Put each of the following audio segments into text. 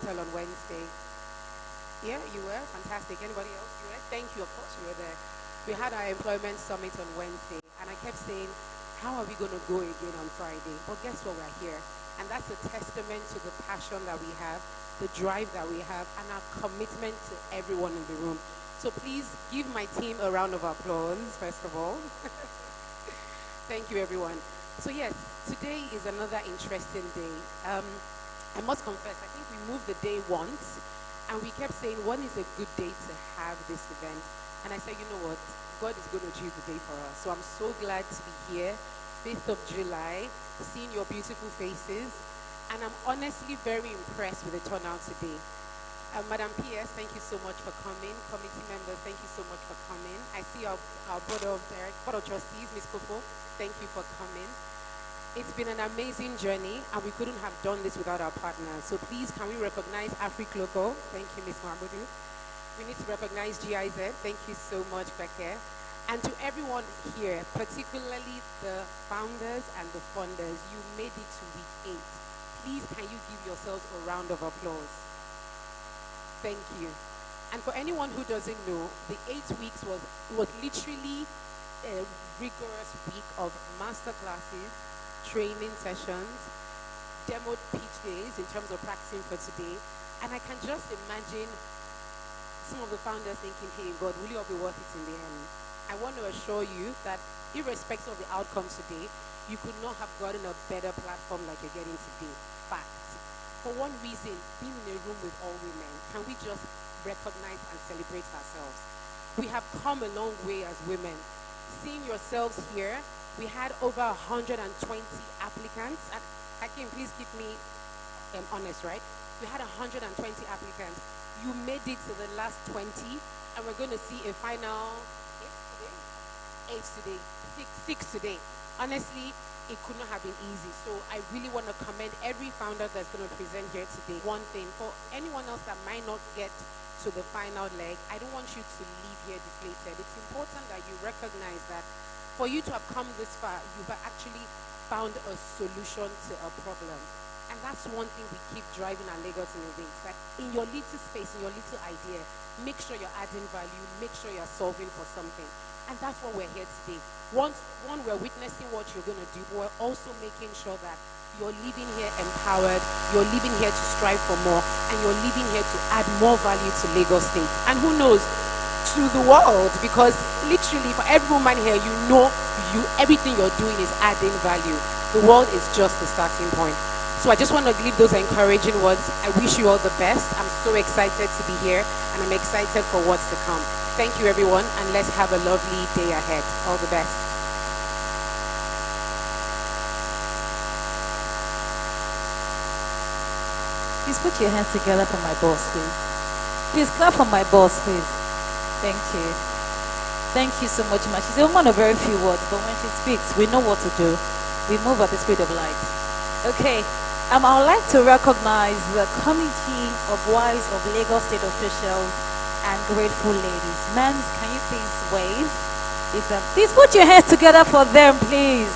Summit on Wednesday. Yeah, you were? Fantastic. Anybody else? You were? Thank you. Of course you were there. We had our employment summit on Wednesday, and I kept saying, how are we going to go again on Friday? But guess what? We're here. And that's a testament to the passion that we have, the drive that we have, and our commitment to everyone in the room. So please give my team a round of applause, first of all. Thank you, everyone. So yes, today is another interesting day. I must confess, I think we moved the day once, and we kept saying, when is a good day to have this event? And I said, you know what? God is going to choose the day for us. So I'm so glad to be here, 5th of July, seeing your beautiful faces. And I'm honestly very impressed with the turnout today. Madam PS, thank you so much for coming. Committee members, thank you so much for coming. I see our board of trustees, Ms. Kofo, thank you for coming. It's been an amazing journey, and we couldn't have done this without our partners. So please, can we recognize AfriCloco? Thank you, Ms. Mahmoudou. We need to recognize GIZ. Thank you so much, Becker. And to everyone here, particularly the founders and the funders, you made it to week 8. Please, can you give yourselves a round of applause? Thank you. And for anyone who doesn't know, the 8 weeks was literally a rigorous week of master classes, training sessions, demo pitch days in terms of practicing for today. And I can just imagine some of the founders thinking, hey, God, will you all be worth it in the end? I want to assure you that irrespective of the outcome today, you could not have gotten a better platform like you're getting today. Fact. For one reason, being in a room with all women, can we just recognize and celebrate ourselves? We have come a long way as women. Seeing yourselves here, we had over 120 applicants. And Hakim, please keep me honest, right? We had 120 applicants. You made it to the last 20, and we're going to see a final 8 today, 6 today. Honestly, it could not have been easy. So I really want to commend every founder that's going to present here today. One thing, for anyone else that might not get to the final leg, I don't want you to leave here deflated. It's important that you recognize that for you to have come this far, you've actually found a solution to a problem. And that's one thing we keep driving our Lagos Innovates, that in your little space, in your little idea, make sure you're adding value, make sure you're solving for something. And that's what we're here today. One, we're witnessing what you're going to do, but we're also making sure that you're leaving here empowered, you're leaving here to strive for more, and you're leaving here to add more value to Lagos State. And who knows, to the world, because literally for every woman here, everything you're doing is adding value. The world is just the starting point. So I just want to leave those encouraging words. I wish you all the best. I'm so excited to be here, and I'm excited for what's to come. Thank you, everyone, and let's have a lovely day ahead. All the best. Please put your hands together for my boss, please. Please clap for my boss, please. Thank you. Thank you so much, ma. She's a woman of very few words, but when she speaks, we know what to do. We move at the speed of light. Okay. I would like to recognize the Committee of Wives of Lagos State Officials and Grateful Ladies. Ma'ams, can you please wave? Please put your hands together for them, please.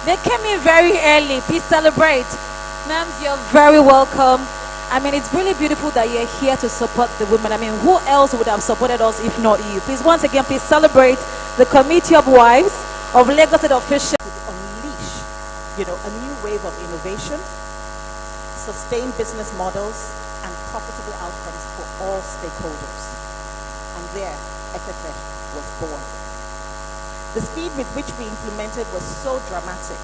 They came in very early. Please celebrate. Ma'ams, you're very welcome. I mean, it's really beautiful that you're here to support the women. I mean, who else would have supported us if not you? Please, once again, please celebrate the Committee of Wives of Lagos State Officials. Unleash, a new wave of innovation, sustained business models, and profitable outcomes for all stakeholders. And there, FFF was born. The speed with which we implemented was so dramatic,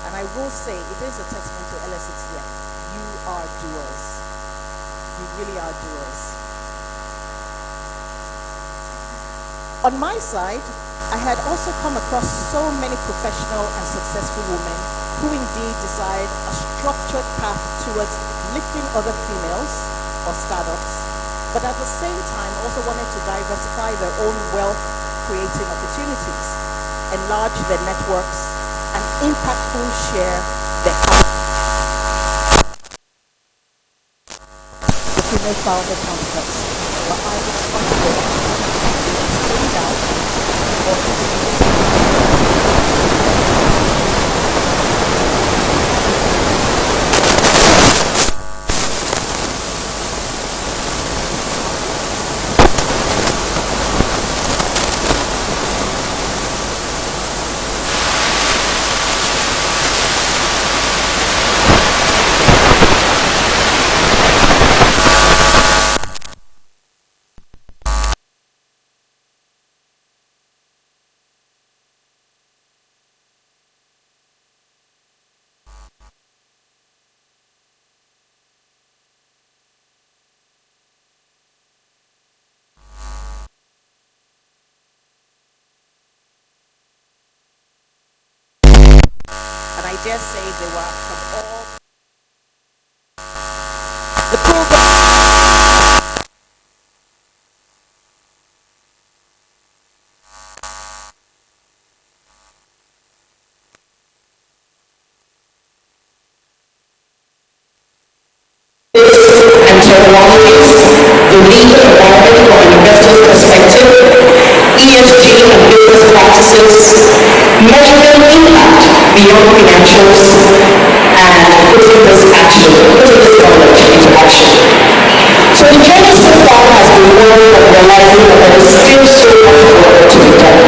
and I will say it is a testament to LSTF. You are doers. You really are doers. On my side, I had also come across so many professional and successful women who indeed desired a structured path towards lifting other females or startups, but at the same time also wanted to diversify their own wealth creating opportunities, enlarge their networks, and impactfully share their the female founder counterparts were either responsible for putting out or dare say they were from all the program. And technologies, the legal environment from an investor's perspective, ESG and business practices, measuring impact beyond financials, and putting this knowledge into action. So the journey so far has been one of realizing that there is still so much work to be done.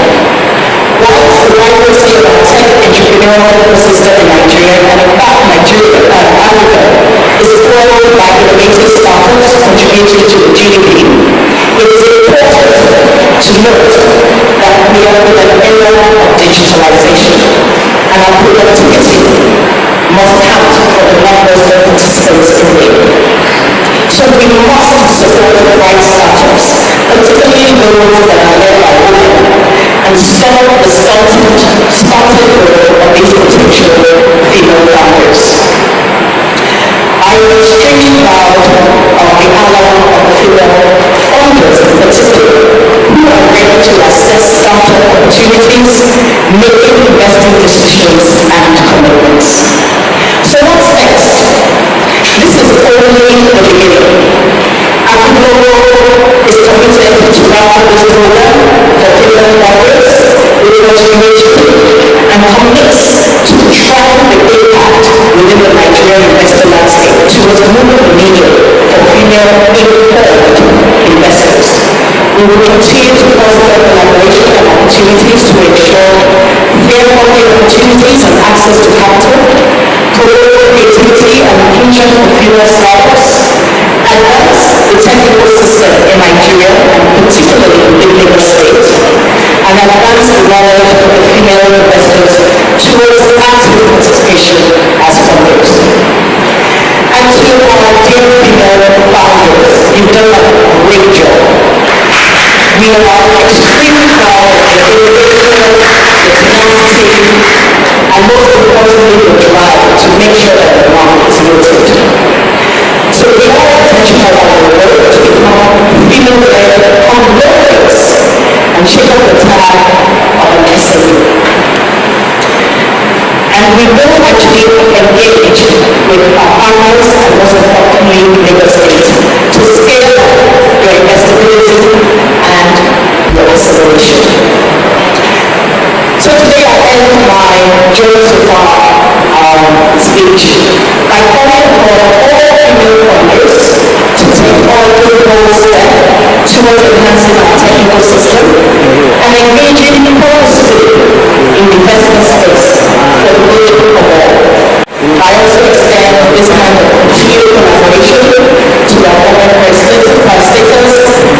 Whilst the vibrancy of our tech entrepreneurial ecosystem in Nigeria, and in fact Nigeria and Africa, is fueled by innovative startups contributing to the GDP, it is important to note that we are in an era of digitalization, and our productivity must count for the numbers of participants in it. So we must support the right startups, particularly those that are led by women, and stop the stunted growth of these potential female founders. I am extremely proud of the ally of the female founders in particular, who are ready to assess startup opportunities, making investing decisions and commitments. So what's next? This is only the beginning. AfriGlobal is committed to run this program for female founders with motivation and commits to drive the impact within the Nigerian investor landscape towards moving the needle for female-informed investors. We will continue to foster collaboration and opportunities to ensure fair funding opportunities and access to capital, promote creativity and inclusion for female startups, advance the technical system in Nigeria and particularly in Lagos State, and advance the knowledge of the female investors towards active participation as funders. And to our dear female founders, you've done a great job. We are extremely proud of your innovation, your tenacity, and most importantly, your drive to make sure that the market is noted. So we are intentional on the road to become female-led entrepreneurs and shake up the tag of an SME. And we will actually engage with our partners and most importantly Lagos State to scale up your investability and your acceleration. So today I end my journey so far speech by calling upon all female funders to take all the bold step towards enhancing our technical system and engaging purposefully in the investment space for the good of all. I also extend this kind of continued collaboration to our women presidents and vice-staters,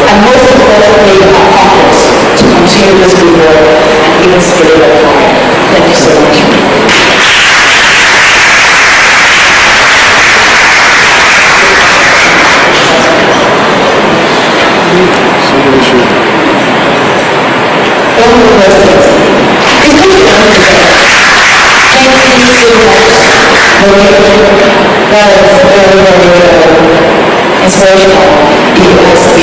and most importantly our partners, to continue this good work and even scale it up higher. Thank you so much. That is very, very inspirational, PSB.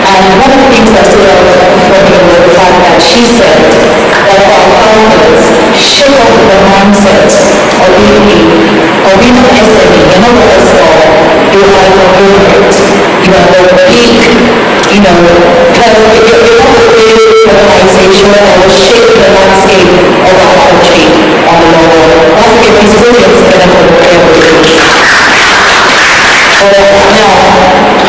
And one of the things that stood out for me was the fact that she said that for our founders, shake off the mindset of being an SME. You're not a small, you are a conglomerate, you are a big, you're not a big organization that will shape the landscape of our country on the long run. Once again, please put your together for the prayer with me. Now,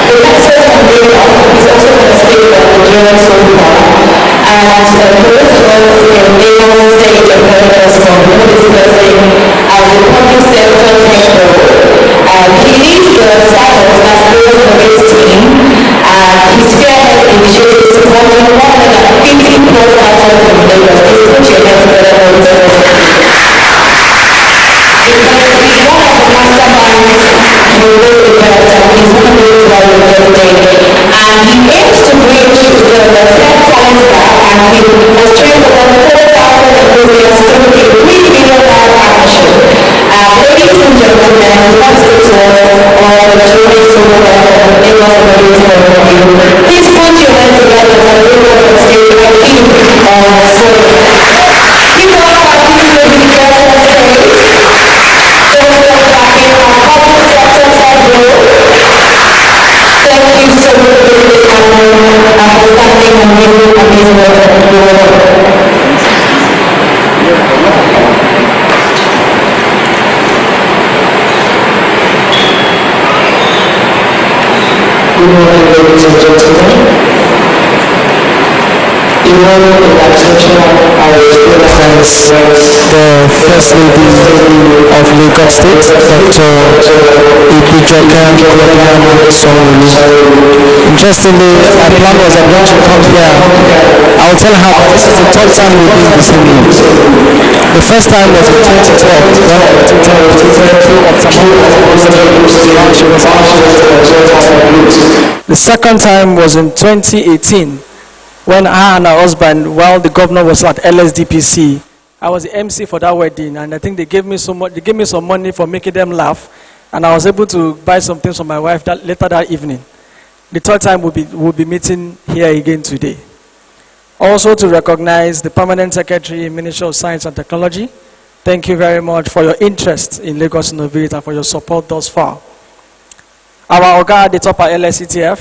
the next person I'm bringing up is also going to speak about the journey so far. And for those of us in Lagos State and Lagos from who is discussing as a public sector tech role, he leads the startups as part of his team, and he spearheads initiatives supporting 150 plus startups in Lagos. Please put your hands together for this person. Because he's one of the masterminds for this event, and he's one of those who are investing, and he aims to bridge the tech talent gap, and he has trained over 4,000 enthusiasts through a $3 million partnership. truly so welcome in Lagos Audience for you. Please put your hands together for the people on stage and keep swaying. Keep on clapping for the guests on stage. Don't stop clapping. Our public sector side row. Thank you so much for this honor for standing amazing work at the world. Good morning, ladies and gentlemen. Even in absentia, I represent the First Lady of Lagos State, Dr. Ibijoken Gloriana Sanwo-Olu. Interestingly, my plan was I'm going to come here. I'll tell her that this is the third time we've been in the same room. The first time was in 2012 when I The second time was in 2018 when I and her husband, while the governor was at LSDPC, I was the MC for that wedding, and I think they gave me some money for making them laugh, and I was able to buy some things for my wife later that evening. The third time we'll be meeting here again today. Also to recognize the Permanent Secretary, Ministry of Science and Technology. Thank you very much for your interest in Lagos Innovate and for your support thus far. Our Oga at the top at LSETF,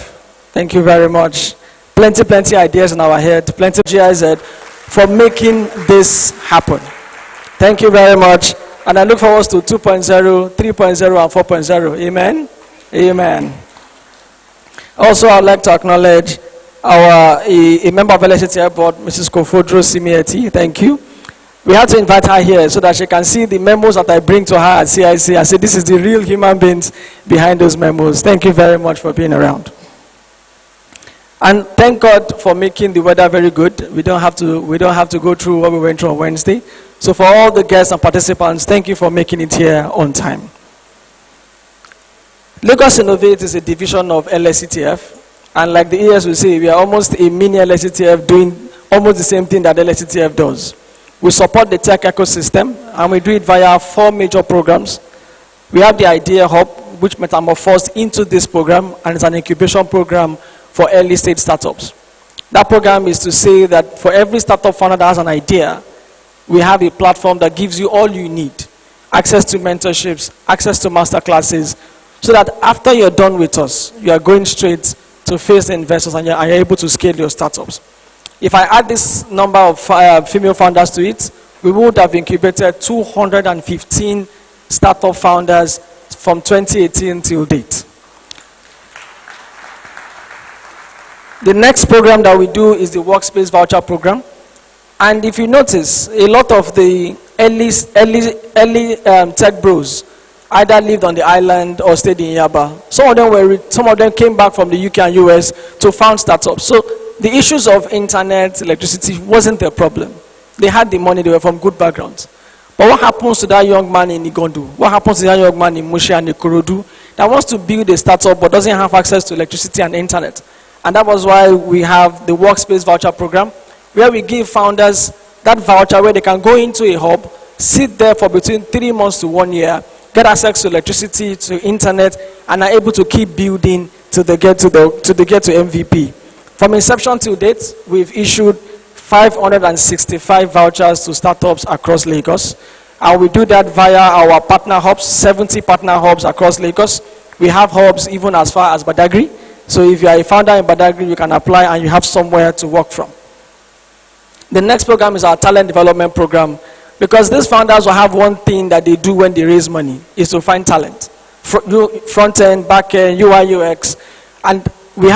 thank you very much. Plenty ideas in our head, plenty of GIZ for making this happen. Thank you very much. And I look forward to 2.0, 3.0, and 4.0. Amen? Amen. Also, I'd like to acknowledge a member of LSETF board, Mrs. Kofodro Simieti. Thank you. We had to invite her here so that she can see the memos that I bring to her at CIC and say this is the real human beings behind those memos. Thank you very much for being around. And thank God for making the weather very good. We don't have to go through what we went through on Wednesday. So for all the guests and participants, thank you for making it here on time. Lagos Innovate is a division of LSETF. And like the ES will say, we are almost a mini LSETF doing almost the same thing that LSETF does. We support the tech ecosystem, and we do it via 4 major programs. We have the Idea Hub, which metamorphosed into this program, and it's an incubation program for early stage startups. That program is to say that for every startup founder that has an idea, we have a platform that gives you all you need. Access to mentorships, access to master classes, so that after you're done with us, you are going straight to face the investors and you're able to scale your startups. If I add this number of female founders to it, we would have incubated 215 startup founders from 2018 till date. The next program that we do is the Workspace Voucher Program. And if you notice, a lot of the early tech bros either lived on the island or stayed in Yaba. Some of them came back from the UK and US to found startups. So the issues of internet, electricity wasn't their problem. They had the money, they were from good backgrounds. But what happens to that young man in Igondu? What happens to that young man in Mushi and Ikorodu that wants to build a startup but doesn't have access to electricity and internet? And that was why we have the Workspace Voucher Program, where we give founders that voucher where they can go into a hub, sit there for between 3 months to 1 year, get access to electricity, to internet, and are able to keep building till they get to MVP. From inception till date, we've issued 565 vouchers to startups across Lagos. And we do that via our partner hubs, 70 partner hubs across Lagos. We have hubs even as far as Badagry. So if you are a founder in Badagry, you can apply and you have somewhere to work from. The next program is our talent development program, because these founders will have one thing that they do when they raise money, is to find talent. Front end, back end, UI, UX. And we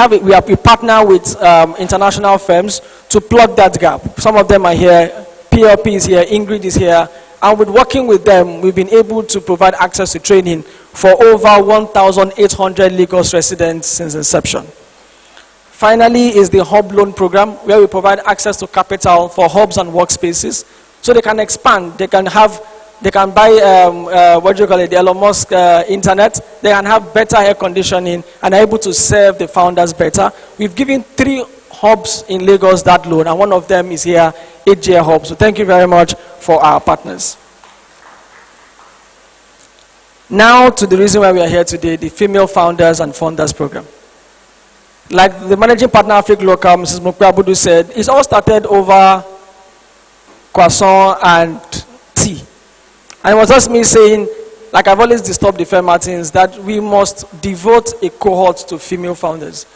partner with international firms to plug that gap. Some of them are here, PLP is here, Ingrid is here, and with working with them, we've been able to provide access to training for over 1,800 Lagos residents since inception. Finally is the Hub Loan Program, where we provide access to capital for hubs and workspaces, so they can expand, they can buy, the Elon Musk internet, they can have better air conditioning and are able to serve the founders better. We've given 3 hubs in Lagos that loan, and one of them is here, AJ Hub. So thank you very much for our partners. Now to the reason why we are here today, the Female Founders and Funders Program. Like the managing partner of Africa Local, Mrs. Mokwe said, it's all started over croissant and tea. And it was just me saying, like I've always disturbed the Fair Martins, that we must devote a cohort to female founders.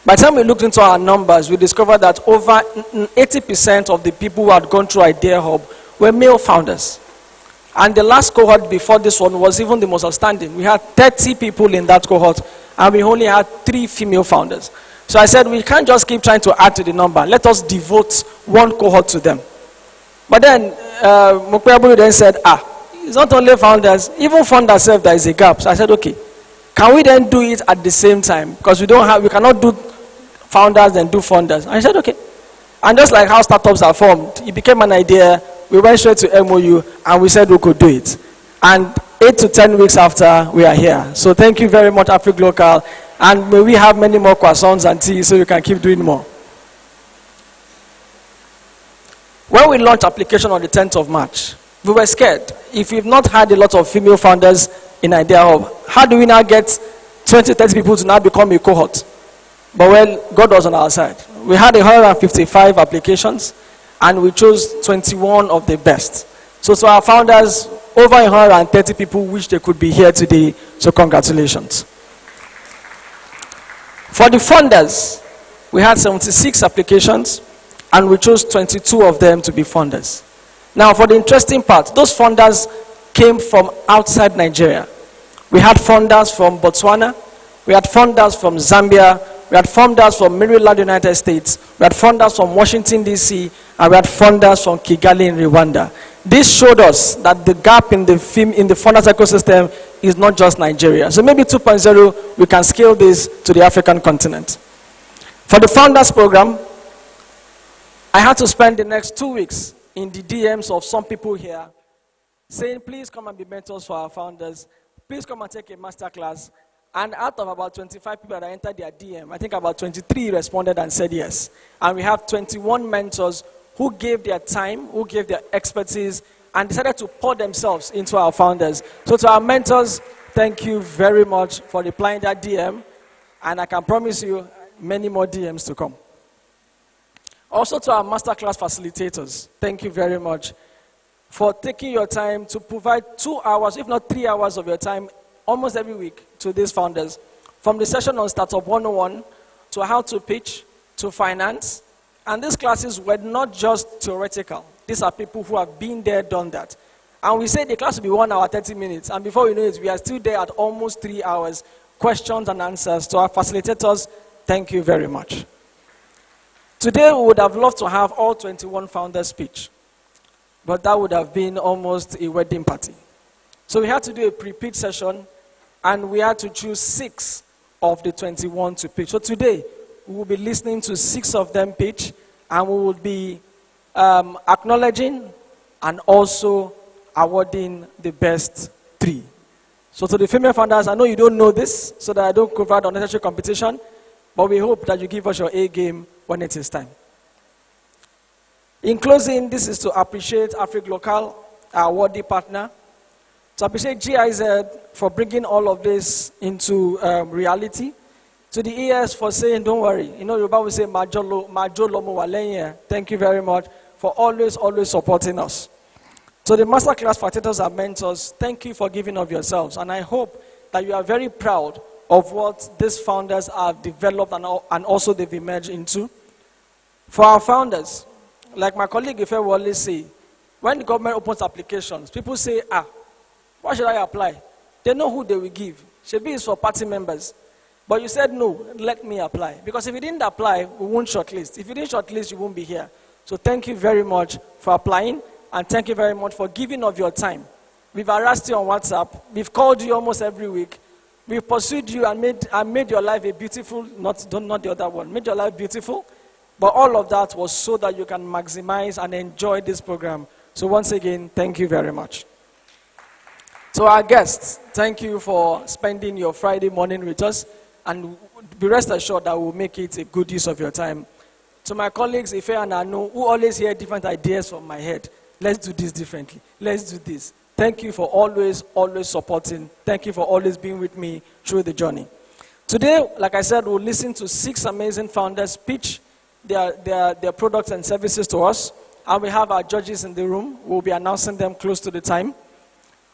By the time we looked into our numbers, we discovered that over 80% of the people who had gone through Idea Hub were male founders. And the last cohort before this one was even the most outstanding. We had 30 people in that cohort, and we only had 3 female founders. So I said, we can't just keep trying to add to the number. Let us devote one cohort to them. But then, Mokwe then said, it's not only founders, even funders self, there is a gap. So I said, okay, can we then do it at the same time? Because we cannot do founders and do funders. And I said, okay. And just like how startups are formed, it became an idea. We went straight to MOU and we said we could do it. And 8 to 10 weeks after, we are here. So thank you very much, Africa Local. And may we have many more croissants and tea so you can keep doing more. When we launched application on the 10th of March, we were scared. If we've not had a lot of female founders in Idea Hub, how do we now get 20, 30 people to now become a cohort? But well, God was on our side. We had 155 applications, and we chose 21 of the best. So to our founders, over 130 people wish they could be here today, so congratulations. For the funders, we had 76 applications, and we chose 22 of them to be funders. Now, for the interesting part, those funders came from outside Nigeria. We had funders from Botswana, we had funders from Zambia, we had funders from Maryland, United States, we had funders from Washington, D.C., and we had funders from Kigali in Rwanda. This showed us that the gap in the funders ecosystem is not just Nigeria. So maybe 2.0, we can scale this to the African continent. For the founders program, I had to spend the next 2 weeks in the DMs of some people here saying, please come and be mentors for our founders. Please come and take a master class. And out of about 25 people that entered their DM, I think about 23 responded and said yes. And we have 21 mentors who gave their time, who gave their expertise, and decided to pour themselves into our founders. So to our mentors, thank you very much for replying that DM. And I can promise you many more DMs to come. Also to our masterclass facilitators, thank you very much for taking your time to provide 2 hours, if not 3 hours of your time, almost every week to these founders. From the session on Startup 101 to how to pitch, to finance. And these classes were not just theoretical. These are people who have been there, done that. And we said the class will be 1 hour, 30 minutes. And before we know it, we are still there at almost 3 hours. Questions and answers. To our facilitators, thank you very much. Today, we would have loved to have all 21 founders speak. But that would have been almost a wedding party. So we had to do a pre-pitch session, and we had to choose 6 of the 21 to pitch. So today, we will be listening to 6 of them pitch, and we will be acknowledging and also awarding the best 3. So to the female founders, I know you don't know this, so that I don't provide unnecessary competition, but we hope that you give us your A game when it is time. In closing, this is to appreciate Africa Local, our worthy partner, to appreciate GIZ for bringing all of this into reality, to the ES for saying, don't worry, you know, Yoruba will say, Majo Lomo Walenye. Thank you very much for always supporting us. To the masterclass facilitators and mentors, thank you for giving of yourselves, and I hope that you are very proud of what these founders have developed and also they've emerged into. For our founders, like my colleague Ife will always say, when the government opens applications, people say, why should I apply? They know who they will give. Should be for party members. But you said, no, let me apply. Because if you didn't apply, we won't shortlist. If you didn't shortlist, you won't be here. So thank you very much for applying, and thank you very much for giving of your time. We've harassed you on WhatsApp. We've called you almost every week. We've pursued you and made your life a beautiful, not the other one, made your life beautiful. But all of that was so that you can maximize and enjoy this program. So once again, thank you very much. To our guests, thank you for spending your Friday morning with us, and be rest assured that we'll make it a good use of your time. To my colleagues, Ife and Anu, who always hear different ideas from my head, let's do this differently. Let's do this. thank you for always supporting. Thank you for always being with me through the journey. Today, like I said, we'll listen to 6 amazing founders pitch their products and services to us. And we have our judges in the room. We'll be announcing them close to the time.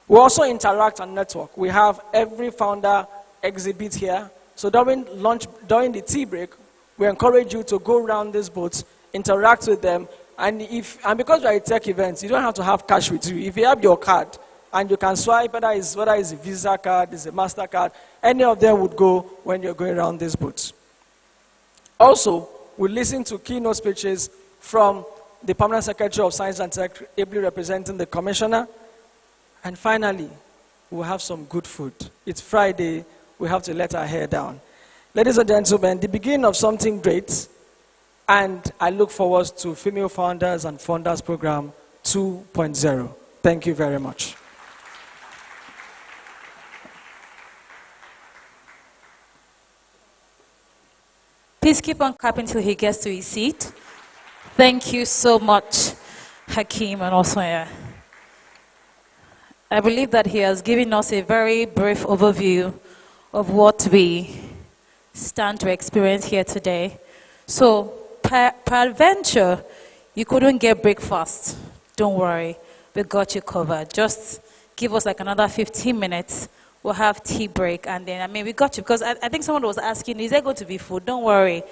We also interact and network. We have every founder exhibit here. So during the tea break, we encourage you to go around these booths, interact with them, and because we are a tech event, you don't have to have cash with you. If you have your card and you can swipe, whether it's a Visa card, it's a MasterCard, any of them would go when you're going around these booths. Also, we listen to keynote speeches from the Permanent Secretary of Science and Tech, ably representing the Commissioner. And finally, we'll have some good food. It's Friday. We have to let our hair down. Ladies and gentlemen, the beginning of something great, and I look forward to Female Founders and Founders Program 2.0. Thank you very much. Please keep on clapping till he gets to his seat. Thank you so much, Hakeem and Osoya. I believe that he has given us a very brief overview of what we stand to experience here today. So, peradventure, you couldn't get breakfast. Don't worry, we got you covered. Just give us like another 15 minutes. We'll have tea break, and then, we got you. Because I think someone was asking, is there going to be food? Don't worry.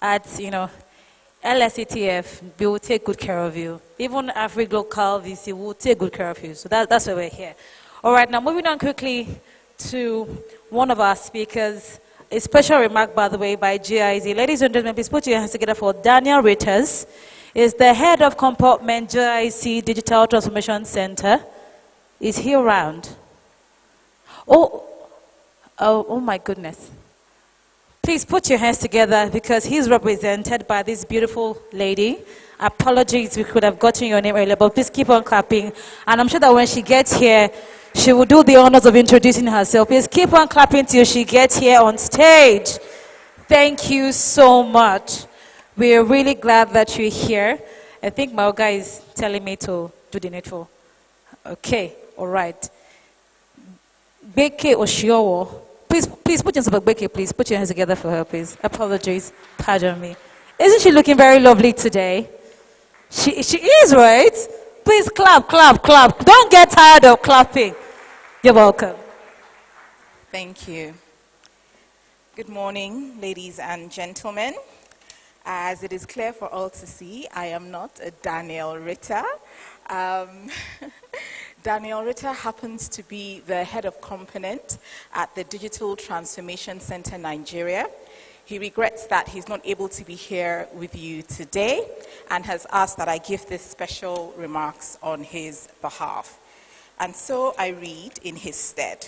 At, LSETF, we will take good care of you. Even AfriGlocal VC will take good care of you. So that's why we're here. All right, now moving on quickly to one of our speakers. A special remark, by the way, by GIZ. Ladies and gentlemen, please put your hands together for Daniel Ritters. Is the head of compartment GIC Digital Transformation Center. Is he around? Oh my goodness. Please put your hands together because he's represented by this beautiful lady. Apologies, we could have gotten your name earlier, but please keep on clapping. And I'm sure that when she gets here, she will do the honors of introducing herself. Please keep on clapping till she gets here on stage. Thank you so much. We are really glad that you're here. I think my guy is telling me to do the needful. Okay, all right. Beke Oshiowo. Please put yourself back, Beke, please. Put your hands together for her, please. Apologies. Pardon me. Isn't she looking very lovely today? She is, right? Please clap, clap, clap. Don't get tired of clapping. You're welcome. Thank you. Good morning, ladies and gentlemen. As it is clear for all to see, I am not a Daniel Ritter. Daniel Ritter happens to be the head of component at the Digital Transformation Center Nigeria. He regrets that he's not able to be here with you today and has asked that I give this special remarks on his behalf. And so I read in his stead.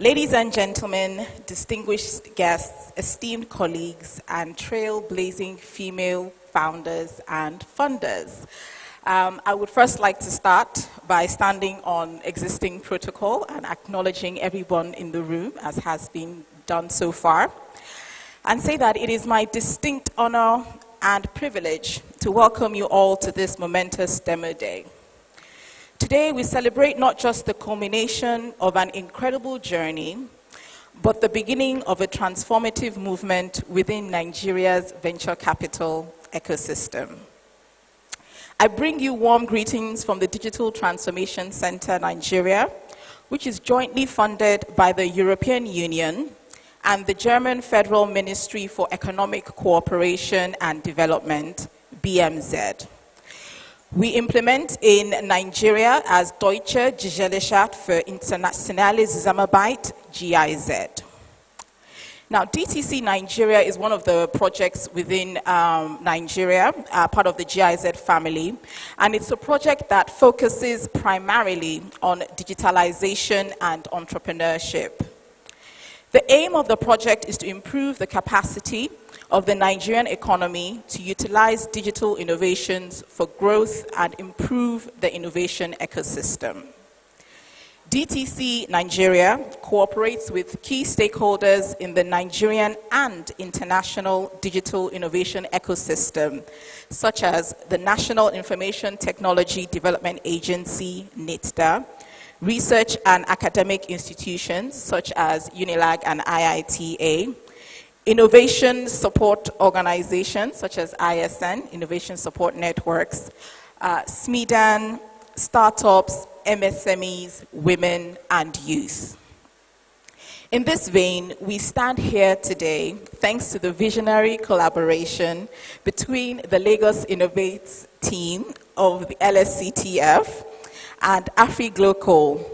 Ladies and gentlemen, distinguished guests, esteemed colleagues, and trailblazing female founders and funders. I would first like to start by standing on existing protocol and acknowledging everyone in the room, as has been done so far, and say that it is my distinct honor and privilege to welcome you all to this momentous demo day. Today, we celebrate not just the culmination of an incredible journey, but the beginning of a transformative movement within Nigeria's venture capital ecosystem. I bring you warm greetings from the Digital Transformation Center Nigeria, which is jointly funded by the European Union and the German Federal Ministry for Economic Cooperation and Development, BMZ. We implement in Nigeria as Deutsche Gesellschaft für internationale Zusammenarbeit, GIZ. Now, DTC Nigeria is one of the projects within Nigeria, part of the GIZ family, and it's a project that focuses primarily on digitalization and entrepreneurship. The aim of the project is to improve the capacity of the Nigerian economy to utilize digital innovations for growth and improve the innovation ecosystem. DTC Nigeria cooperates with key stakeholders in the Nigerian and international digital innovation ecosystem, such as the National Information Technology Development Agency, NITDA, research and academic institutions such as UNILAG and IITA, innovation support organizations such as ISN, Innovation Support Networks, SMEDAN, startups, MSMEs, women, and youth. In this vein, we stand here today thanks to the visionary collaboration between the Lagos Innovates team of the LSCTF and AfriGlocal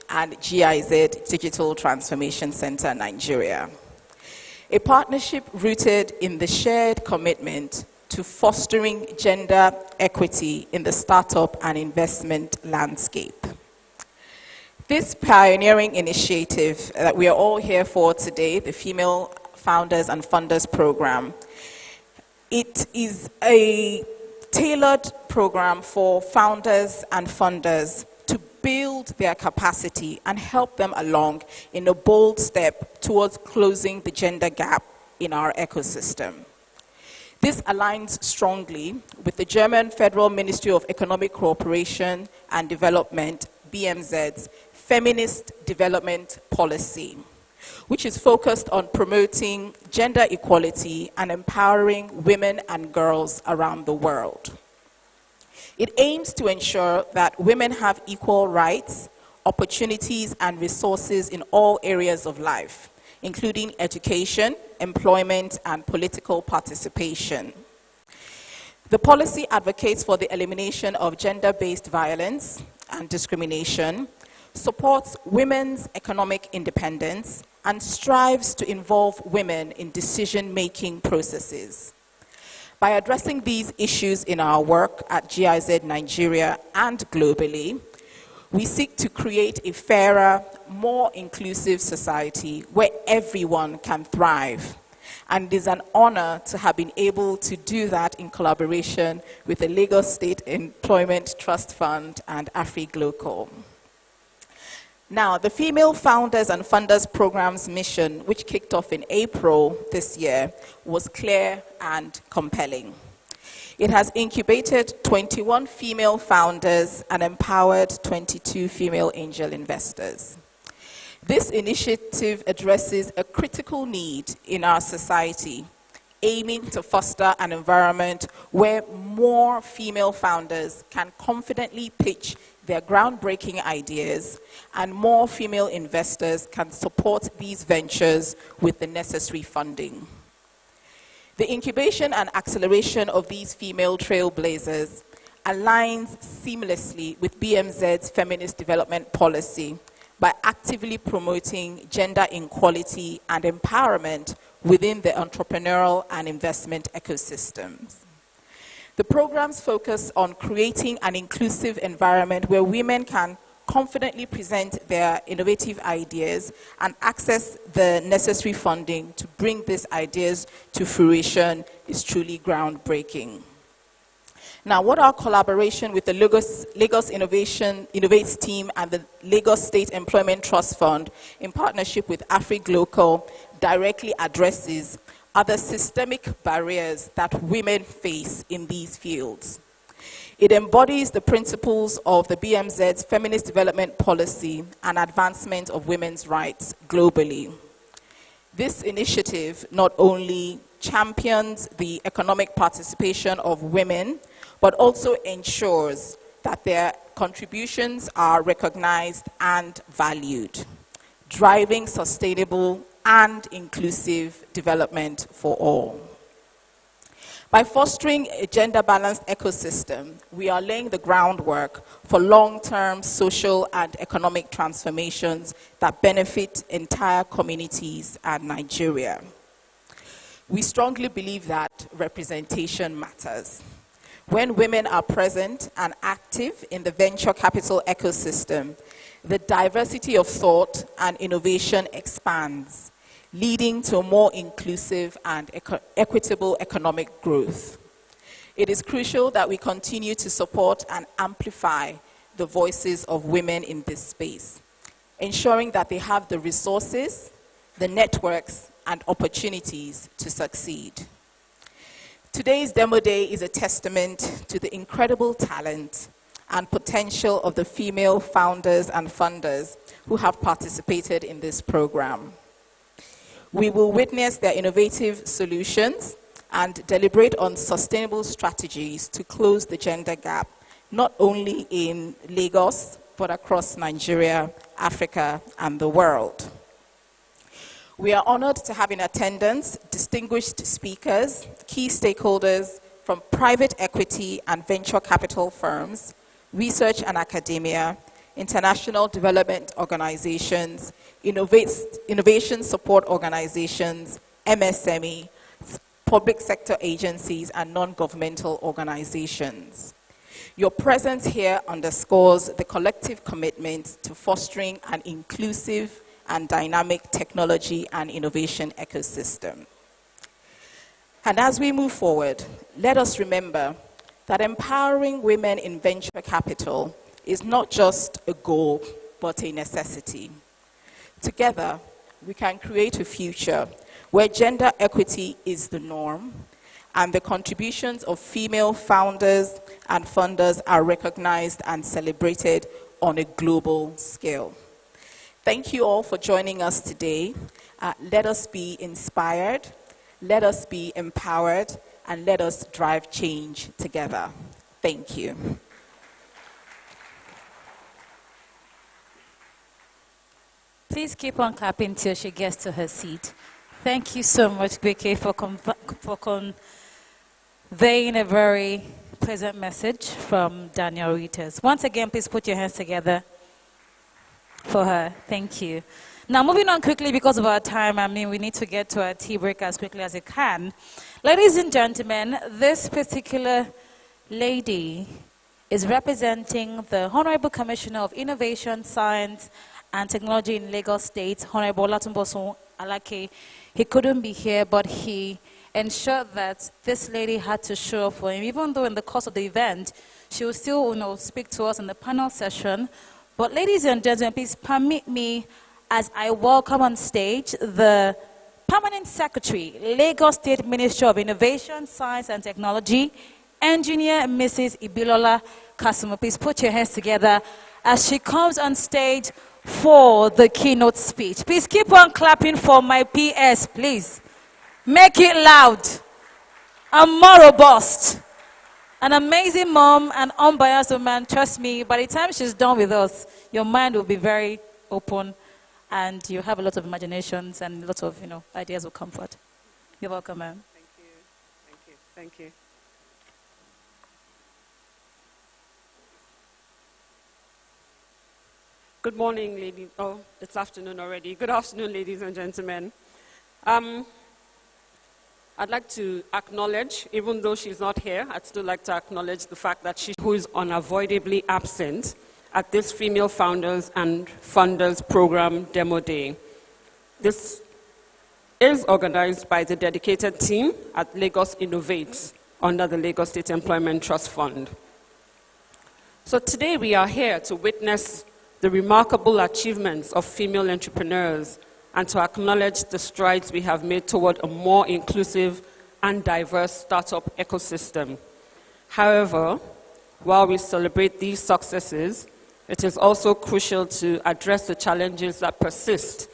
and GIZ Digital Transformation Center Nigeria. A partnership rooted in the shared commitment to fostering gender equity in the startup and investment landscape. This pioneering initiative that we are all here for today, the Female Founders and Funders Program, it is a tailored program for founders and funders to build their capacity and help them along in a bold step towards closing the gender gap in our ecosystem. This aligns strongly with the German Federal Ministry of Economic Cooperation and Development, BMZ's Feminist Development Policy, which is focused on promoting gender equality and empowering women and girls around the world. It aims to ensure that women have equal rights, opportunities, and resources in all areas of life, including education, employment, and political participation. The policy advocates for the elimination of gender-based violence and discrimination, supports women's economic independence, and strives to involve women in decision-making processes. By addressing these issues in our work at GIZ Nigeria and globally, we seek to create a fairer, more inclusive society where everyone can thrive. And it is an honor to have been able to do that in collaboration with the Lagos State Employment Trust Fund and AfriGlocal. Now, the Female Founders and Funders Program's mission, which kicked off in April this year, was clear and compelling. It has incubated 21 female founders and empowered 22 female angel investors. This initiative addresses a critical need in our society, aiming to foster an environment where more female founders can confidently pitch their groundbreaking ideas and more female investors can support these ventures with the necessary funding. The incubation and acceleration of these female trailblazers aligns seamlessly with BMZ's feminist development policy by actively promoting gender equality and empowerment within the entrepreneurial and investment ecosystems. The programs focus on creating an inclusive environment where women can confidently present their innovative ideas and access the necessary funding to bring these ideas to fruition is truly groundbreaking. Now, what our collaboration with the Lagos Innovates team and the Lagos State Employment Trust Fund in partnership with AfriGlocal directly addresses are the systemic barriers that women face in these fields. It embodies the principles of the BMZ's feminist development policy and advancement of women's rights globally. This initiative not only champions the economic participation of women, but also ensures that their contributions are recognized and valued, driving sustainable and inclusive development for all. By fostering a gender-balanced ecosystem, we are laying the groundwork for long-term social and economic transformations that benefit entire communities and Nigeria. We strongly believe that representation matters. When women are present and active in the venture capital ecosystem, the diversity of thought and innovation expands, leading to a more inclusive and equitable economic growth. It is crucial that we continue to support and amplify the voices of women in this space, ensuring that they have the resources, the networks, and opportunities to succeed. Today's Demo Day is a testament to the incredible talent and potential of the female founders and funders who have participated in this program. We will witness their innovative solutions and deliberate on sustainable strategies to close the gender gap, not only in Lagos, but across Nigeria, Africa, and the world. We are honored to have in attendance distinguished speakers, key stakeholders from private equity and venture capital firms, research and academia, international development organizations, innovation support organizations, MSME, public sector agencies, and non-governmental organizations. Your presence here underscores the collective commitment to fostering an inclusive and dynamic technology and innovation ecosystem. And as we move forward, let us remember that empowering women in venture capital is not just a goal, but a necessity. Together, we can create a future where gender equity is the norm and the contributions of female founders and funders are recognized and celebrated on a global scale. Thank you all for joining us today. Let us be inspired, let us be empowered, and let us drive change together. Thank you. Please keep on clapping till she gets to her seat. Thank you so much, Gweke, for conveying a very pleasant message from Daniel Reuters. Once again, please put your hands together for her. Thank you. Now, moving on quickly because of our time, we need to get to our tea break as quickly as we can. Ladies and gentlemen, this particular lady is representing the Honorable Commissioner of Innovation, Science, and Technology in Lagos State, Honorable Olatunbosun Alake. He couldn't be here, but he ensured that this lady had to show up for him, even though in the course of the event, she will still speak to us in the panel session. But ladies and gentlemen, please permit me as I welcome on stage the Permanent Secretary, Lagos State Ministry of Innovation, Science and Technology, Engineer Mrs. Ibilola Kasumu. Please put your hands together as she comes on stage for the keynote speech. Please keep on clapping for my PS, please. Make it loud. I'm more robust. An amazing mom, an unbiased woman. Trust me, by the time she's done with us, your mind will be very open and you have a lot of imaginations and a lot of, ideas of comfort. You're welcome, ma'am. Thank you. Thank you. Thank you. Good morning, ladies. Oh, it's afternoon already. Good afternoon, ladies and gentlemen. I'd like to acknowledge, even though she's not here, I'd still like to acknowledge the fact that who is unavoidably absent at this Female Founders and Funders Program Demo Day. This is organized by the dedicated team at Lagos Innovates under the Lagos State Employment Trust Fund. So today we are here to witness the remarkable achievements of female entrepreneurs and to acknowledge the strides we have made toward a more inclusive and diverse startup ecosystem. However, while we celebrate these successes, it is also crucial to address the challenges that persist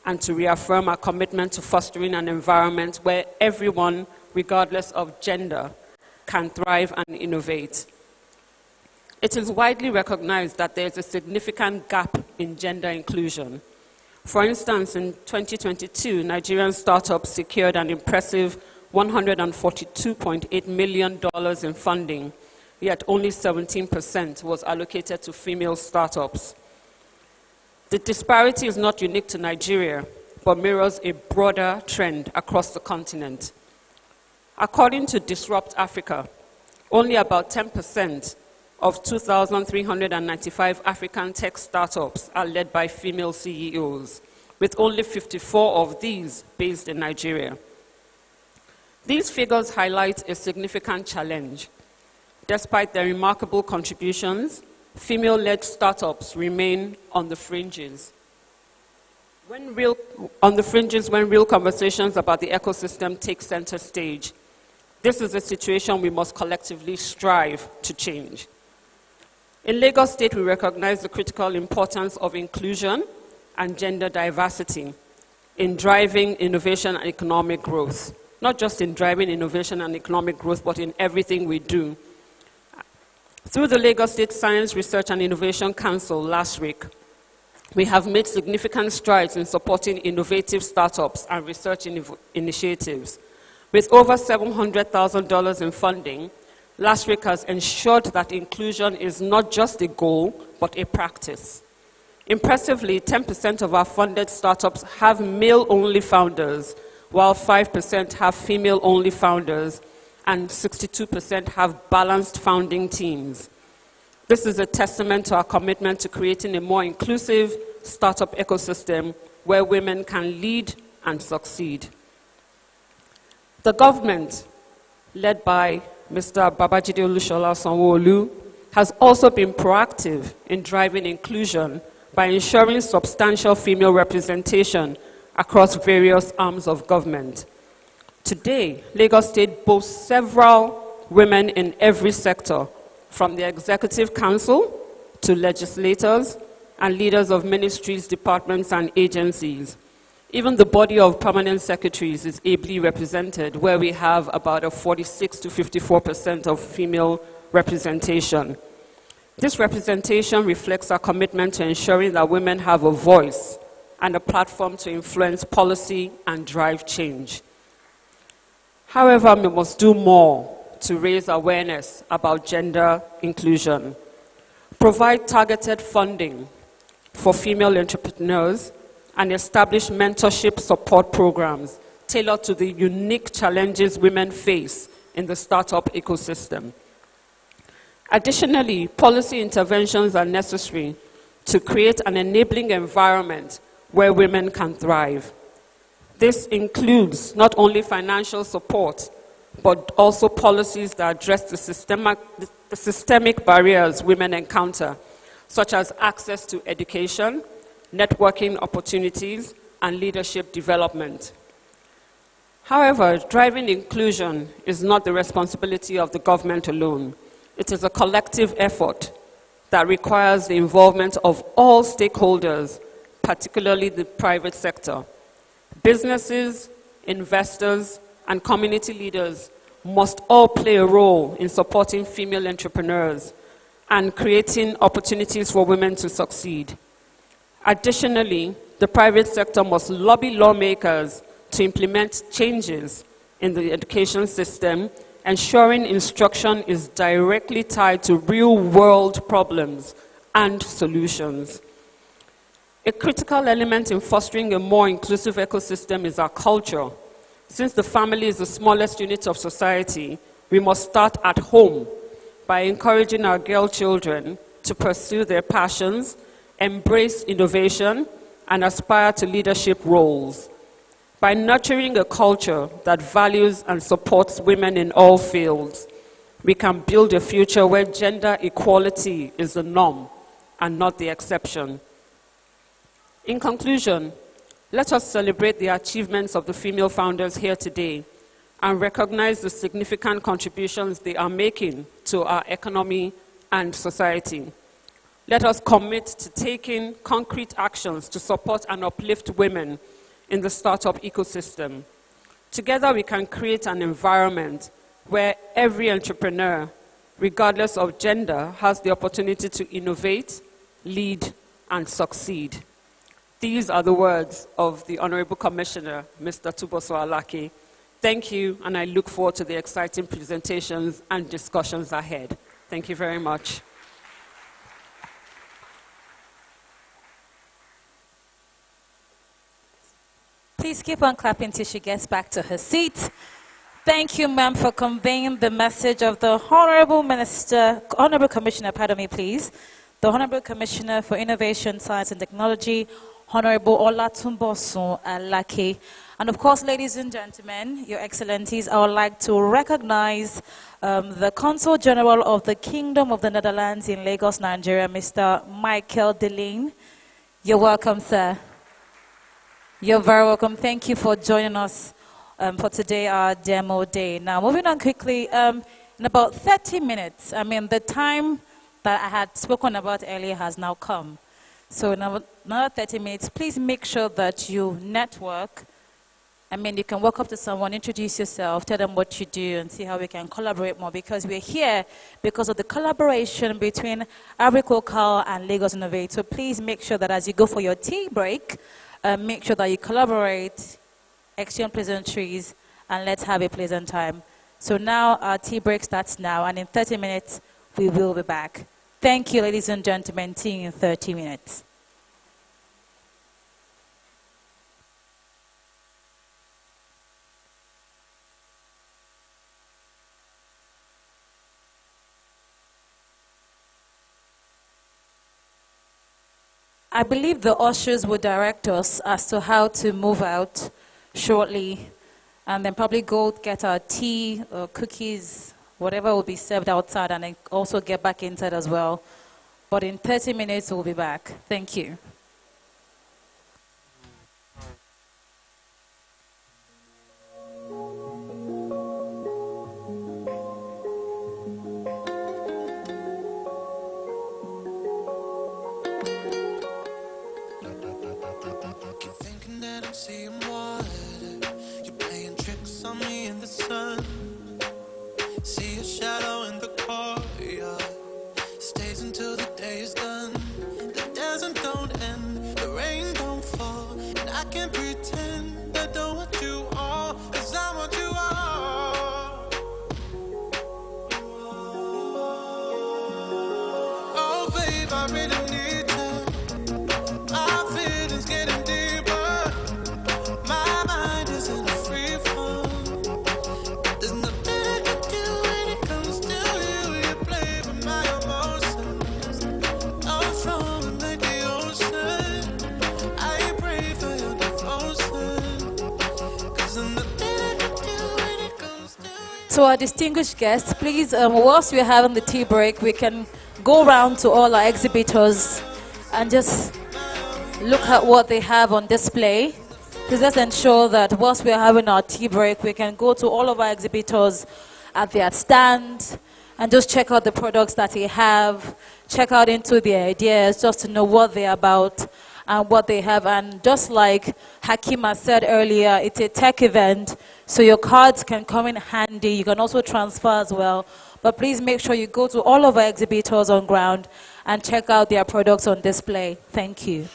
and to reaffirm our commitment to fostering an environment where everyone, regardless of gender, can thrive and innovate. It is widely recognized that there is a significant gap in gender inclusion. For instance, in 2022, Nigerian startups secured an impressive $142.8 million in funding, yet only 17% was allocated to female startups. The disparity is not unique to Nigeria, but mirrors a broader trend across the continent. According to Disrupt Africa, only about 10% of 2,395 African tech startups are led by female CEOs, with only 54 of these based in Nigeria. These figures highlight a significant challenge. Despite their remarkable contributions, female-led startups remain on the fringes. On the fringes, when real conversations about the ecosystem take center stage, this is a situation we must collectively strive to change. In Lagos State, we recognize the critical importance of inclusion and gender diversity in driving innovation and economic growth. Not just in driving innovation and economic growth, but in everything we do. Through the Lagos State Science Research and Innovation Council last week, we have made significant strides in supporting innovative startups and research initiatives. With over $700,000 in funding, last week has ensured that inclusion is not just a goal, but a practice. Impressively, 10% of our funded startups have male-only founders, while 5% have female-only founders, and 62% have balanced founding teams. This is a testament to our commitment to creating a more inclusive startup ecosystem where women can lead and succeed. The government, led by Mr. Babajide Olushola Sanwo-Olu, has also been proactive in driving inclusion by ensuring substantial female representation across various arms of government. Today, Lagos State boasts several women in every sector, from the Executive Council to legislators and leaders of ministries, departments, and agencies. Even the body of permanent secretaries is ably represented, where we have about a 46 to 54% of female representation. This representation reflects our commitment to ensuring that women have a voice and a platform to influence policy and drive change. However, we must do more to raise awareness about gender inclusion, provide targeted funding for female entrepreneurs, and establish mentorship support programs tailored to the unique challenges women face in the startup ecosystem. Additionally, policy interventions are necessary to create an enabling environment where women can thrive. This includes not only financial support, but also policies that address the systemic barriers women encounter, such as access to education, networking opportunities, and leadership development. However, driving inclusion is not the responsibility of the government alone. It is a collective effort that requires the involvement of all stakeholders, particularly the private sector. Businesses, investors, and community leaders must all play a role in supporting female entrepreneurs and creating opportunities for women to succeed. Additionally, the private sector must lobby lawmakers to implement changes in the education system, ensuring instruction is directly tied to real-world problems and solutions. A critical element in fostering a more inclusive ecosystem is our culture. Since the family is the smallest unit of society, we must start at home by encouraging our girl children to pursue their passions, embrace innovation, and aspire to leadership roles. By nurturing a culture that values and supports women in all fields, we can build a future where gender equality is the norm and not the exception. In conclusion, let us celebrate the achievements of the female founders here today and recognize the significant contributions they are making to our economy and society. Let us commit to taking concrete actions to support and uplift women in the startup ecosystem. Together, we can create an environment where every entrepreneur, regardless of gender, has the opportunity to innovate, lead, and succeed. These are the words of the Honorable Commissioner, Mr. Tuboso Alake. Thank you, and I look forward to the exciting presentations and discussions ahead. Thank you very much. Please keep on clapping till she gets back to her seat. Thank you, ma'am, for conveying the message of the Honorable Commissioner, the Honorable Commissioner for Innovation, Science and Technology, Honorable Olatunbosun Alake. And of course, ladies and gentlemen, Your Excellencies, I would like to recognize the Consul General of the Kingdom of the Netherlands in Lagos, Nigeria, Mr. Michael Deline. You're welcome, sir. You're very welcome. Thank you for joining us for today, our demo day. Now, moving on quickly, in about 30 minutes, the time that I had spoken about earlier has now come. So in another 30 minutes, please make sure that you network. You can walk up to someone, introduce yourself, tell them what you do, and see how we can collaborate more, because we're here because of the collaboration between Agricultural and Lagos Innovate. So please make sure that as you go for your tea break, make sure that you collaborate, exchange pleasantries, and let's have a pleasant time. So now our tea break starts now, and in 30 minutes, we will be back. Thank you, ladies and gentlemen. See you in 30 minutes. I believe the ushers will direct us as to how to move out shortly, and then probably go get our tea or cookies, whatever will be served outside, and then also get back inside as well. But in 30 minutes, we'll be back. Thank you. So our distinguished guests, please, whilst we're having the tea break, we can go around to all our exhibitors and just look at what they have on display. Please let's ensure that whilst we're having our tea break, we can go to all of our exhibitors at their stand and just check out the products that they have, check out into their ideas, just to know what they're about and what they have. And just like Hakima said earlier, it's a tech event, so your cards can come in handy. You can also transfer as well. But please make sure you go to all of our exhibitors on ground and check out their products on display. Thank you.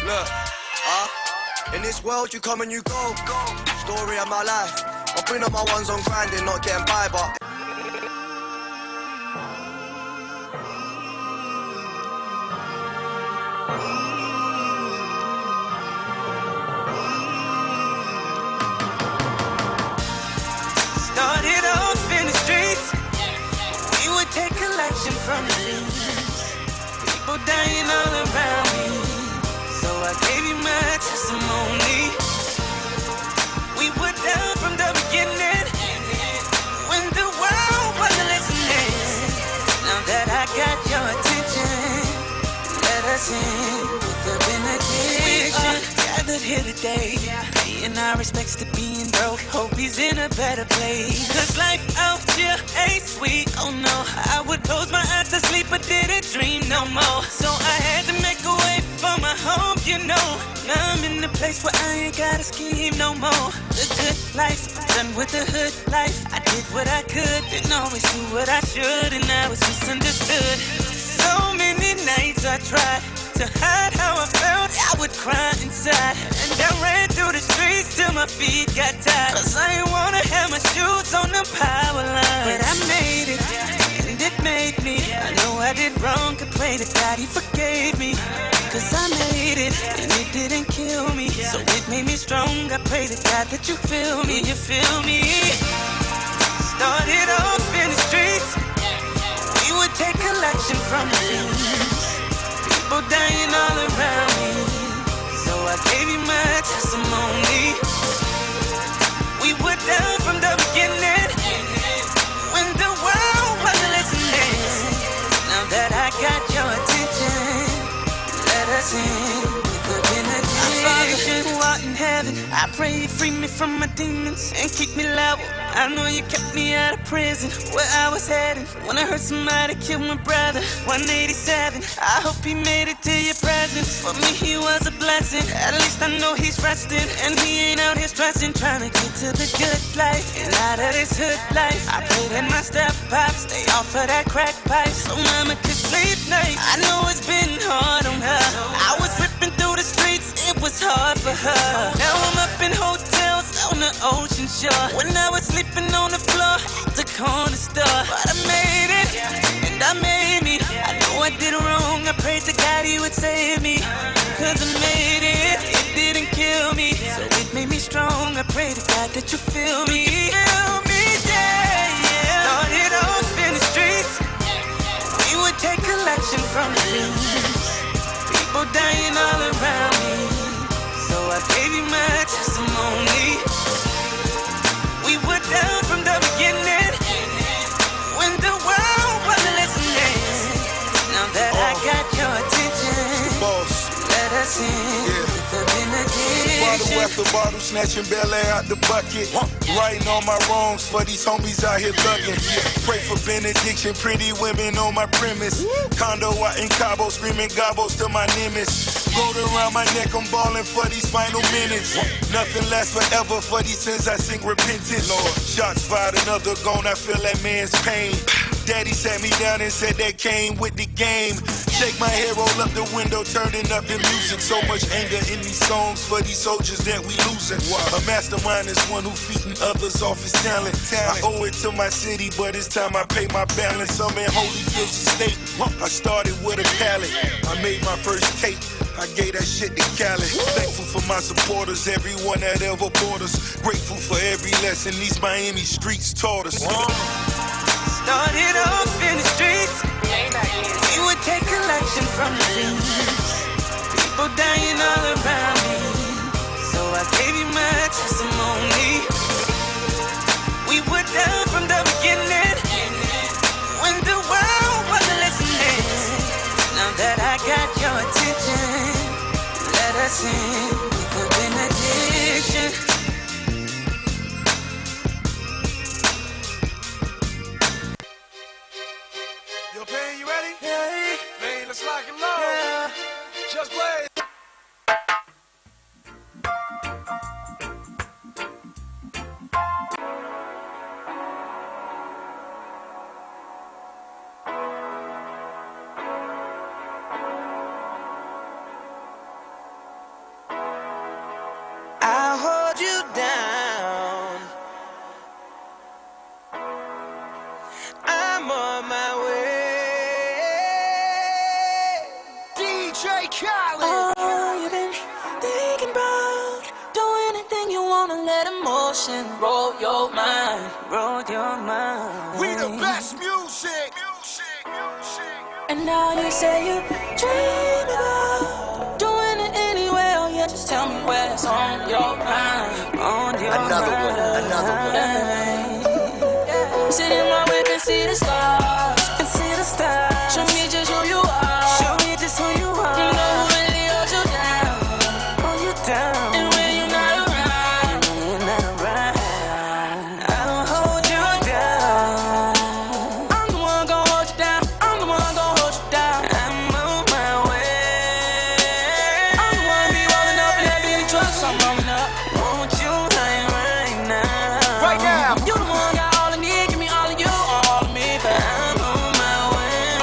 Look, in this world you come and you go. Story of my life. I've been on my ones on grinding, not getting by, but started off in the streets. We would take collection from the streets. People dying all around me, so I gave you my testimony. We were down from the beginning, when the world wasn't listening. Now that I got your attention, let us in with the benediction. We are gathered here today, paying our respects to being broke. Hope he's in a better place, 'cause life out here ain't sweet. Oh no, I would close my eyes to sleep but didn't dream no more. So I had to make a way for my home, you know. Now I'm in a place where I ain't gotta scheme no more. The good life, done with the hood life. I did what I could, didn't always do what I should, and I was misunderstood. So many nights I tried to hide how I felt, I would cry inside. And I ran through the streets till my feet got tired, 'cause I ain't wanna have my shoes on the power line. But I made it, and it made me. I know I did wrong, could pray to God he forgave me. 'Cause I made it, and it didn't kill me, so it made me strong. I pray to God that you feel me, you feel me. Started off in the streets, we would take collection from the streets. People dying all around me, so I gave you my testimony. We were down from the beginning, sin with a benediction. Who art in heaven, I pray you free me from my demons and keep me level. I know you kept me out of prison where I was heading when I heard somebody kill my brother. 187, I hope he made it to your presence. For me he was a blessing, at least I know he's resting. And he ain't out here stressing, trying to get to the good life and out of this hood life. I pray that my step pops stay off of that crack pipe so mama could sleep night. I know it's been hard on her, I was ripping through the streets, it was hard for her. Now I'm up in hotels on the ocean shore, when I was sleeping on the floor at the corner store. But I made it, and I made me. I know I did wrong, I prayed to God he would save me. Cause I made it, it didn't kill me, so it made me strong. I pray to God that you feel me. Feel me, yeah. Started off in the streets, we would take collection from the streets. People dying all around me, so I gave you my testimony. We were down from the beginning, when the world wasn't listening. Now that I got your attention, let us in with the benediction. Bottle after bottle, snatching Bel Air out the bucket. Writing all my wrongs for these homies out here thugging. Pray for benediction, pretty women on my premise. Condo out in Cabo, screaming gobos to my nemesis. Gold around my neck, I'm balling for these final minutes. Nothing lasts forever, for these sins I sing repentance. Lord, shots fired, another gone, I feel that man's pain. Daddy sat me down and said that came with the game. Shake my head, roll up the window, turning up the music. So much anger in these songs for these soldiers that we losing. A mastermind is one who feeding others off his talent. I owe it to my city, but it's time I pay my balance. I'm in Holyfield State. I started with a pallet. I made my first tape. I gave that shit to Cali. Thankful for my supporters, everyone that ever bought us. Grateful for every lesson these Miami streets taught us. Started off in the streets, we would take collection from the streets. People dying all around me, so I gave you my testimony. We were down from the beginning, when the world wasn't listening. Now that I got your attention, let us in with a benediction. Yo, Pain, you ready? Yeah. Man, let's lock and load. Yeah. Just play. I'll hold you down. I'm on my way. DJ Khaled. Oh, you've been thinking about do anything you wanna, let emotion roll your mind, roll your mind. We the best music. And now you say you dream about doing it anyway. Oh yeah, just tell me what's on your mind, on your mind. Another one. Yeah. Sit in my whip and see the stars, and see the stars. Show me just who you are, show me just who you are. You know who really holds you down, hold you down. And when you're not around, I don't hold you down. I'm the one gon' hold you down, I'm the one gon' hold you down. I'm on my way. I'm the one be rolling up in that Bentley truck, so I'm rolling up. Won't you right now? Right now. You the one got all I need, give me all of you, all of me, but I'm on my way.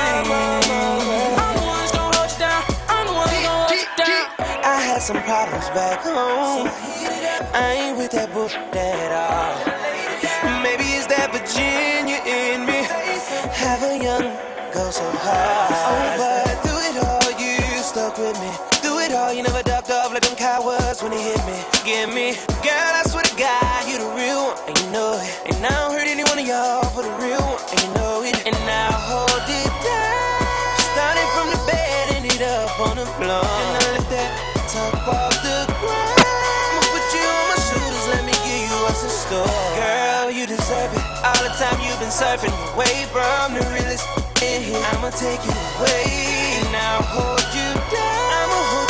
I'm the one that's gon' hold you down, I'm the one who's gon' hold you down. I had some problems back home, I ain't with that book at all. Maybe it's that Virginia in me, have a young go so hard. Oh, but through it all, you stuck with me. Through it all, you never ducked off like them cowards when they hit me. Give me, girl, I swear to God, you the real one, and you know it. And I don't hurt any one of y'all for the real one, and you know it. And I hold it down. Started from the bed, ended up on the floor. And I left that top off the ground. I'ma put you on my shoulders, let me give you what's in store. Girl, you deserve it. All the time you've been surfing away from the realest in here. I'ma take you away, and I'll hold you down. I'ma hold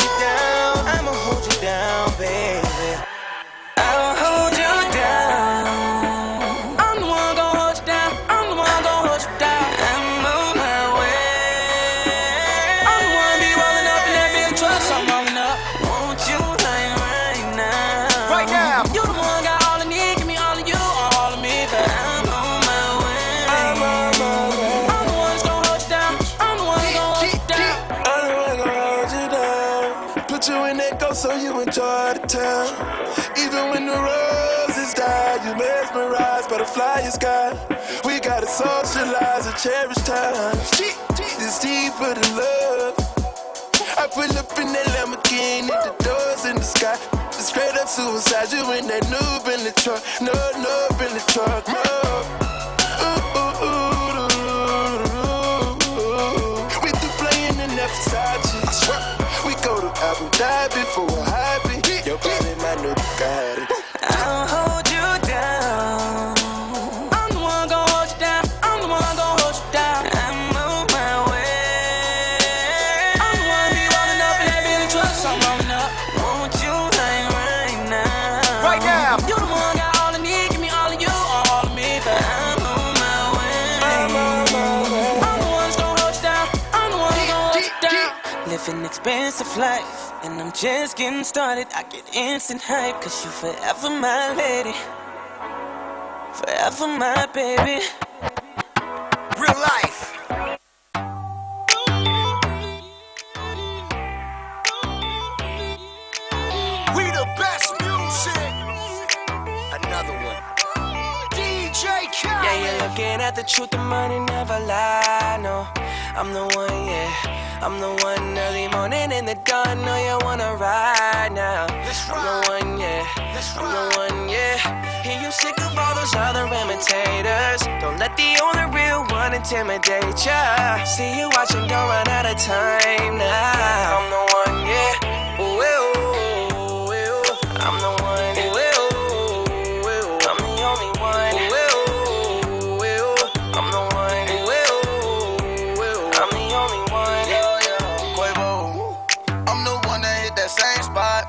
so you enjoy the town. Even when the roses die, you mesmerized by the flyer sky. We gotta socialize and cherish time. It's deeper than love. I pull up in that Lamborghini, the doors in the sky. Straight up suicide, you in that noob in the truck. No, noob in the truck, no. We do playing in that Versace. I swear, we go to Abu Dhabi for a hobby. Your body, my new Bugatti. I'll hold you down. I'm the one gon' hold you down. I'm the one gon' hold you down. I'm on my way. I'm the one be rolling up in that Billy truck, so I'm rolling up. Want you like right now. Right now. You the one got all I need, give me all of you, all of me, but I'm on my way. I'm the one that's gon' hold you down. I'm the one gon' hold you down. Living expensive life. And I'm just getting started. I get instant hype, cause you forever my lady, forever my baby. Real life. We the best music. Another one. DJ Khaled. Yeah, you're looking at the truth, the money never lie, no. I'm the one, yeah. I'm the one early morning in the dawn. Know you wanna ride now. I'm the one, yeah. I'm the one, yeah. Hear you sick of all those other imitators. Don't let the only real one intimidate ya. See you watching, don't run out of time now. I'm the one, yeah. Ooh, ooh, ooh. I'm the one, ooh, ooh, ooh. I'm the only one, ooh, ooh, ooh. I'm the one, ooh, ooh, ooh. I'm the only one. I'm the one that hit that same spot.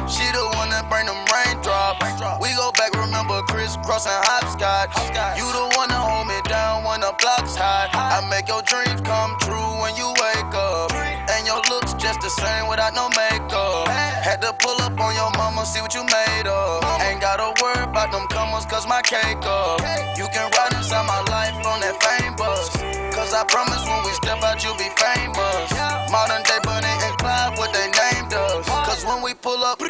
She the one that bring them raindrops. We go back, remember crisscross and hopscotch. You the one that hold me down when the block's hot. I make your dreams come true when you wake up. And your looks just the same without no makeup. Had to pull up on your mama, see what you made of. Ain't gotta worry about them comers, cause my cake up. You can ride inside my life on that fame bus. Cause I promise when we step out, you'll be famous. Modern day Bonnie and Clyde, what they named us. Cause when we pull up,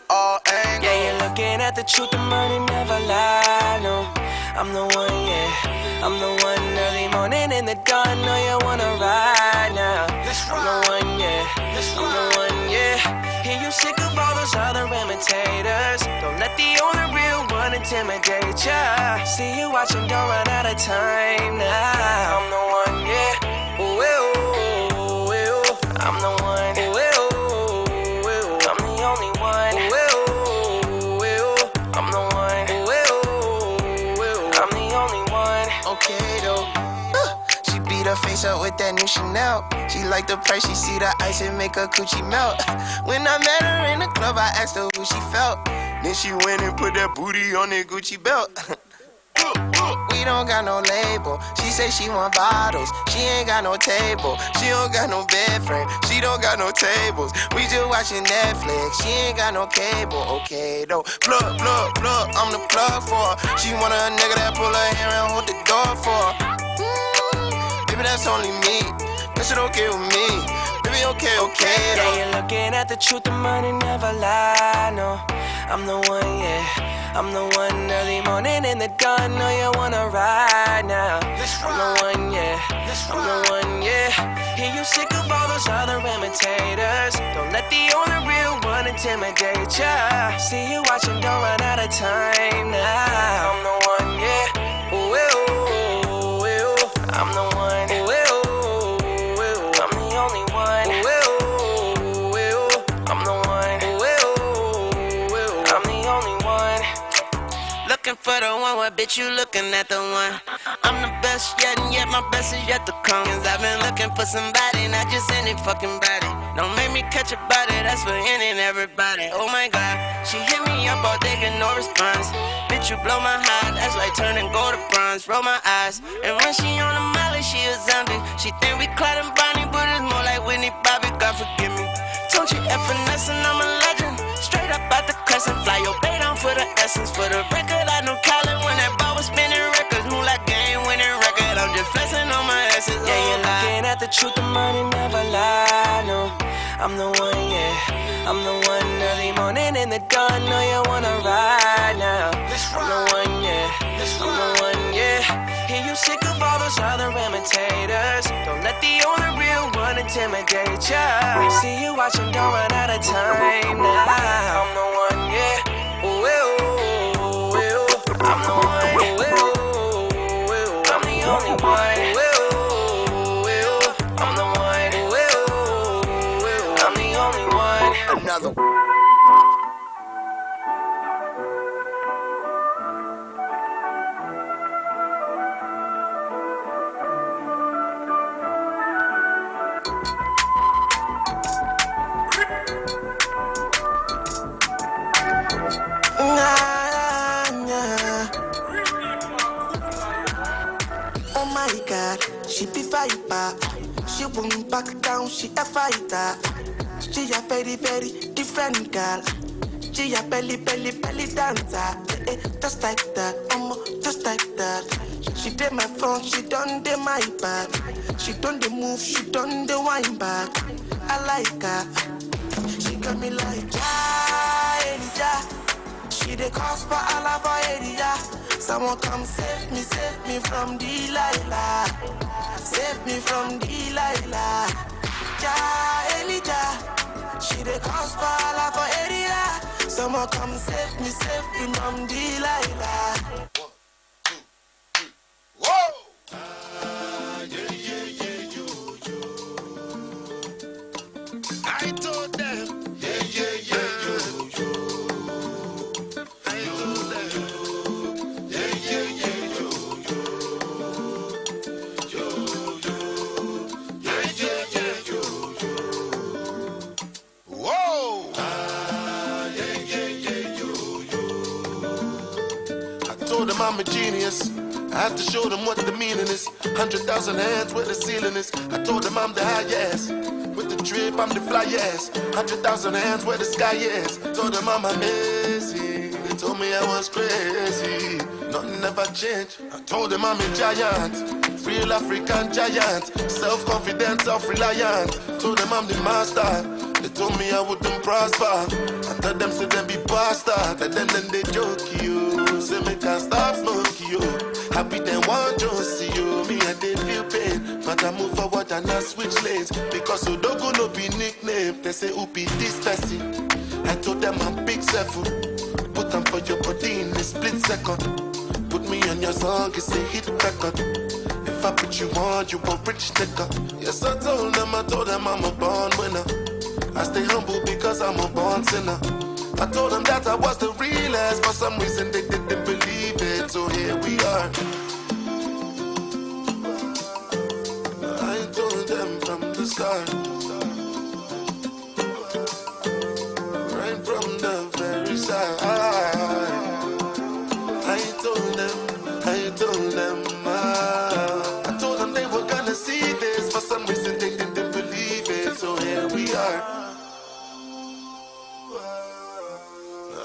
all angles. Yeah, you're looking at the truth, the money never lie, no. I'm the one, yeah. I'm the one early morning in the dawn. Know you wanna ride now. I'm the one, yeah. I'm the one, yeah. Hear you sick of all those other imitators. Don't let the only real one intimidate ya. See you watching, don't run out of time now. I'm the one, yeah. Ooh, ooh, ooh, ooh. I'm the one, ooh, ooh, ooh. I'm the only one, ooh, ooh, ooh. I'm the one, ooh, ooh, ooh. I'm the only one. Okay though. She beat her face up with that new Chanel. She like the price, she see the ice and make her coochie melt. When I met her in the club, I asked her who she felt. Then she went and put that booty on that Gucci belt. We don't got no label. She say she want bottles. She ain't got no table. She don't got no bed frame. She don't got no tables. We just watching Netflix. She ain't got no cable. Okay though. Plug, plug, plug. I'm the plug for her. She want a nigga that pull her hair and hold the door for her. Baby, that's only me. That shit okay with me. Baby, okay, okay though. Yeah, you're looking at the truth, the money never lie, no. I'm the one, yeah. I'm the one early morning in the dawn. Know you wanna ride now. I'm the one, yeah. I'm the one, yeah. Hear you sick of all those other imitators. Don't let the only real one intimidate ya. See you watching, don't run out of time now. I'm the one, yeah. Ooh, ooh, ooh. I'm the one, ooh, ooh, ooh. I'm the only one, ooh, ooh, ooh. I'm the one, ooh, ooh, ooh. I'm the only one. Looking for the one, what bitch you looking at the one? I'm the best yet, and yet my best is yet to come. Cause I've been looking for somebody, not just any fucking body. Don't make me catch a body, that's for any and everybody. Oh my god, she hit me up all day, get no response. Bitch, you blow my heart, that's like turning gold to bronze. Roll my eyes, and when she on the molly, she a zombie. She think we Clyde and Bonnie, but it's more like Whitney Bobby, God forgive me. Told you F&S and I'm a legend. Straight up out the crescent, fly your bait on for the essence. For the record, I knew Colin when that ball was spinning records. Move like game winning record, I'm just flexing on my essence. Yeah, you're looking at the truth, the money never lie, no. I'm the one, yeah. I'm the one early morning in the dawn. Know you wanna ride now. I'm the one, yeah. I'm the one, yeah. Hear you sick of all those other imitators. Don't let the only real one intimidate ya. See you watching, don't run out of time now. I'm the one, yeah. Ooh, ooh, ooh, ooh. I'm the one, ooh, ooh, ooh. I'm the only one. Ooh, ooh, ooh. I'm the one. Ooh, ooh, ooh. I'm the only one. Another. Oh my God, she be fighter. She won't back down, she a fighter. She a very, very different girl. She a belly dancer. Just like that, just like that. She did my front, she done the my back. She done the move, she done the wine back. I like her. She got me like ja. She the cause for all of our area. Someone come save me from Delilah. Save me from Delilah. Ja, Elijah. She the cause for all of our area. Someone come save me from Delilah. Whoa! I told them, whoa! I told them I'm a genius. I had to show them what the meaning is. 100,000 hands where the ceiling is. I told them I'm the highest. With the drip, I'm the flyest. 100,000 hands where the sky is. Told them I'm amazing. They told me I was crazy. Nothing ever changed. I told them I'm a giant. Real African giant. Self-confident, self-reliant. Told them I'm the master. They told me I wouldn't prosper. I tell them so they be bastard. And then they joke you. Say me can't stop smoking you. Happy then one to see you. Me and they feel pain. But I move forward and I switch lanes. Because Odogo no be nickname. They say who be this person. I told them I'm big seven. Put them for your body in a split second. Put me on your song, it's a hit record. If I put you on, you a rich nigga. Yes, I told them I'm a born winner. I stay humble because I'm a born sinner. I told them that I was the realest. For some reason they didn't believe it. So here we are. I told them from the start. Right from the very start. I told them. I told them they were gonna see this. For some reason they didn't believe it. So here we are.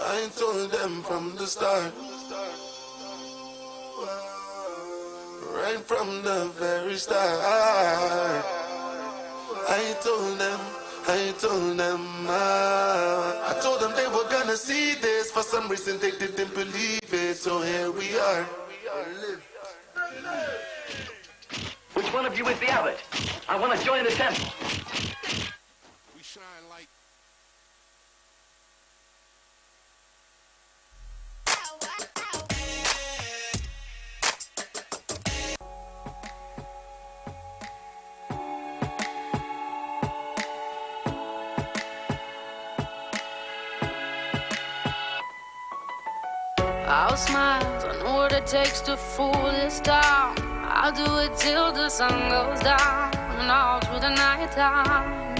I told them from the start. Right from the very start. I told them. I told them they were gonna see this. For some reason they didn't believe it. So here we are. Which one of you is the abbot? I want to join the temple. We shine like I'll smile, I know what it takes to fool this town. I'll do it till the sun goes down and all through the night time.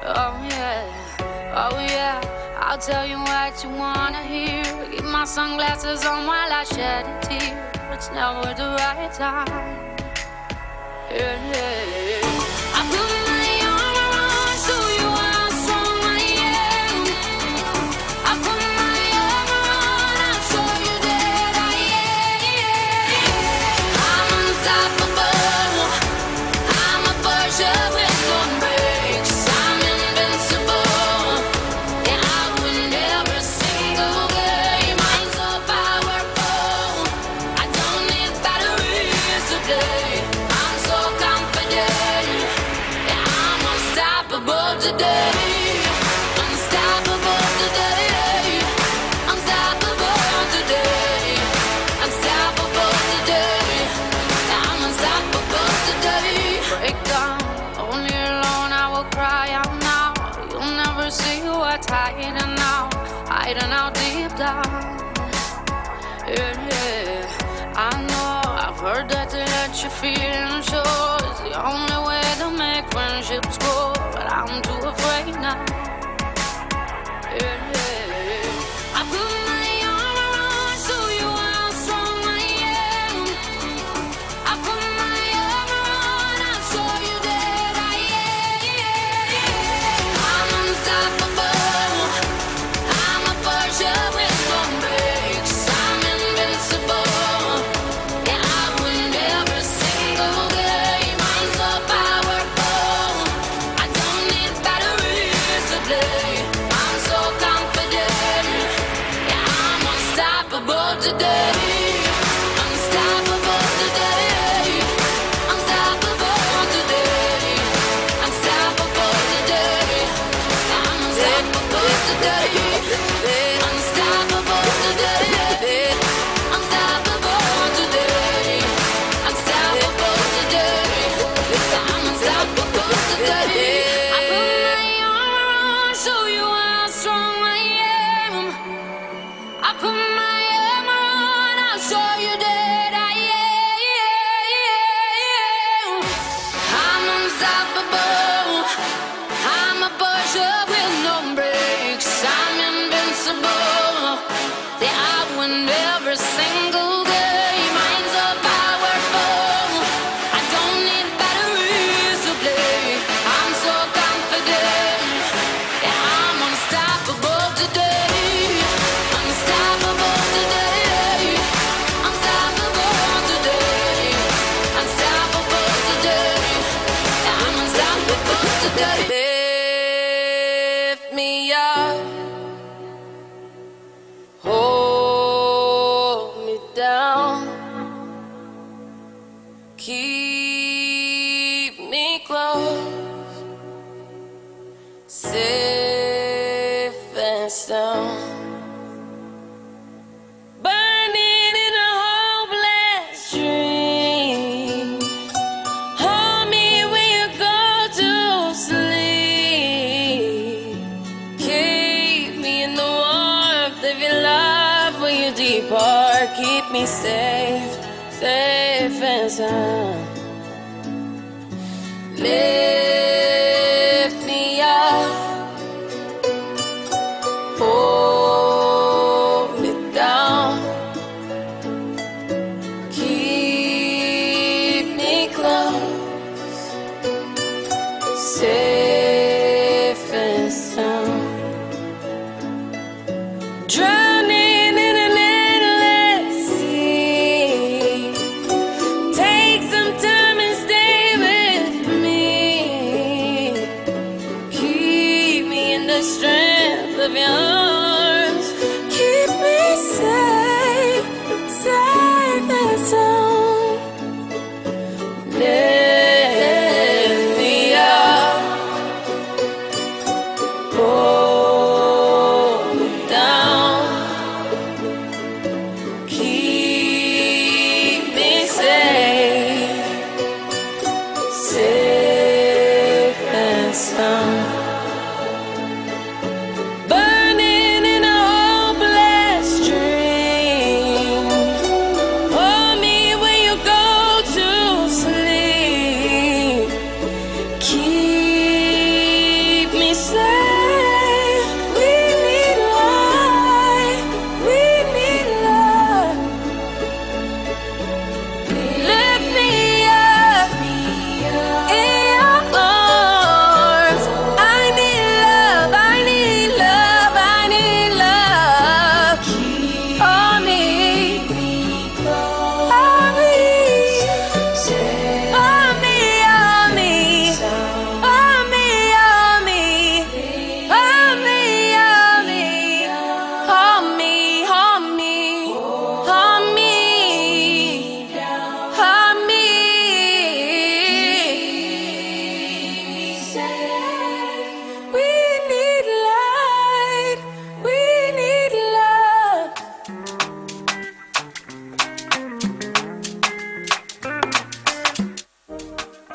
Oh yeah, I'll tell you what you wanna hear. Keep my sunglasses on while I shed a tear. It's never the right time. Yeah. I put my armor on, show you how strong I am. I put my armor on, I'll show you that I am. I'm unstoppable. I'm a force of wisdom breaks. I'm invincible. today. Unstoppable today. Unstoppable today. Unstoppable today. I'm unstoppable today. Break down, only alone I will cry out now. You'll never see what's hiding out deep down. Yeah, yeah. I know I've heard that to let you feel and show is the only way to make friendships grow, but I'm too afraid now. Yeah, yeah. I put my arm around, show you how strong I am. I put my arm around, I'll show you that I am. I'm unstoppable. I'm a Porsche with no brakes. I'm invincible. Yeah, I win every single game. I'm so powerful. I don't need batteries to play. I'm so confident. Yeah, I'm unstoppable today. Unstoppable today. Unstoppable today. Unstoppable today. I'm unstoppable today. Unstoppable today. Unstoppable today. Unstoppable today. I'm unstoppable today. I put my arm around, show you how strong I am. I put my arm around, I'll show you that I am. I'm unstoppable. I'm a Porsche with no brakes. I'm invincible. Yeah, I win every single game. I'm so powerful. I don't need batteries to play. I'm so confident. Yeah, I'm unstoppable today. Unstoppable today. Unstoppable today. Unstoppable today. Yeah, I'm unstoppable today. Lift me up. Hold me down. Keep me close. Safe and sound. Burning in a hopeless dream. Hold me when you go to sleep. Keep me in the warmth of your love when you depart. Keep me safe, safe and sound. Lift me up. Hold me down. Keep me close. Safe and sound. Drowning in an endless sea. Take some time and stay with me. Keep me in the strength of your arms. Keep me safe, safe and sound. Lift me up. Hold me down. Keep me safe, safe and sound. Burning in a hopeless dream. Hold me when you go to sleep. Keep me safe. We need light. We need love. Lift me up in your arms.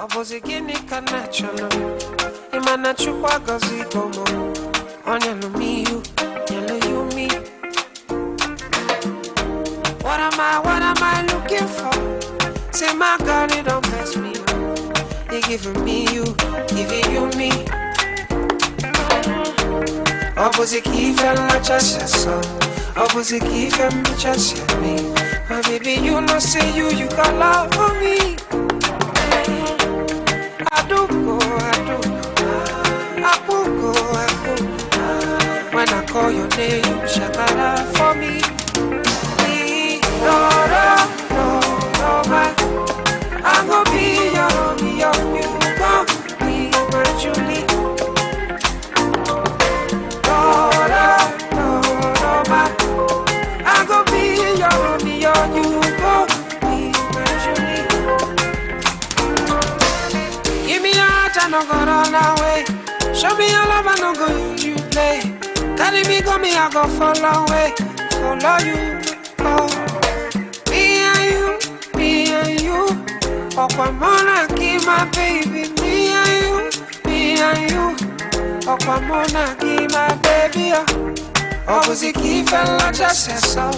Obozi gini ka natural. Imana chukwa gozi gomo. Onyelo me you, yellow you me. What am I looking for? Say my God, it don't mess me up. They giving me you, giving you me. Opposite keep and not just so. Opposite keep and just me. My baby, you know say you got love for me. I do go. When I call your name, shakara for me. No, I'm gonna be your you gon' be my Julie. No, I'm gonna be your you gon' be my Julie. Give me your heart, I no go run away. Show me your love, I no go use you play. Carry me, go me, I go follow away, follow you. Oh. Me and you. Okwamona, give my baby. Me and you. Okwamona, give my baby. Opposite give and not just so.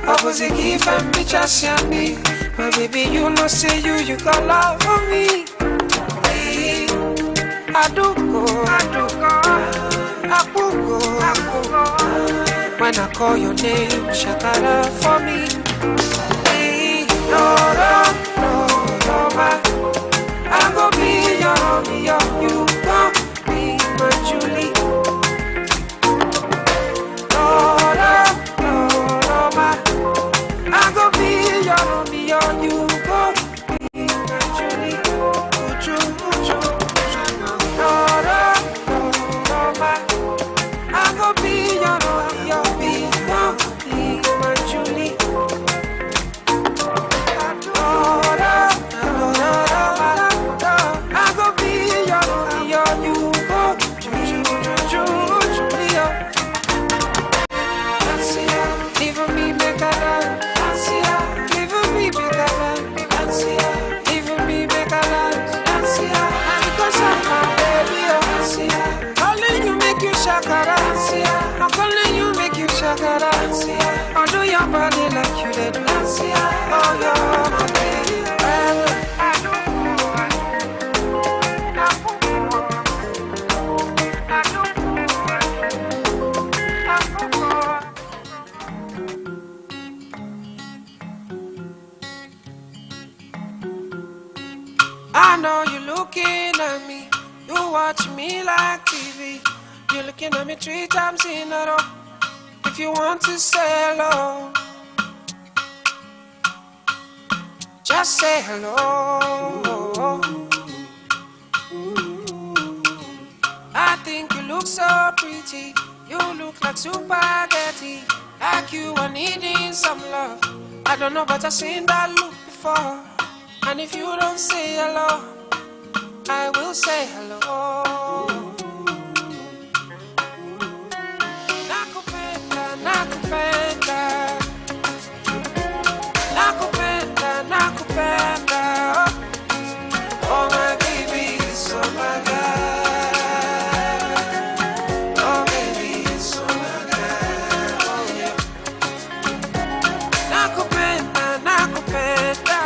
Opposite give and be just me. My baby, you know say you got love for me. I do go. When I call your name, shakara for me. No, I'm gonna be your you gon' be my Julie. No, I'm gonna be your you gon' be my Julie. No, I'm gonna be your you gon' be my Julie. I'm calling you, make you shakara. I'll do your body like you did. Oh, you're my baby. I know you're looking at me. You watch me like TV. You're looking at me 3 times in a row. If you want to say hello, just say hello. I think you look so pretty. You look like spaghetti. Like you are needing some love. I don't know, but I've seen that look before. And if you don't say hello, I will say hello. Nakupenda. Oh my baby, so my God. Oh baby, so my God. Oh yeah. Nakupenda. Nakupenda.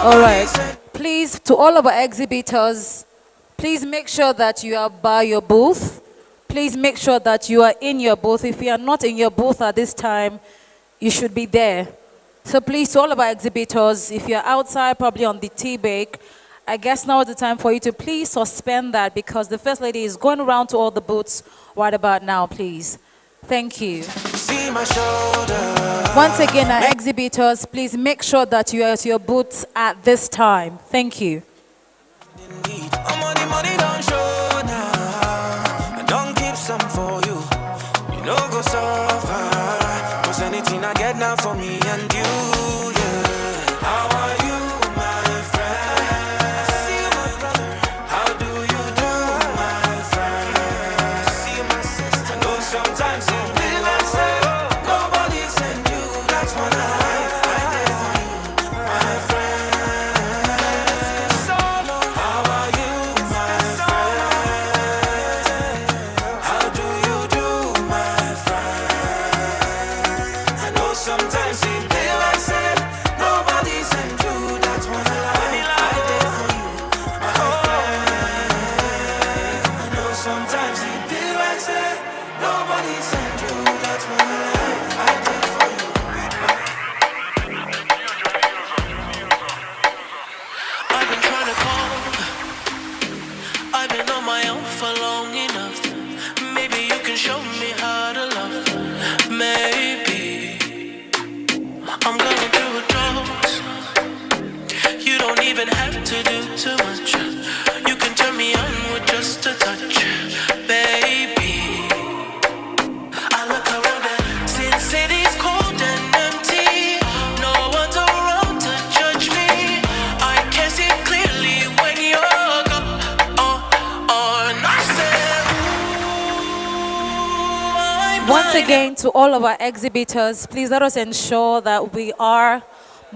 All right. Please, to all of our exhibitors, please make sure that you are by your booth. Please make sure that you are in your booth. If you are not in your booth at this time, you should be there. So please, to all of our exhibitors, if you're outside, probably on the tea break, I guess now is the time for you to please suspend that because the First Lady is going around to all the booths right about now, please. Thank you. See my shoulder. Once again, our exhibitors, please make sure that you are at your booths at this time. Thank you. Money don't show now. I don't keep some for you. You know go suffer. Cause anything I get now for me and you, yeah. How are you, my friend? See you, my brother. How do you do, my friend? See you, my sister. I know sometimes you feel and say, nobody sent you. That's when I did for you, my friend. So long. How are you, my friend? How do you do, my friend? I know sometimes you feel and say, nobody sent you. That's when I did for you, my friend. I know sometimes you feel and say, nobody sent you. That's when I did for you. I've been trying to call. I've been on my own for long enough. Maybe you can show me how to love. Maybe I'm going through a drought. You don't even have to do too much. You can turn me on with just a touch, baby. I look around and since city's cold and empty, no one's around to judge me. I can see clearly when you're gone. And I said, ooh, Once again, to all of our exhibitors, please let us ensure that we are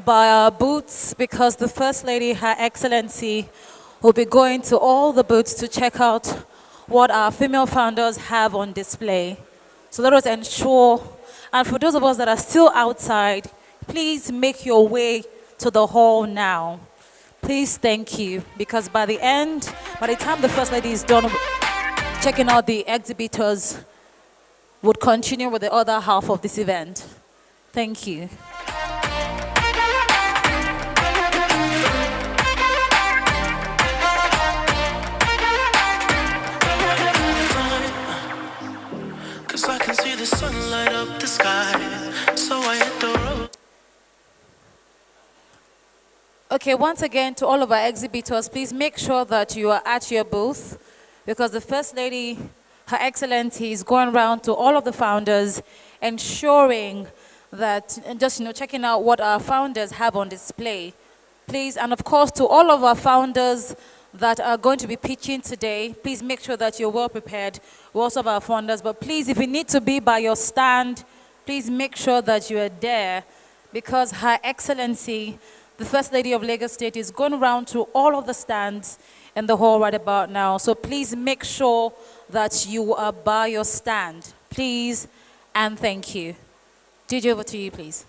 by our booths because the First Lady, Her Excellency, will be going to all the booths to check out what our female founders have on display. So let us ensure, and for those of us that are still outside, please make your way to the hall now. Please, thank you, because by the time the First Lady is done checking out the exhibitors, would continue with the other half of this event. Thank you. Cause I can see the sun light up the sky, so I hit the road. Okay, once again, to all of our exhibitors, please make sure that you are at your booth because the First Lady, Her Excellency, is going around to all of the founders, ensuring that, and just checking out what our founders have on display. Please, and of course, to all of our founders that are going to be pitching today, please make sure that you're well prepared. We also have our founders, but please, if you need to be by your stand, please make sure that you are there because Her Excellency, the First Lady of Lagos State, is going around to all of the stands in the hall right about now. So please make sure that you are by your stand. Please and thank you. DJ, over to you, please.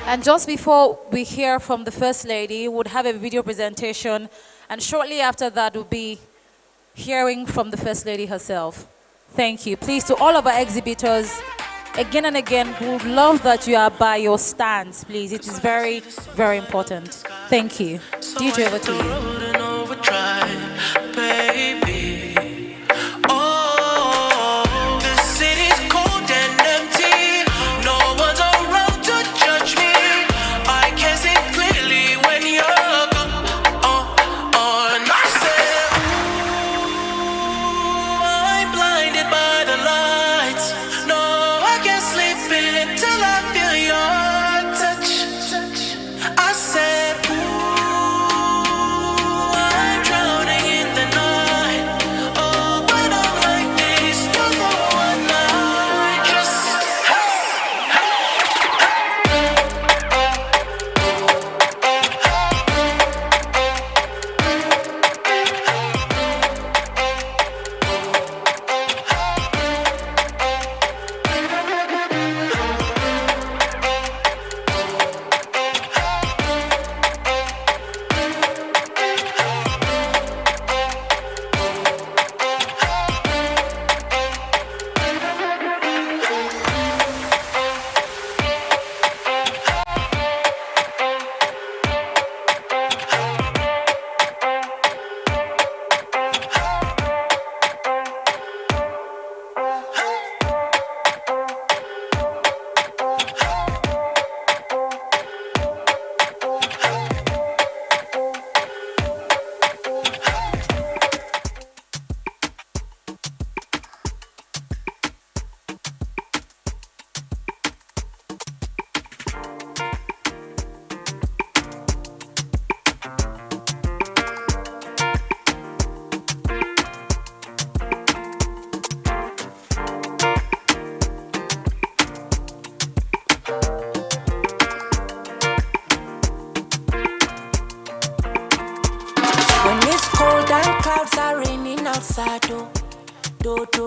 And just before we hear from the First Lady, we'll have a video presentation, and shortly after that, we'll be hearing from the First Lady herself. Thank you. Please, to all of our exhibitors, again and again, we would love that you are by your stands, please. It is very, very important. Thank you. DJ, over to you.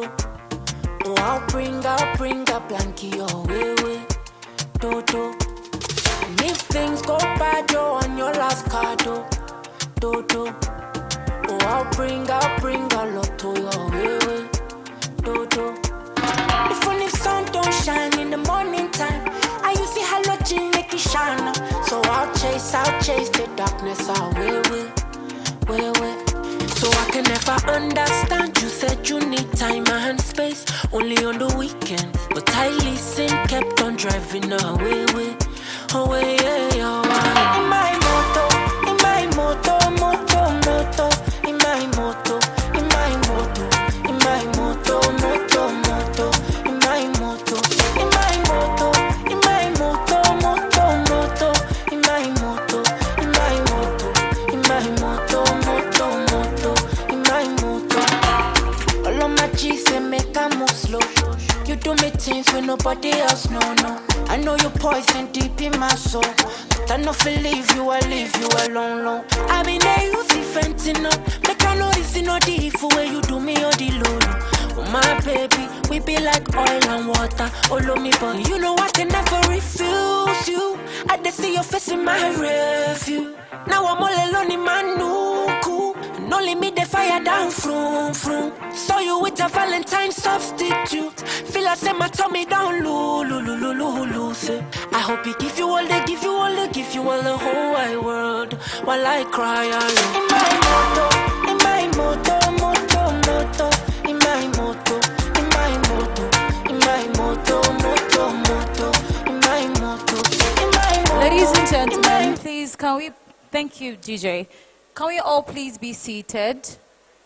do. Oh, I'll bring a blankie your way, do. And if things go bad, you're on your last card, do. Oh, I'll bring a lot to your way, do. If only sun don't shine in the morning time, I use the halogen make it shine. So I'll chase the darkness away. So I can never understand. You said you need time and space, only on the weekends. But I listen, kept on driving away. In my moto, in my moto, in my moto, in my moto, in my moto, in my moto, in my moto, in my moto, in my moto, in my moto, all of my G's they make a move slow. You do me things when nobody else no. I know you poison deep in my soul, but I not feel leave you alone. I mean they use the fentanyl, make I know it's not the evil way you do me or the low. Oh my baby, we be like oil and water, all of me, but you know I can never refuse you. I just see your face in my review. Now I'm all alone in my nuku, and only me the fire down from. Saw you with a Valentine substitute. Feel I say my tummy down loose. I hope he give you all the whole wide world while I cry alone. In my moto, in my moto, in my moto, in my moto, in my moto, in my moto, in my moto. Ladies and gentlemen, please can we, thank you DJ, can we all please be seated?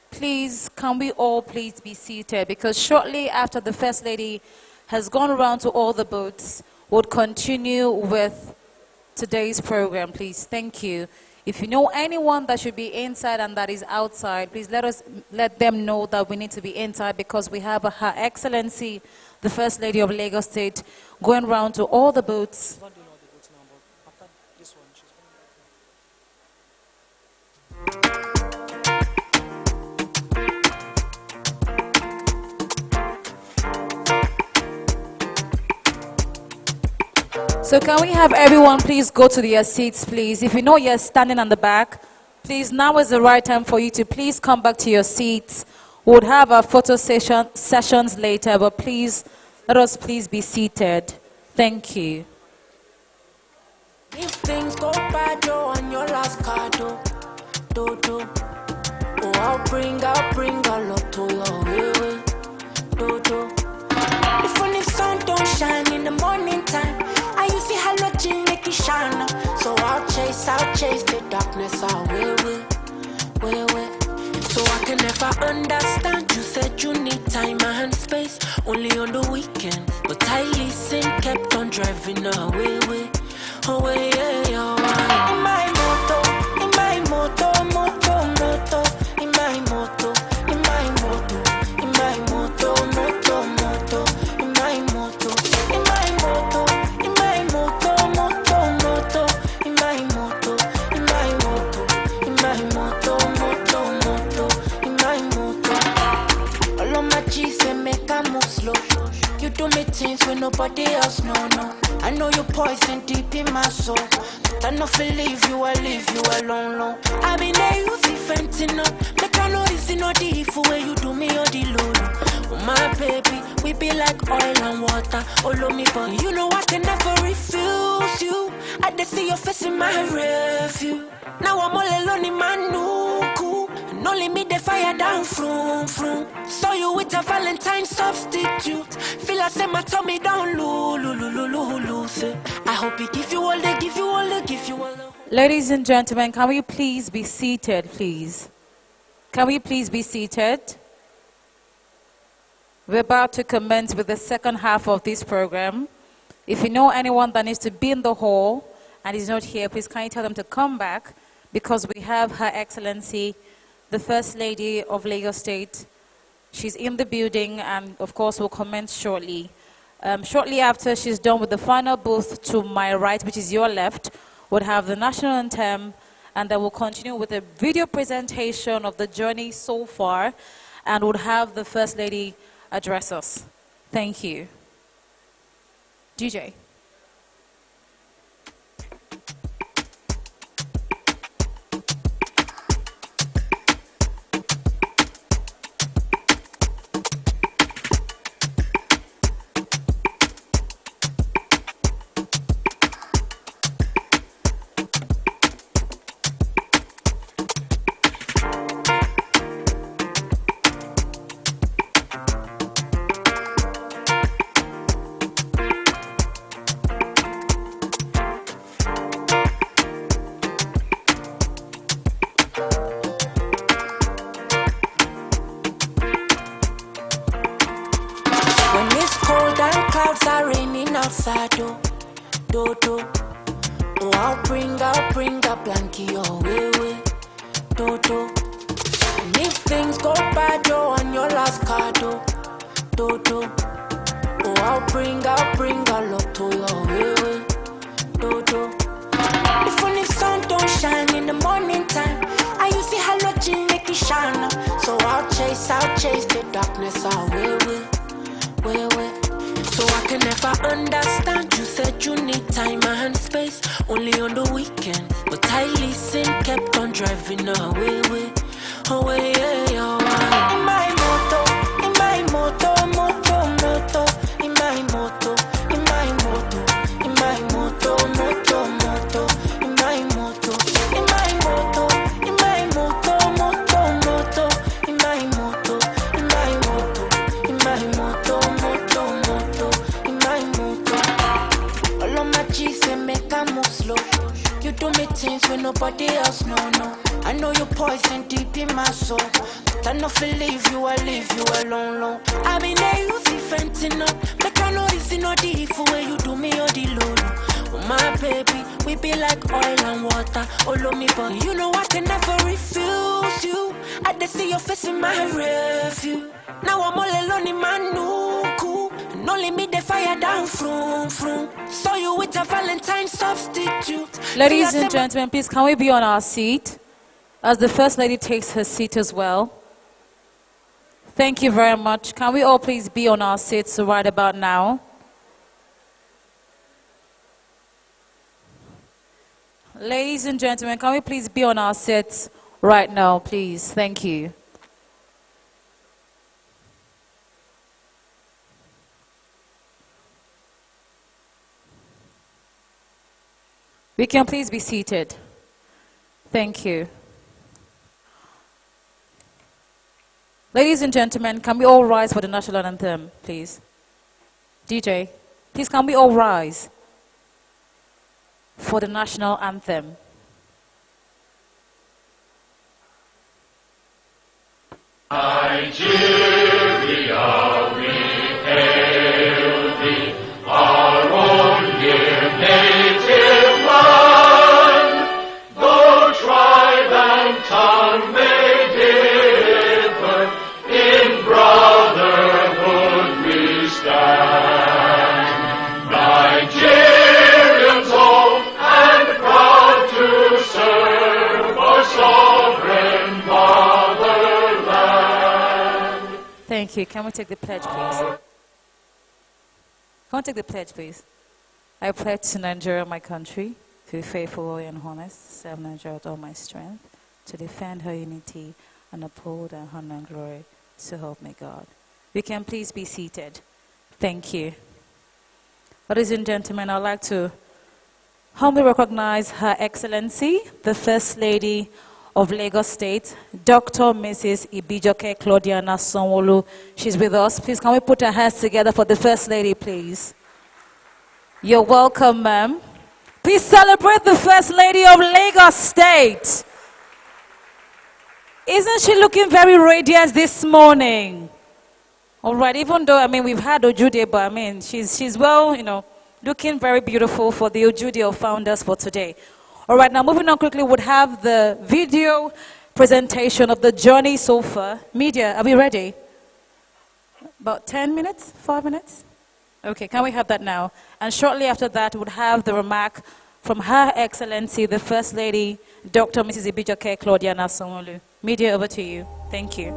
Please, can we all please be seated? Because shortly after the First Lady has gone around to all the booths, we'll continue with today's program, please. Thank you. If you know anyone that should be inside and that is outside, please let them know that we need to be inside, because we have Her Excellency, the First Lady of Lagos State, going around to all the booths. So can we have everyone please go to their seats, please? If you know you're standing on the back, please, now is the right time for you to please come back to your seats. We would have our photo sessions later, but please, let us please be seated. Thank you. If things go bad, you're on your last card, do. Oh, I'll bring a lot to your way, do. If only sun don't shine in the morning time, I use the halogen make it shine. So I'll chase the darkness away. So I can never understand. You said you need time and space, only on the weekends. But I listen, kept on driving away. In my moto, in my moto, in my moto, in my moto, in my moto, in my moto, in my moto, in my moto, in my moto, in my moto, in my moto. All of my G's they make a move slow. You do me things when nobody else no. I know you poison deep in my soul, but I not feel leave you alone. I mean they use the fentanyl, make I know it's not the evil way you do me or the low. Oh my baby, we be like oil and water, all of me, but you know I can never refuse you. I just see your face in my review. Now I'm all alone in my nuku, and only me the fire down from. Saw you with a Valentine substitute. Feel I say my tummy down loose. I hope he give you all the. Ladies and gentlemen, can we please be seated, please? Can we please be seated? We're about to commence with the second half of this program. If you know anyone that needs to be in the hall and is not here, please can you tell them to come back, because we have Her Excellency, the First Lady of Lagos State. She's in the building and, of course, will commence shortly. Shortly after she's done with the final booth to my right, which is your left, we'll have the national anthem, and then we'll continue with a video presentation of the journey so far, and we'll have the First Lady address us. Thank you. DJ. When it's cold and clouds are raining outside, oh, I'll bring a blankie your way, do. And if things go bad, you're on your last card, do. Oh, I'll bring a lot to your way, do. If only sun don't shine in the morning time, I use the halogen make it shine. So I'll chase the darkness away. So I can never understand. You said you need time and space, only on the weekends. But I listen, kept on driving away. In my moto, in my moto, in my moto, in my moto, in my moto, in my moto, in my moto, in my moto, in my moto, in my moto, in my moto, in my moto. All of my G's say make I move slow. You do me things when nobody else know. I know you poison deep in my soul, but I not feel leave you alone. I mean they use the fentanyl, make I know it's not the evil way you do me or the low. Oh my baby, we be like oil and water, all of me, but you know I can never refuse you. I just see your face in my rearview. Now I'm all alone in my nuku, and only me the fire down from. Saw you with a Valentine substitute. Ladies and gentlemen, please can we be on our seat as the First Lady takes her seat as well? Thank you very much. Can we all please be on our seats right about now? Ladies and gentlemen, can we please be on our seats right now, please? Thank you. We can please be seated. Thank you. Ladies and gentlemen, can we all rise for the national anthem, please? DJ, please can we all rise for the national anthem? Nigeria, we hail thee, our own dear native land. Though tribe and tongue may differ, in brotherhood we stand. Nigerians old and proud to serve our sovereign fatherland. Thank you. Can we take the pledge, please? Can we take the pledge, please? I pledge to Nigeria, my country, to be faithful, loyal, and honest, serve Nigeria with all my strength, to defend her unity and uphold her honor and glory. So help me God. We can please be seated. Thank you. Ladies and gentlemen, I'd like to humbly recognize Her Excellency, the First Lady of Lagos State, Dr. Mrs. Ibijoke Claudiana Sanwo-Olu. She's with us. Please, can we put our hands together for the First Lady, please? You're welcome, ma'am. Please celebrate the First Lady of Lagos State. Isn't she looking very radiant this morning? All right, even though, we've had Ojude, but she's well, looking very beautiful for the Ojude of founders for today. All right, now moving on quickly, we'll have the video presentation of the journey so far. Media, are we ready? About 10 minutes, 5 minutes? Okay, can we have that now? And shortly after that, we'll have the remark from Her Excellency, the First Lady, Dr. Mrs. Ibijoke Claudiana Sanwo-Olu. Media, over to you. Thank you.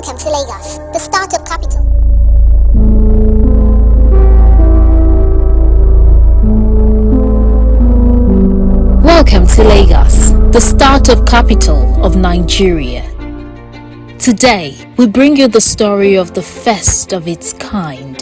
Welcome to Lagos, the startup capital. Welcome to Lagos, the startup capital of Nigeria. Today, we bring you the story of the first of its kind,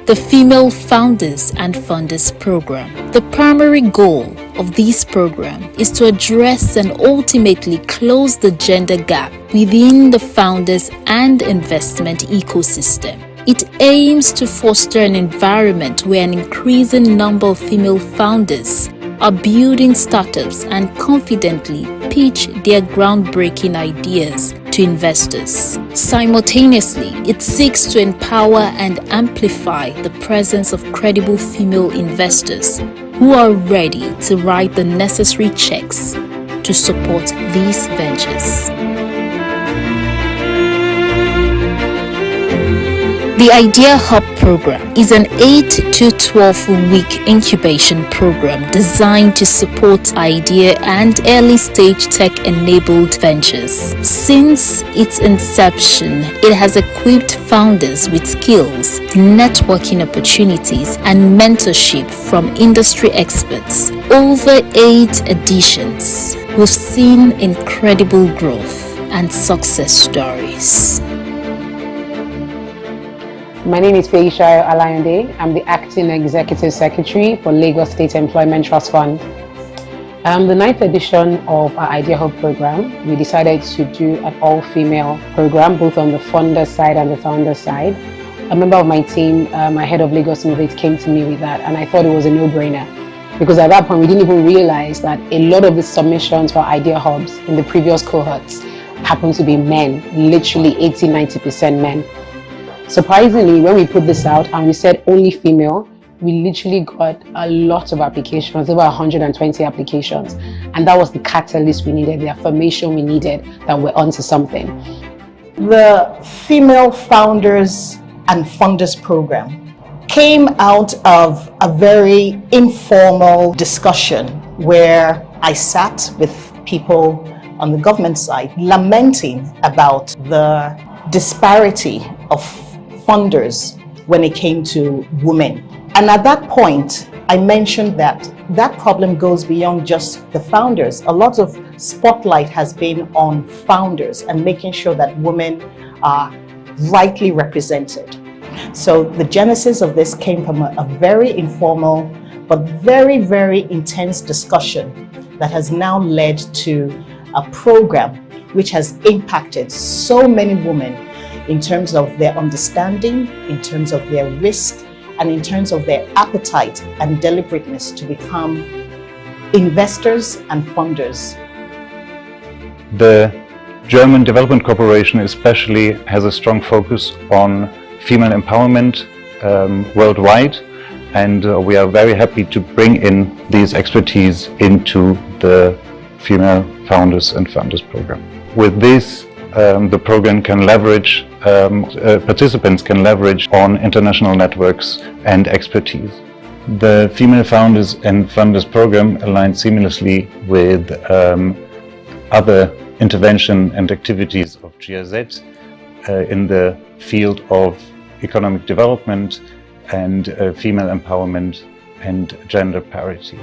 the Female Founders and Funders Program. The primary goal of this program is to address and ultimately close the gender gap within the founders and investment ecosystem. It aims to foster an environment where an increasing number of female founders are building startups and confidently pitch their groundbreaking ideas to investors. Simultaneously, it seeks to empower and amplify the presence of credible female investors who are ready to write the necessary checks to support these ventures. The Idea Hub program is an 8 to 12-week incubation program designed to support idea and early-stage tech-enabled ventures. Since its inception, it has equipped founders with skills, networking opportunities, and mentorship from industry experts. Over 8 editions, we've seen incredible growth and success stories. My name is Feisha Alayande. I'm the Acting Executive Secretary for Lagos State Employment Trust Fund. The 9th edition of our Idea Hub program, we decided to do an all-female program, both on the funder side and the founder side. A member of my team, my head of Lagos Innovate, came to me with that, and I thought it was a no-brainer. Because at that point, we didn't even realize that a lot of the submissions for Idea Hubs in the previous cohorts happened to be men, literally 80–90% men. Surprisingly, when we put this out and we said only female, we literally got a lot of applications, over 120 applications. And that was the catalyst we needed, the affirmation we needed that we're onto something. The Female Founders and Funders Program came out of a very informal discussion where I sat with people on the government side lamenting about the disparity of funders when it came to women. And at that point, I mentioned that that problem goes beyond just the founders. A lot of spotlight has been on founders and making sure that women are rightly represented. So the genesis of this came from a very informal but very, very intense discussion that has now led to a program which has impacted so many women in terms of their understanding, in terms of their risk, and in terms of their appetite and deliberateness to become investors and funders. The German Development Corporation especially has a strong focus on female empowerment worldwide, and we are very happy to bring in these expertise into the Female Founders and Funders program. With this, the program can leverage, participants can leverage on international networks and expertise. The Female Founders and Funders program aligns seamlessly with other intervention and activities of GIZ in the field of economic development and female empowerment and gender parity.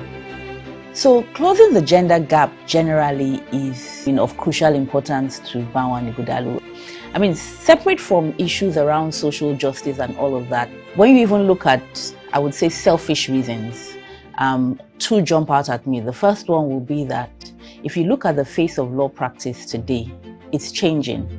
So closing the gender gap generally is of crucial importance to Banwan Ighodalo. I mean, separate from issues around social justice and all of that, when you even look at, I would say, selfish reasons, two jump out at me. The first one will be that if you look at the face of law practice today, it's changing.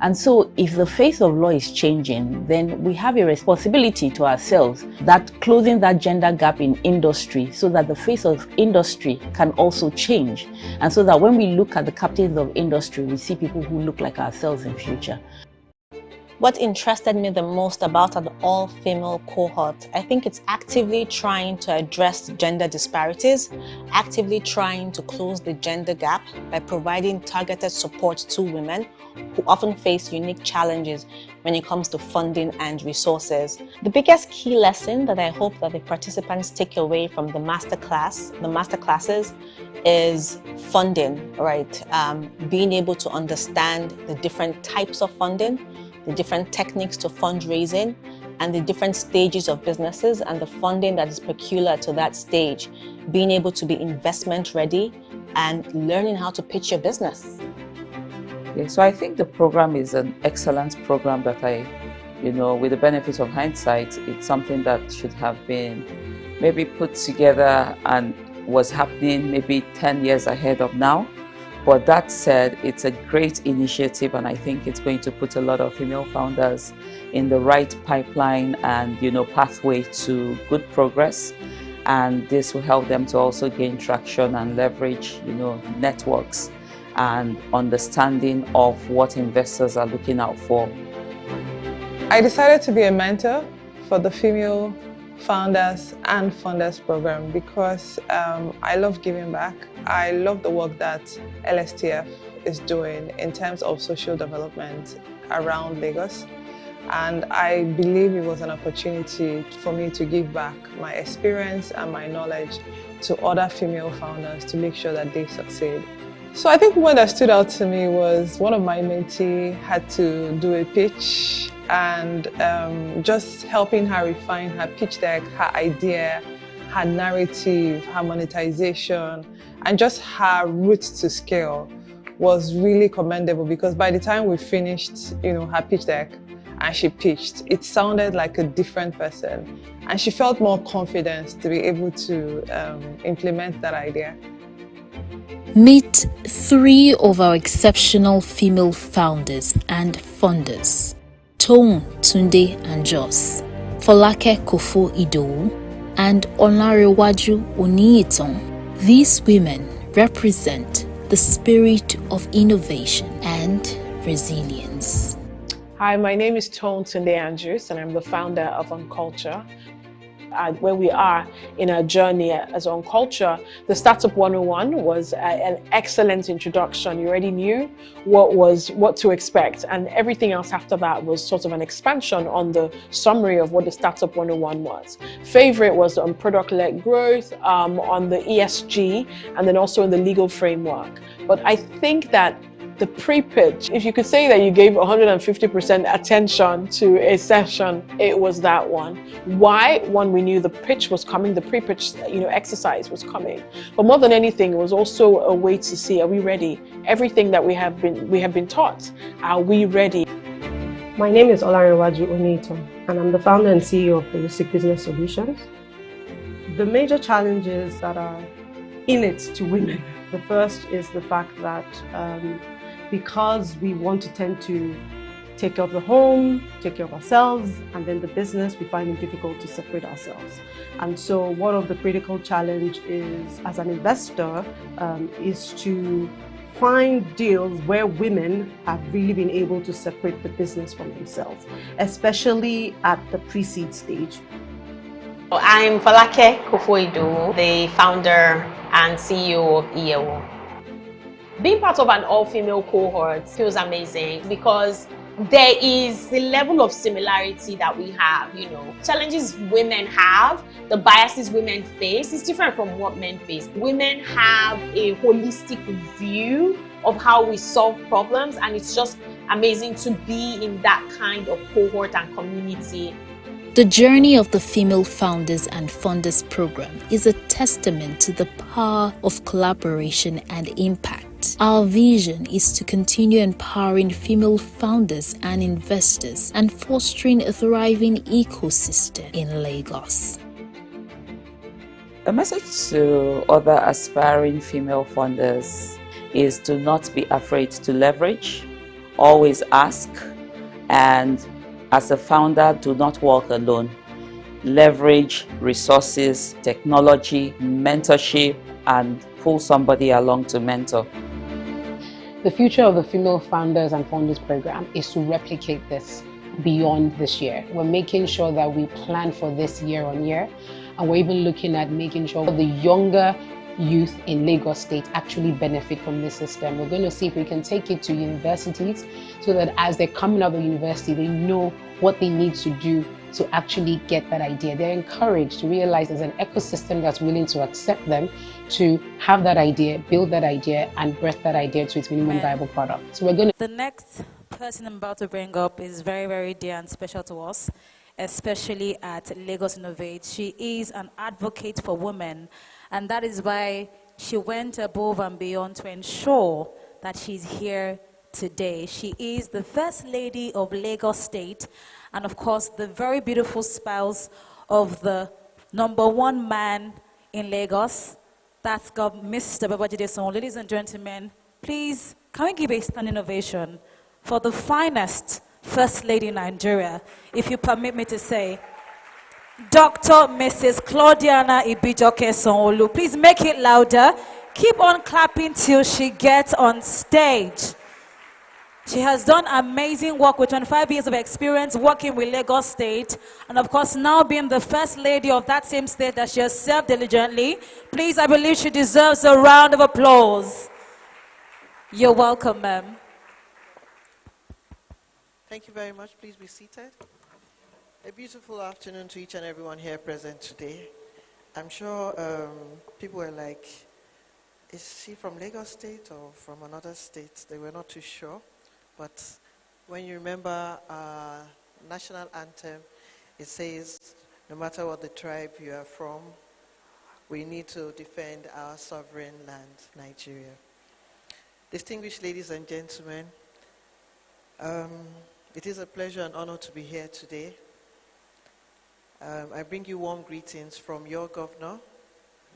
And so if the face of law is changing, then we have a responsibility to ourselves that closing that gender gap in industry so that the face of industry can also change. And so that when we look at the captains of industry, we see people who look like ourselves in future. What interested me the most about an all-female cohort, I think it's actively trying to address gender disparities, actively trying to close the gender gap by providing targeted support to women who often face unique challenges when it comes to funding and resources. The biggest key lesson that I hope that the participants take away from the masterclasses is funding, right? Being able to understand the different types of funding, the different techniques to fundraising, and the different stages of businesses and the funding that is peculiar to that stage, being able to be investment ready and learning how to pitch your business. Okay, so I think the program is an excellent program that with the benefit of hindsight, it's something that should have been maybe put together and was happening maybe 10 years ahead of now. But that said, it's a great initiative, and I think it's going to put a lot of female founders in the right pipeline and pathway to good progress. And this will help them to also gain traction and leverage networks and understanding of what investors are looking out for. I decided to be a mentor for the Female Founders and Funders program because I love giving back. I love the work that LSTF is doing in terms of social development around Lagos. And I believe it was an opportunity for me to give back my experience and my knowledge to other female founders to make sure that they succeed. So I think one that stood out to me was one of my mentees had to do a pitch, and just helping her refine her pitch deck, her idea, her narrative, her monetization, and just her route to scale was really commendable, because by the time we finished, her pitch deck and she pitched, it sounded like a different person, and she felt more confidence to be able to implement that idea. Meet 3 of our exceptional female founders and funders: Toun, Tunde, and Jos, Folake Kofo-Idowu, and Olanrewaju Oniyitan. These women represent the spirit of innovation and resilience. Hi, my name is Toun Tunde Andrews, and I'm the founder of OnCulture. Where we are in our journey as OnCulture, the Startup 101 was an excellent introduction. You already knew what to expect, and everything else after that was sort of an expansion on the summary of what the Startup 101 was. Favorite was on product-led growth, on the ESG, and then also in the legal framework. But I think that the pre-pitch, if you could say that you gave 150% attention to a session, it was that one. Why? One, we knew the pitch was coming, the pre-pitch exercise was coming. But more than anything, it was also a way to see, are we ready? Everything that we have been taught, are we ready? My name is Olanrewaju Oniyitan, and I'm the founder and CEO of Holistic Business Solutions. The major challenges that are in it to women, the first is the fact that because we want to tend to take care of the home, take care of ourselves, and then the business, we find it difficult to separate ourselves. And so one of the critical challenge is, as an investor, is to find deals where women have really been able to separate the business from themselves, especially at the pre-seed stage. I'm Folake Kofo-Idowu, the founder and CEO of Iyewo. Being part of an all-female cohort feels amazing because there is the level of similarity that we have, Challenges women have, the biases women face is different from what men face. Women have a holistic view of how we solve problems, and it's just amazing to be in that kind of cohort and community. The journey of the Female Founders and Funders program is a testament to the power of collaboration and impact. Our vision is to continue empowering female founders and investors and fostering a thriving ecosystem in Lagos. The message to other aspiring female funders is to not be afraid to leverage, always ask, and as a founder, do not walk alone. Leverage resources, technology, mentorship, and pull somebody along to mentor. The future of the Female Founders and Funders program is to replicate this beyond this year. We're making sure that we plan for this year on year, and we're even looking at making sure the younger youth in Lagos State actually benefit from this system. We're going to see if we can take it to universities so that as they're coming out of university, they know what they need to do to actually get that idea. They're encouraged to realize there's an ecosystem that's willing to accept them to have that idea, build that idea, and birth that idea to its minimum viable product. So we're going to... The next person I'm about to bring up is very, very dear and special to us, especially at Lagos Innovate. She is an advocate for women, and that is why she went above and beyond to ensure that she's here today. She is the First Lady of Lagos State, and of course, the very beautiful spouse of the #1 man in Lagos. That's Mr. Babajide Sanwo-Olu. Ladies and gentlemen, please, can we give a standing ovation for the finest First Lady in Nigeria, if you permit me to say, Dr. Mrs. Claudiana Ibijoke Sanwo-Olu. Please make it louder. Keep on clapping till she gets on stage. She has done amazing work with 25 years of experience working with Lagos State, and of course now being the First Lady of that same state that she has served diligently. Please, I believe she deserves a round of applause. You're welcome, ma'am. Thank you very much. Please be seated. A beautiful afternoon to each and everyone here present today. I'm sure people were like, is she from Lagos State or from another state? They were not too sure. But when you remember our national anthem, it says, no matter what the tribe you are from, we need to defend our sovereign land, Nigeria. Distinguished ladies and gentlemen, it is a pleasure and honor to be here today. I bring you warm greetings from your governor,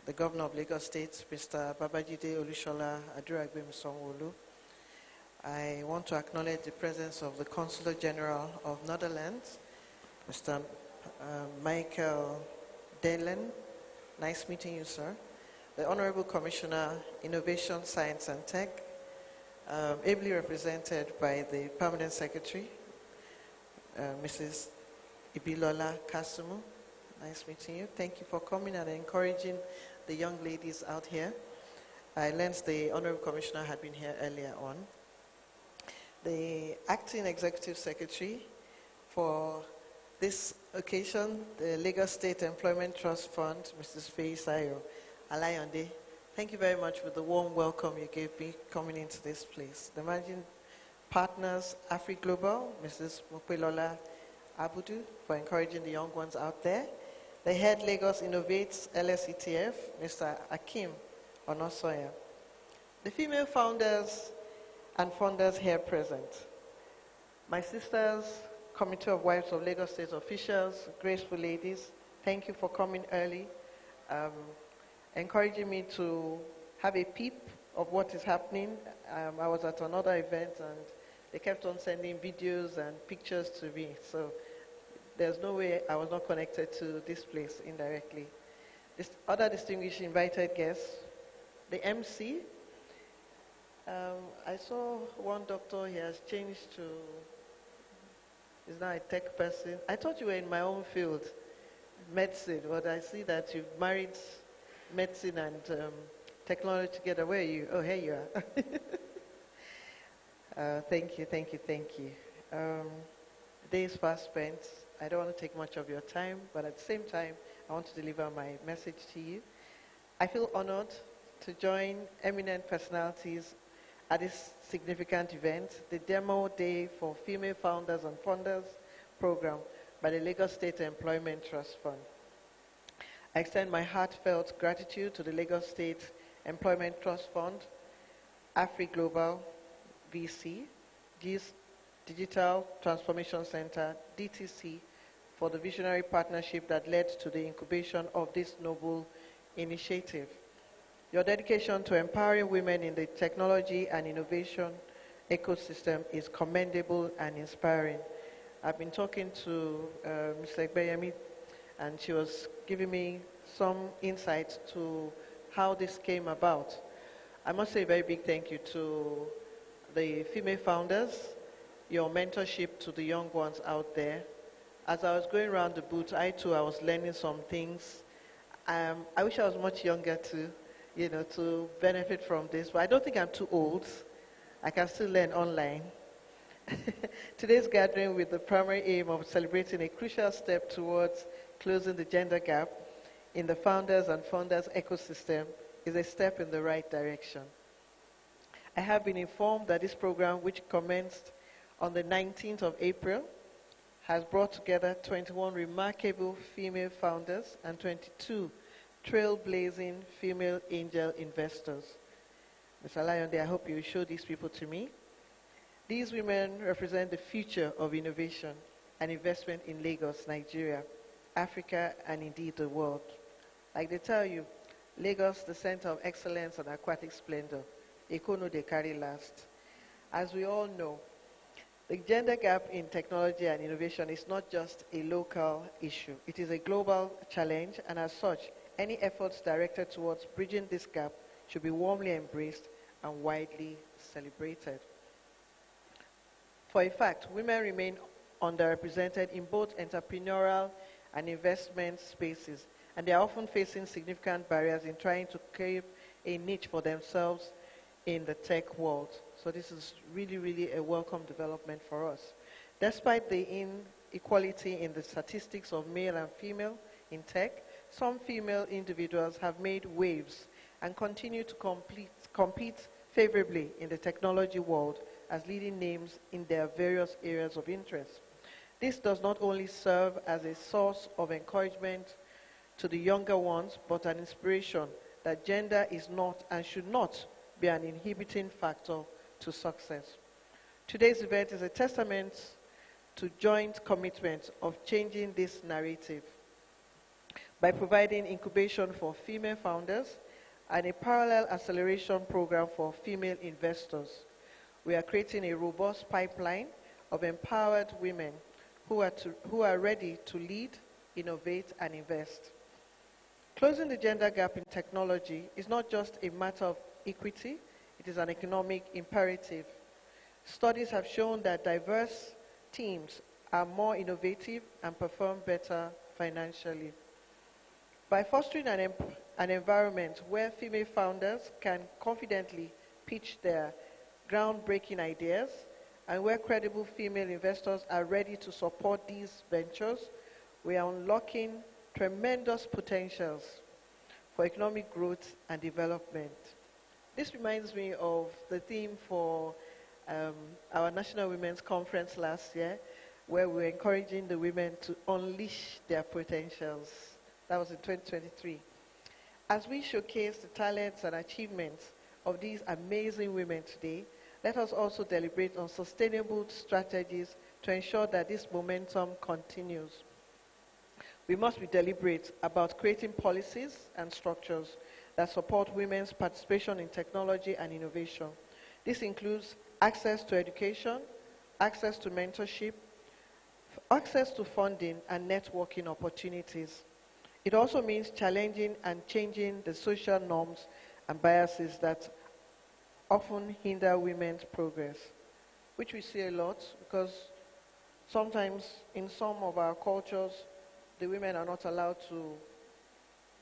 the governor of Lagos State, Mr. Babajide Olushola Aduragbemi Sanwo-Olu. I want to acknowledge the presence of the Consular General of Netherlands, Mr. Michael Delen. Nice meeting you, sir. The Honorable Commissioner, Innovation, Science and Tech, ably represented by the Permanent Secretary, Mrs. Ibilola Kasumu. Nice meeting you. Thank you for coming and encouraging the young ladies out here. I learned the Honorable Commissioner had been here earlier on. The Acting Executive Secretary for this occasion, the Lagos State Employment Trust Fund, Mrs. Feisayo Alayande. Thank you very much for the warm welcome you gave me coming into this place. The Managing Partners, AfriGlobal, Mrs. Mopelola Abudu, for encouraging the young ones out there. The head Lagos Innovates LSETF, Mr. Akim Onosoya. The female founders and funders here present. My sisters, Committee of Wives of Lagos State officials, graceful ladies, thank you for coming early, encouraging me to have a peep of what is happening. I was at another event and they kept on sending videos and pictures to me, so there's no way I was not connected to this place indirectly. This other distinguished invited guests, the MC. I saw one doctor, he has changed to, he's now a tech person. I thought you were in my own field, medicine, but I see that you've married medicine and technology together. Where are you? Oh, here you are. Thank you, thank you, thank you. The day is fast spent. I don't want to take much of your time, but at the same time, I want to deliver my message to you. I feel honored to join eminent personalities at this significant event, the Demo Day for Female Founders and Funders program by the Lagos State Employment Trust Fund. I extend my heartfelt gratitude to the Lagos State Employment Trust Fund, AfriGlobal VC, Digital Transformation Center, DTC, for the visionary partnership that led to the incubation of this noble initiative. Your dedication to empowering women in the technology and innovation ecosystem is commendable and inspiring. I've been talking to Ms. Egbeyemi, and she was giving me some insights to how this came about. I must say a very big thank you to the female founders, your mentorship to the young ones out there. As I was going around the booth, I was learning some things. I wish I was much younger too, to benefit from this, but I don't think I'm too old. I can still learn online. Today's gathering with the primary aim of celebrating a crucial step towards closing the gender gap in the founders and funders ecosystem is a step in the right direction. I have been informed that this program, which commenced on the 19th of April has brought together 21 remarkable female founders and 22 trailblazing female angel investors. Mr. Layonde, I hope you will show these people to me. These women represent the future of innovation and investment in Lagos, Nigeria, Africa, and indeed the world. Like they tell you, Lagos, the center of excellence and aquatic splendor. Ekono de carry last. As we all know, the gender gap in technology and innovation is not just a local issue. It is a global challenge, and as such, any efforts directed towards bridging this gap should be warmly embraced and widely celebrated. For a fact, women remain underrepresented in both entrepreneurial and investment spaces, and they are often facing significant barriers in trying to create a niche for themselves in the tech world. So this is really, really a welcome development for us. Despite the inequality in the statistics of male and female in tech, some female individuals have made waves and continue to compete favorably in the technology world as leading names in their various areas of interest. This does not only serve as a source of encouragement to the younger ones, but an inspiration that gender is not and should not be an inhibiting factor to success. Today's event is a testament to joint commitment of changing this narrative by providing incubation for female founders and a parallel acceleration program for female investors. We are creating a robust pipeline of empowered women who are ready to lead, innovate, and invest. Closing the gender gap in technology is not just a matter of equity, it is an economic imperative. Studies have shown that diverse teams are more innovative and perform better financially. By fostering an environment where female founders can confidently pitch their groundbreaking ideas and where credible female investors are ready to support these ventures, we are unlocking tremendous potentials for economic growth and development. This reminds me of the theme for our National Women's Conference last year, where we were encouraging the women to unleash their potentials. That was in 2023. As we showcase the talents and achievements of these amazing women today, let us also deliberate on sustainable strategies to ensure that this momentum continues. We must be deliberate about creating policies and structures that support women's participation in technology and innovation. This includes access to education, access to mentorship, access to funding, and networking opportunities. It also means challenging and changing the social norms and biases that often hinder women's progress, which we see a lot because sometimes in some of our cultures, the women are not allowed to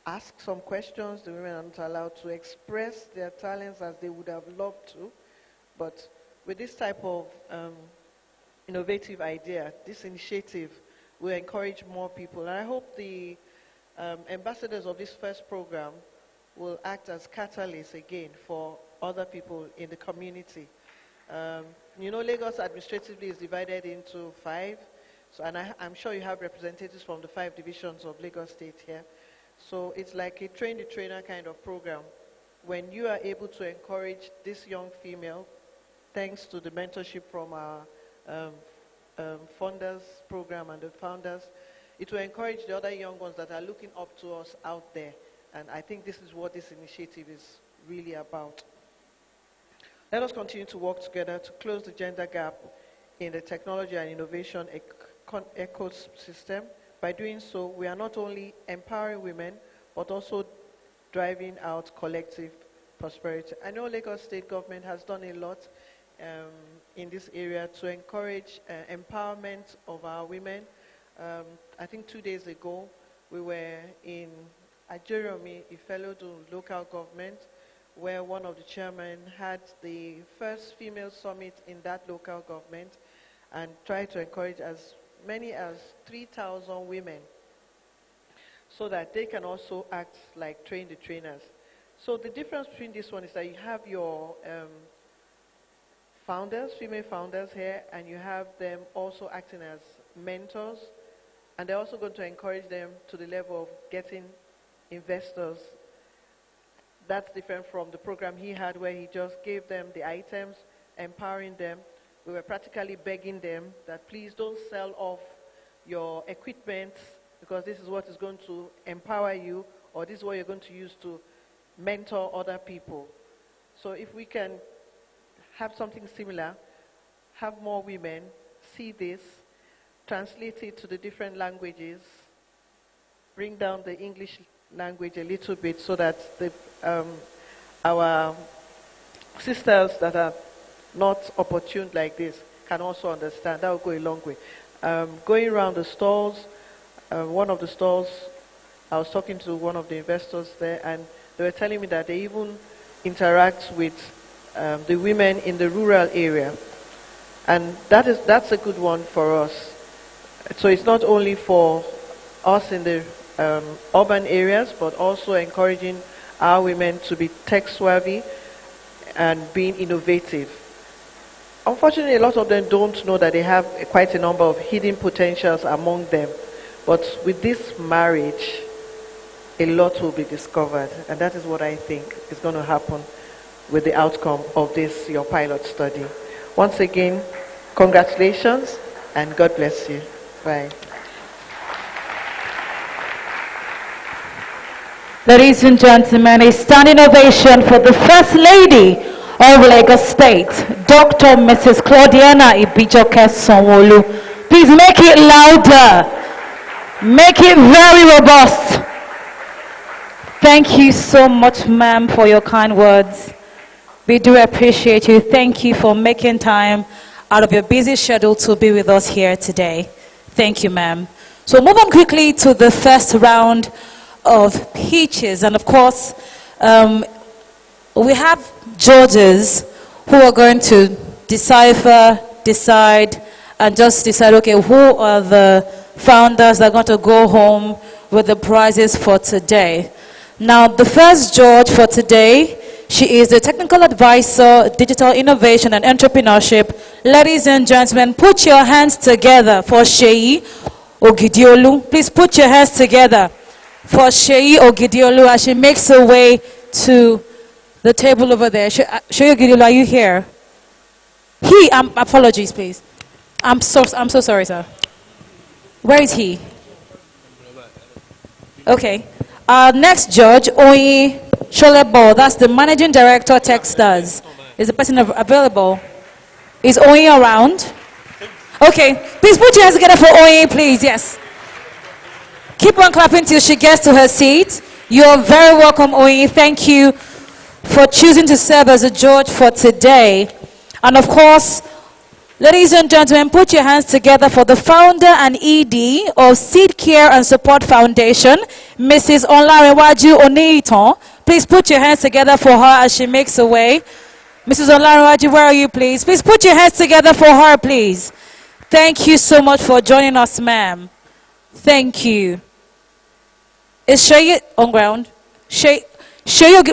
ask some questions, the women are not allowed to express their talents as they would have loved to. But with this type of innovative idea, this initiative will encourage more people. And I hope the ambassadors of this first program will act as catalysts again for other people in the community. You know, Lagos administratively is divided into 5, so, and I'm sure you have representatives from the 5 divisions of Lagos State here. So it's like a train-the-trainer kind of program. When you are able to encourage this young female, thanks to the mentorship from our funders program and the founders, it will encourage the other young ones that are looking up to us out there. And I think this is what this initiative is really about. Let us continue to work together to close the gender gap in the technology and innovation ecosystem. By doing so, we are not only empowering women, but also driving out collective prosperity. I know Lagos State government has done a lot in this area to encourage empowerment of our women. I think 2 days ago, we were in Ajeromi, Ifelodun local government, where one of the chairmen had the first female summit in that local government and tried to encourage as many as 3,000 women so that they can also act like train-the-trainers. So the difference between this one is that you have your founders, female founders here, and you have them also acting as mentors, and they're also going to encourage them to the level of getting investors. That's different from the program he had where he just gave them the items, empowering them. We were practically begging them that please don't sell off your equipment because this is what is going to empower you, or this is what you're going to use to mentor other people. So if we can have something similar, have more women see this, translate it to the different languages, bring down the English language a little bit so that our sisters that are not opportune like this can also understand. That will go a long way. Going around the stalls, one of the stalls, I was talking to one of the investors there, and they were telling me that they even interact with the women in the rural area. And that's a good one for us. So it's not only for us in the urban areas, but also encouraging our women to be tech-savvy and being innovative. Unfortunately, a lot of them don't know that they have quite a number of hidden potentials among them. But with this marriage, a lot will be discovered. And that is what I think is going to happen with the outcome of this, your pilot study. Once again, congratulations and God bless you. Bye. Ladies and gentlemen, a standing ovation for the First Lady of Lagos State, Dr. Mrs. Claudiana Ibijoke Sanwo-Olu. Please make it louder. Make it very robust. Thank you so much, ma'am, for your kind words. We do appreciate you. Thank you for making time out of your busy schedule to be with us here today. Thank you, ma'am. So move on quickly to the first round of pitches. And of course, we have judges who are going to decide, and just decide, okay, who are the founders that are going to go home with the prizes for today. Now, the first judge for today, she is the Technical Advisor, Digital Innovation and Entrepreneurship. Ladies and gentlemen, put your hands together for Sheyi Ogidiolu. Please put your hands together for Sheyi Ogidiolu as she makes her way to the table over there. Sheyi Ogidiolu, are you here? Apologies, please. I'm so sorry, sir. Where is he? Okay. Our next judge, Oyi Sholebo, that's the Managing Director, Techstars. Is the person available? Is Oyi around? Okay. Please put your hands together for Oyi, please. Yes. Keep on clapping till she gets to her seat. You're very welcome, Oyi. Thank you for choosing to serve as a judge for today. And of course, ladies and gentlemen, put your hands together for the founder and ED of Seed Care and Support Foundation, Mrs. Olarewaju Oneitan. Please put your hands together for her as she makes her way. Mrs. Olarewaju, where are you, please? Please put your hands together for her, please. Thank you so much for joining us, ma'am. Thank you. Is Sheyi on ground? Sheyi,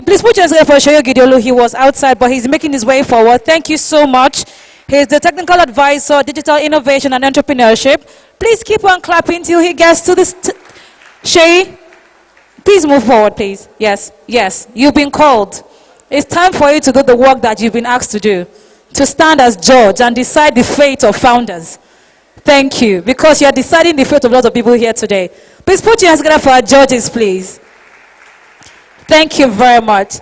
please put your hands together for Sheyi Ogidiolu. He was outside, but he's making his way forward. Thank you so much. He's the Technical Advisor, Digital Innovation and Entrepreneurship. Please keep on clapping till he gets to this. Sheyi, please move forward, please. Yes, you've been called. It's time for you to do the work that you've been asked to do, to stand as judge and decide the fate of founders. Thank you, because you're deciding the fate of lots of people here today. Please put your hands together for our judges, please. Thank you very much.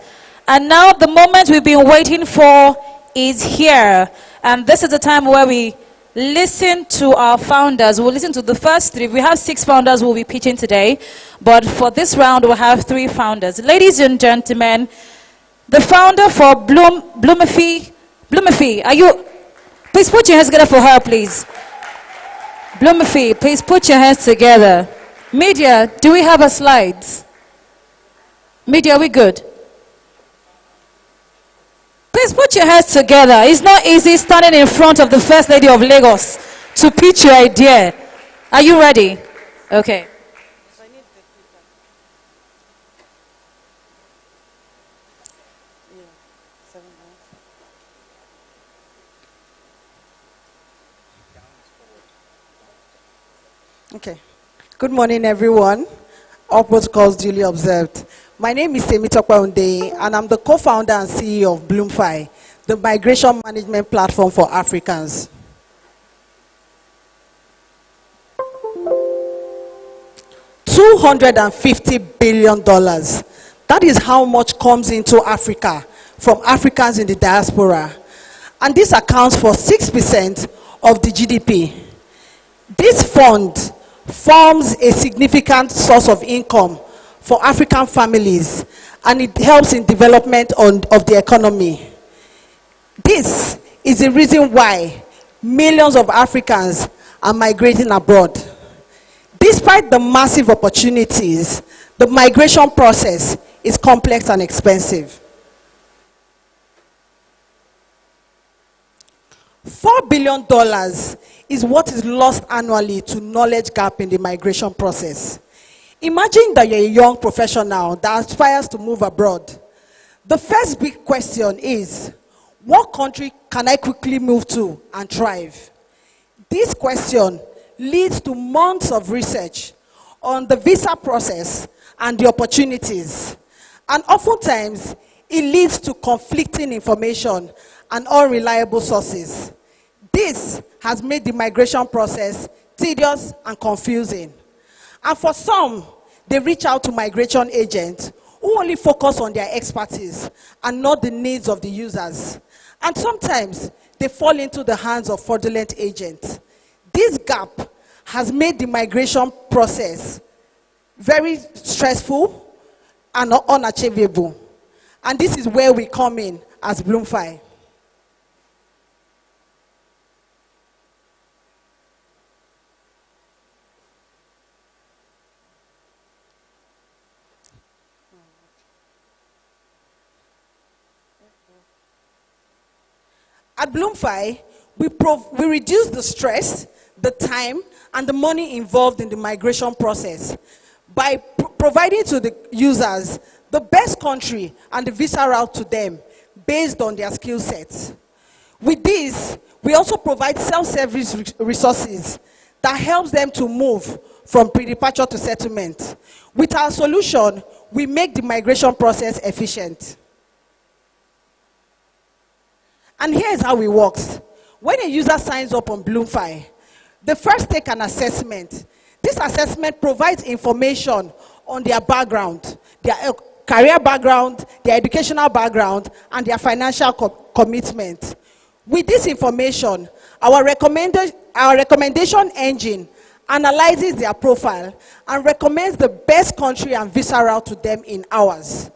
And now the moment we've been waiting for is here. And this is the time where we listen to our founders. We'll listen to the first three. We have 6 founders who will be pitching today. But for this round, we'll have 3 founders. Ladies and gentlemen, the founder for Blumify, are you? Please put your hands together for her, please. Blumify, please put your hands together. Media, do we have our slides? Media, are we good? Please put your hands together. It's not easy standing in front of the First Lady of Lagos to pitch your idea. Are you ready? Okay. Okay. Good morning, everyone. All protocols duly observed. My name is Temitope Unde, and I'm the co-founder and CEO of Bloomfi, the migration management platform for Africans. $250 billion. That is how much comes into Africa from Africans in the diaspora. And this accounts for 6% of the GDP. This fund forms a significant source of income for African families, and it helps in development of the economy. This is the reason why millions of Africans are migrating abroad. Despite the massive opportunities, the migration process is complex and expensive. $4 billion is what is lost annually to knowledge gap in the migration process. Imagine that you're a young professional that aspires to move abroad. The first big question is, what country can I quickly move to and thrive? This question leads to months of research on the visa process and the opportunities. And oftentimes, it leads to conflicting information and unreliable sources. This has made the migration process tedious and confusing. And for some, they reach out to migration agents who only focus on their expertise and not the needs of the users. And sometimes, they fall into the hands of fraudulent agents. This gap has made the migration process very stressful and unachievable. And this is where we come in as Bloomfi. At Bloomfi, we reduce the stress, the time, and the money involved in the migration process by providing to the users the best country and the visa route to them based on their skill sets. With this, we also provide self-service resources that helps them to move from pre-departure to settlement. With our solution, we make the migration process efficient. And here's how it works. When a user signs up on Bloomfi, they first take an assessment. This assessment provides information on their background, their career background, their educational background, and their financial commitment. With this information, our recommendation engine analyzes their profile and recommends the best country and visa route to them in hours.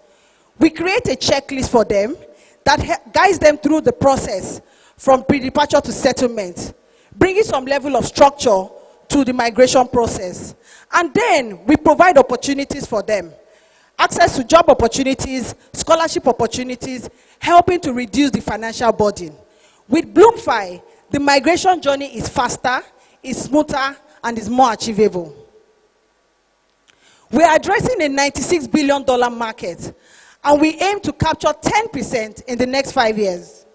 We create a checklist for them that guides them through the process from pre-departure to settlement, bringing some level of structure to the migration process. And then we provide opportunities for them. Access to job opportunities, scholarship opportunities, helping to reduce the financial burden. With Bloomfi, the migration journey is faster, is smoother, and is more achievable. We are addressing a $96 billion market, and we aim to capture 10% in the next 5 years.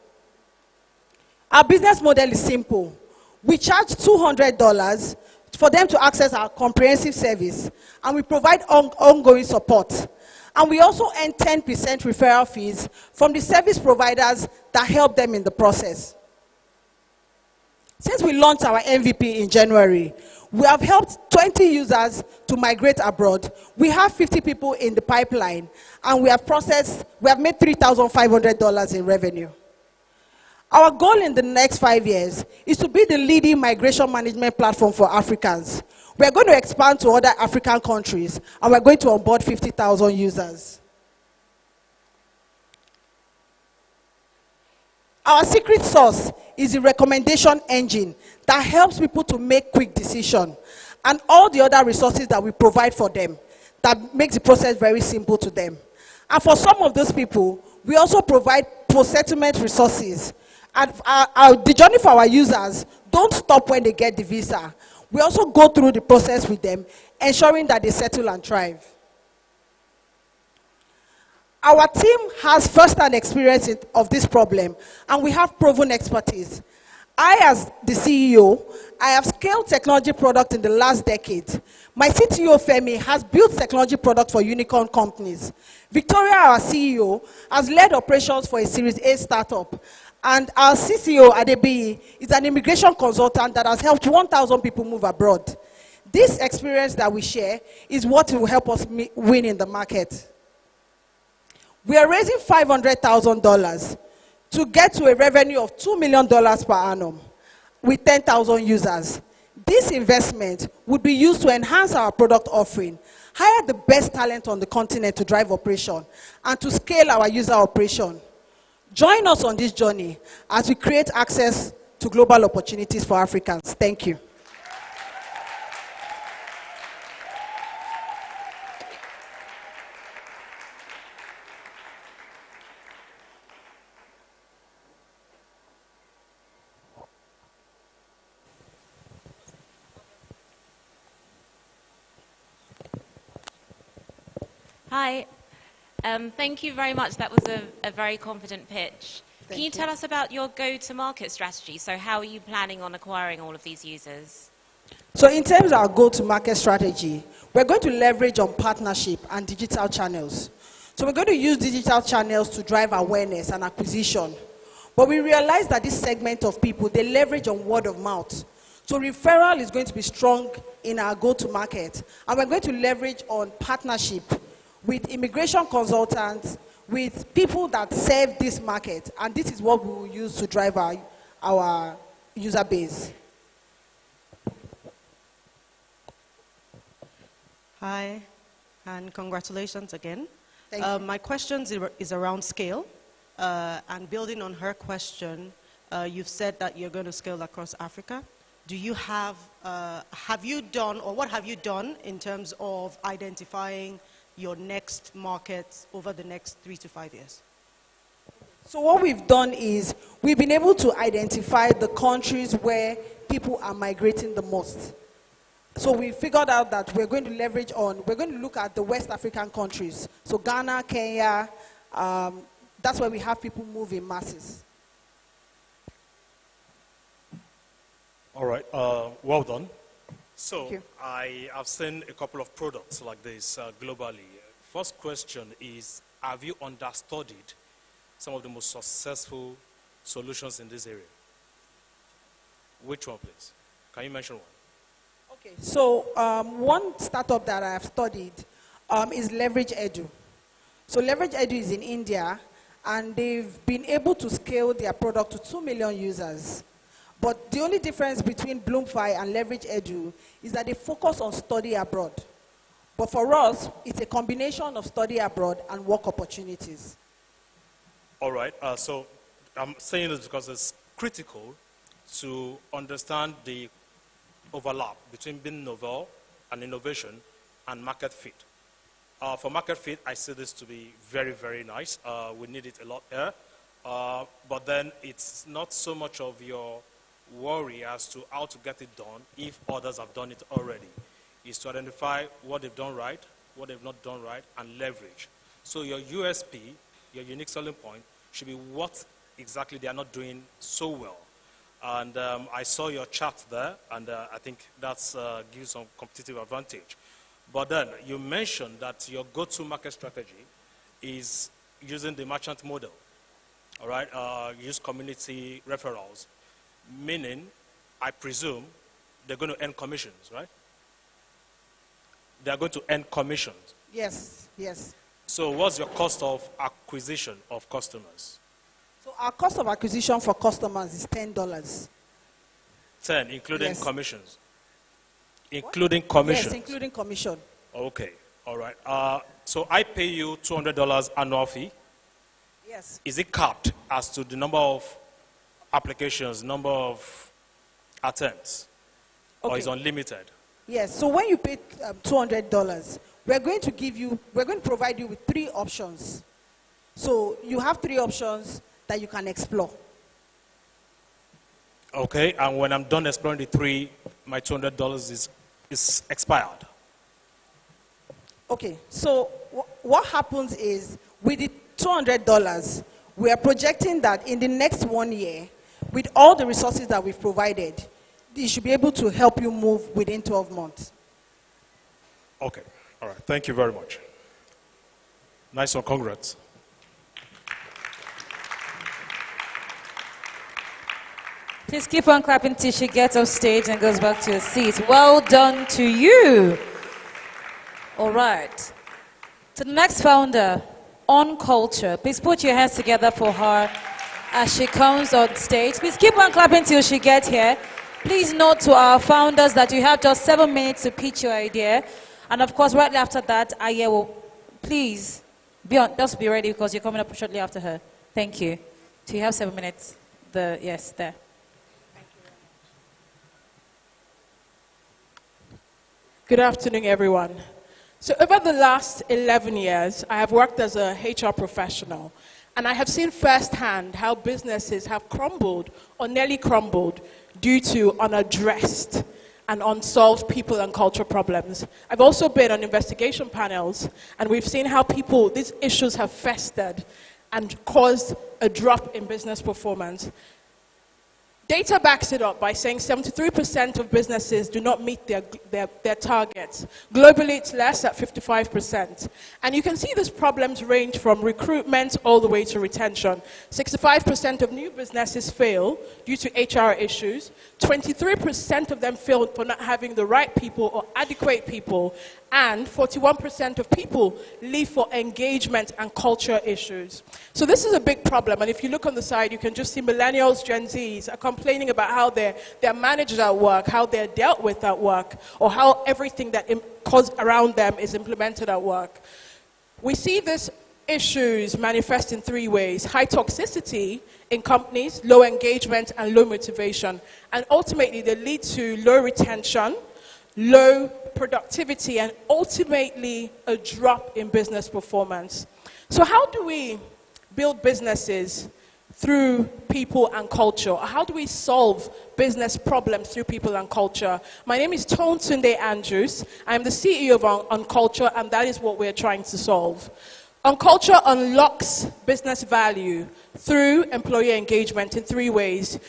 Our business model is simple. We charge $200 for them to access our comprehensive service, and we provide ongoing support. And we also earn 10% referral fees from the service providers that help them in the process. Since we launched our MVP in January, we have helped 20 users to migrate abroad. We have 50 people in the pipeline, and we have made $3,500 in revenue. Our goal in the next 5 years is to be the leading migration management platform for Africans. We're going to expand to other African countries, and we're going to onboard 50,000 users. Our secret sauce is the recommendation engine that helps people to make quick decisions, and all the other resources that we provide for them that makes the process very simple to them. And for some of those people, we also provide post-settlement resources. And the journey for our users don't stop when they get the visa. We also go through the process with them, ensuring that they settle and thrive. Our team has first-hand experience of this problem, and we have proven expertise. I, as the CEO, I have scaled technology product in the last decade. My CTO, Femi, has built technology product for unicorn companies. Victoria, our CEO, has led operations for a Series A startup. And our CCO, Adebi, is an immigration consultant that has helped 1,000 people move abroad. This experience that we share is what will help us win in the market. We are raising $500,000 to get to a revenue of $2 million per annum with 10,000 users. This investment would be used to enhance our product offering, hire the best talent on the continent to drive operation, and to scale our user operation. Join us on this journey as we create access to global opportunities for Africans. Thank you. Hi. Thank you very much. That was a very confident pitch. Can you tell us about your go-to-market strategy? So how are you planning on acquiring all of these users? So in terms of our go-to-market strategy, we're going to leverage on partnership and digital channels. So we're going to use digital channels to drive awareness and acquisition. But we realize that this segment of people, they leverage on word of mouth. So referral is going to be strong in our go-to-market. And we're going to leverage on partnership with immigration consultants, with people that serve this market. And this is what we will use to drive our user base. Hi, and congratulations again. Thank you. My question is around scale. And building on her question, you've said that you're going to scale across Africa. Do you have you done, or what have you done in terms of identifying your next markets over the next 3 to 5 years? So what we've done is we've been able to identify the countries where people are migrating the most. So we figured out that we're going to leverage on, we're going to look at the West African countries. So Ghana, Kenya, that's where we have people move in masses. All right, well done. So I have seen a couple of products like this globally. First question is, have you understudied some of the most successful solutions in this area? Which one, please? Can you mention one? Okay, so one startup that I have studied is Leverage Edu. So Leverage Edu is in India, and they've been able to scale their product to 2 million users. But the only difference between Bloomfy and Leverage Edu is that they focus on study abroad. But for us, it's a combination of study abroad and work opportunities. All right, so I'm saying this because it's critical to understand the overlap between being novel and innovation and market fit. For market fit, I see this to be very, very nice. We need it a lot here. But then it's not so much of your worry as to how to get it done if others have done it already. Is to identify what they've done right, what they've not done right, and leverage. So your USP, your unique selling point, should be what exactly they are not doing so well. And I saw your chart there, and I think that's gives some competitive advantage. But then you mentioned that your go-to market strategy is using the merchant model. All right, use community referrals. Meaning, I presume, they're going to earn commissions, right? They're going to earn commissions. Yes, yes. So what's your cost of acquisition of customers? So our cost of acquisition for customers is $10. 10, including Yes. commissions? Including commissions? Yes, including commission. Okay, all right. So I pay you $200 annual fee. Yes. Is it capped as to the number of applications, number of attempts, or is unlimited? Yes, so when you pay $200, we're going to provide you with 3 options. So you have 3 options that you can explore. Okay, and when I'm done exploring the 3, my $200 is expired. Okay, so what happens is with the $200, we are projecting that in the next 1 year, with all the resources that we've provided, it should be able to help you move within 12 months. Okay, all right, thank you very much. Nice one, congrats. Please keep on clapping till she gets off stage and goes back to her seat. Well done to you. All right. To the next founder, On Culture. Please put your hands together for her as she comes on stage. Please keep on clapping till she gets here. Please note to our founders that you have just 7 minutes to pitch your idea. And of course, right after that, Aye will please just be ready because you're coming up shortly after her. Thank you. So you have 7 minutes. Yes, there. Good afternoon, everyone. So over the last 11 years, I have worked as a HR professional, and I have seen firsthand how businesses have crumbled or nearly crumbled due to unaddressed and unsolved people and culture problems. I've also been on investigation panels, and we've seen how these issues have festered and caused a drop in business performance. Data backs it up by saying 73% of businesses do not meet their targets. Globally, it's less at 55%. And you can see these problems range from recruitment all the way to retention. 65% of new businesses fail due to HR issues. 23% of them fail for not having the right people or adequate people. And 41% of people leave for engagement and culture issues. So this is a big problem. And if you look on the side, you can just see millennials, Gen Zs are complaining about how they're managed at work, how they're dealt with at work, or how everything that goes around them is implemented at work. We see these issues manifest in 3 ways: high toxicity in companies, low engagement, and low motivation. And ultimately, they lead to low retention, low productivity, and ultimately a drop in business performance. So how do we build businesses through people and culture? How do we solve business problems through people and culture? My name is Tonetunde Andrews. I'm the CEO of On Culture, and that is what we're trying to solve. On Culture unlocks business value through employee engagement in 3 ways.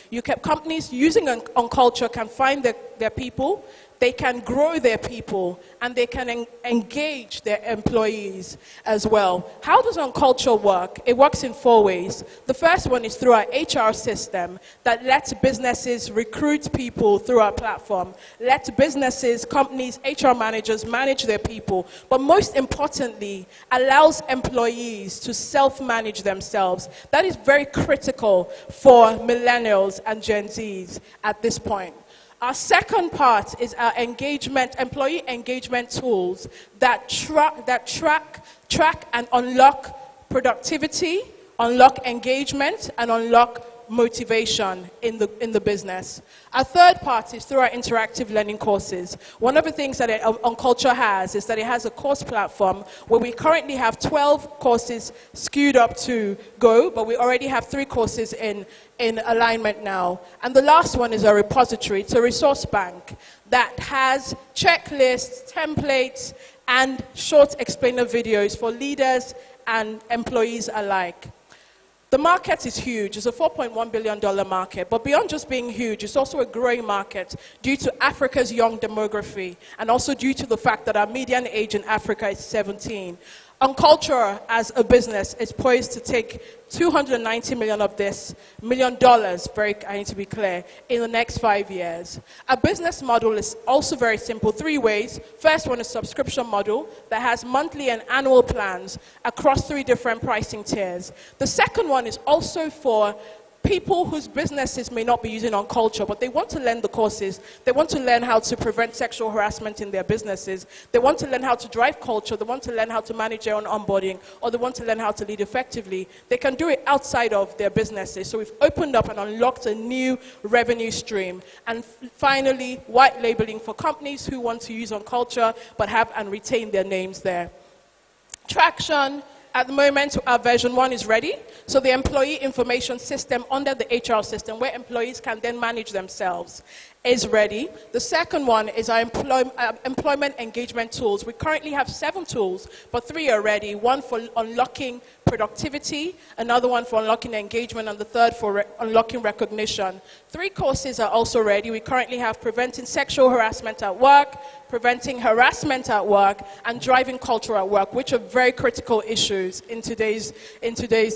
Companies using On Culture can find their people, they can grow their people, and they can engage their employees as well. How does On Culture work? It works in 4 ways. The first one is through our HR system that lets businesses recruit people through our platform, lets businesses, companies, HR managers manage their people, but most importantly, allows employees to self-manage themselves. That is very critical for millennials and Gen Zs at this point. Our second part is our employee engagement tools that track and unlock productivity, unlock engagement, and unlock motivation in the business. Our third part is through our interactive learning courses. One of the things that On Culture has is that it has a course platform where we currently have 12 courses skewed up to go, but we already have 3 courses in alignment now. And the last one is a repository. It's a resource bank that has checklists, templates, and short explainer videos for leaders and employees alike. The market is huge. It's a $4.1 billion market. But beyond just being huge, it's also a growing market due to Africa's young demography and also due to the fact that our median age in Africa is 17. On Culture, as a business, is poised to take $290 million of this, I need to be clear, in the next 5 years. Our business model is also very simple, 3 ways. First one is subscription model that has monthly and annual plans across 3 different pricing tiers. The second one is also for people whose businesses may not be using On Culture, but they want to learn the courses. They want to learn how to prevent sexual harassment in their businesses. They want to learn how to drive culture. They want to learn how to manage their own onboarding, or they want to learn how to lead effectively. They can do it outside of their businesses. So we've opened up and unlocked a new revenue stream. And finally, white labeling for companies who want to use On Culture, but have and retain their names there. Traction. At the moment, our version 1 is ready. So the employee information system under the HR system, where employees can then manage themselves, is ready. The second one is our employment engagement tools. We currently have 7 tools, but 3 are ready. 1 for unlocking productivity, another one for unlocking engagement, and the third for unlocking recognition. 3 courses are also ready. We currently have preventing sexual harassment at work, preventing harassment at work, and driving culture at work, which are very critical issues in today's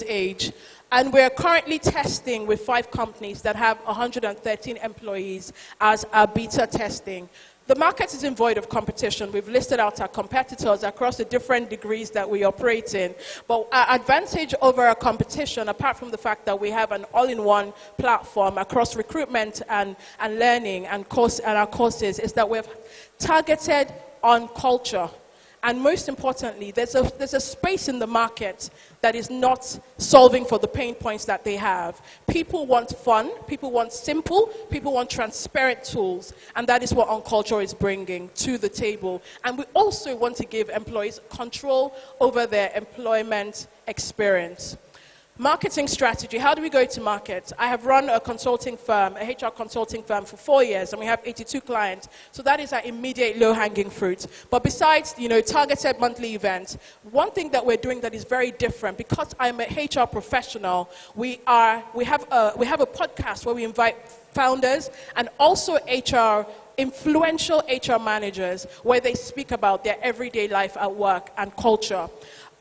age. And we're currently testing with 5 companies that have 113 employees as our beta testing. The market is void of competition. We've listed out our competitors across the different degrees that we operate in. But our advantage over our competition, apart from the fact that we have an all-in-one platform across recruitment and learning and our courses, is that we've targeted on culture. And most importantly, there's a space in the market that is not solving for the pain points that they have. People want fun, people want simple, people want transparent tools, and that is what OnCulture is bringing to the table. And we also want to give employees control over their employment experience. Marketing strategy, how do we go to market? I have run a consulting firm, a HR consulting firm for 4 years, and we have 82 clients. So that is our immediate low-hanging fruit. But besides, targeted monthly events, one thing that we're doing that is very different, because I'm a HR professional, we have a podcast where we invite founders and also influential HR managers, where they speak about their everyday life at work and culture.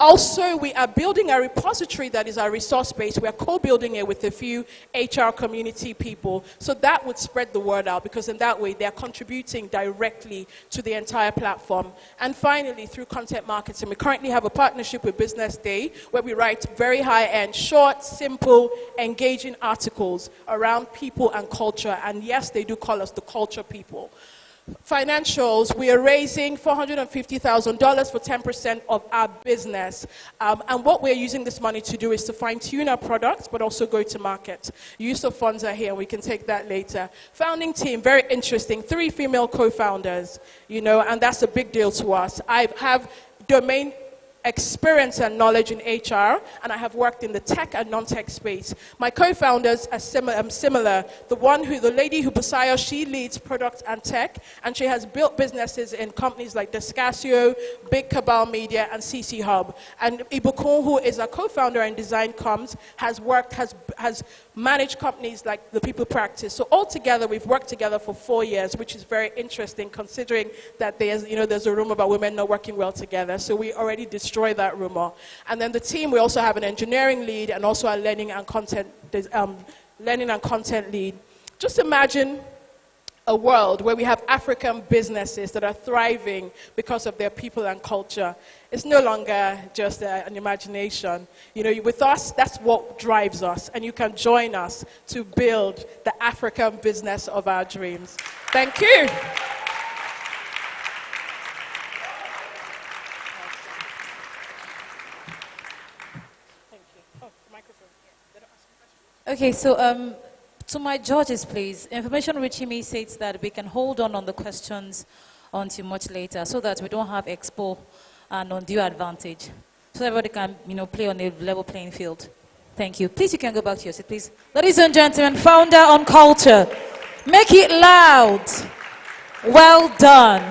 Also, we are building a repository that is our resource base. We are co-building it with a few HR community people. So that would spread the word out, because in that way, they're contributing directly to the entire platform. And finally, through content marketing, we currently have a partnership with Business Day, where we write very high-end, short, simple, engaging articles around people and culture. And yes, they do call us the culture people. Financials, we are raising $450,000 for 10% of our business. And what we're using this money to do is to fine-tune our products, but also go to market. Use of funds are here, and we can take that later. Founding team, very interesting. 3 female co-founders, and that's a big deal to us. I have domain experience and knowledge in HR, and I have worked in the tech and non-tech space. My co-founders are similar. The lady who Busayo, she leads product and tech, and she has built businesses in companies like Descasio, Big Cabal Media, and CC Hub. And Ibukun, who is a co-founder in Design Comms, has managed companies like the People Practice. So altogether, we've worked together for 4 years, which is very interesting, considering that there's a rumor about women not working well together. So we already destroy that rumor. And then the team, we also have an engineering lead and also a learning and content lead. Just imagine a world where we have African businesses that are thriving because of their people and culture. It's no longer just an imagination. With us, that's what drives us, and you can join us to build the African business of our dreams. Thank you. Okay, so to my judges, please. Information reaching me states that we can hold on the questions until much later, so that we don't have expo and undue advantage, so everybody can, play on a level playing field. Thank you. Please, you can go back to your seat, please. Ladies and gentlemen, founder OnCulture, make it loud. Well done.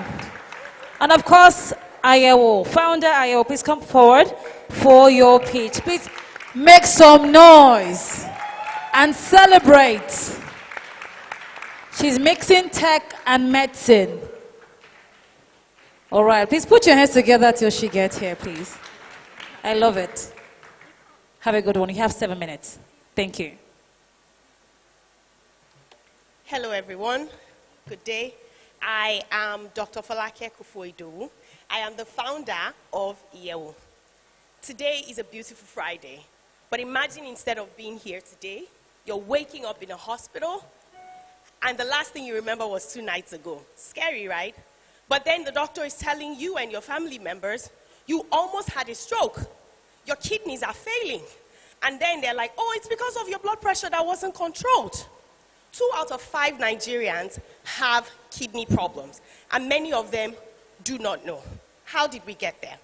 And of course, Ayewo, founder Ayewo, please come forward for your pitch. Please make some noise and celebrate. She's mixing tech and medicine. All right, please put your hands together till she gets here, please. I love it. Have a good one. You have 7 minutes. Thank you. Hello, everyone. Good day. I am Dr. Falake Kufuor-Idowu. I am the founder of Iyewo. Today is a beautiful Friday, but imagine instead of being here today, you're waking up in a hospital, and the last thing you remember was 2 nights ago. Scary, right? But then the doctor is telling you and your family members, you almost had a stroke. Your kidneys are failing. And then they're like, oh, it's because of your blood pressure that wasn't controlled. 2 out of 5 Nigerians have kidney problems, and many of them do not know. How did we get there?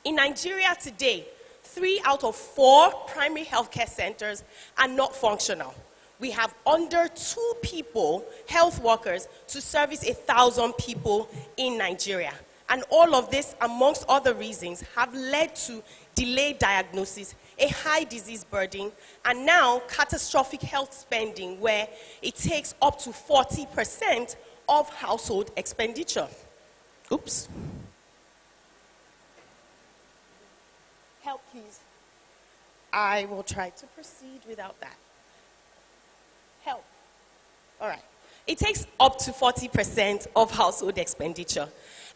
In Nigeria today, 3 out of 4 primary healthcare centers are not functional. We have under 2 people, health workers, to service 1,000 people in Nigeria. And all of this, amongst other reasons, have led to delayed diagnosis, a high disease burden, and now catastrophic health spending where it takes up to 40% of household expenditure. Oops. Help, please. I will try to proceed without that. Help. All right. It takes up to 40% of household expenditure.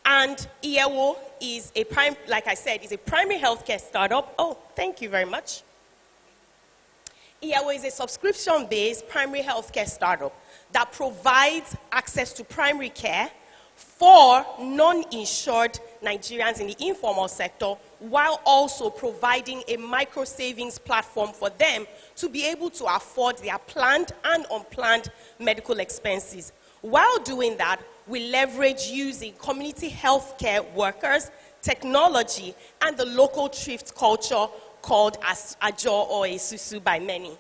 And IEWO is like I said, is a primary healthcare startup. Oh, thank you very much. IEWO is a subscription-based primary healthcare startup that provides access to primary care for non-insured Nigerians in the informal sector, while also providing a micro-savings platform for them to be able to afford their planned and unplanned medical expenses. While doing that, we leverage using community healthcare workers, technology, and the local thrift culture called as Ajo or Esusu by many.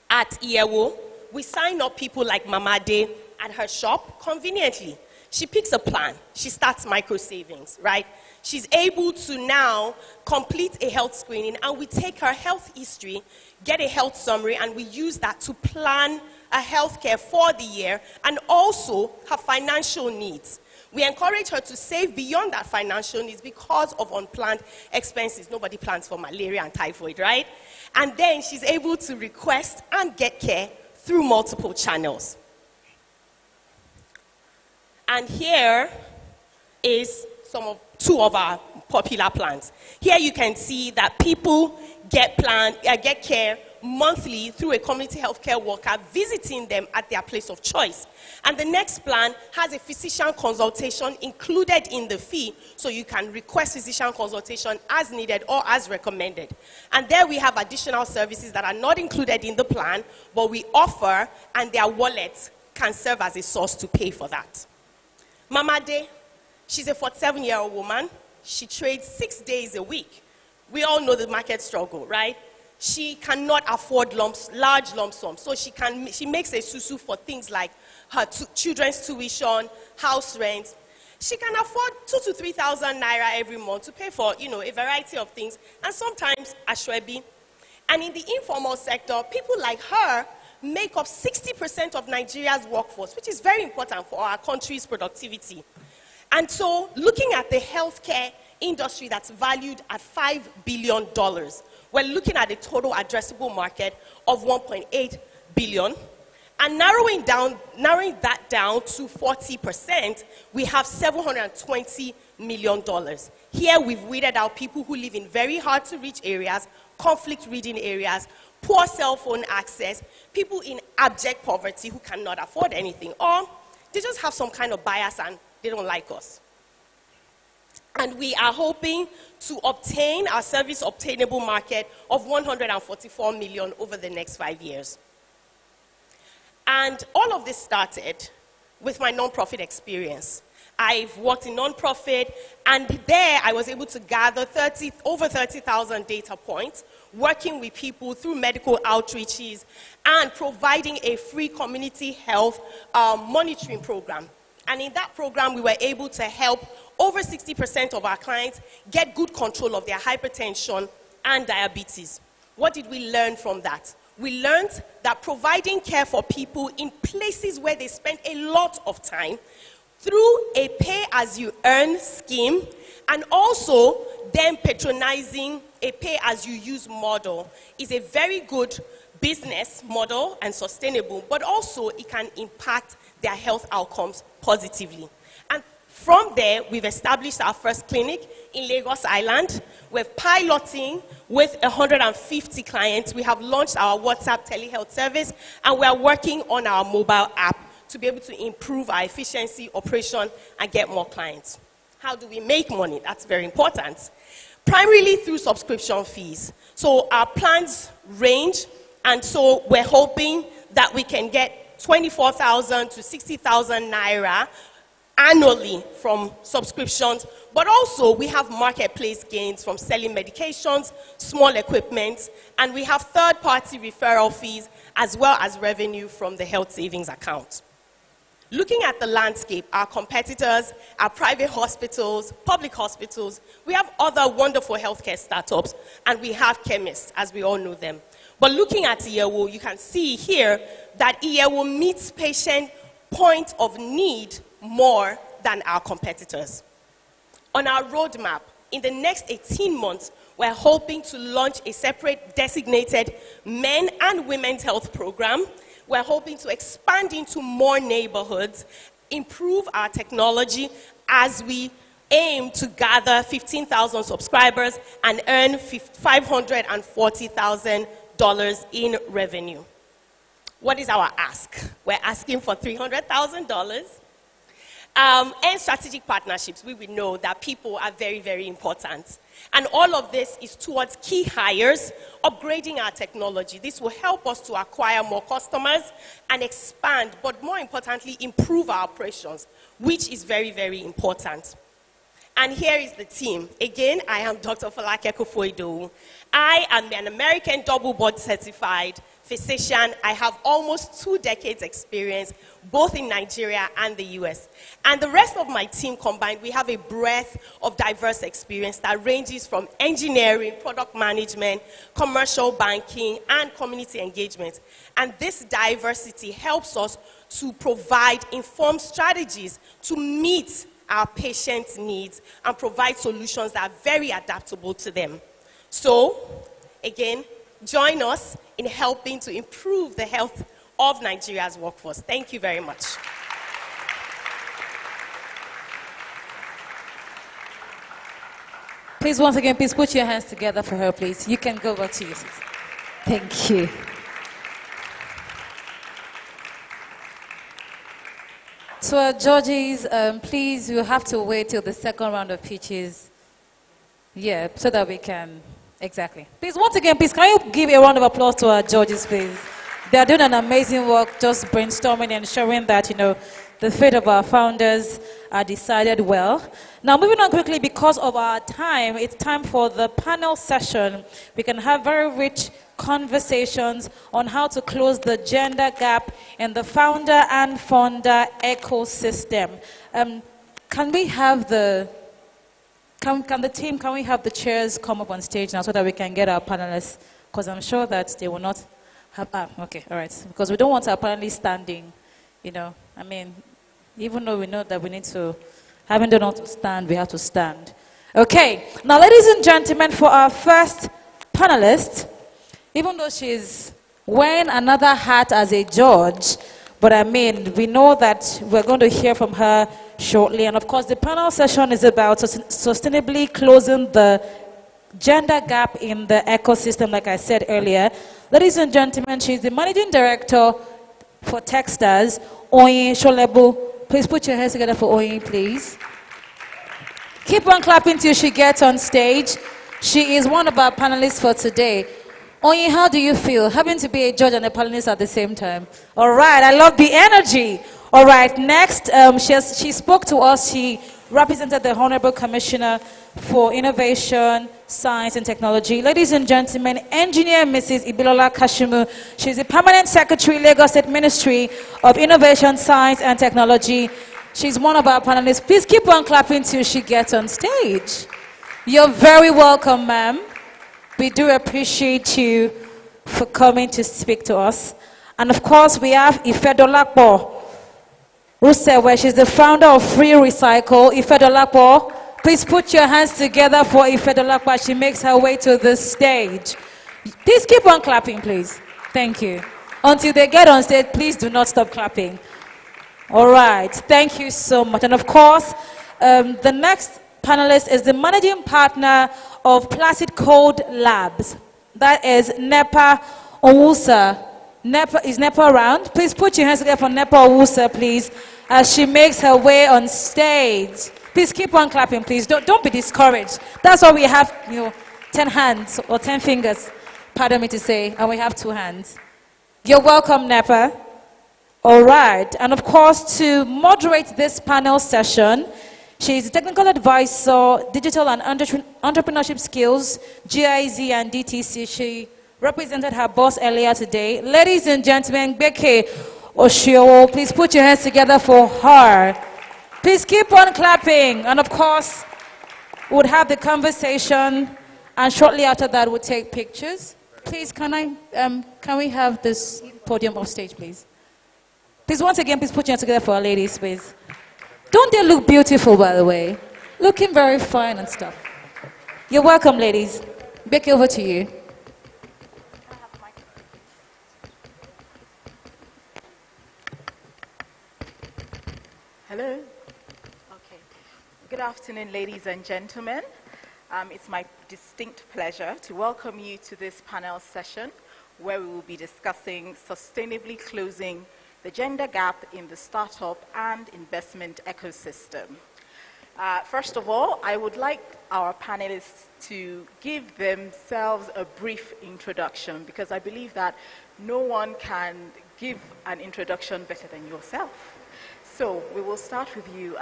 At IEWO, we sign up people like Mama Day at her shop conveniently. She picks a plan. She starts micro savings, right? She's able to now complete a health screening, and we take her health history, get a health summary, and we use that to plan a healthcare for the year and also her financial needs. We encourage her to save beyond that financial needs because of unplanned expenses. Nobody plans for malaria and typhoid, right? And then she's able to request and get care through multiple channels. And here is two of our popular plans. Here you can see that people get care monthly through a community healthcare worker visiting them at their place of choice. And the next plan has a physician consultation included in the fee, so you can request physician consultation as needed or as recommended. And there we have additional services that are not included in the plan, but we offer, and their wallets can serve as a source to pay for that. Mama Day, she's a 47-year-old woman. She trades 6 days a week. We all know the market struggle, right? She cannot afford large lump sums, so she makes a susu for things like her children's tuition, house rent. She can afford 2,000 to 3,000 naira every month to pay for, a variety of things, and sometimes ashwebi. And in the informal sector, people like her make up 60% of Nigeria's workforce, which is very important for our country's productivity. And so, looking at the healthcare industry that's valued at $5 billion, we're looking at a total addressable market of 1.8 billion. And narrowing that down to 40%, we have $720 million. Here we've weeded out people who live in very hard to reach areas, conflict-ridden areas, poor cell phone access, people in abject poverty who cannot afford anything, or they just have some kind of bias and they don't like us. And we are hoping to obtain our service obtainable market of 144 million over the next 5 years. And all of this started with my nonprofit experience. I've worked in nonprofit, and there I was able to gather over 30,000 data points, working with people through medical outreaches and providing a free community health monitoring program. And in that program, we were able to help over 60% of our clients get good control of their hypertension and diabetes. What did we learn from that? We learned that providing care for people in places where they spend a lot of time through a pay-as-you-earn scheme, and also them patronizing a pay-as-you-use model, is a very good business model and sustainable, but also it can impact their health outcomes positively. And from there, we've established our first clinic in Lagos Island. We're piloting with 150 clients. We have launched our WhatsApp telehealth service, and we're working on our mobile app to be able to improve our efficiency, operation, and get more clients. How do we make money? That's very important. Primarily through subscription fees. So our plans range, and so we're hoping that we can get 24,000 to 60,000 naira annually from subscriptions, but also we have marketplace gains from selling medications, small equipment, and we have third-party referral fees as well as revenue from the health savings account. Looking at the landscape, our competitors, our private hospitals, public hospitals, we have other wonderful healthcare startups, and we have chemists, as we all know them. But looking at Iyewo, you can see here that Iyewo meets patient point of need more than our competitors. On our roadmap, in the next 18 months, we're hoping to launch a separate designated men and women's health program. We're hoping to expand into more neighborhoods, improve our technology as we aim to gather 15,000 subscribers and earn $540,000 in revenue. What is our ask? We're asking for $300,000. And strategic partnerships. We will know that people are very, very important. And all of this is towards key hires, upgrading our technology. This will help us to acquire more customers and expand, but more importantly, improve our operations, which is very, very important. And here is the team. Again, I am Dr. Folake Kofoido. I am an American double board certified physician. I have almost 2 decades experience, both in Nigeria and the US. And the rest of my team combined, we have a breadth of diverse experience that ranges from engineering, product management, commercial banking, and community engagement. And this diversity helps us to provide informed strategies to meet our patients' needs and provide solutions that are very adaptable to them. So, again, join us in helping to improve the health of Nigeria's workforce. Thank you very much. Please, once again, please put your hands together for her, please. You can go back to your seats. Thank you. So, our judges, please, you have to wait till the second round of pitches. Yeah, so that we can... Exactly. Please, once again, please, can you give a round of applause to our judges, please? They are doing an amazing work, just brainstorming and ensuring that, the fate of our founders are decided well. Now, moving on quickly, because of our time, it's time for the panel session. We can have very rich conversations on how to close the gender gap in the founder and funder ecosystem. Can we have the... Can we have the chairs come up on stage now so that we can get our panelists? Because I'm sure that they will not have, okay, all right. Because we don't want our panelists standing, even though we know that we need to, having done not to stand, we have to stand. Okay, now ladies and gentlemen, for our first panelist, even though she's wearing another hat as a judge, but we know that we're going to hear from her shortly. And of course, the panel session is about sustainably closing the gender gap in the ecosystem, like I said earlier. Ladies and gentlemen, she's the managing director for Techstars, Oyin Sholebu. Please put your hands together for Oyin, please. Keep on clapping till she gets on stage. She is one of our panelists for today. Oyin, how do you feel having to be a judge and a panelist at the same time? All right, I love the energy. All right, next, she spoke to us. She represented the Honorable Commissioner for Innovation, Science and Technology. Ladies and gentlemen, Engineer Mrs. Ibilola Kashimu. She's the Permanent Secretary, Lagos State Ministry of Innovation, Science and Technology. She's one of our panelists. Please keep on clapping till she gets on stage. You're very welcome, ma'am. We do appreciate you for coming to speak to us. And of course, we have Ifedolapo Rusewe. She's the founder of Free Recycle. Ifedolapo, please put your hands together for Ifedolapo as she makes her way to the stage. Please keep on clapping, please. Thank you. Until they get on stage, please do not stop clapping. All right. Thank you so much. And of course, the next panelist is the managing partner of Placid Code Labs. That is Nepa Owusa. Is Nepa around? Please put your hands together for Nepa Owusa, please, as she makes her way on stage. Please keep on clapping, please. Don't be discouraged. That's why we have, 10 hands or 10 fingers, pardon me to say, and we have 2 hands. You're welcome, Nepa. All right. And of course, to moderate this panel session, she's a technical advisor, digital and entrepreneurship skills, GIZ and DTC. She represented her boss earlier today. Ladies and gentlemen, Beke Oshio. Please put your hands together for her. Please keep on clapping. And of course, we'll have the conversation, and shortly after that, we'll take pictures. Please, can we have this podium off stage, please? Please, once again, please put your hands together for our ladies, please. Don't they look beautiful, by the way? Looking very fine and stuff. You're welcome, ladies. Becky, over to you. Hello. Okay. Good afternoon, ladies and gentlemen. It's my distinct pleasure to welcome you to this panel session where we will be discussing sustainably closing the gender gap in the startup and investment ecosystem. First of all, I would like our panelists to give themselves a brief introduction, because I believe that no one can give an introduction better than yourself. So we will start with you,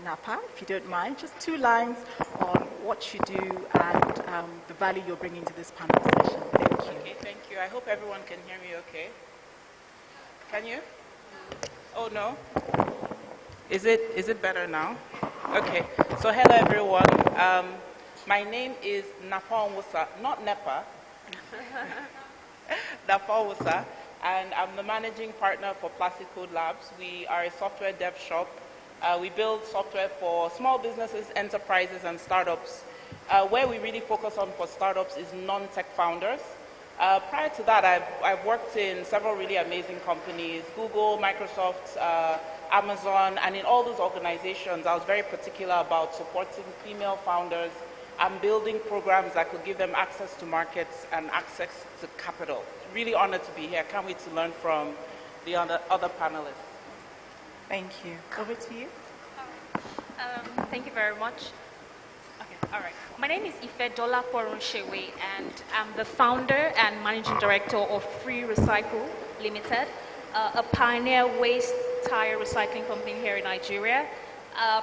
Napa, if you don't mind. Just 2 lines on what you do and the value you're bringing to this panel session. Thank you. Okay, thank you. I hope everyone can hear me okay. Can you? Oh, no? Is it better now? Okay. So hello, everyone. My name is Napa Onwusa, not Nepa. Napa Onwusa. And I'm the managing partner for Plastic Code Labs. We are a software dev shop. We build software for small businesses, enterprises, and startups. Where we really focus on for startups is non-tech founders. Prior to that, I've worked in several really amazing companies, Google, Microsoft, Amazon, and in all those organizations, I was very particular about supporting female founders and building programs that could give them access to markets and access to capital. Really honored to be here. Can't wait to learn from the other panelists. Thank you. Over to you. Thank you very much. Okay, all right. My name is Ife Dola Poronshewe, and I'm the founder and managing director of Free Recycle Limited, a pioneer waste tire recycling company here in Nigeria.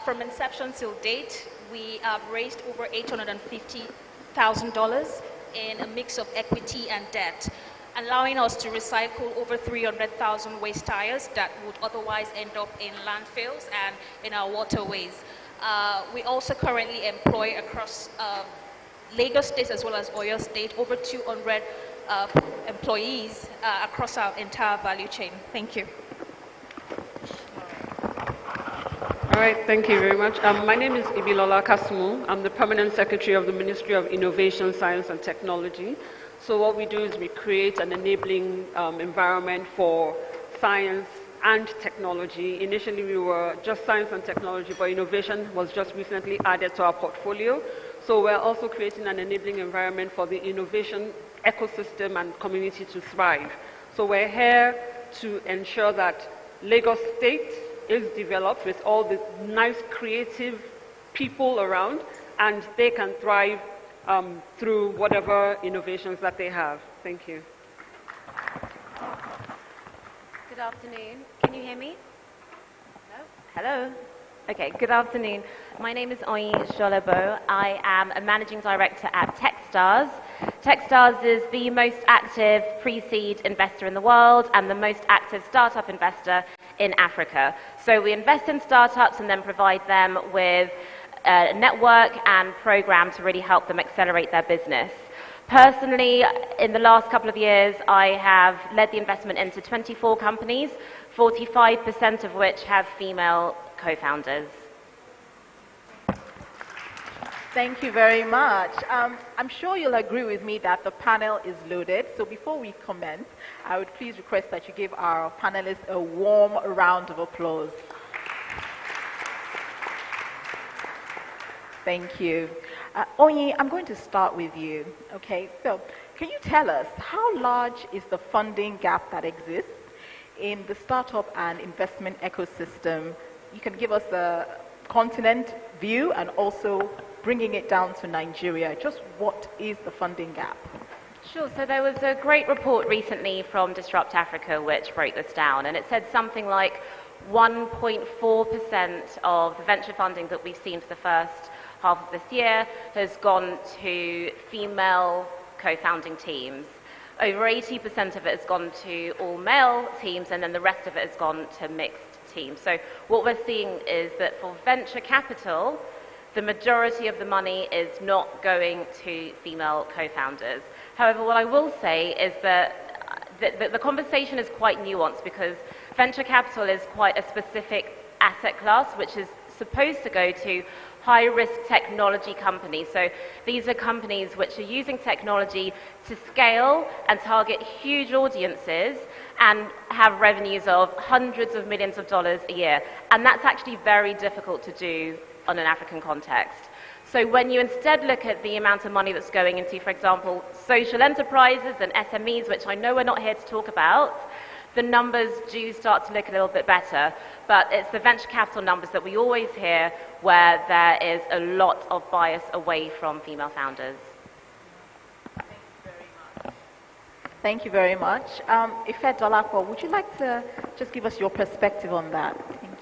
From inception till date, we have raised over $850,000 in a mix of equity and debt, allowing us to recycle over 300,000 waste tires that would otherwise end up in landfills and in our waterways. We also currently employ across Lagos State as well as Oyo State over 200 employees across our entire value chain. Thank you. All right, thank you very much. My name is Ibilola Kasumu. I'm the Permanent Secretary of the Ministry of Innovation, Science and Technology. So what we do is we create an enabling environment for science and technology. Initially, we were just science and technology, but innovation was just recently added to our portfolio. So we're also creating an enabling environment for the innovation ecosystem and community to thrive. So we're here to ensure that Lagos State is developed with all the nice creative people around, and they can thrive through whatever innovations that they have. Thank you. Good afternoon. Can you hear me? No? Hello? Okay, good afternoon. My name is Oyin Jolebo. I am a managing director at Techstars. Techstars is the most active pre-seed investor in the world and the most active startup investor in Africa. So we invest in startups and then provide them with a network and program to really help them accelerate their business. Personally, in the last couple of years, I have led the investment into 24 companies, 45% of which have female co-founders. Thank you very much. I'm sure you'll agree with me that the panel is loaded. So before we commence, I would please request that you give our panelists a warm round of applause. Thank you. Onyi, I'm going to start with you. Okay, so can you tell us how large is the funding gap that exists in the startup and investment ecosystem? You can give us a continent view and also bringing it down to Nigeria. Just what is the funding gap? Sure, so there was a great report recently from Disrupt Africa which broke this down, and it said something like 1.4% of the venture funding that we've seen for the first half of this year has gone to female co-founding teams. over 80% of it has gone to all male teams, and then the rest of it has gone to mixed teams. So what we're seeing is that for venture capital, the majority of the money is not going to female co-founders. However, what I will say is that the conversation is quite nuanced, because venture capital is quite a specific asset class, which is supposed to go to high-risk technology companies. So these are companies which are using technology to scale and target huge audiences and have revenues of hundreds of millions of dollars a year. And that's actually very difficult to do on an African context. So when you instead look at the amount of money that's going into, for example, social enterprises and SMEs, which I know we're not here to talk about, the numbers do start to look a little bit better. But it's the venture capital numbers that we always hear where there is a lot of bias away from female founders. Thank you very much. Ife Dolapo, would you like to just give us your perspective on that? Thank you.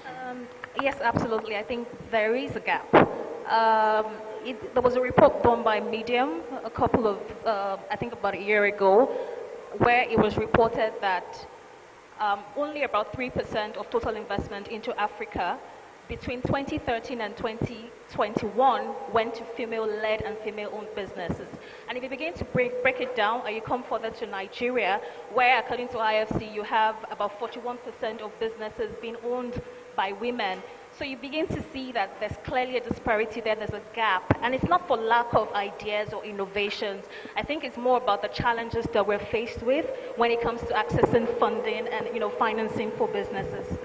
Yes, absolutely. I think there is a gap. There was a report done by Medium a couple of, I think about a year ago, where it was reported that only about 3% of total investment into Africa between 2013 and 2021 went to female-led and female-owned businesses. And if you begin to break it down, or you come further to Nigeria, where according to IFC, you have about 41% of businesses being owned by women. So you begin to see that there's clearly a disparity there, there's a gap. And it's not for lack of ideas or innovations. I think it's more about the challenges that we're faced with when it comes to accessing funding and financing for businesses.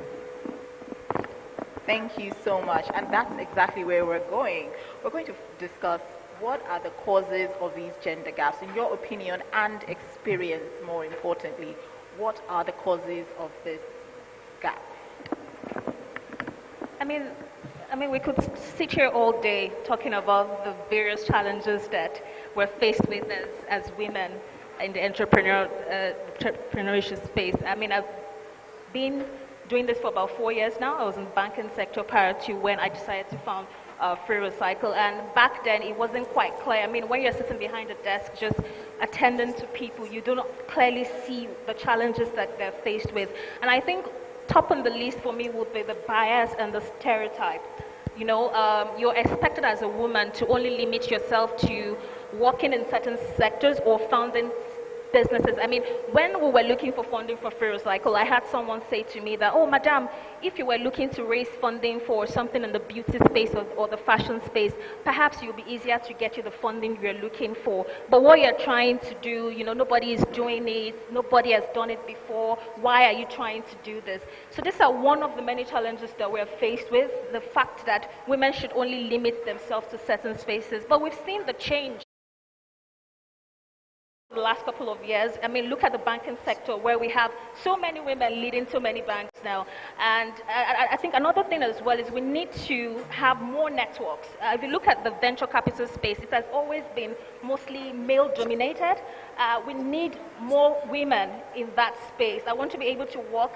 Thank you so much. And that's exactly where we're going. We're going to discuss what are the causes of these gender gaps, in your opinion and experience, more importantly. What are the causes of this gap? I mean, we could sit here all day talking about the various challenges that we're faced with as women in the entrepreneurship space. I mean, I've been doing this for about 4 years now. I was in the banking sector prior to when I decided to found Free Recycle. And back then, it wasn't quite clear. I mean, when you're sitting behind a desk just attending to people, you do not clearly see the challenges that they're faced with. And I think top on the list for me would be the bias and the stereotype. You're expected as a woman to only limit yourself to working in certain sectors or founding businesses. I mean, when we were looking for funding for Free Recycle, I had someone say to me that, oh, madam, if you were looking to raise funding for something in the beauty space or the fashion space, perhaps it would be easier to get you the funding you're looking for. But what you're trying to do, nobody is doing it, nobody has done it before, why are you trying to do this? So these are one of the many challenges that we're faced with, the fact that women should only limit themselves to certain spaces. But we've seen the change the last couple of years. I mean, look at the banking sector where we have so many women leading so many banks now. And I think another thing as well is we need to have more networks. If you look at the venture capital space, it has always been mostly male dominated. We need more women in that space. I want to be able to work,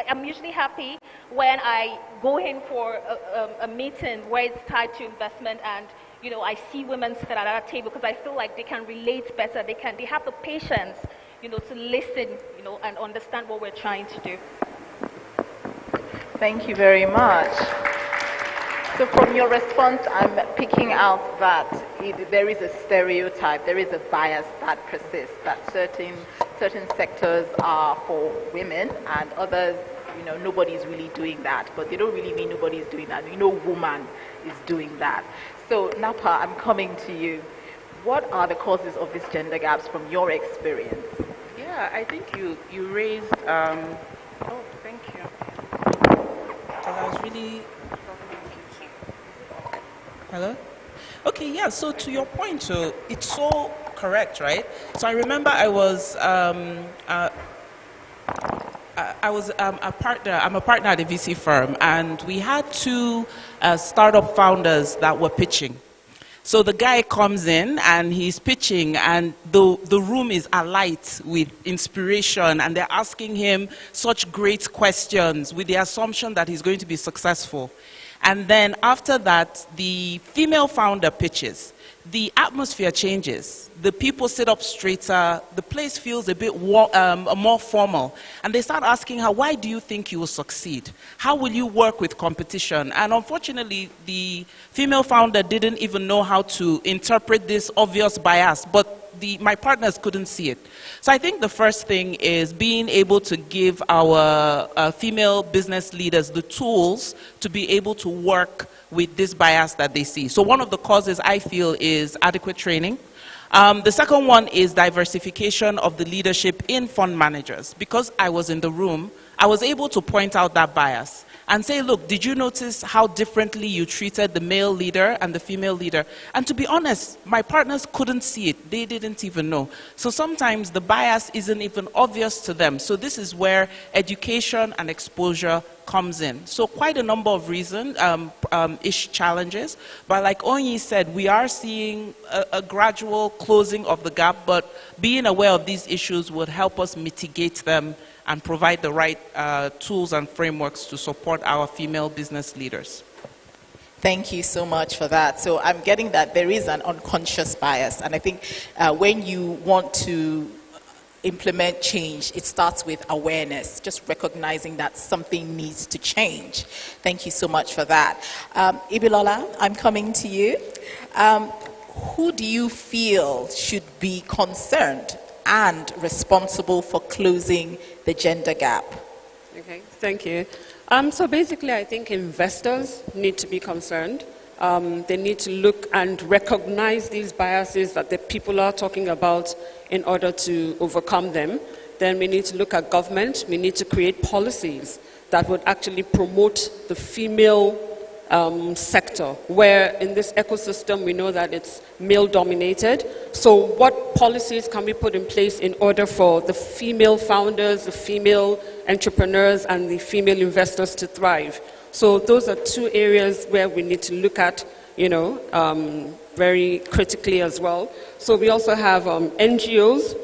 I'm usually happy when I go in for a meeting where it's tied to investment and I see women sit at our table because I feel like they can relate better. They have the patience, to listen, and understand what we're trying to do. Thank you very much. So from your response, I'm picking out that there is a stereotype, there is a bias that persists, that certain sectors are for women and others, nobody's really doing that. But they don't really mean nobody's doing that. Woman is doing that. So, Napa, I'm coming to you. What are the causes of these gender gaps from your experience? Yeah, I think you raised... oh, thank you. Because I was really... Hello? Okay, yeah, so to your point, so it's so correct, right? So I remember I'm a partner at a VC firm, and we had two startup founders that were pitching. So the guy comes in and he's pitching, and the room is alight with inspiration, and they're asking him such great questions with the assumption that he's going to be successful. And then after that, the female founder pitches. the atmosphere changes. The people sit up straighter. The place feels a bit more formal. And they start asking her, why do you think you will succeed? How will you work with competition? And unfortunately, the female founder didn't even know how to interpret this obvious bias, but my partners couldn't see it. So I think the first thing is being able to give our female business leaders the tools to be able to work with this bias that they see. So one of the causes I feel is adequate training. The second one is diversification of the leadership in fund managers. Because I was in the room, I was able to point out that bias and say, look, did you notice how differently you treated the male leader and the female leader? And to be honest, my partners couldn't see it. They didn't even know. So sometimes the bias isn't even obvious to them. So this is where education and exposure comes in. So quite a number of reasons, challenges. But like Onyi said, we are seeing a gradual closing of the gap, but being aware of these issues would help us mitigate them and provide the right tools and frameworks to support our female business leaders. Thank you so much for that. So I'm getting that there is an unconscious bias. And I think when you want to implement change, it starts with awareness, just recognizing that something needs to change. Thank you so much for that. Ibilola, I'm coming to you. Who do you feel should be concerned and responsible for closing the gender gap? Okay, thank you. So basically, I think investors need to be concerned. They need to look and recognize these biases that the people are talking about in order to overcome them. Then we need to look at government. We need to create policies that would actually promote the female sector, where in this ecosystem we know that it's male dominated. So what policies can we put in place in order for the female founders, the female entrepreneurs and the female investors to thrive? So those are two areas where we need to look at, very critically as well. So we also have NGOs,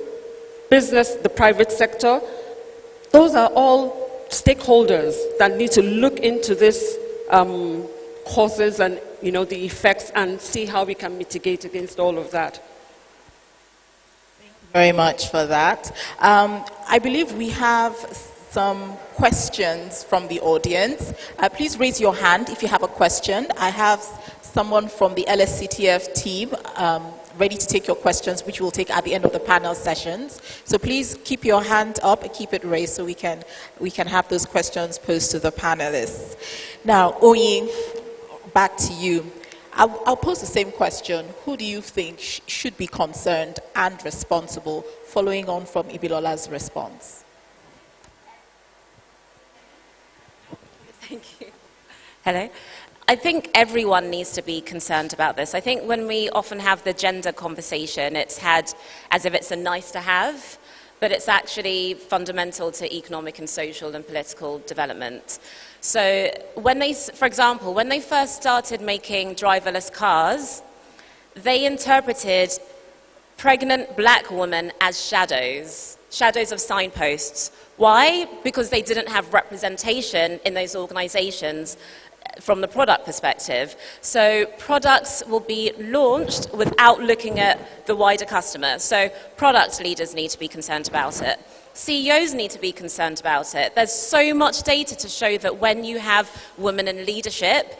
business, the private sector. Those are all stakeholders that need to look into this causes and the effects and see how we can mitigate against all of that. Thank you very much for that. I believe we have some questions from the audience. Please raise your hand if you have a question. I have someone from the LSCTF team ready to take your questions, which we'll take at the end of the panel sessions. So please keep your hand up and keep it raised so we can have those questions posed to the panelists. Now, Onyi, back to you. I'll pose the same question. Who do you think should be concerned and responsible, following on from Ibilola's response? Thank you. Hello. I think everyone needs to be concerned about this. I think when we often have the gender conversation, it's had as if it's a nice to have, but it's actually fundamental to economic and social and political development. So when they, for example, when they first started making driverless cars, they interpreted pregnant black women as shadows of signposts. Why? Because they didn't have representation in those organizations from the product perspective. So products will be launched without looking at the wider customer. So product leaders need to be concerned about it. CEOs need to be concerned about it. There's so much data to show that when you have women in leadership,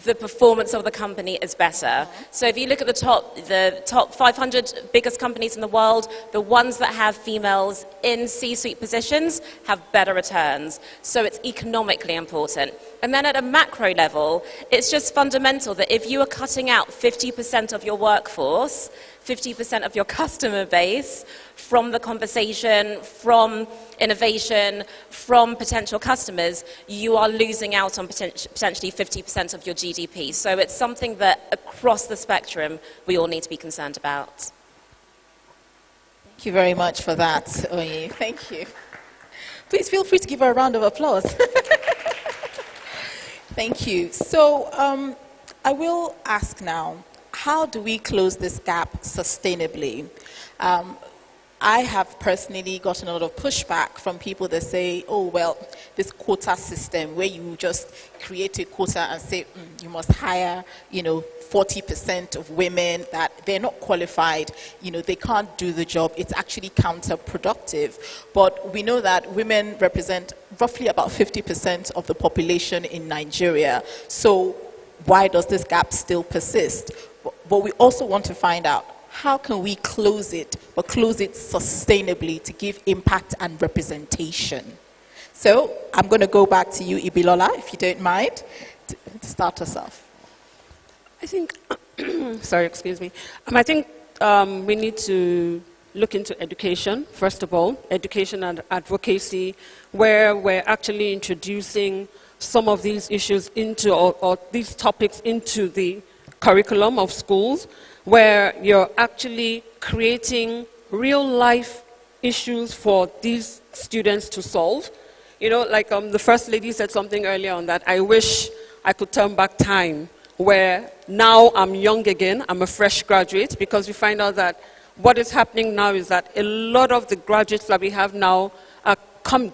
the performance of the company is better. So if you look at the top 500 biggest companies in the world, the ones that have females in C-suite positions have better returns. So it's economically important. And then at a macro level, it's just fundamental that if you are cutting out 50% of your workforce, 50% of your customer base from the conversation, from innovation, from potential customers, you are losing out on potentially 50% of your GDP. So it's something that across the spectrum we all need to be concerned about. Thank you very much for that, Onyi. Thank you. Please feel free to give her a round of applause. Thank you. So I will ask now, how do we close this gap sustainably? I have personally gotten a lot of pushback from people that say, oh, well, this quota system where you just create a quota and say you must hire, 40% of women, that they're not qualified, they can't do the job, it's actually counterproductive. But we know that women represent roughly about 50% of the population in Nigeria. So why does this gap still persist? But we also want to find out, how can we close it, but close it sustainably to give impact and representation? So I'm going to go back to you, Ibilola, if you don't mind, to start us off. I think, sorry, excuse me. I think we need to look into education, first of all, education and advocacy, where we're actually introducing some of these issues into, or these topics into the curriculum of schools, where you're actually creating real life issues for these students to solve. Like the First Lady said something earlier on that, I wish I could turn back time, where now I'm young again, I'm a fresh graduate, because we find out that what is happening now is that a lot of the graduates that we have now are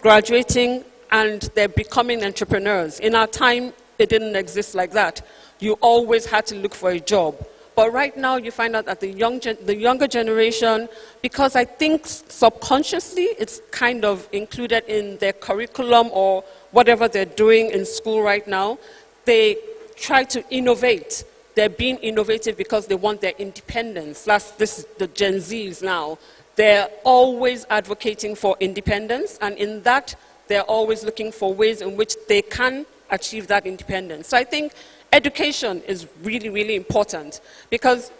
graduating and they're becoming entrepreneurs. In our time, it didn't exist like that. You always had to look for a job. But right now, you find out that the younger generation, because I think subconsciously it's kind of included in their curriculum or whatever they're doing in school right now, they try to innovate. They're being innovative because they want their independence. The Gen Zs now. They're always advocating for independence, and in that, they're always looking for ways in which they can achieve that independence. So I think education is really, really important, because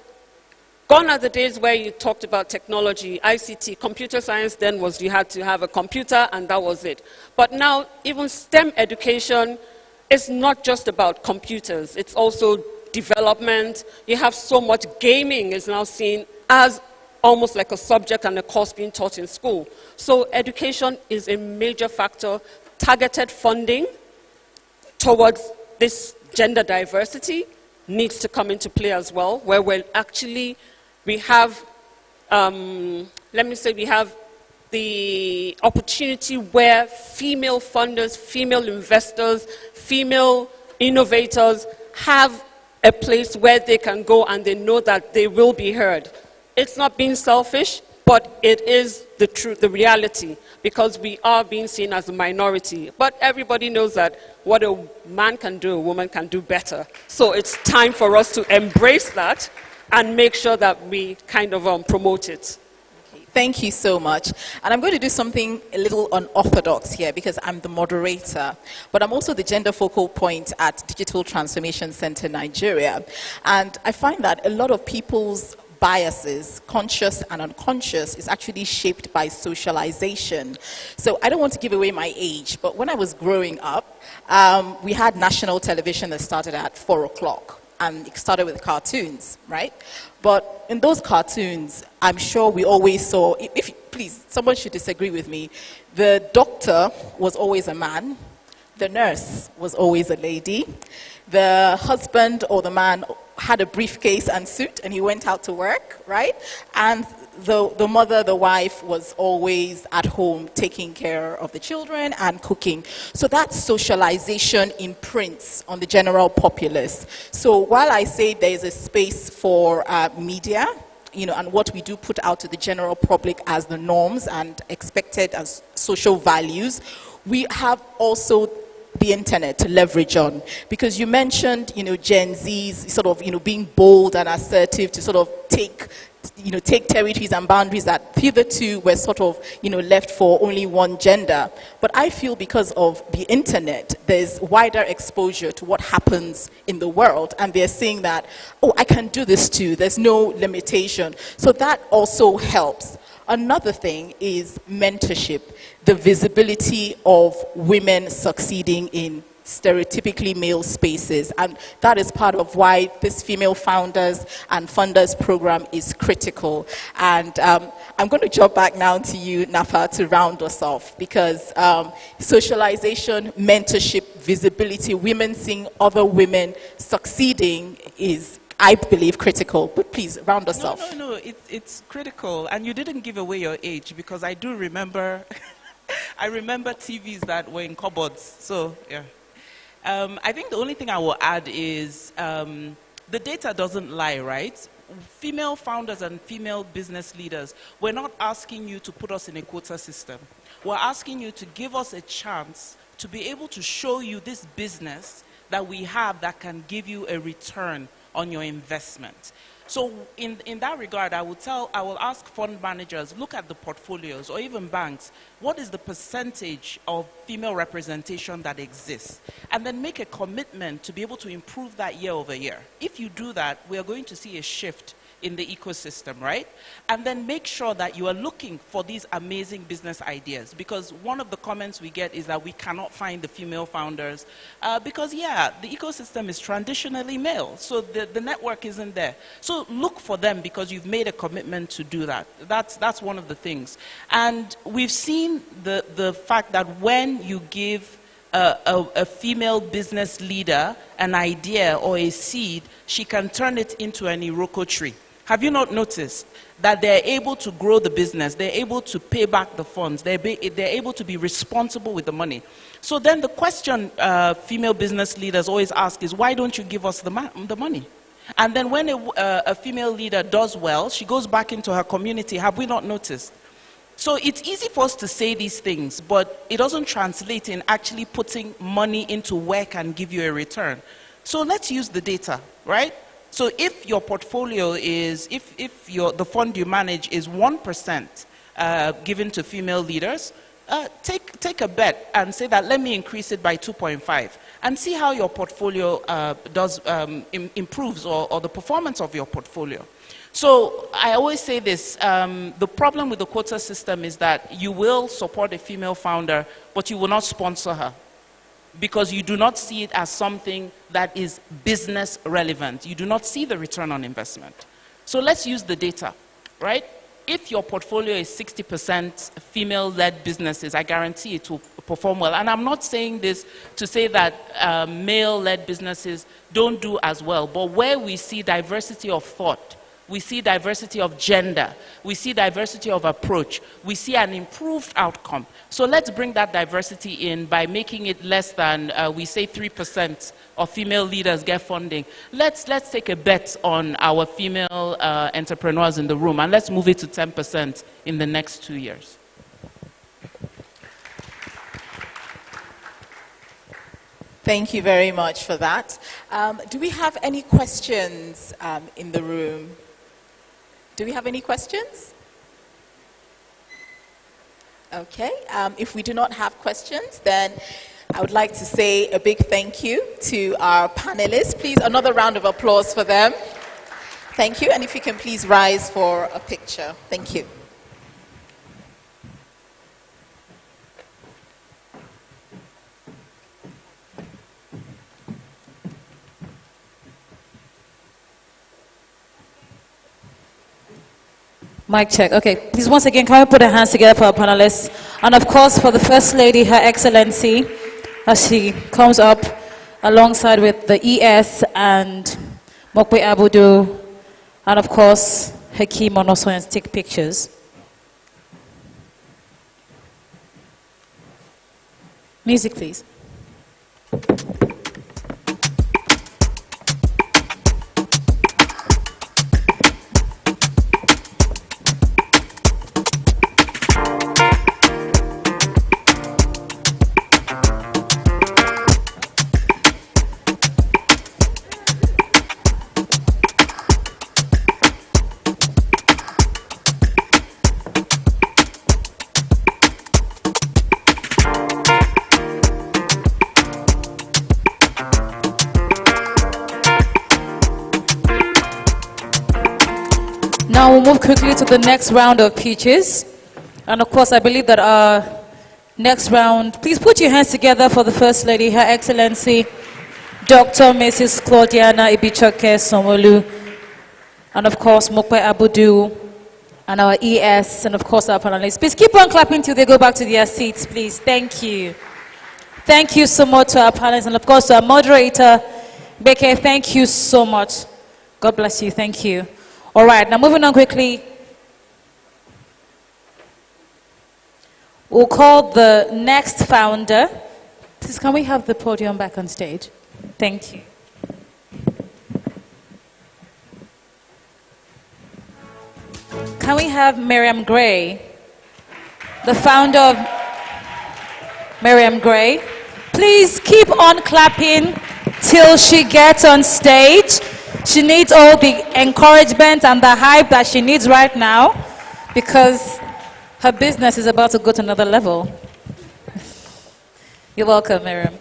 gone are the days where you talked about technology, ICT, computer science. Then was you had to have a computer and that was it. But now even STEM education is not just about computers. It's also development. You have so much gaming is now seen as almost like a subject and a course being taught in school. So education is a major factor. Targeted funding towards this gender diversity needs to come into play as well, where we have the opportunity where female funders, female investors, female innovators have a place where they can go and they know that they will be heard. It's not being selfish, but it is the truth, the reality, because we are being seen as a minority. But everybody knows that what a man can do, a woman can do better. So it's time for us to embrace that and make sure that we kind of promote it. Thank you so much. And I'm going to do something a little unorthodox here because I'm the moderator, but I'm also the gender focal point at Digital Transformation Center Nigeria. And I find that a lot of people's biases, conscious and unconscious, is actually shaped by socialization. So I don't want to give away my age, but when I was growing up, we had national television that started at 4 o'clock. And it started with cartoons, right? But in those cartoons, I'm sure we always saw, please, someone should disagree with me, the doctor was always a man, the nurse was always a lady, the husband or the man had a briefcase and suit and he went out to work, right? And the mother, the wife, was always at home taking care of the children and cooking. So that socialization imprints on the general populace. So while I say there is a space for media, and what we do put out to the general public as the norms and expected as social values, we have also the internet to leverage on, because you mentioned, Gen Zs sort of, being bold and assertive to sort of take territories and boundaries that hitherto were sort of, left for only one gender. But I feel because of the internet, there's wider exposure to what happens in the world, and they're saying that, oh, I can do this too. There's no limitation. So that also helps. Another thing is mentorship, the visibility of women succeeding in stereotypically male spaces. And that is part of why this Female Founders and Funders program is critical. And I'm going to jump back now to you, Nafa, to round us off, because socialization, mentorship, visibility, women seeing other women succeeding is, I believe, critical. But please, round us off. No, it's critical. And you didn't give away your age, because I do remember, I remember TVs that were in cupboards. So, yeah. I think the only thing I will add is the data doesn't lie, right? female founders and female business leaders, we're not asking you to put us in a quota system. We're asking you to give us a chance to be able to show you this business that we have that can give you a return on your investment. So in that regard, I will ask fund managers, look at the portfolios, or even banks, what is the percentage of female representation that exists? And then make a commitment to be able to improve that year over year. If you do that, we are going to see a shift in the ecosystem, right? And then make sure that you are looking for these amazing business ideas, because one of the comments we get is that we cannot find the female founders because, yeah, the ecosystem is traditionally male, so the network isn't there. So look for them because you've made a commitment to do that. That's one of the things. And we've seen the fact that when you give a female business leader an idea or a seed, she can turn it into an Iroko tree. Have you not noticed that they're able to grow the business, they're able to pay back the funds, they're able to be responsible with the money? So then the question female business leaders always ask is, why don't you give us the money? And then when a female leader does well, she goes back into her community. Have we not noticed? So it's easy for us to say these things, but it doesn't translate in actually putting money into where can give you a return. So let's use the data, right? So if your portfolio is, if the fund you manage is 1% given to female leaders, take a bet and say that let me increase it by 2.5 and see how your portfolio improves or the performance of your portfolio. So I always say this, the problem with the quota system is that you will support a female founder, but you will not sponsor her, because you do not see it as something that is business relevant. You do not see the return on investment. So let's use the data, right? If your portfolio is 60% female-led businesses, I guarantee it will perform well. And I'm not saying this to say that male-led businesses don't do as well, but where we see diversity of thought, we see diversity of gender, we see diversity of approach, we see an improved outcome. So let's bring that diversity in by making it less than, we say 3% of female leaders get funding. Let's take a bet on our female entrepreneurs in the room, and let's move it to 10% in the next 2 years. Thank you very much for that. Do we have any questions in the room? Do we have any questions? Okay, if we do not have questions, then I would like to say a big thank you to our panelists. Please, another round of applause for them. Thank you, and if you can please rise for a picture. Thank you. Mic check. Okay, please once again, can we put our hands together for our panelists? And of course, for the First Lady, Her Excellency, as she comes up alongside with the ES and Mokwe Abudu, and of course, Hakeem on also and take pictures. Music, please. Now we'll move quickly to the next round of pitches. And of course, I believe that our next round, please put your hands together for the First Lady, Her Excellency, Dr. Mrs. Claudiana Ibichoke Somolu, and of course, Mokwe Abudu, and our ES, and of course, our panelists. Please keep on clapping till they go back to their seats, please. Thank you. Thank you so much to our panelists, and of course, to our moderator, Beke, thank you so much. God bless you. Thank you. All right, now moving on quickly. We'll call the next founder. Please, can we have the podium back on stage? Thank you. can we have Miriam Gray, the founder of Miriam Gray? Please keep on clapping till she gets on stage. She needs all the encouragement and the hype that she needs right now because her business is about to go to another level. You're welcome, Miriam.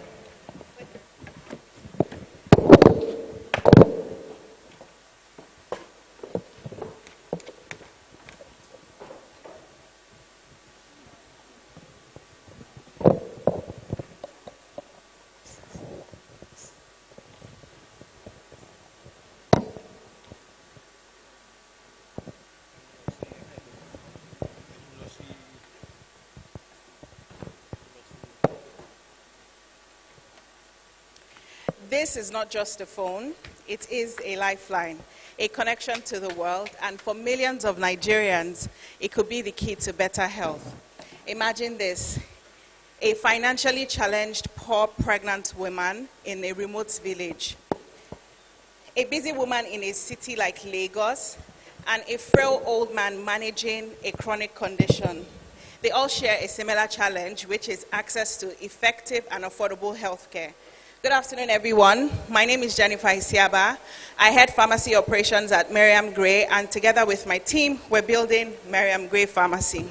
This is not just a phone, it is a lifeline, a connection to the world, and for millions of Nigerians, it could be the key to better health. Imagine this, a financially challenged, poor, pregnant woman in a remote village, a busy woman in a city like Lagos, and a frail old man managing a chronic condition. They all share a similar challenge, which is access to effective and affordable health care. Good afternoon, everyone. My name is Jennifer Isiaba. I head pharmacy operations at Miriam Gray, and together with my team, we're building Miriam Gray Pharmacy.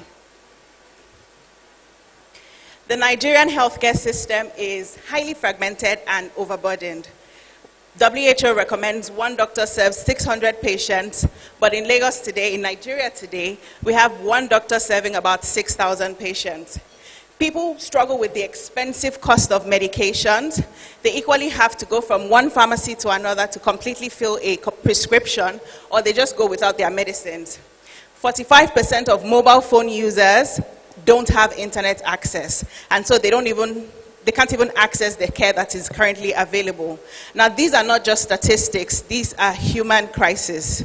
The Nigerian healthcare system is highly fragmented and overburdened. WHO recommends one doctor serves 600 patients, but in Lagos today, in Nigeria today, we have one doctor serving about 6,000 patients. People struggle with the expensive cost of medications. They equally have to go from one pharmacy to another to completely fill a prescription, or they just go without their medicines. 45% of mobile phone users don't have internet access, and so they can't even access the care that is currently available. Now, these are not just statistics, these are human crises.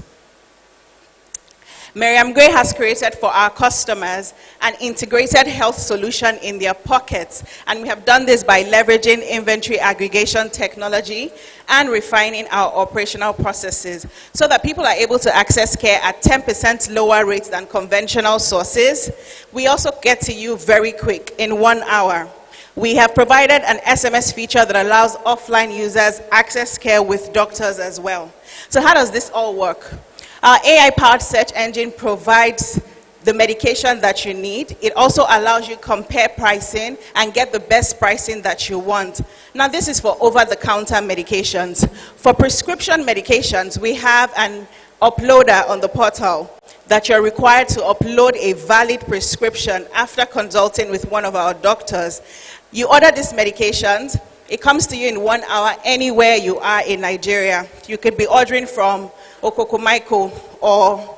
Miriam Gray has created for our customers an integrated health solution in their pockets, and we have done this by leveraging inventory aggregation technology and refining our operational processes so that people are able to access care at 10% lower rates than conventional sources. We also get to you very quick, in 1 hour. We have provided an SMS feature that allows offline users access care with doctors as well. So how does this all work? Our AI-powered search engine provides the medication that you need. It also allows you to compare pricing and get the best pricing that you want. Now, this is for over-the-counter medications. For prescription medications, we have an uploader on the portal that you're required to upload a valid prescription after consulting with one of our doctors. You order these medications, it comes to you in 1 hour anywhere you are in Nigeria. You could be ordering from Okokomaiko or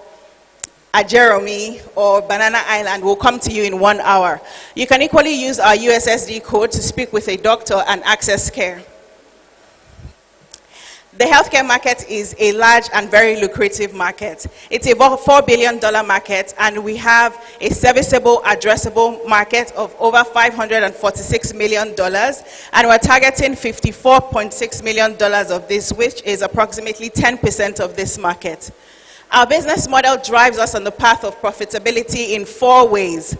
Ajeromi or Banana Island will come to you in 1 hour. You can equally use our USSD code to speak with a doctor and access care. The healthcare market is a large and very lucrative market. It's a $4 billion market, and we have a serviceable, addressable market of over $546 million, and we're targeting $54.6 million of this, which is approximately 10% of this market. Our business model drives us on the path of profitability in 4 ways.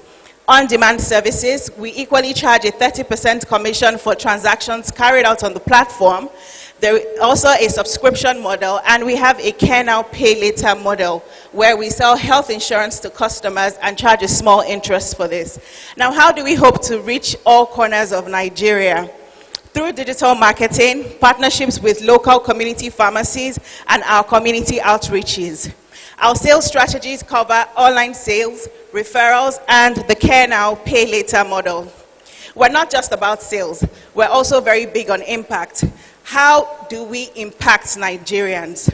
On-demand services, we equally charge a 30% commission for transactions carried out on the platform. There is also a subscription model, and we have a care now, pay later model where we sell health insurance to customers and charge a small interest for this. Now, how do we hope to reach all corners of Nigeria? Through digital marketing, partnerships with local community pharmacies, and our community outreaches. Our sales strategies cover online sales, referrals, and the care now, pay later model. We're not just about sales, we're also very big on impact. How do we impact Nigerians?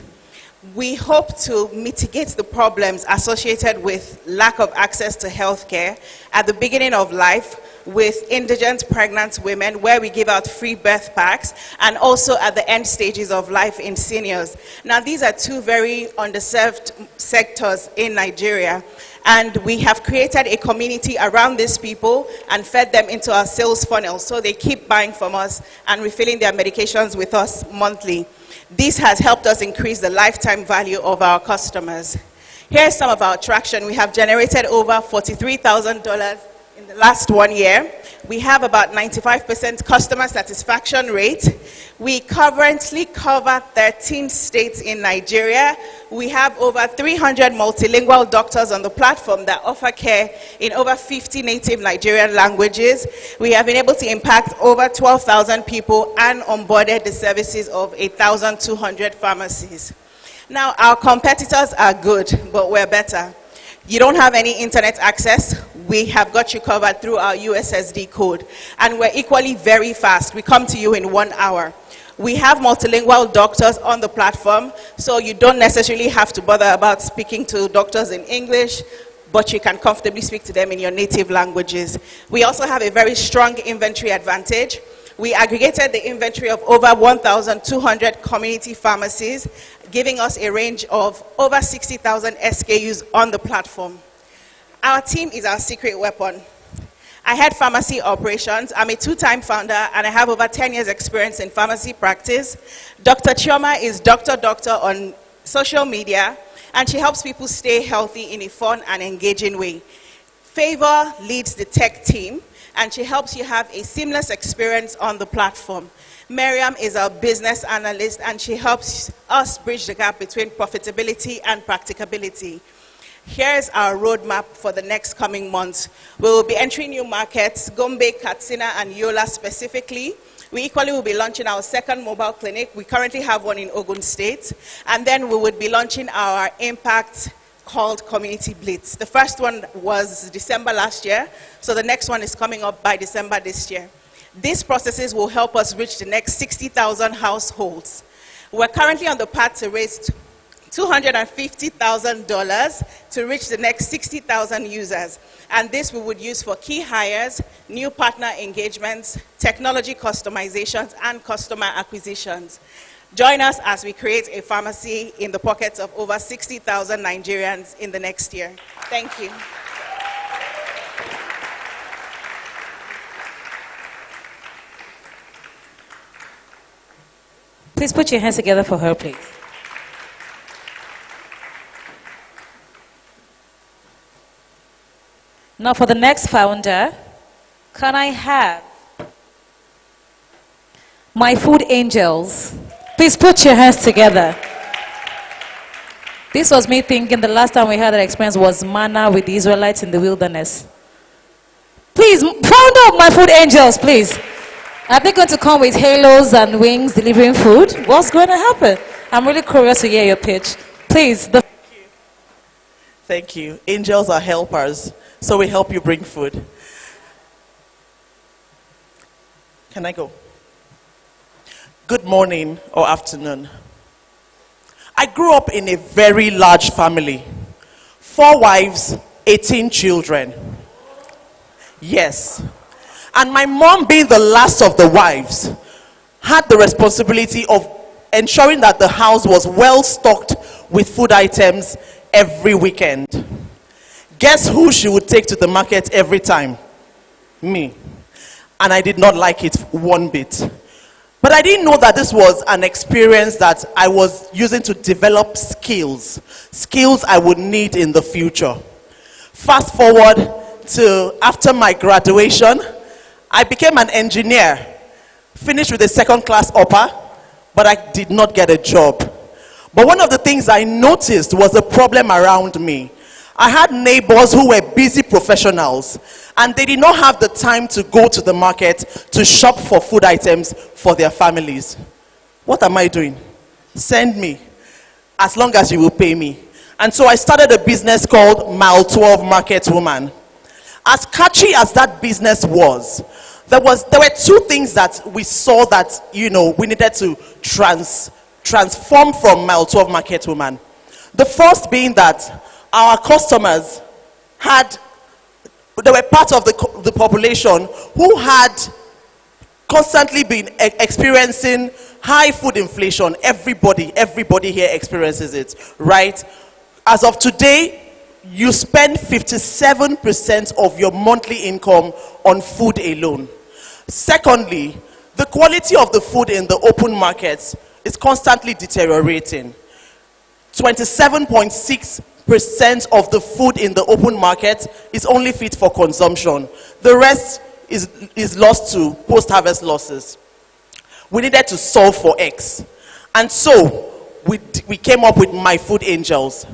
We hope to mitigate the problems associated with lack of access to healthcare at the beginning of life with indigent pregnant women, where we give out free birth packs, and also at the end stages of life in seniors. Now, these are 2 very underserved sectors in Nigeria, and we have created a community around these people and fed them into our sales funnel, so they keep buying from us and refilling their medications with us monthly. This has helped us increase the lifetime value of our customers. Here's some of our traction. We have generated over $43,000 in the last 1 year. We have about 95% customer satisfaction rate. We currently cover 13 states in Nigeria. We have over 300 multilingual doctors on the platform that offer care in over 50 native Nigerian languages. We have been able to impact over 12,000 people and onboarded the services of 8,200 pharmacies. Now, our competitors are good, but we're better. You don't have any internet access, we have got you covered through our USSD code. And we're equally very fast. We come to you in 1 hour. We have multilingual doctors on the platform, so you don't necessarily have to bother about speaking to doctors in English, but you can comfortably speak to them in your native languages. We also have a very strong inventory advantage. We aggregated the inventory of over 1,200 community pharmacies, giving us a range of over 60,000 SKUs on the platform. Our team is our secret weapon. I head pharmacy operations. I'm a 2-time founder, and I have over 10 years experience in pharmacy practice. Dr. Chioma is Dr. on social media, and she helps people stay healthy in a fun and engaging way. Favor leads the tech team, and she helps you have a seamless experience on the platform. Miriam is our business analyst, and she helps us bridge the gap between profitability and practicability. Here's our roadmap for the next coming months. We will be entering new markets, Gombe, Katsina, and Yola specifically. We equally will be launching our second mobile clinic. We currently have one in Ogun State. And then we would be launching our impact called Community Blitz. The first one was December last year, so the next one is coming up by December this year. These processes will help us reach the next 60,000 households. We're currently on the path to raise $250,000 to reach the next 60,000 users. And this we would use for key hires, new partner engagements, technology customizations, and customer acquisitions. Join us as we create a pharmacy in the pockets of over 60,000 Nigerians in the next year. Thank you. Please put your hands together for her, please. Now for the next founder, can I have my food angels? Please put your hands together. This was me thinking the last time we had that experience was manna with the Israelites in the wilderness. Please, founder of my food angels, please. Are they going to come with halos and wings delivering food? What's going to happen? I'm really curious to hear your pitch. Please. Thank you. Angels are helpers, so we help you bring food. Can I go? Good morning or afternoon. I grew up in a very large family. 4 wives, 18 children. Yes. And my mom, being the last of the wives, had the responsibility of ensuring that the house was well stocked with food items every weekend. Guess who she would take to the market every time? Me. And I did not like it one bit. But I didn't know that this was an experience that I was using to develop skills I would need in the future. Fast forward to after my graduation, I became an engineer, finished with a second-class upper, but I did not get a job. But one of the things I noticed was a problem around me. I had neighbors who were busy professionals, and they did not have the time to go to the market to shop for food items for their families. What am I doing? Send me, as long as you will pay me. And so I started a business called Mile 12 Market Woman. As catchy as that business was, there were 2 things that we saw that, we needed to transform from Mile 12 Market Woman. The first being that our customers they were part of the population who had constantly been experiencing high food inflation. Everybody here experiences it, right? As of today, you spend 57% of your monthly income on food alone. Secondly, the quality of the food in the open markets is constantly deteriorating. 27.6 of the food in the open market is only fit for consumption. The rest is lost to post-harvest losses. We needed to solve for X. And so we came up with My Food Angels,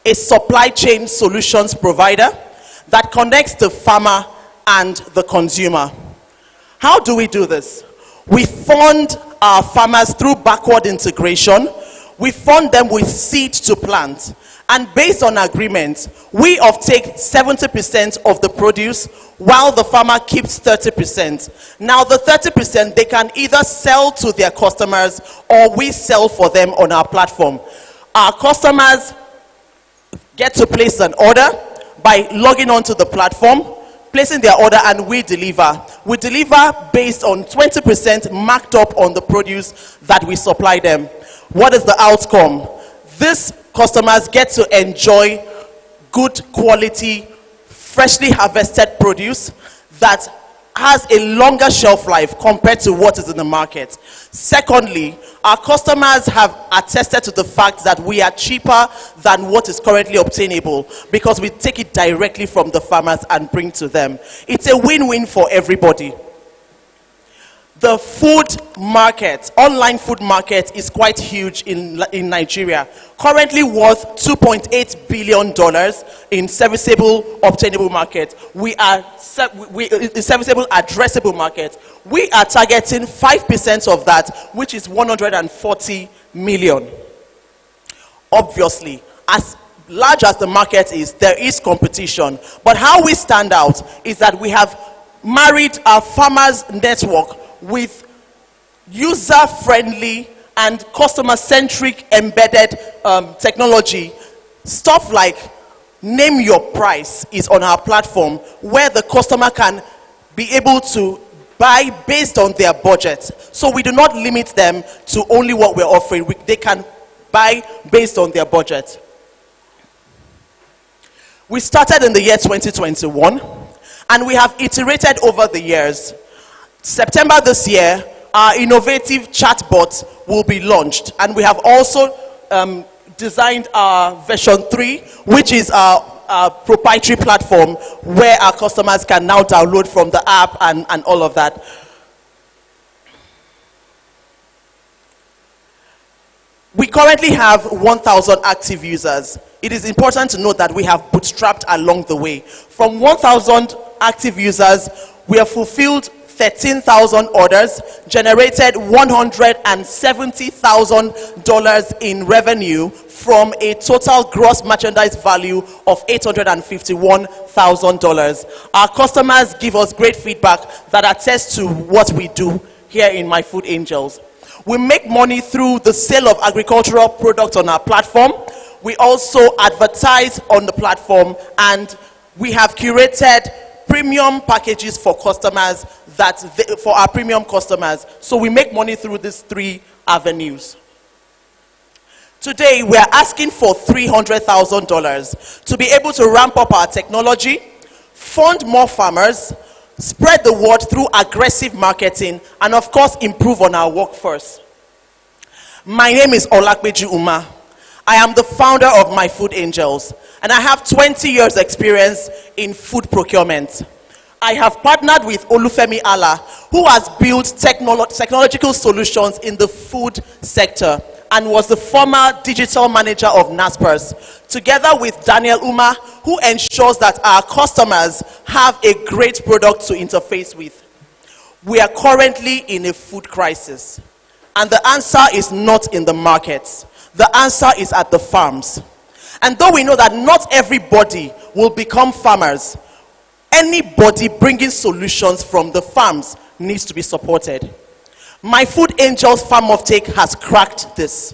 a supply chain solutions provider that connects the farmer and the consumer. How do we do this? We fund our farmers through backward integration. We fund them with seed to plant. And based on agreement, we offtake 70% of the produce while the farmer keeps 30%. Now the 30% they can either sell to their customers or we sell for them on our platform. Our customers get to place an order by logging onto the platform, placing their order, and we deliver. We deliver based on 20% marked up on the produce that we supply them. What is the outcome? These customers get to enjoy good quality, freshly harvested produce that has a longer shelf life compared to what is in the market. Secondly, our customers have attested to the fact that we are cheaper than what is currently obtainable because we take it directly from the farmers and bring to them. It's a win-win for everybody. The food market, online food market, is quite huge in Nigeria. Currently worth $2.8 billion in serviceable, obtainable market. Serviceable, addressable market. We are targeting 5% of that, which is 140 million. Obviously, as large as the market is, there is competition. But how we stand out is that we have married our farmers network with user-friendly and customer-centric embedded technology. Stuff like Name Your Price is on our platform, where the customer can be able to buy based on their budget. So we do not limit them to only what we're offering. They can buy based on their budget. We started in the year 2021, and we have iterated over the years. September this year, our innovative chatbot will be launched, and we have also designed our version 3, which is our proprietary platform where our customers can now download from the app and all of that. We currently have 1,000 active users. It is important to note that we have bootstrapped along the way. From 1,000 active users, we have fulfilled 13,000 orders, generated $170,000 in revenue from a total gross merchandise value of $851,000. Our customers give us great feedback that attests to what we do here in My Food Angels. We make money through the sale of agricultural products on our platform. We also advertise on the platform, and we have curated premium packages for customers for our premium customers. So we make money through these 3 avenues. Today we are asking for $300,000 to be able to ramp up our technology, fund more farmers, spread the word through aggressive marketing, and of course improve on our workforce. My name is Olakbeju Uma. I am the founder of My Food Angels, and I have 20 years experience in food procurement. I have partnered with Olufemi Ala, who has built technological solutions in the food sector and was the former digital manager of Naspers, together with Daniel Uma, who ensures that our customers have a great product to interface with. We are currently in a food crisis, and the answer is not in the markets. The answer is at the farms. And though we know that not everybody will become farmers, anybody bringing solutions from the farms needs to be supported. My Food Angels Farm Offtake has cracked this.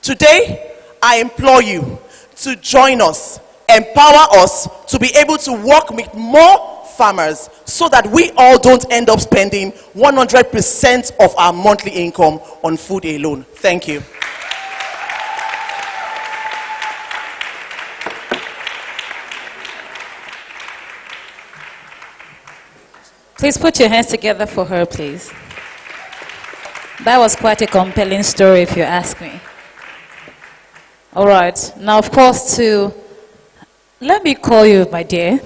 Today, I implore you to join us, empower us to be able to work with more farmers so that we all don't end up spending 100% of our monthly income on food alone. Thank you. Please put your hands together for her, please. That was quite a compelling story, if you ask me. All right. Now, of course, to Let me call you, my dear.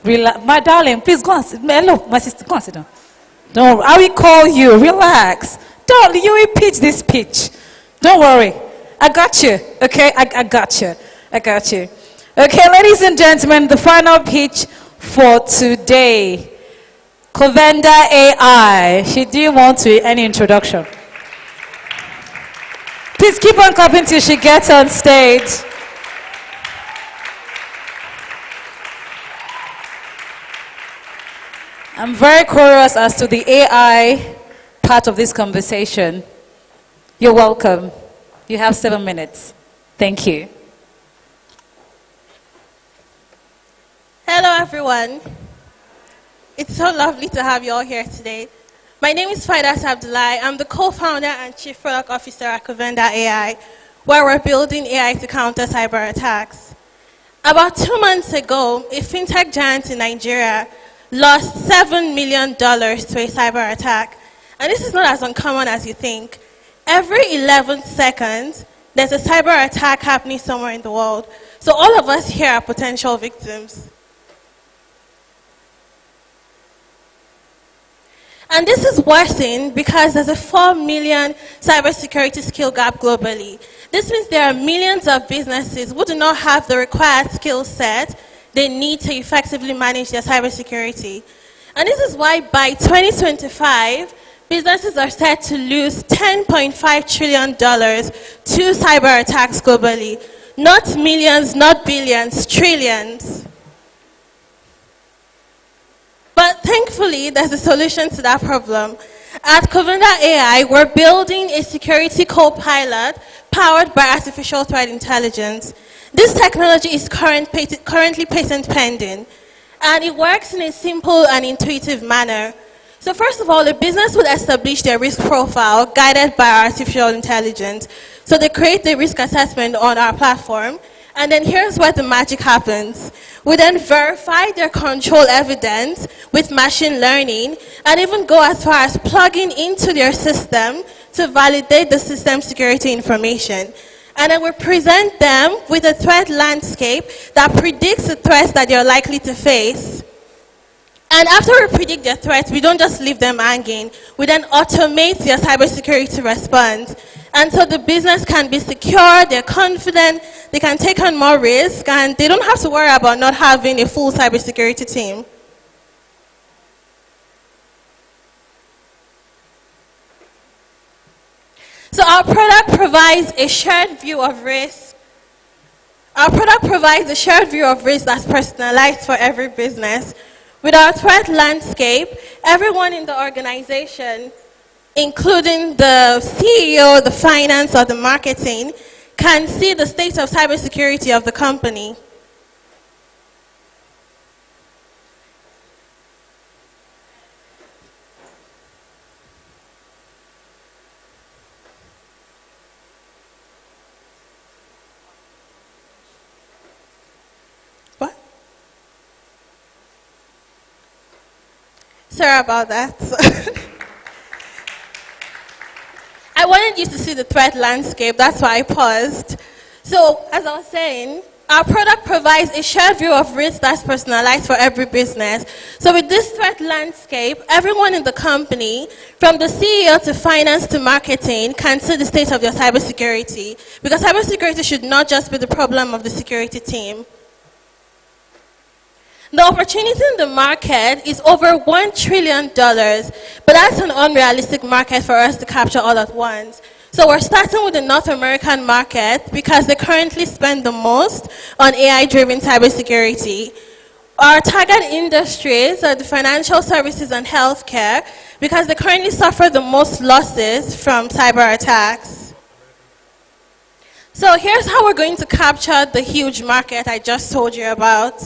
My darling, please go and sit. Hello, my sister, go and sit down. Don't worry. I will call you. Relax. Darling, you will pitch this pitch. Don't worry. I got you. Okay, I got you. I got you. Okay, ladies and gentlemen, the final pitch for today. Covenda AI. She didn't want to any introduction. Please keep on clapping till she gets on stage. I'm very curious as to the AI part of this conversation. You're welcome. You have 7 minutes. Thank you. Hello, everyone. It's so lovely to have you all here today. My name is Faidat Abdullahi. I'm the co-founder and chief product officer at Covenda AI, where we're building AI to counter cyber attacks. About 2 months ago, a fintech giant in Nigeria lost $7 million to a cyber attack. And this is not as uncommon as you think. Every 11 seconds, there's a cyber attack happening somewhere in the world. So all of us here are potential victims. And this is worsened because there's a 4 million cybersecurity skill gap globally. This means there are millions of businesses who do not have the required skill set they need to effectively manage their cybersecurity. And this is why by 2025, businesses are set to lose $10.5 trillion to cyber attacks globally. Not millions, not billions, trillions. But thankfully, there's a solution to that problem. At Covenda AI, we're building a security co-pilot powered by artificial threat intelligence. This technology is currently patent pending, and it works in a simple and intuitive manner. So first of all, a business would establish their risk profile guided by artificial intelligence. So they create the risk assessment on our platform, and then here's where the magic happens. We then verify their control evidence with machine learning, and even go as far as plugging into their system to validate the system security information. And then we present them with a threat landscape that predicts the threats that they're likely to face. And after we predict their threats, we don't just leave them hanging. We then automate their cybersecurity response. And so the business can be secure, they're confident, they can take on more risk, and they don't have to worry about not having a full cybersecurity team. So our product provides a shared view of risk. Our product provides a shared view of risk that's personalized for every business. With our threat landscape, everyone in the organization, including the CEO, the finance, or the marketing, can see the state of cybersecurity of the company. Sorry about that. I wanted you to see the threat landscape, that's why I paused. So, as I was saying, our product provides a shared view of risk that's personalized for every business. So with this threat landscape, everyone in the company, from the CEO to finance to marketing, can see the state of their cybersecurity. Because cybersecurity should not just be the problem of the security team. The opportunity in the market is over $1 trillion, but that's an unrealistic market for us to capture all at once. So we're starting with the North American market because they currently spend the most on AI-driven cybersecurity. Our target industries are the financial services and healthcare because they currently suffer the most losses from cyber attacks. So here's how we're going to capture the huge market I just told you about.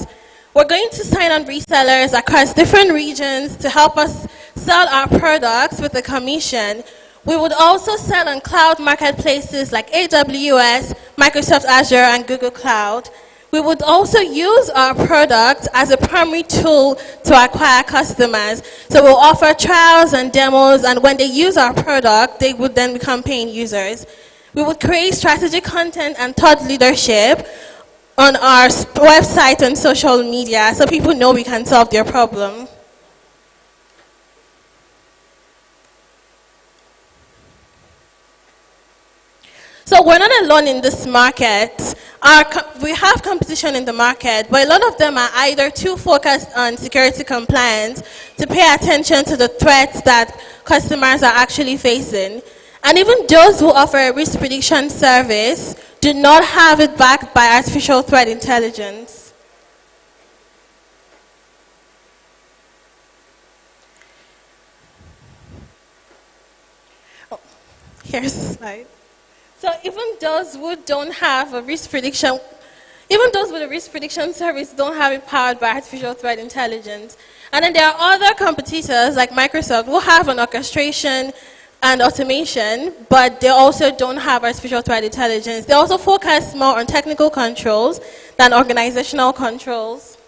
We're going to sign on resellers across different regions to help us sell our products with a commission. We would also sell on cloud marketplaces like AWS, Microsoft Azure, and Google Cloud. We would also use our product as a primary tool to acquire customers. So we'll offer trials and demos, and when they use our product, they would then become paying users. We would create strategic content and thought leadership on our website and social media so people know we can solve their problem. So we're not alone in this market. We have competition in the market, but a lot of them are either too focused on security compliance to pay attention to the threats that customers are actually facing. And even those who offer a risk prediction service do not have it backed by artificial threat intelligence. Oh, here's the slide. So even those who don't have a risk prediction, even those with a risk prediction service don't have it powered by artificial threat intelligence. And then there are other competitors like Microsoft who have an orchestration and automation, but they also don't have artificial threat intelligence. They also focus more on technical controls than organizational controls.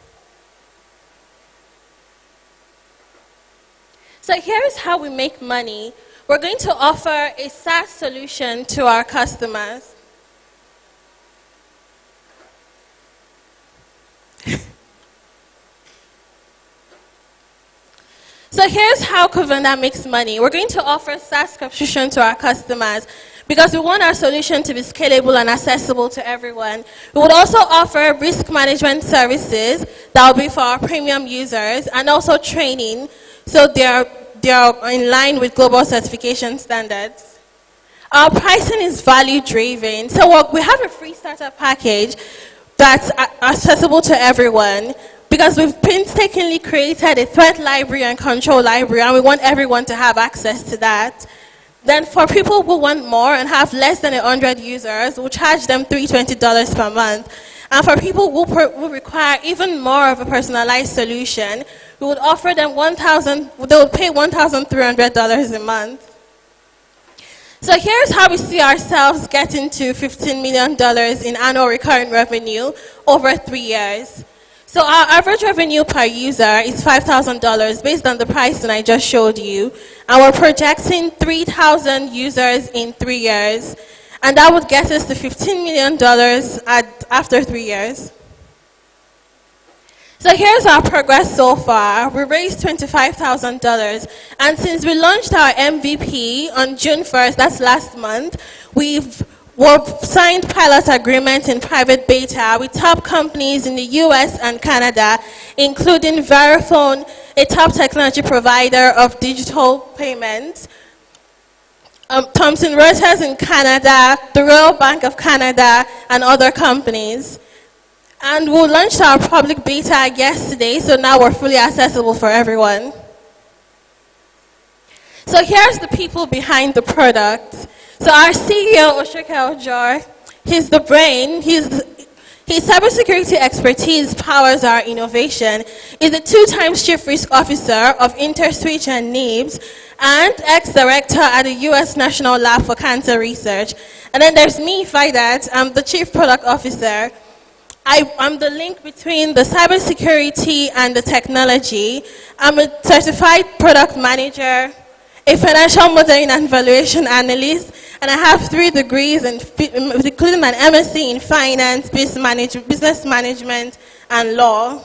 So here's how we make money. We're going to offer a SaaS solution to our customers. So here's how Covenda makes money. We're going to offer SaaS subscription to our customers because we want our solution to be scalable and accessible to everyone. We would also offer risk management services that will be for our premium users and also training so they are in line with global certification standards. Our pricing is value-driven. So we have a free starter package that's accessible to everyone because we've painstakingly created a threat library and control library, and we want everyone to have access to that. Then for people who want more and have less than 100 users, we'll charge them $320 per month. And for people who require even more of a personalized solution, we would offer them they would pay $1,300 a month. So here's how we see ourselves getting to $15 million in annual recurring revenue over 3 years. So our average revenue per user is $5,000 based on the pricing I just showed you. And we're projecting 3,000 users in 3 years. And that would get us to $15 million after 3 years. So here's our progress so far. We raised $25,000. And since we launched our MVP on June 1st, that's last month, we've signed pilot agreements in private beta with top companies in the US and Canada, including Verifone, a top technology provider of digital payments, Thomson Reuters in Canada, the Royal Bank of Canada, and other companies. And we launched our public beta yesterday, so now we're fully accessible for everyone. So here's the people behind the product. So our CEO, Oshoke Ojor, he's the brain. His cybersecurity expertise powers our innovation. He's a 2-time Chief Risk Officer of InterSwitch and NIBS, and ex-director at the U.S. National Lab for Cancer Research. And then there's me, Faidat. I'm the Chief Product Officer. I'm the link between the cybersecurity and the technology. I'm a certified product manager, a financial modeling and valuation analyst, and I have 3 degrees, including an MSc in finance, business management, and law.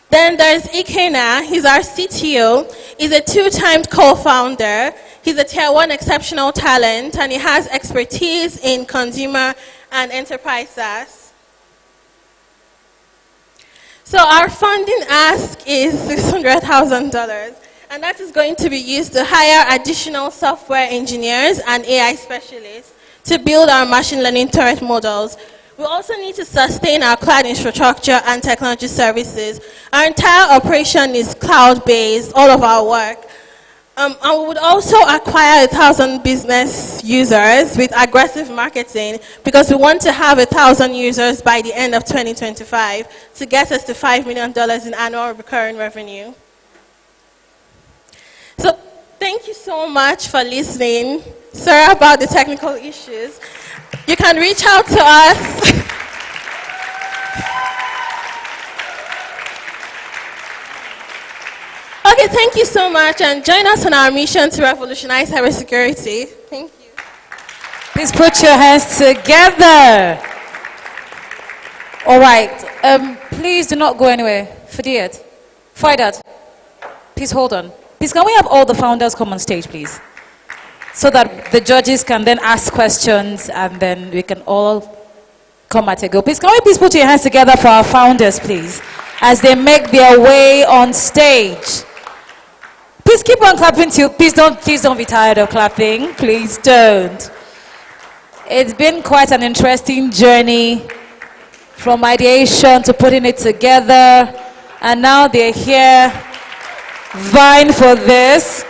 Then there's Ikena. He's our CTO. He's a 2-time co-founder. He's a Tier 1 exceptional talent, and he has expertise in consumer and enterprise SaaS. So our funding ask is $600,000, and that is going to be used to hire additional software engineers and AI specialists to build our machine learning turret models. We also need to sustain our cloud infrastructure and technology services. Our entire operation is cloud-based, all of our work. And we would also acquire 1,000 business users with aggressive marketing because we want to have 1,000 users by the end of 2025 to get us to $5 million in annual recurring revenue. So thank you so much for listening. Sorry about the technical issues. You can reach out to us. Okay, thank you so much, and join us on our mission to revolutionize cybersecurity. Thank you. Please put your hands together. All right. Please do not go anywhere. Fadiat. Faidat. Please hold on. Please, can we have all the founders come on stage, please? So that the judges can then ask questions and then we can all come at a go. Please, can we please put your hands together for our founders, please, as they make their way on stage. Please keep on clapping till, please don't be tired of clapping. Please don't. It's been quite an interesting journey from ideation to putting it together. And now they're here vying for this.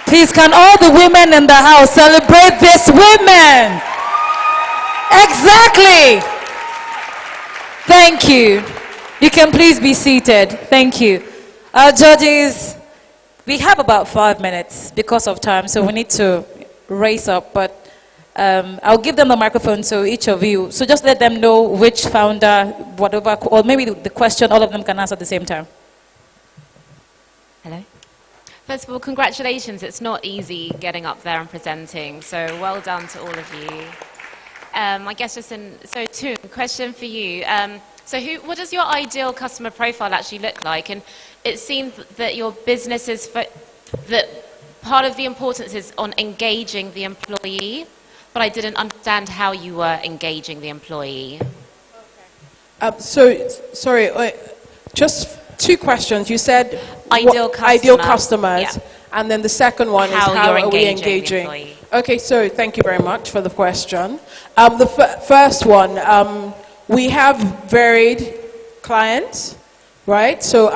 Please, can all the women in the house celebrate these women? Exactly. Thank you. You can please be seated. Thank you. Our judges, we have about 5 minutes because of time, so we need to race up, but I'll give them the microphone so each of you, so just let them know which founder, whatever, or maybe the question all of them can answer at the same time. Hello. First of all, congratulations. It's not easy getting up there and presenting, so well done to all of you. I guess Toon, question for you. What does your ideal customer profile actually look like? And it seems that your business is, that part of the importance is on engaging the employee, but I didn't understand how you were engaging the employee. Sorry, just 2 questions. You said ideal customers, yeah. And then the second one is how are we engaging? Okay, so thank you very much for the question. The first one, we have varied clients, right? So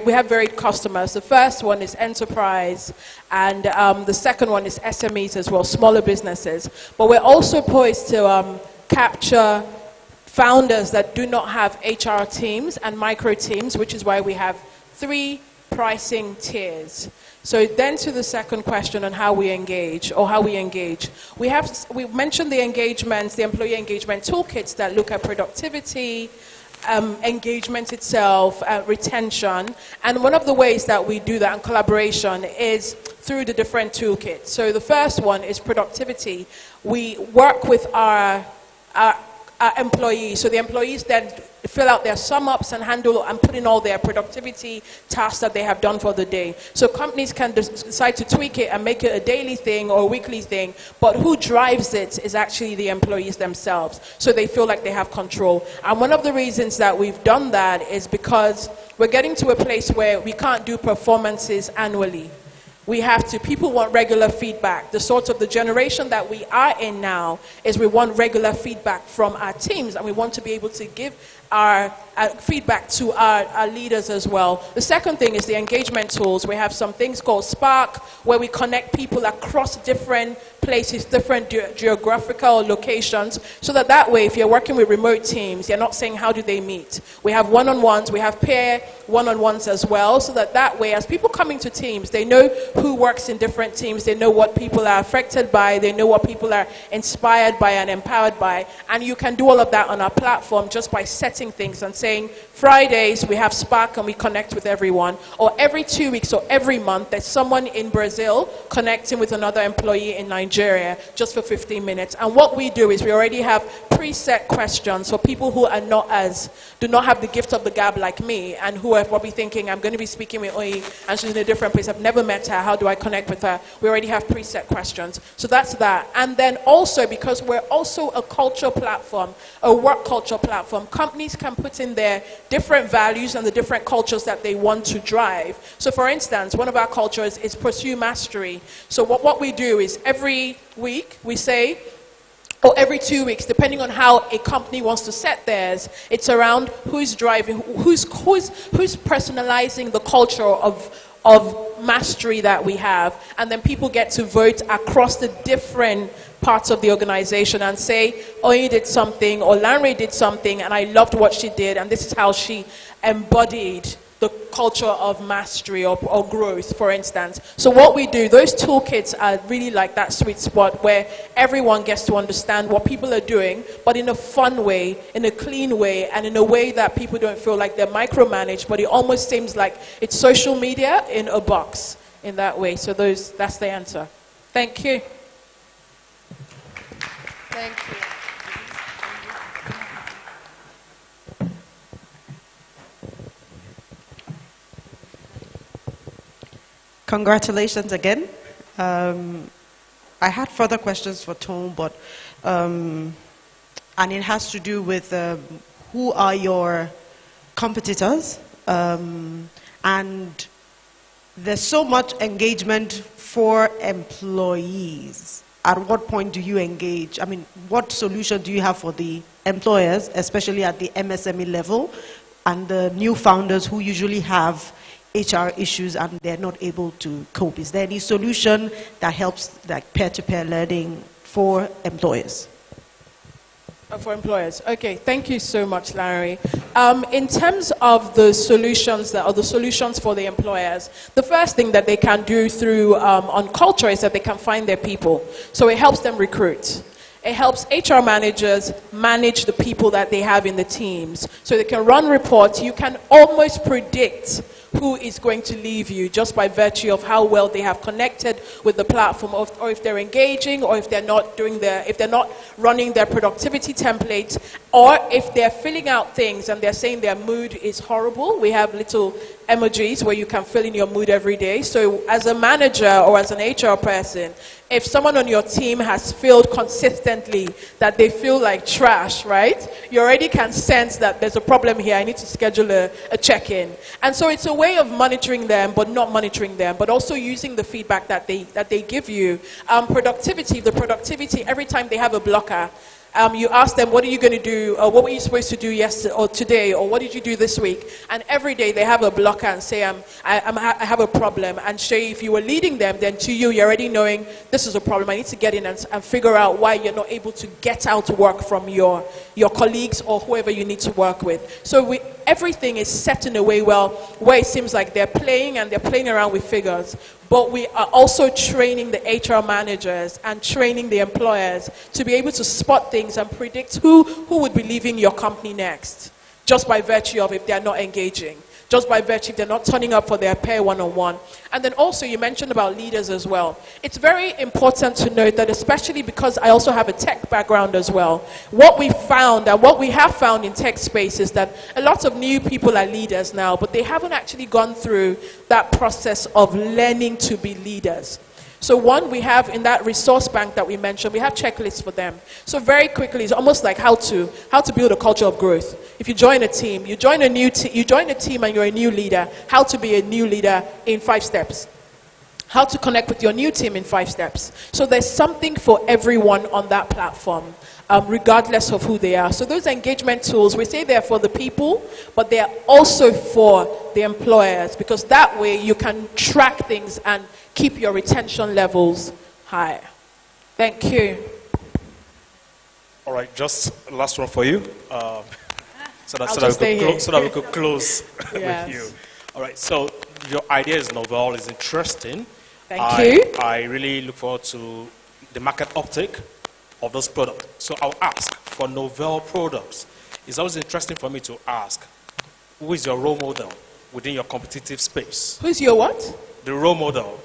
we have varied customers. The first one is enterprise, and the second one is SMEs as well, smaller businesses. But we're also poised to capture founders that do not have HR teams and micro teams, which is why we have 3 pricing tiers. So then to the second question on how we engage, we mentioned the engagements, the employee engagement toolkits that look at productivity, engagement itself, retention, and one of the ways that we do that in collaboration is through the different toolkits. So the first one is productivity. We work with our employees, so the employees then fill out their sum-ups and handle and put in all their productivity tasks that they have done for the day. So companies can decide to tweak it and make it a daily thing or a weekly thing, but who drives it is actually the employees themselves, so they feel like they have control. And one of the reasons that we've done that is because we're getting to a place where we can't do performances annually. People want regular feedback. The sort of the generation that we are in now is we want regular feedback from our teams, and we want to be able to give our feedback to our leaders as well. The second thing is the engagement tools. We have some things called Spark, where we connect people across different places, different geographical locations, so that way, if you're working with remote teams, you're not saying how do they meet. We have one-on-ones, we have peer one-on-ones as well, so that way, as people come into teams, they know who works in different teams, they know what people are affected by, they know what people are inspired by and empowered by, and you can do all of that on our platform just by setting things and saying, Fridays, we have Spark and we connect with everyone, or every 2 weeks or every month, there's someone in Brazil connecting with another employee in Nigeria just for 15 minutes. And what we do is we already have preset questions for people who are do not have the gift of the gab like me, and who are probably thinking, I'm going to be speaking with Oyi, and she's in a different place, I've never met her, how do I connect with her? We already have preset questions. So that's that. And then also, because we're also a culture platform, a work culture platform, companies can put in their different values and the different cultures that they want to drive. So for instance, one of our cultures is pursue mastery. So what we do is every week we say, or every 2 weeks, depending on how a company wants to set theirs, it's around who's driving, who's personalizing the culture of mastery that we have. And then people get to vote across the different parts of the organization and say, Oyi did something, or Lanre did something, and I loved what she did, and this is how she embodied the culture of mastery or growth, for instance. So what we do, those toolkits are really like that sweet spot where everyone gets to understand what people are doing, but in a fun way, in a clean way, and in a way that people don't feel like they're micromanaged, but it almost seems like it's social media in a box in that way. So that's the answer. Thank you. Thank you. Congratulations again. I had further questions for Tom, but and it has to do with who are your competitors, and there's so much engagement for employees. At what point do you engage? I mean, what solution do you have for the employers, especially at the MSME level, and the new founders who usually have HR issues and they're not able to cope? Is there any solution that helps, like peer-to-peer learning for employers? For employers. Okay, thank you so much, Larry. In terms of the solutions solutions for the employers, the first thing that they can do through on culture is that they can find their people. So it helps them recruit. It helps HR managers manage the people that they have in the teams. So they can run reports. You can almost predict who is going to leave you just by virtue of how well they have connected with the platform, or if they're engaging, or if they're not running their productivity template, or if they're filling out things and they're saying their mood is horrible. We have little emojis where you can fill in your mood every day. So as a manager or as an HR person, if someone on your team has filled consistently that they feel like trash, right? You already can sense that there's a problem here. I need to schedule a check-in. And so it's a way of monitoring them, but not monitoring them, but also using the feedback that they give you. The productivity, every time they have a blocker, you ask them, what are you going to do, or what were you supposed to do yesterday or today, or what did you do this week? And every day they have a blocker and say, I have a problem. And Shay, if you were leading them, then to you're already knowing this is a problem. I need to get in and figure out why you're not able to get out work from your colleagues or whoever you need to work with. So everything is set in a way where it seems like they're playing around with figures. But we are also training the HR managers and training the employers to be able to spot things and predict who would be leaving your company next, just by virtue of if they're not engaging, just by virtue if they're not turning up for their pair one-on-one. And then also you mentioned about leaders as well. It's very important to note that, especially because I also have a tech background as well, what we found and what we have found in tech space is that a lot of new people are leaders now, but they haven't actually gone through that process of learning to be leaders. So one, we have in that resource bank that we mentioned, we have checklists for them. So very quickly, it's almost like how to build a culture of growth. If you join a team, you join a team and you're a new leader, how to be a new leader in 5 steps. How to connect with your new team in 5 steps. So there's something for everyone on that platform, regardless of who they are. So those engagement tools, we say they're for the people, but they're also for the employers, because that way you can track things and keep your retention levels high. Thank you. All right, just last one for you, so that we could close Yes. with you. All right, so your idea is novel, is interesting. Thank you. I really look forward to the market uptake of those products. So I'll ask for novel products. It's always interesting for me to ask, who is your role model within your competitive space? Who's your what? The role model.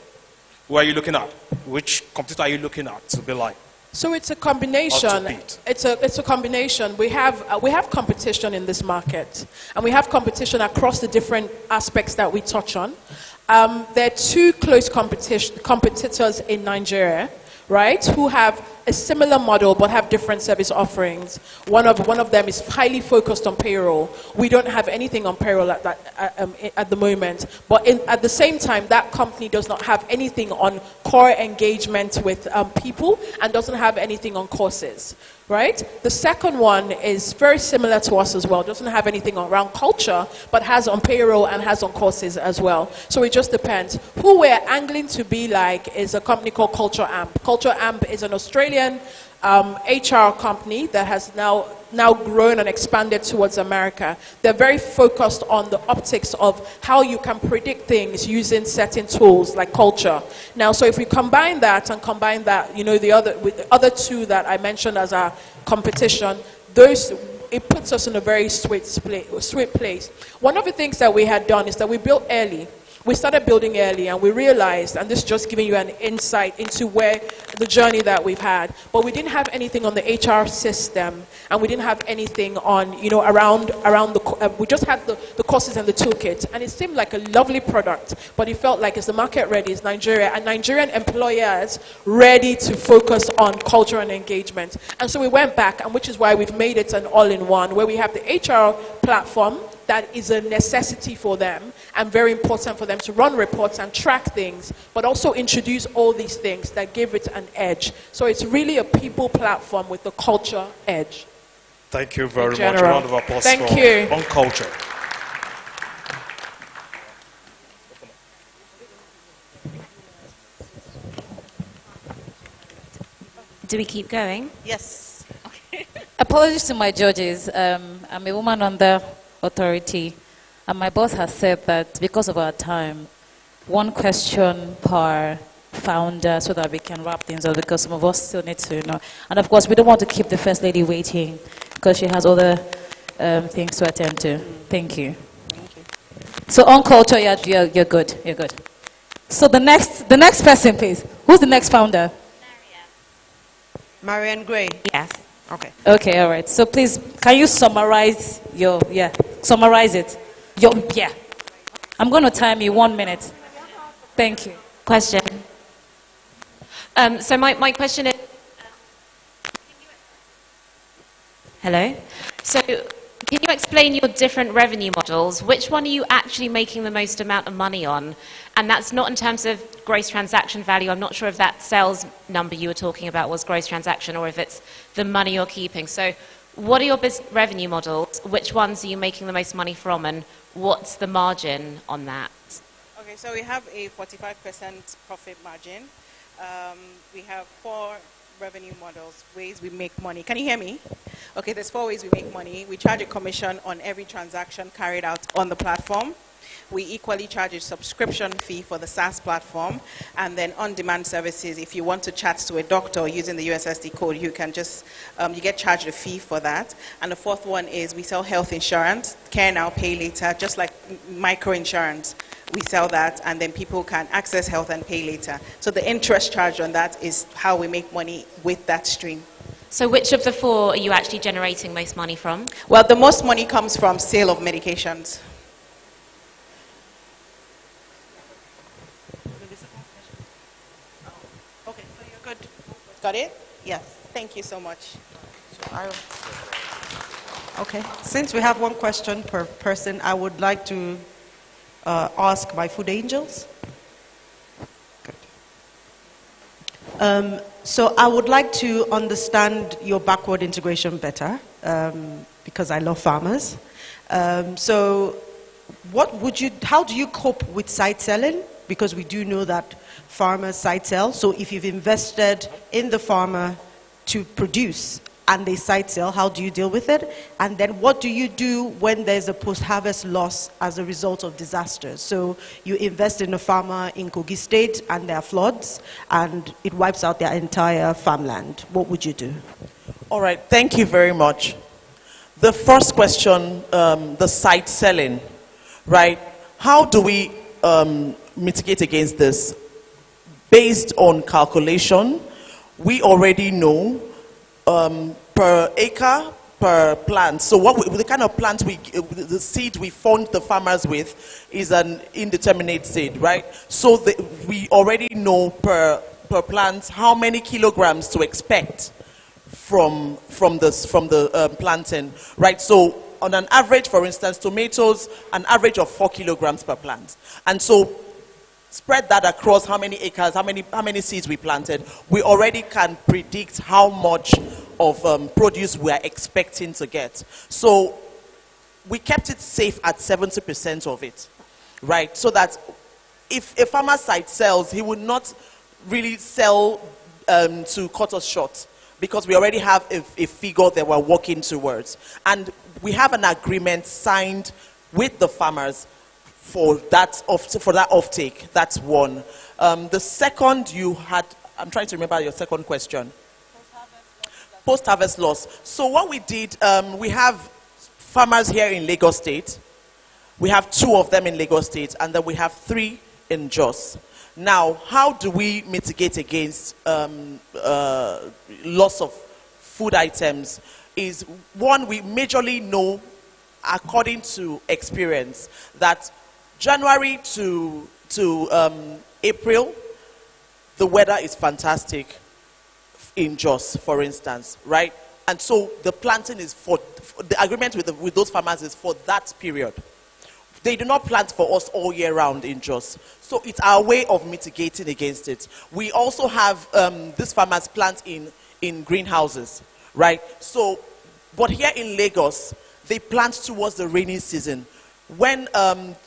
Who are you looking at? Which competitor are you looking at to be like? So it's a combination. It's a combination. We have competition in this market, and we have competition across the different aspects that we touch on. There are 2 close competitors in Nigeria, right, who have a similar model but have different service offerings. One of them is highly focused on payroll. We don't have anything on payroll at the moment, but at the same time, that company does not have anything on core engagement with people and doesn't have anything on courses. Right? The second one is very similar to us as well. Doesn't have anything around culture, but has on payroll and has on courses as well. So it just depends. Who we're angling to be like is a company called Culture Amp. Culture Amp is an Australian HR company that has now grown and expanded towards America. They're very focused on the optics of how you can predict things using certain tools like culture. Now, so if we combine that, you know, with the other 2 that I mentioned as our competition, it puts us in a very sweet place. One of the things that we had done is that we built early. we started building early, and we realized, and this is just giving you an insight into where the journey that we've had, but we didn't have anything on the HR system, and we didn't have anything on, you know, around the, we just had the courses and the toolkit, and it seemed like a lovely product, but it felt like, is the market ready? Is Nigeria and Nigerian employers ready to focus on culture and engagement? And so we went back, and which is why we've made it an all-in-one, where we have the HR platform that is a necessity for them and very important for them to run reports and track things, but also introduce all these things that give it an edge. So it's really a people platform with the culture edge. Thank you very much. A general. round of applause Thank for you. On Culture. Do we keep going? Yes. Apologies to my judges. I'm a woman under authority, and my boss has said that because of our time, one question per founder so that we can wrap things up, because some of us still need to know. And of course, we don't want to keep the First Lady waiting because she has other things to attend to. Thank you. So on culture, you're good. You're good. So the next person, please. Who's the next founder? Marianne Gray. Yes. Okay. Okay, all right. So please, can you summarize summarize it? I'm going to time you 1 minute. Thank you. Question. So my question is, hello? So can you explain your different revenue models? Which one are you actually making the most amount of money on? And that's not in terms of gross transaction value. I'm not sure if that sales number you were talking about was gross transaction or if it's the money you're keeping. So what are your revenue models? Which ones are you making the most money from, and what's the margin on that? Okay, so we have a 45% profit margin. We have 4 revenue models, ways we make money. Can you hear me? Okay, there's 4 ways we make money. We charge a commission on every transaction carried out on the platform. We equally charge a subscription fee for the SaaS platform, and then on-demand services. If you want to chat to a doctor using the USSD code, you can just, you get charged a fee for that. And the 4th one is we sell health insurance, care now, pay later, just like micro-insurance. We sell that, and then people can access health and pay later. So the interest charge on that is how we make money with that stream. So which of the 4 are you actually generating most money from? Well, the most money comes from sale of medications. Okay, so you're good. Got it? Yes. Thank you so much. Okay. Since we have 1 question per person, I would like to ask my food angels. Good. So I would like to understand your backward integration better, because I love farmers. So how do you cope with side selling? Because we do know that farmers side sell. So if you've invested in the farmer to produce and they side sell, how do you deal with it? And then what do you do when there's a post-harvest loss as a result of disasters? So you invest in a farmer in Kogi State and there are floods and it wipes out their entire farmland. What would you do? All right, thank you very much. The first question, the side selling, right? How do we mitigate against this? Based on calculation, we already know per acre, per plant. So the kind of plant the seed we fund the farmers with is an indeterminate seed, right? So we already know per plant how many kilograms to expect from the planting, right? So on an average, for instance, tomatoes, an average of 4 kilograms per plant. And so spread that across how many acres, how many seeds we planted, we already can predict how much of produce we are expecting to get. So we kept it safe at 70% of it, right? So that if a farmer side sells, he would not really sell to cut us short, because we already have a figure that we're working towards. And we have an agreement signed with the farmers for that offtake. That's one. The second you had, I'm trying to remember your second question. Post-harvest loss. So what we did, we have farmers here in Lagos State, We have 2 of them in Lagos State, and then we have 3 in Jos. Now, how do we mitigate against loss of food items? Is one, we majorly know, according to experience, that January to April, the weather is fantastic in Jos, for instance, right? And so the planting is for the agreement with those farmers is for that period. They do not plant for us all year round in Jos. So it's our way of mitigating against it. We also have these farmers plant in greenhouses, right? So, but here in Lagos, they plant towards the rainy season. When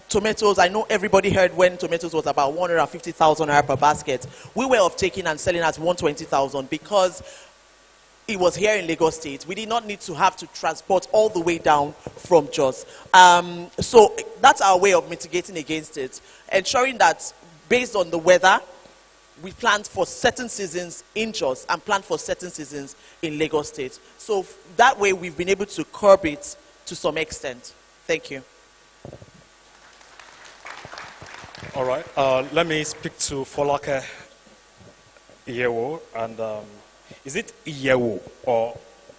tomatoes, I know everybody heard when tomatoes was about 150,000 naira per basket. We were of taking and selling at 120,000 because it was here in Lagos State. We did not need to have to transport all the way down from Jos. So that's our way of mitigating against it. Ensuring that based on the weather, we plant for certain seasons in Jos and plant for certain seasons in Lagos State. So that way we've been able to curb it to some extent. Thank you. All right. Let me speak to Folake Iyewo. And is it Iyewo or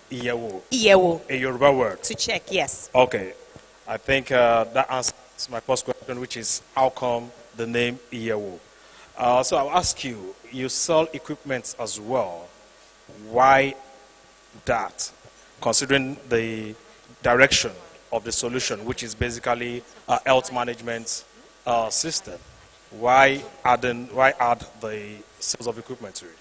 Iyewo? Iyewo. A Yoruba word. To check, yes. Okay. I think that answers my first question, which is how come the name Iyewo? So I'll ask you, you sell equipment as well. Why that? Considering the direction of the solution, which is basically a health management system. Why add the sales of equipment to it?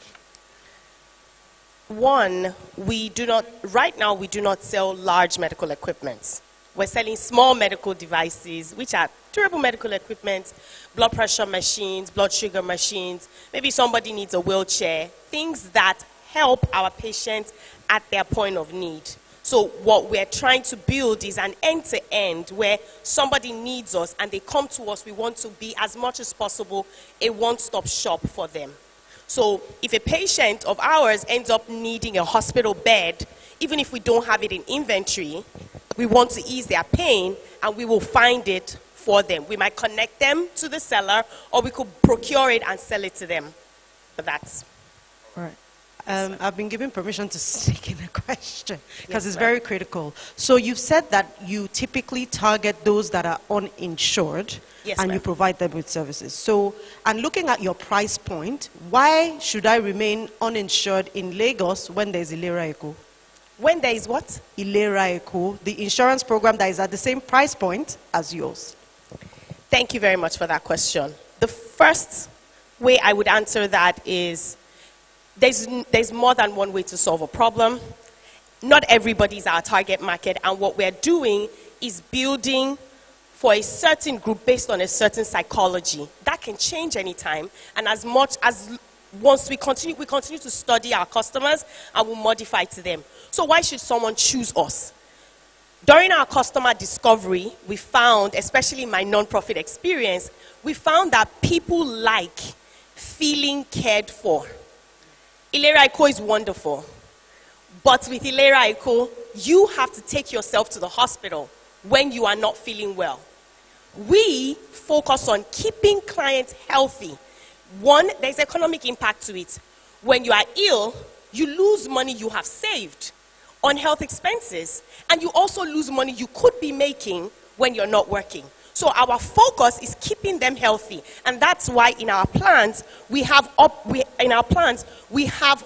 One, right now we do not sell large medical equipment. We're selling small medical devices, which are durable medical equipment, blood pressure machines, blood sugar machines. Maybe somebody needs a wheelchair, things that help our patients at their point of need. So what we're trying to build is an end-to-end where somebody needs us and they come to us. We want to be, as much as possible, a one-stop shop for them. So if a patient of ours ends up needing a hospital bed, even if we don't have it in inventory, we want to ease their pain and we will find it for them. We might connect them to the seller or we could procure it and sell it to them. But that's... All right. I've been given permission to sneak in a question because it's very critical. So you've said that you typically target those that are uninsured and you provide them with services. So, and looking at your price point, why should I remain uninsured in Lagos when there's Ilera Eco? When there is what? Ilera Eco, the insurance program that is at the same price point as yours. Thank you very much for that question. The first way I would answer that is there's more than one way to solve a problem. Not everybody is our target market, and what we're doing is building for a certain group based on a certain psychology. That can change anytime, and as much as once we continue to study our customers and we'll modify to them. So why should someone choose us? During our customer discovery, we found, especially in my non-profit experience, we found that people like feeling cared for. Ilera Eco is wonderful, but with Ilera Eco, you have to take yourself to the hospital when you are not feeling well. We focus on keeping clients healthy. One, there's economic impact to it. When you are ill, you lose money you have saved on health expenses, and you also lose money you could be making when you're not working. So our focus is keeping them healthy, and that's why in our plans we have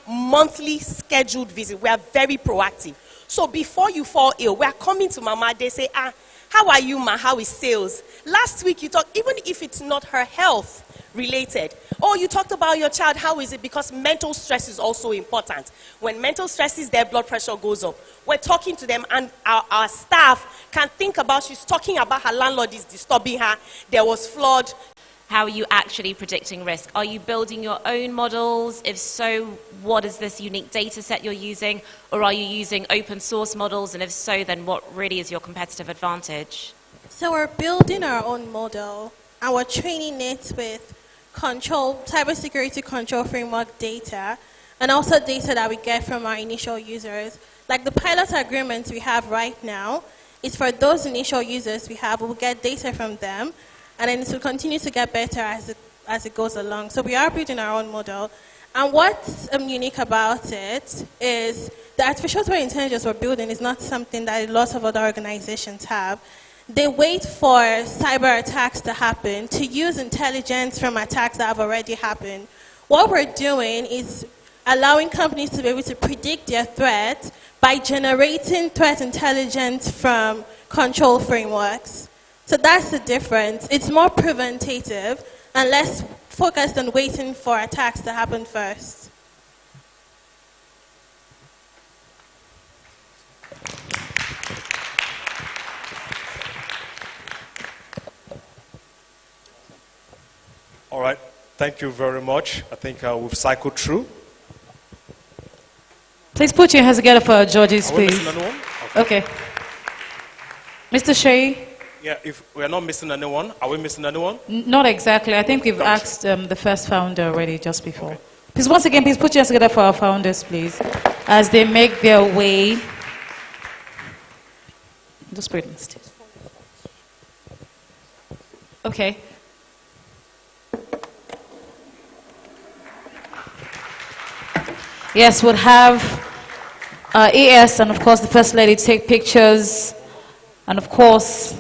monthly scheduled visits. We are very proactive. So before you fall ill, we are coming to Mama. They say, how are you, ma? How is sales? Last week you talked, even if it's not her health related. Oh, you talked about your child. How is it? Because mental stress is also important. When mental stress is there, blood pressure goes up. We're talking to them, and our staff can think about, she's talking about her landlord is disturbing her. There was flood. How are you actually predicting risk? Are you building your own models? If so, what is this unique data set you're using? Or are you using open source models? And if so, then what really is your competitive advantage? So we're building our own model, and we're training it with cybersecurity control framework data, and also data that we get from our initial users. Like the pilot agreement we have right now It's for those initial users we have, we'll get data from them, and then it will continue to get better as it goes along. So we are building our own model. And what's unique about it is the artificial threat intelligence we're building is not something that lots of other organizations have. They wait for cyber attacks to happen to use intelligence from attacks that have already happened. What we're doing is allowing companies to be able to predict their threat by generating threat intelligence from control frameworks. So that's the difference. It's more preventative and less focused on waiting for attacks to happen first. All right. Thank you very much. I think we've cycled through. Please put your hands together for Georges, Are we please. missing anyone? Okay. Mr. Shea? Yeah, if we're not missing anyone, are we missing anyone? Not exactly. I think we've asked the first founder already just before. Please, once again, please put your hands together for our founders, please, as they make their way. Just put it on the stage. Okay. Yes, we'll have ES and, of course, the First Lady take pictures. And, of course,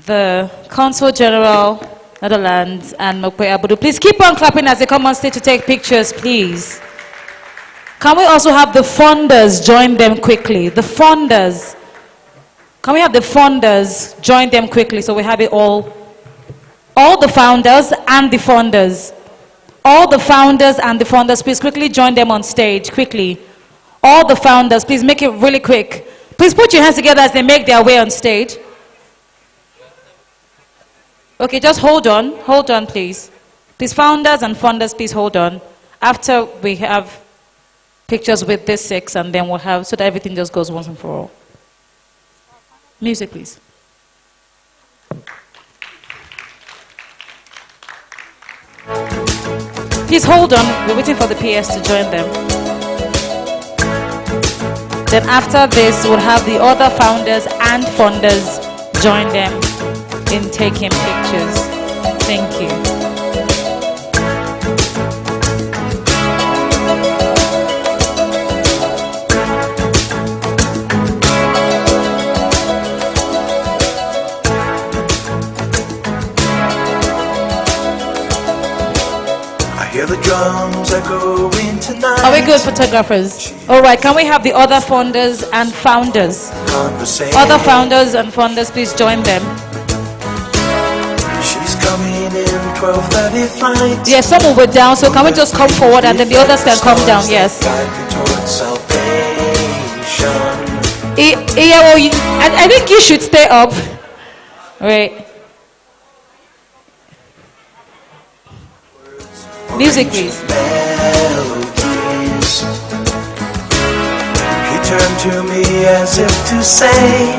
the Consul General, Netherlands, and Mokwe Abudu. Please keep on clapping as they come on stage to take pictures, please. Can we also have the funders join them quickly? The funders. Can we have the funders join them quickly so we have it all? All the founders and the funders. All the founders and the funders, please quickly join them on stage, quickly. All the founders, please make it really quick. Please put your hands together as they make their way on stage. Okay, just hold on, please. Please, founders and funders, please hold on. After we have pictures with this 6, and then we'll have, so that everything just goes once and for all. Music, please. Please hold on, we're waiting for the PS to join them. Then after this, we'll have the other founders and funders join them in taking pictures. Thank you. Hear the drums echoing tonight. Are we good, photographers? All right, can we have the other funders and founders? Other founders and funders, please join them. She's coming in 12:30 flight. Yes, some will be down, so can we just come forward and then the others can come down? Yes. I think you should stay up. Right. Music, please. Melodies. He turned to me as if to say,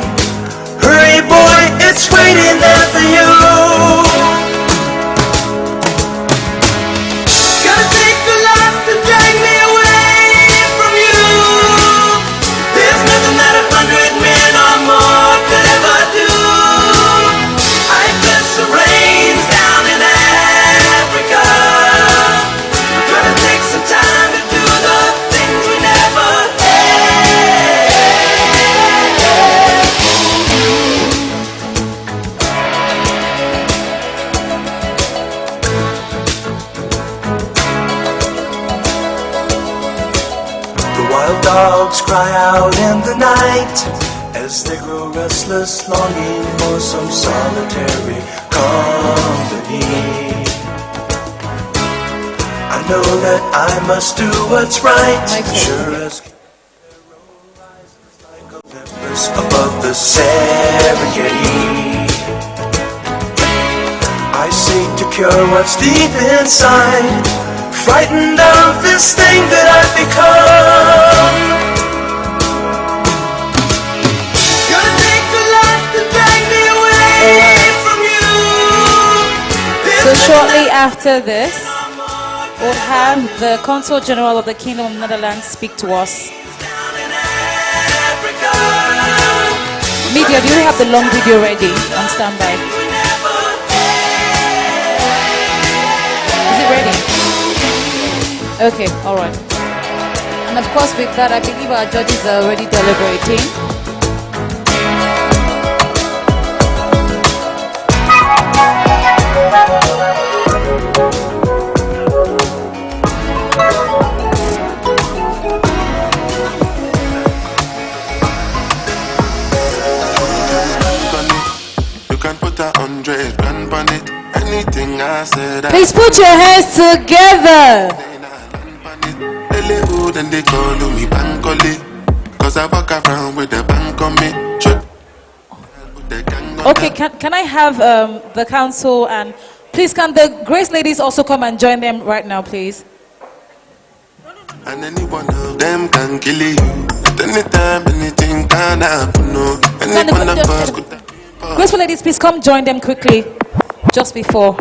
hurry boy, it's waiting there for you. Gotta take the life to drag me away from you. There's nothing that 100 men or more could ever do. I bless the rains down in Africa. Time to do the things we never had. The wild dogs cry out in the night as they grow restless, longing for some solitary company. I know that I must do what's right, sure as like Olympus above the Serengeti. I seek to cure what's deep inside, frightened of this thing that I've become. Gonna take the life to drag me away from you. So shortly after this, we'll have the Consul General of the Kingdom of Netherlands speak to us. Media Michael, do you have the long video ready on standby? Is it ready? Okay, all right. And of course, with that, I believe our judges are already deliberating. You can put 100 grand on it. Anything I said. Please put your hands together. Then they call me Bankole, cause I walk around with the bank on me. Okay, can I have the council and please can the Grace ladies also come and join them right now, please? And any one of them can kill you. At any time, anything can happen. No, any one of us could. Graceful ladies, please come join them quickly, just before.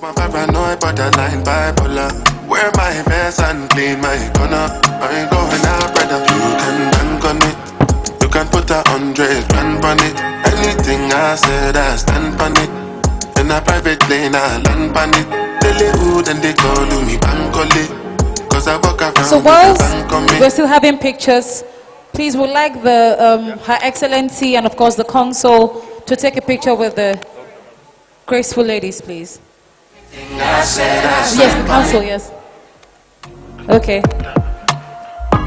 I'm paranoid, borderline bipolar. Wear my vest and clean my corner. I ain't going out, brother. You can bank on it. You can put 100 grand on it. Anything I said, I stand on it. In a private lane, I land on it. Telehood and they call me Bankole. Cause I walk around So with the whilst bank on me. we're still having pictures, please would like the Her Excellency and of course the council to take a picture with the graceful ladies, please. Yes, the council, yes. Okay.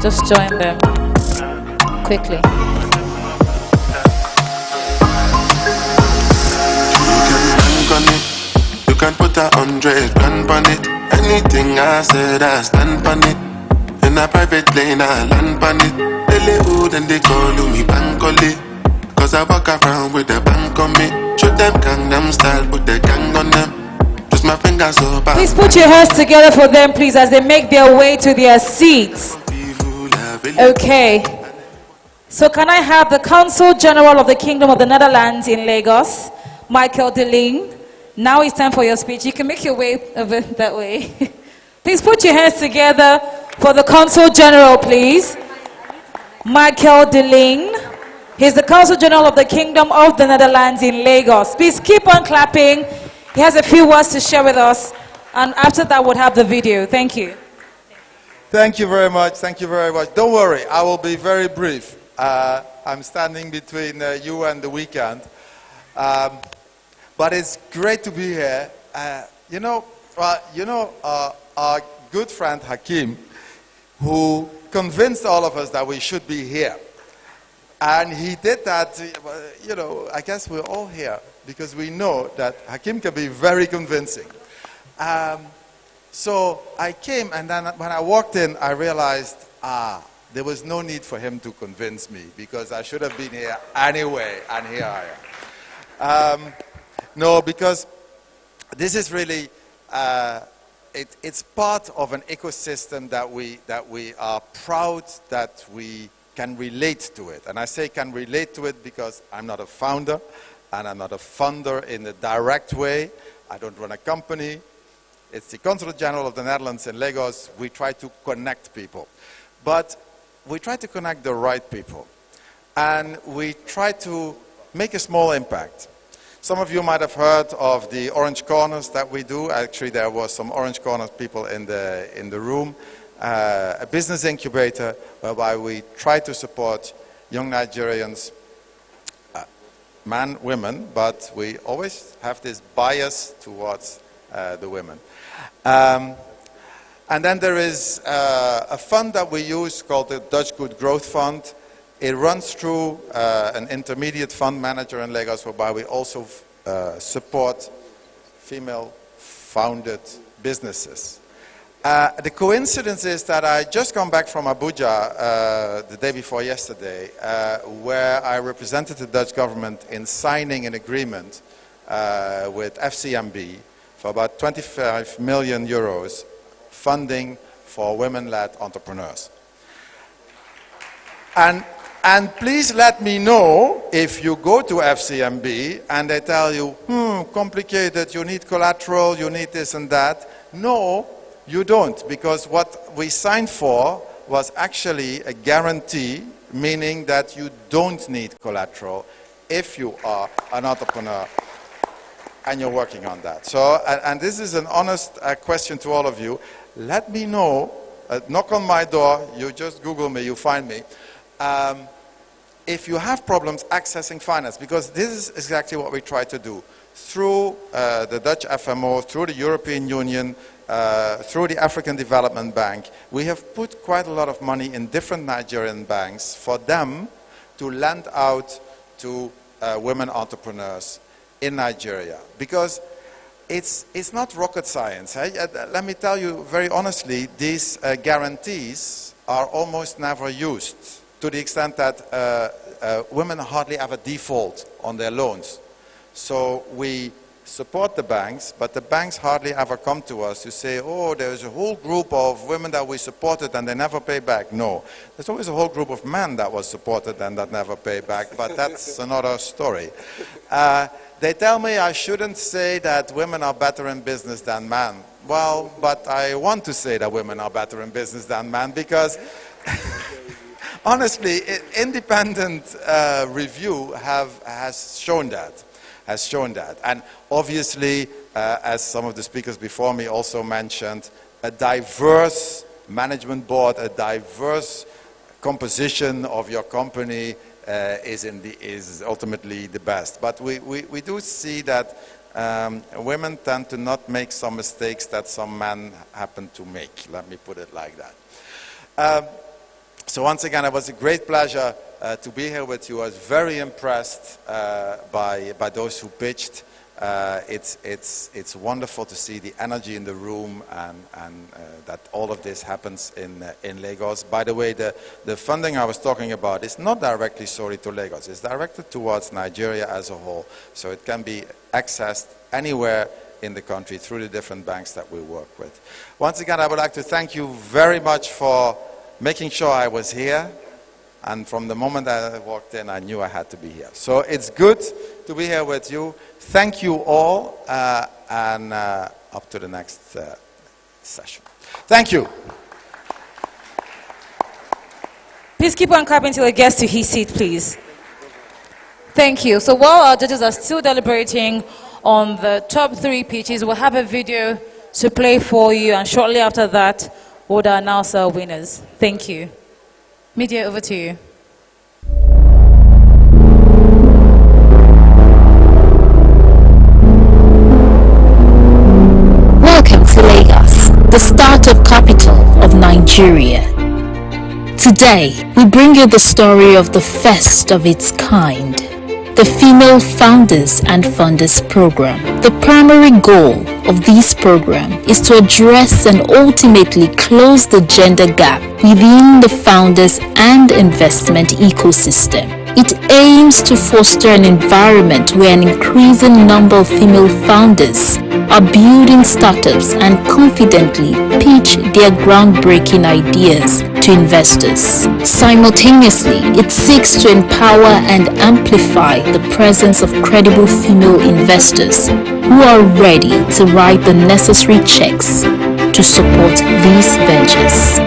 Just join them quickly. You can put 100 grand on it. Anything I said, I stand on it. In a private lane, I land on it. Telehood and they call me Bankole. Cause I walk around with the bank on me. Shoot them Gangnam style, put the gang on them. Just my fingers up. Please put your hands together for them, please, as they make their way to their seats. Okay. So can I have the Consul General of the Kingdom of the Netherlands in Lagos, Michael de Ling. Now it's time for your speech. You can make your way over that way. Please put your hands together for the Consul General, please. Michael de Ling. He's the Consul General of the Kingdom of the Netherlands in Lagos. Please keep on clapping. He has a few words to share with us. And after that, we'll have the video. Thank you. Thank you very much. Thank you very much. Don't worry, I will be very brief. I'm standing between you and the weekend. But it's great to be here. Our good friend Hakim, who convinced all of us that we should be here. And he did that, I guess we're all here because we know that Hakim can be very convincing. So I came, and then when I walked in, I realized, there was no need for him to convince me because I should have been here anyway, and here I am. No, because this is really, it's part of an ecosystem that we are proud that we can relate to it. And I say can relate to it because I'm not a founder, and I'm not a funder in a direct way. I don't run a company. It's the Consulate General of the Netherlands in Lagos. We try to connect people. But we try to connect the right people. And we try to make a small impact. Some of you might have heard of the Orange Corners that we do. Actually, there was some Orange Corners people in the room. A business incubator whereby we try to support young Nigerians, men, women, but we always have this bias towards the women. And then there is a fund that we use called the Dutch Good Growth Fund. It runs through an intermediate fund manager in Lagos, whereby we also support female-founded businesses. The coincidence is that I just come back from Abuja the day before yesterday, where I represented the Dutch government in signing an agreement with FCMB for about 25 million euros funding for women-led entrepreneurs. And please let me know if you go to FCMB and they tell you, complicated, you need collateral, you need this and that. No, you don't, because what we signed for was actually a guarantee, meaning that you don't need collateral if you are an entrepreneur and you're working on that. So, and this is an honest question to all of you. Let me know, knock on my door, you just Google me, you find me, if you have problems accessing finance, because this is exactly what we try to do. Through the Dutch FMO, through the European Union, through the African Development Bank, we have put quite a lot of money in different Nigerian banks for them to lend out to women entrepreneurs in Nigeria. Because it's not rocket science. Let me tell you very honestly, these guarantees are almost never used, to the extent that women hardly ever default on their loans. So we support the banks, but the banks hardly ever come to us to say, oh, there's a whole group of women that we supported and they never pay back. No, there's always a whole group of men that was supported and that never pay back, but that's another story. They tell me I shouldn't say that women are better in business than men. Well, but I want to say that women are better in business than men because honestly, independent review has shown that. And obviously, as some of the speakers before me also mentioned, a diverse management board, a diverse composition of your company is ultimately the best. But we do see that women tend to not make some mistakes that some men happen to make. Let me put it like that. So once again, it was a great pleasure to be here with you. I was very impressed by those who pitched. It's wonderful to see the energy in the room and that all of this happens in Lagos. By the way, the funding I was talking about is not directly solely to Lagos. It's directed towards Nigeria as a whole. So it can be accessed anywhere in the country through the different banks that we work with. Once again, I would like to thank you very much for making sure I was here. And from the moment I walked in, I knew I had to be here. So it's good to be here with you. Thank you all, and up to the next session. Thank you. Please keep on clapping till it gets to his seat, please. Thank you. So while our judges are still deliberating on the top 3 pitches, we'll have a video to play for you, and shortly after that, we'll announce our winners. Thank you. Media, over to you. Welcome to Lagos, the startup capital of Nigeria. Today, we bring you the story of the first of its kind, the Female Founders and Funders Program. The primary goal of this program is to address and ultimately close the gender gap within the founders and investment ecosystem. It aims to foster an environment where an increasing number of female founders are building startups and confidently pitch their groundbreaking ideas to investors. Simultaneously, it seeks to empower and amplify the presence of credible female investors who are ready to write the necessary checks to support these ventures.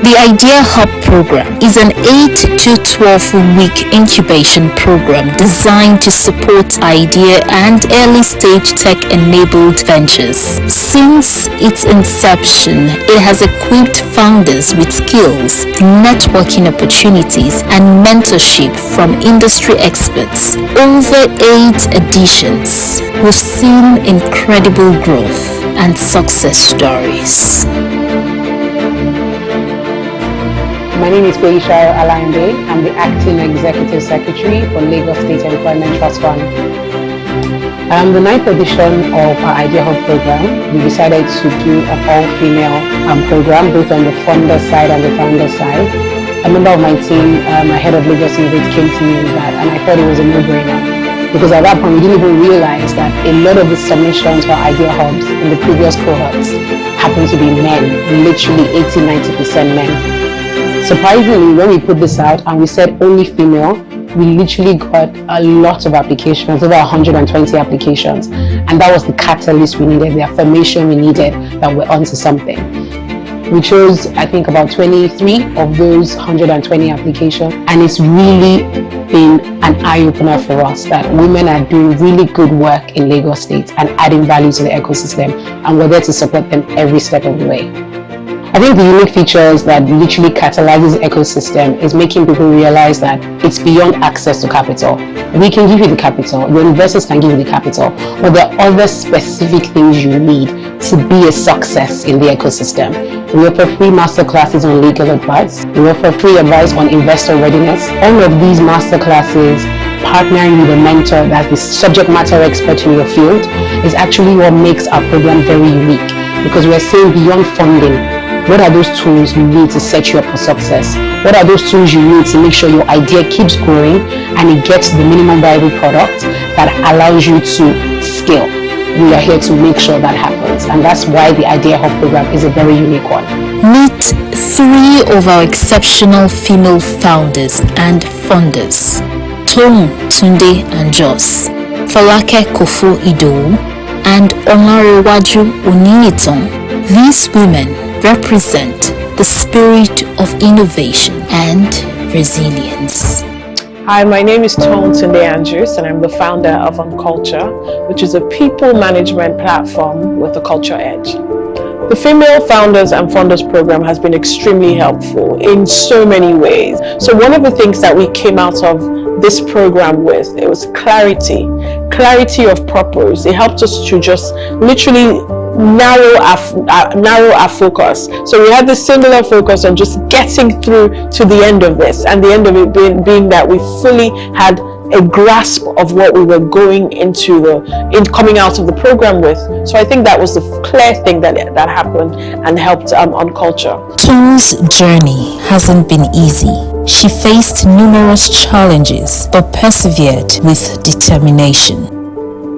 The Idea Hub program is an 8 to 12-week incubation program designed to support idea and early-stage tech-enabled ventures. Since its inception, it has equipped founders with skills, networking opportunities, and mentorship from industry experts. Over 8 editions, we've seen incredible growth and success stories. My name is Beisharo Alayande. I'm the Acting Executive Secretary for Lagos State Employment Trust Fund. The 9th edition of our Idea Hub program, we decided to do an all-female program, both on the funder side and the founder side. A member of my team, my head of Lagos Innovate, came to me with that, and I thought it was a no-brainer. Because at that point, we didn't even realize that a lot of the submissions for Idea Hubs in the previous cohorts happened to be men, literally 80-90% men. Surprisingly, when we put this out and we said only female, we literally got a lot of applications, over 120 applications. And that was the catalyst we needed, the affirmation we needed that we're onto something. We chose, I think, about 23 of those 120 applications, and it's really been an eye-opener for us that women are doing really good work in Lagos State and adding value to the ecosystem, and we're there to support them every step of the way. I think the unique features that literally catalyzes the ecosystem is making people realize that it's beyond access to capital. We can give you the capital, your investors can give you the capital, but there are other specific things you need to be a success in the ecosystem. We offer free masterclasses on legal advice. We offer free advice on investor readiness. All of these masterclasses, partnering with a mentor that's the subject matter expert in your field, is actually what makes our program very unique, because we're saying beyond funding, what are those tools you need to set you up for success? What are those tools you need to make sure your idea keeps growing and it gets the minimum viable product that allows you to scale? We are here to make sure that happens, and that's why the Idea Hub program is a very unique one. Meet 3 of our exceptional female founders and funders, Toun, Tunde and Jos, Folake Kofo-Idowu and Olarewaju Oniyitan. These women represent the spirit of innovation and resilience. Hi, my name is Toun Tunde Andrews, and I'm the founder of OnCulture, which is a people management platform with a culture edge. The Female Founders and Funders program has been extremely helpful in so many ways. So one of the things that we came out of this program with, it was clarity of purpose. It helped us to just literally narrow our focus. So we had this singular focus on just getting through to the end of this, and the end of it being that we fully had a grasp of what we were going into coming out of the program with. So I think that was the clear thing that happened and helped OnCulture. Toun's journey hasn't been easy. She faced numerous challenges but persevered with determination.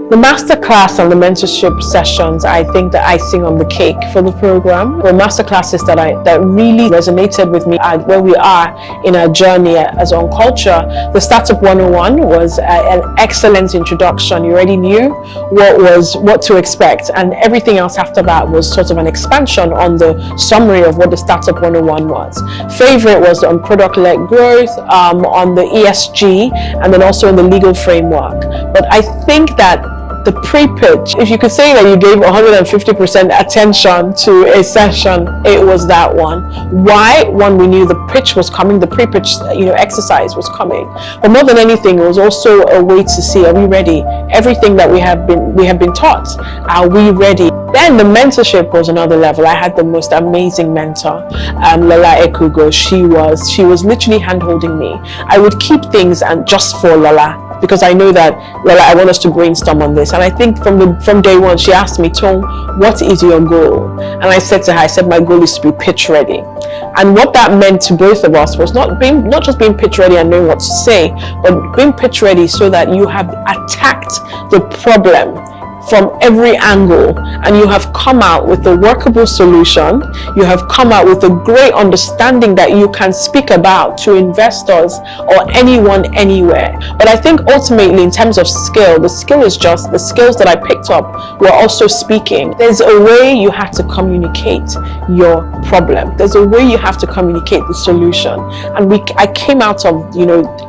The masterclass and the mentorship sessions, I think, the icing on the cake for the program, were masterclasses that really resonated with me where we are in our journey as OnCulture. The Startup 101 was an excellent introduction. You already knew what to expect, and everything else after that was sort of an expansion on the summary of what the Startup 101 was. Favorite was on product-led growth, on the ESG, and then also in the legal framework. But I think that the pre-pitch, if you could say that you gave 150% attention to a session, it was that one. Why? One, we knew the pitch was coming, the pre-pitch exercise was coming. But more than anything, it was also a way to see, are we ready? Everything that we have been taught, are we ready? Then the mentorship was another level. I had the most amazing mentor, Lola Ekugo. She was literally hand-holding me. I would keep things and just for Lola, because I know that, Lola, I want us to brainstorm on this. And I think from day one, she asked me, Toun, what is your goal? And I said to her, my goal is to be pitch ready. And what that meant to both of us was not just being pitch ready and knowing what to say, but being pitch ready so that you have attacked the problem from every angle, and you have come out with a workable solution. You have come out with a great understanding that you can speak about to investors or anyone anywhere. But I think ultimately, in terms of skill, the skill is just the skills that I picked up were also speaking. There's a way you have to communicate your problem. There's a way you have to communicate the solution. And I came out of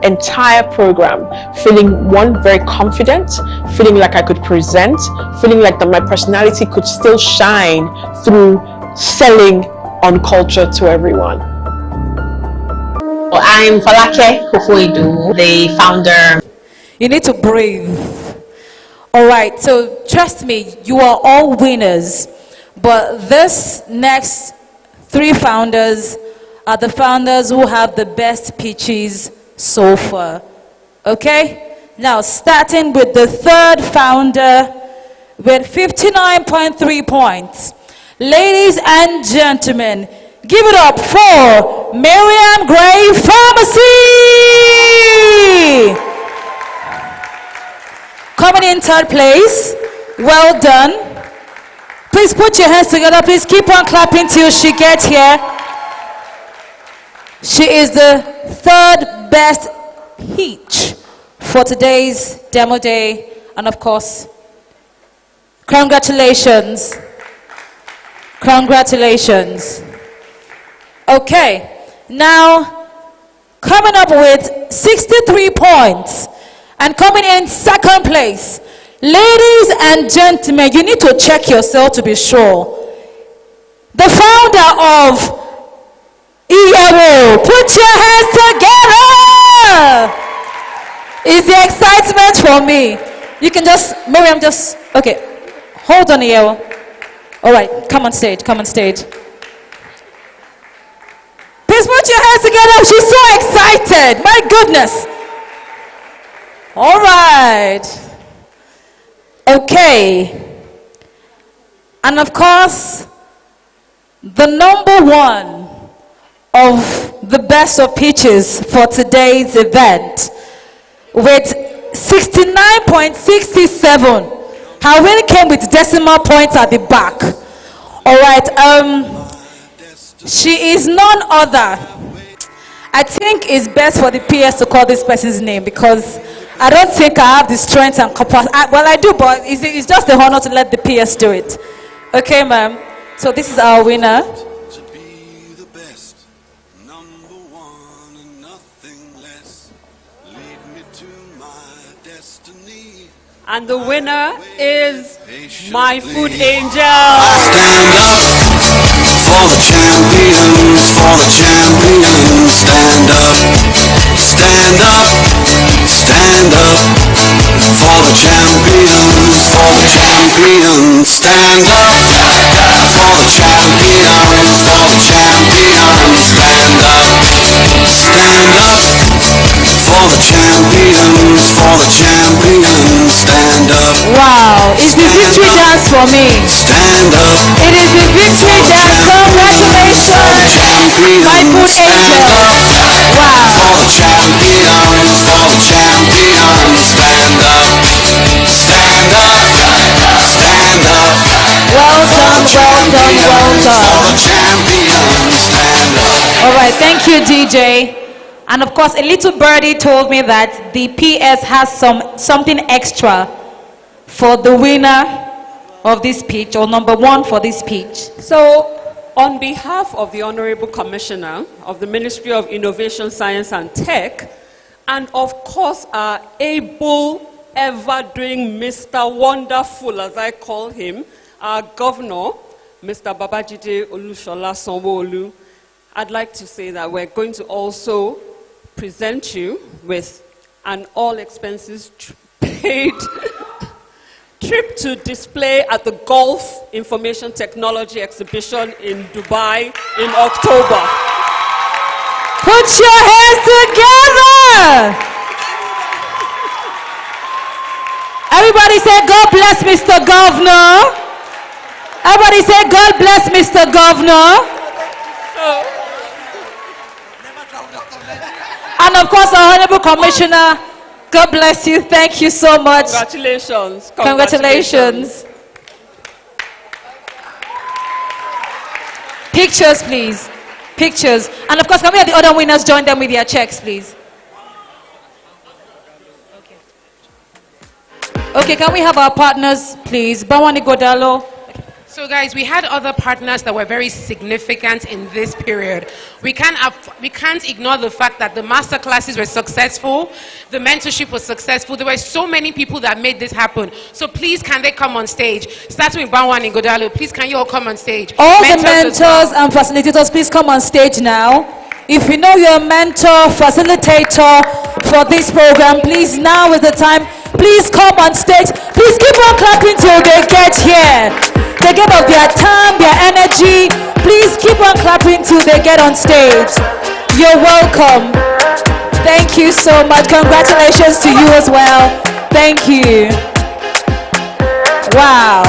entire program feeling, one, very confident, feeling like I could present, feeling like that my personality could still shine through selling OnCulture to everyone. I'm Folake Kofo-Idowu, the founder. You need to breathe. All right, so trust me, you are all winners. But this next 3 founders are the founders who have the best pitches so far. Okay? Now, starting with the 3rd founder with 59.3 points. Ladies and gentlemen, give it up for Miriam Gray Pharmacy! Coming in 3rd place. Well done. Please put your hands together. Please keep on clapping till she gets here. She is the 3rd best pitch for today's demo day. And of course, congratulations. Congratulations. Okay, now coming up with 63 points and coming in second place. Ladies and gentlemen, you need to check yourself to be sure. The founder of Iyewo, put your hands together. Is the excitement for me? You can just, Miriam, just, okay. Hold on, Iyewo. All right, come on stage, come on stage. Please put your hands together. She's so excited. My goodness. All right. Okay. And of course, the number one of the best of pitches for today's event with 69.67. Her win came with decimal points at the back. All right. She is none other. I think it's best for the PS to call this person's name because I don't think I have the strength and capacity. Well, I do, but it's just an honor to let the PS do it. Okay, ma'am. So this is our winner. And the winner is My Food Angel. Stand up for the champions, for the champions. Stand up, stand up, stand up for the champions, for the champions. Stand up for the champions, for the champions. Stand up, stand up for the champions, for the champions. Stand up. Wow, it's the victory dance for me. Stand up. It is the victory dance. Congratulations, My Food Angel. Wow. For the champions, for the champions. Stand up. Stand up. Stand up. Well done, well done, well done. For the champions. Stand up. All right, thank you, DJ. And of course, a little birdie told me that the PS has something extra for the winner of this pitch, or number one for this pitch. So, on behalf of the Honorable Commissioner of the Ministry of Innovation, Science and Tech, and of course our able, ever-doing Mr. Wonderful, as I call him, our Governor, Mr. Babajide Olushola Sanwo-Olu, I'd like to say that we're going to also present you with an all-expenses paid trip to display at the Gulf Information Technology Exhibition in Dubai in October. Put your hands together. Everybody say, God bless Mr. Governor. Everybody say, God bless Mr. Governor. And of course, our Honorable Commissioner, God bless you. Thank you so much. Congratulations. Congratulations. Pictures, please. Pictures. And of course, can we have the other winners join them with their checks, please? Okay, can we have our partners, please? Bawani Godalo. So guys, we had other partners that were very significant in this period. We can't ignore the fact that the master classes were successful, the mentorship was successful. There were so many people that made this happen. So please, can they come on stage? Starting with Bawani Godalo, please can you all come on stage? All the mentors and facilitators, please come on stage now. If you know you're a mentor, facilitator for this program, please, now is the time. Please come on stage. Please keep on clapping till they get here. They give up their time, their energy. Please keep on clapping till they get on stage. You're welcome. Thank you so much. Congratulations to you as well. Thank you. Wow.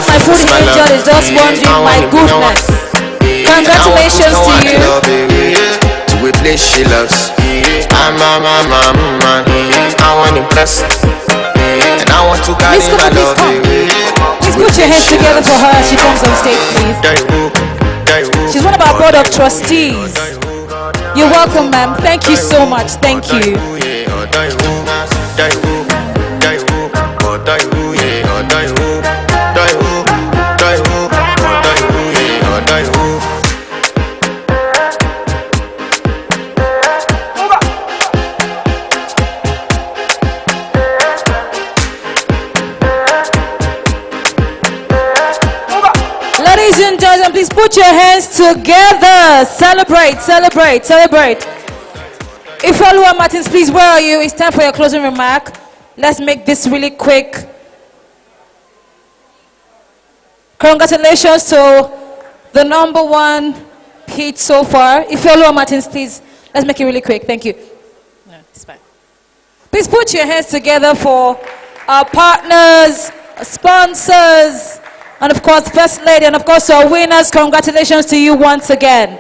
My Food Angel is just wondering, my goodness. Congratulations to you. To a place she loves. I want to impress. And I want to carry my love. Please put your hands together for her as she comes on stage, please. She's one of our board of trustees. You're welcome, ma'am. Thank you so much. Thank you. Ladies and gentlemen, please put your hands together. Celebrate, celebrate, celebrate. Ifeoluwa Martins, please, where are you? It's time for your closing remark. Let's make this really quick. Congratulations to the #1 hit so far. Ifeoluwa Martins, please, let's make it really quick. Thank you. No, it's fine. Please put your hands together for our partners, sponsors, and of course, First Lady, and of course, our winners. Congratulations to you once again.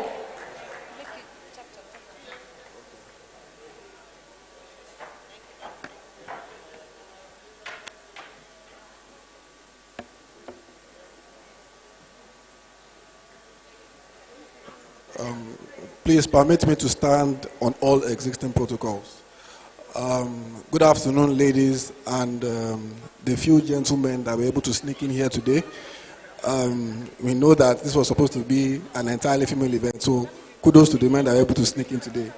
Please permit me to stand on all existing protocols. Good afternoon, ladies, and the few gentlemen that were able to sneak in here today. We know that this was supposed to be an entirely female event, so kudos to the men that were able to sneak in today.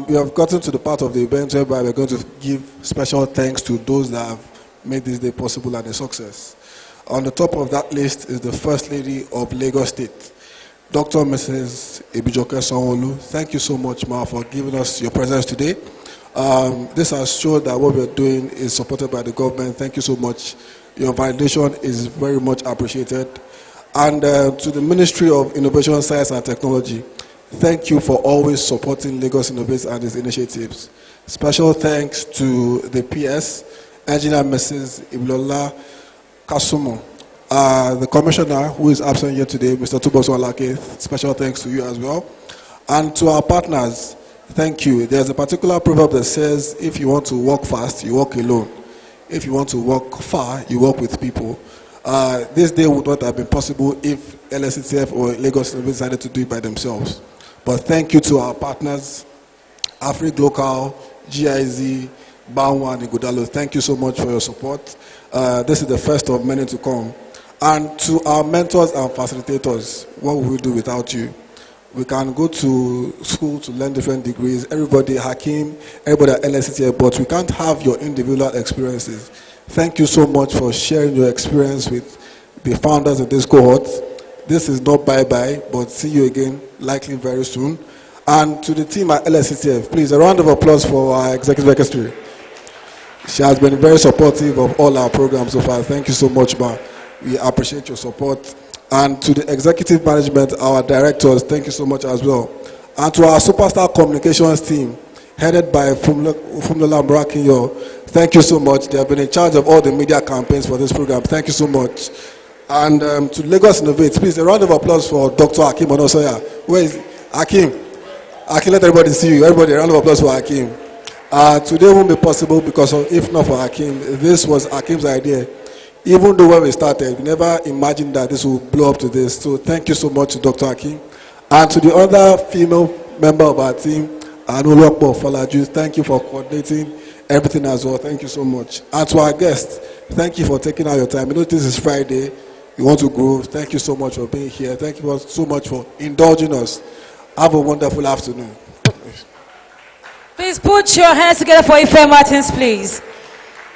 We have gotten to the part of the event whereby we're going to give special thanks to those that have made this day possible and a success. On the top of that list is the First Lady of Lagos State, Dr. Mrs. Ibijoke Sanwo-Olu. Thank you so much, Ma, for giving us your presence today. This has showed that what we're doing is supported by the government. Thank you so much. Your validation is very much appreciated. And to the Ministry of Innovation, Science and Technology, thank you for always supporting Lagos Innovates and its initiatives. Special thanks to the PS, Engineer Mrs. Ibilola Kasumo, the Commissioner who is absent here today, Mr. Tuboso Alake. Special thanks to you as well. And to our partners, thank you. There's a particular proverb that says, if you want to walk fast, you walk alone. If you want to walk far, you walk with people. This day would not have been possible if LSCTF or Lagos decided to do it by themselves. But thank you to our partners, Afrik Local, GIZ, Bawa and Ighodalo. Thank you so much for your support. This is the first of many to come. And to our mentors and facilitators, what would we do without you? We can go to school to learn different degrees. Everybody, Hakim, everybody at LSCTF, but we can't have your individual experiences. Thank you so much for sharing your experience with the founders of this cohort. This is not bye-bye, but see you again, likely very soon. And to the team at LSCTF, please, a round of applause for our executive secretary. She has been very supportive of all our programs so far. Thank you so much, Ma. We appreciate your support. And to the executive management, our directors, thank you so much as well. And to our superstar communications team, headed by Fumlola Mbrakinyo, thank you so much. They have been in charge of all the media campaigns for this program. Thank you so much. And to Lagos Innovates, please, a round of applause for Dr. Hakim Onosoya. Where is Hakim? Hakim, let everybody see you. Everybody, a round of applause for Hakim. Today won't be possible because if not for Hakim, this was Hakim's idea. Even though when we started, we never imagined that this would blow up to this. So thank you so much to Dr. Hakim. And to the other female member of our team, Anulokbo Falaju, thank you for coordinating everything as well. Thank you so much. And to our guests, thank you for taking out your time. You know this is Friday. You want to grow. Thank you so much for being here. Thank you so much for indulging us. Have a wonderful afternoon. Please put your hands together for Ife Martins, please.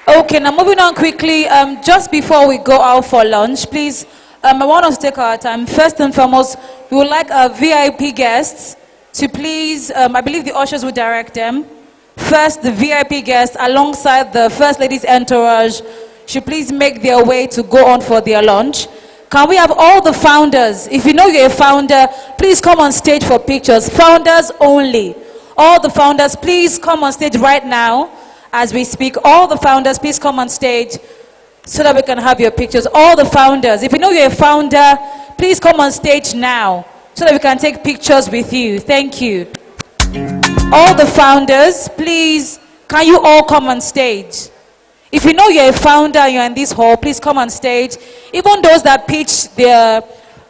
Okay, now moving on quickly, just before we go out for lunch, please, I want us to take our time. First and foremost, we would like our VIP guests to please, I believe the ushers will direct them. First, the VIP guests, alongside the First Lady's entourage, should please make their way to go on for their lunch. Can we have all the founders? If you know you're a founder, please come on stage for pictures. Founders only. All the founders, please come on stage right now. As we speak, all the founders, please come on stage so that we can have your pictures. All the founders, if you know you're a founder, please come on stage now so that we can take pictures with you. Thank you. All the founders, please, can you all come on stage? If you know you're a founder and you're in this hall, please come on stage. Even those that pitch their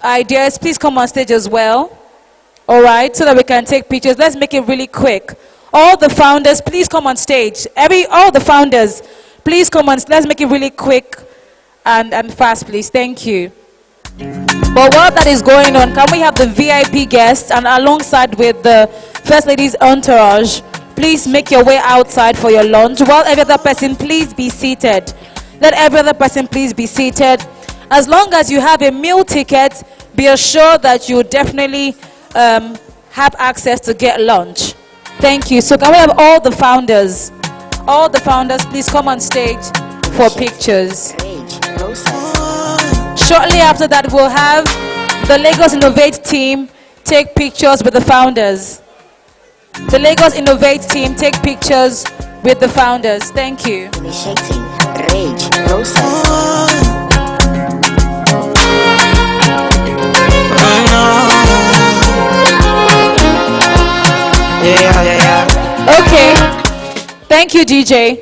ideas, please come on stage as well. All right, so that we can take pictures. Let's make it really quick. All the founders, please come on stage. All the founders, please come on. Let's make it really quick and fast, please. Thank you. But while that is going on, can we have the VIP guests and alongside with the First Lady's entourage, please make your way outside for your lunch. While every other person, please be seated. Let every other person please be seated. As long as you have a meal ticket, be assured that you definitely have access to get lunch. Thank you. So can we have all the founders? All the founders, please come on stage for pictures. Shortly after that, we'll have the Lagos Innovate team take pictures with the founders. The Lagos Innovate team take pictures with the founders. Thank you. Initiating rage process. Okay. Thank you, DJ.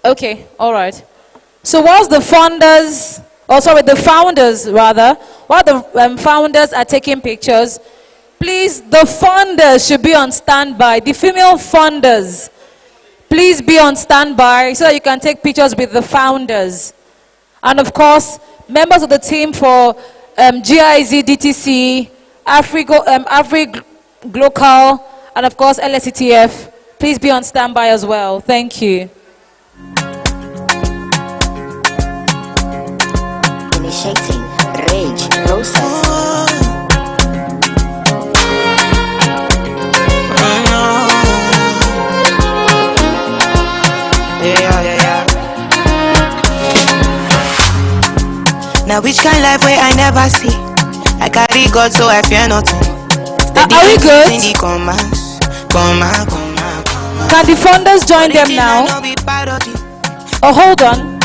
Okay, all right. So whilst the founders, while the founders are taking pictures, please, the funders should be on standby. The female funders, please be on standby so that you can take pictures with the founders. And of course, members of the team for GIZ, DTC, AfriGlocal, and of course LSETF, please be on standby as well. Thank you. Initiating rage process. Now which kind life way I never see? I carry God so I fear nothing. Are we good? Can the funders join them now? Oh, hold on.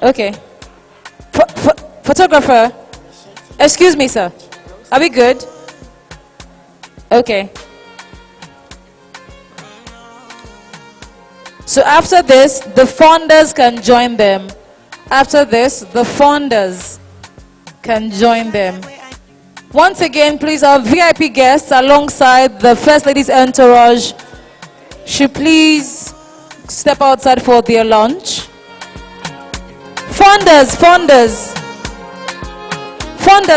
Okay. Photographer. Excuse me, sir. Are we good? Okay. So after this, the funders can join them. After this, the funders can join them. Once again, please, our VIP guests alongside the First Lady's entourage should please step outside for their lunch. Funders,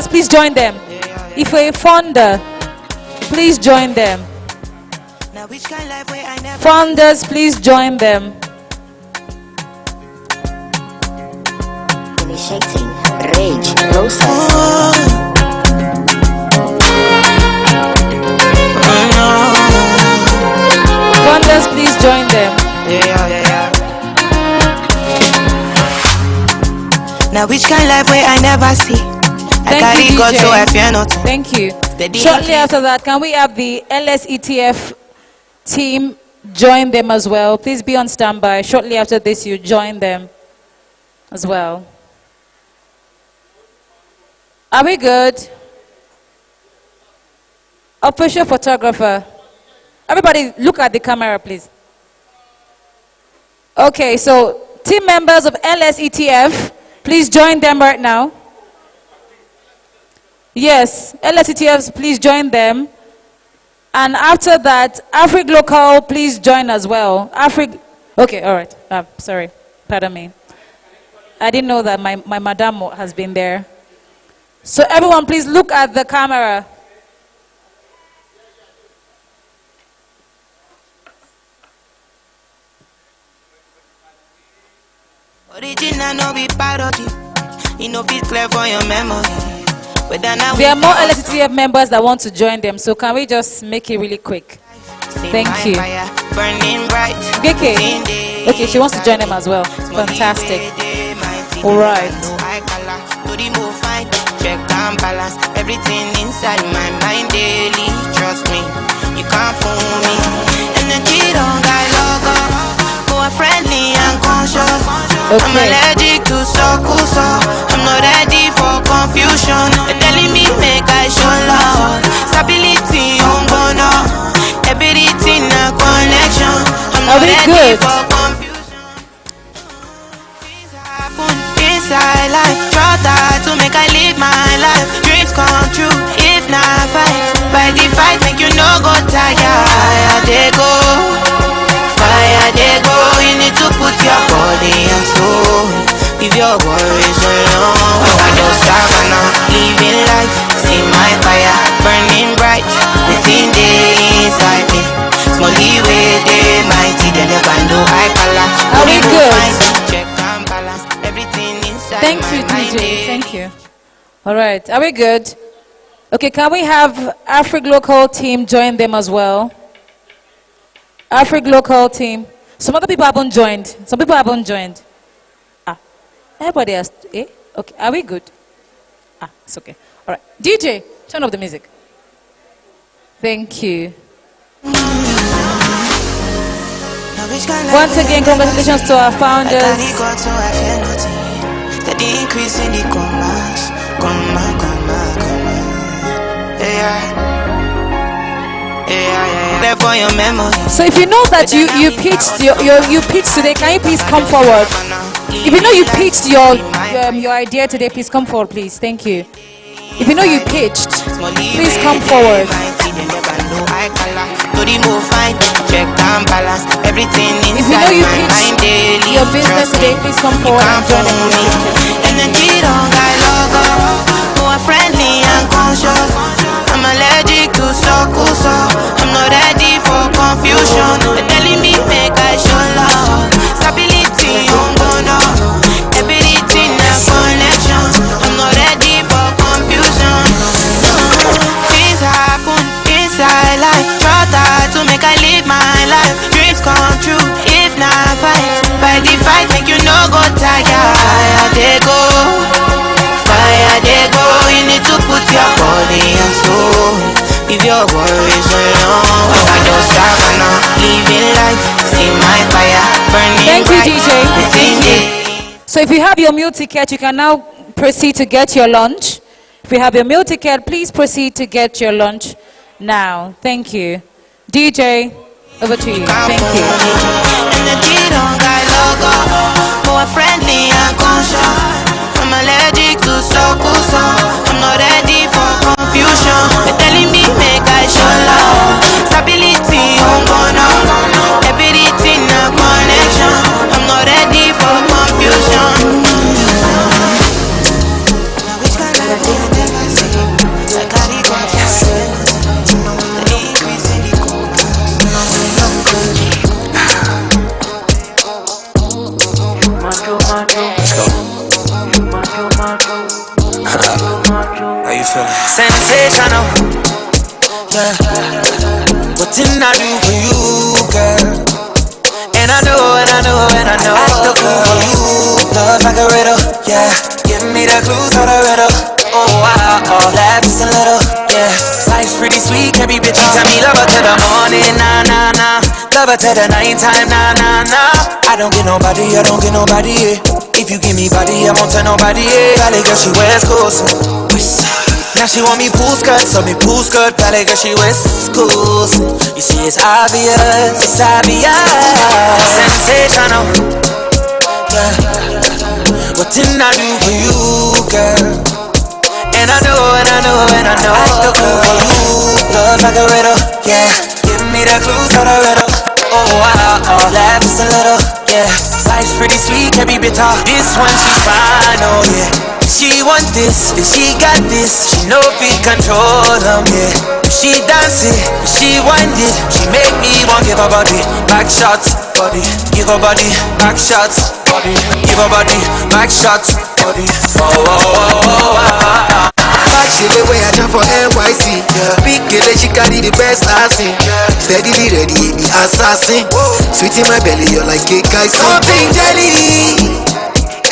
please join them. If you're a funder, please join them. Funders, please join them. Initiating rage process. Funders, please join them. Now which kind life way I never see? I carry God so I fear nothing. Thank you. Shortly after that, can we have the LSETF team join them as well? Please be on standby. Shortly after this, you join them as well. Are we good? Official photographer. Everybody look at the camera, please. Okay, so team members of LSETF, please join them right now. Yes, LSETFs, please join them. And after that, AfriGlocal, please join as well. Okay, all right. Sorry, pardon me. I didn't know that my madam has been there. So everyone, please look at the camera. Original no be parody. You know fit clear for your memory. There are more LSETF members that want to join them, so can we just make it really quick? Thank you. Geke. Okay, she wants to join them as well. Fantastic. All right. Check and balance everything inside my mind daily. Trust me, you can't fool me. Energy don't got logo. More friendly and conscious. I'm allergic to so. I'm not ready for confusion. They're telling me make I show love. Stability on bono. Everything a connection. I'm not ready it. Inside life, try to make I live my life. Dreams come true, if not fight. By the fight, make you no go tired. Fire they go, fire they go. You need to put your body and soul. Leave your worries alone. I just savannah, living life. See my fire burning bright within the inside me. Smally way they mighty, then the bando high color. Are we good? Check and balance everything inside. Thank you, DJ. Thank you. All right. Are we good? Okay, can we have Afrig Local team join them as well? Afrig Local team. Some other people haven't joined. Some people haven't joined. Everybody has. Okay. Are we good? It's okay. All right. DJ, turn off the music. Thank you. Once again, congratulations to our founders. So if you know that you pitched you pitched today, can you please come forward? If you know you pitched your idea today, please come forward, please. Thank you. If you know you pitched, please come forward. If you know you pitched your business today, please come forward and join the I'm allergic to so I'm not ready for confusion. They're telling me make I show love. Stability on bono. Everything a connection. I'm not ready for confusion. Things happen inside life. Try to make I live my life. Dreams come true if not fight. By the fight make you no go tired. Fire they go, fire they go. You need to put your body and soul. If your worries alone, I just savannah, living life. See my fire burning. Thank you, DJ. So if you have your meal ticket, you can now proceed to get your lunch. If you have your meal ticket, please proceed to get your lunch now. Thank you. DJ, over to you. Thank you. More friendly and conscious. I'm allergic to so I'm not ready for confusion. They're telling me make I show love. Stability on bono. Everything a connection. I'm not ready for confusion. How you feeling? Sensational, yeah. What didn't I do for you, girl? And I know, and I know, and I know. Act the fool for you, love like a riddle, yeah. Give me the clues for the riddle. Oh wow, laugh just a little, yeah. Life's pretty sweet, can't be bitchy. Tell me love her to the morning, nah, nah, nah. Love her to the nighttime, nah, nah, nah. I don't get nobody, yeah. If you give me body, I won't tell nobody, yeah. Valley girl, she wears clothes. Now she want me pool skirt, so me pool skirt. Valley girl, she wears schools. You see, it's obvious, sensational, yeah. What didn't I do for you, girl? And I know, and I know, and I know. Act the fool for you, love like a riddle, yeah. Give me the clues for the riddle. Oh wow, laugh just a little, yeah. Life's pretty sweet, can't be bitter. This one she's fine, oh yeah. She want this, and she got this. She know we control them, yeah. She dance it, she wind it. She make me want give her body back shots, body. Give her body back shots, body. Give her body back shots, body. Oh, oh, oh, oh, oh. Back she the way I jump for NYC, yeah. Big girl, she carry the best dancing, yeah. Steadily ready, the assassin. Sweet in my belly, you're like cake icing. Something jelly,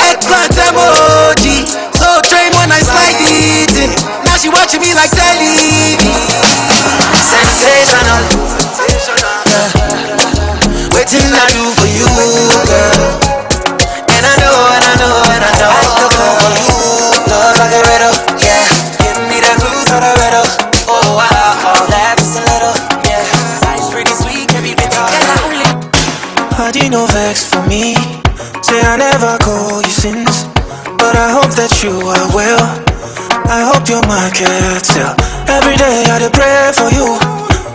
eggplant emoji. So train when I slide it in. Now she watching me like telly. Sensational, yeah. Waiting I do for you, girl. And I know, and I know, and I know. I do for you, love like a riddle, yeah. Give me the clues for the riddle. Oh wow, laugh just a little, yeah. Life's pretty sweet, can be bitter. How do you know forget you. Every day I dey pray for you.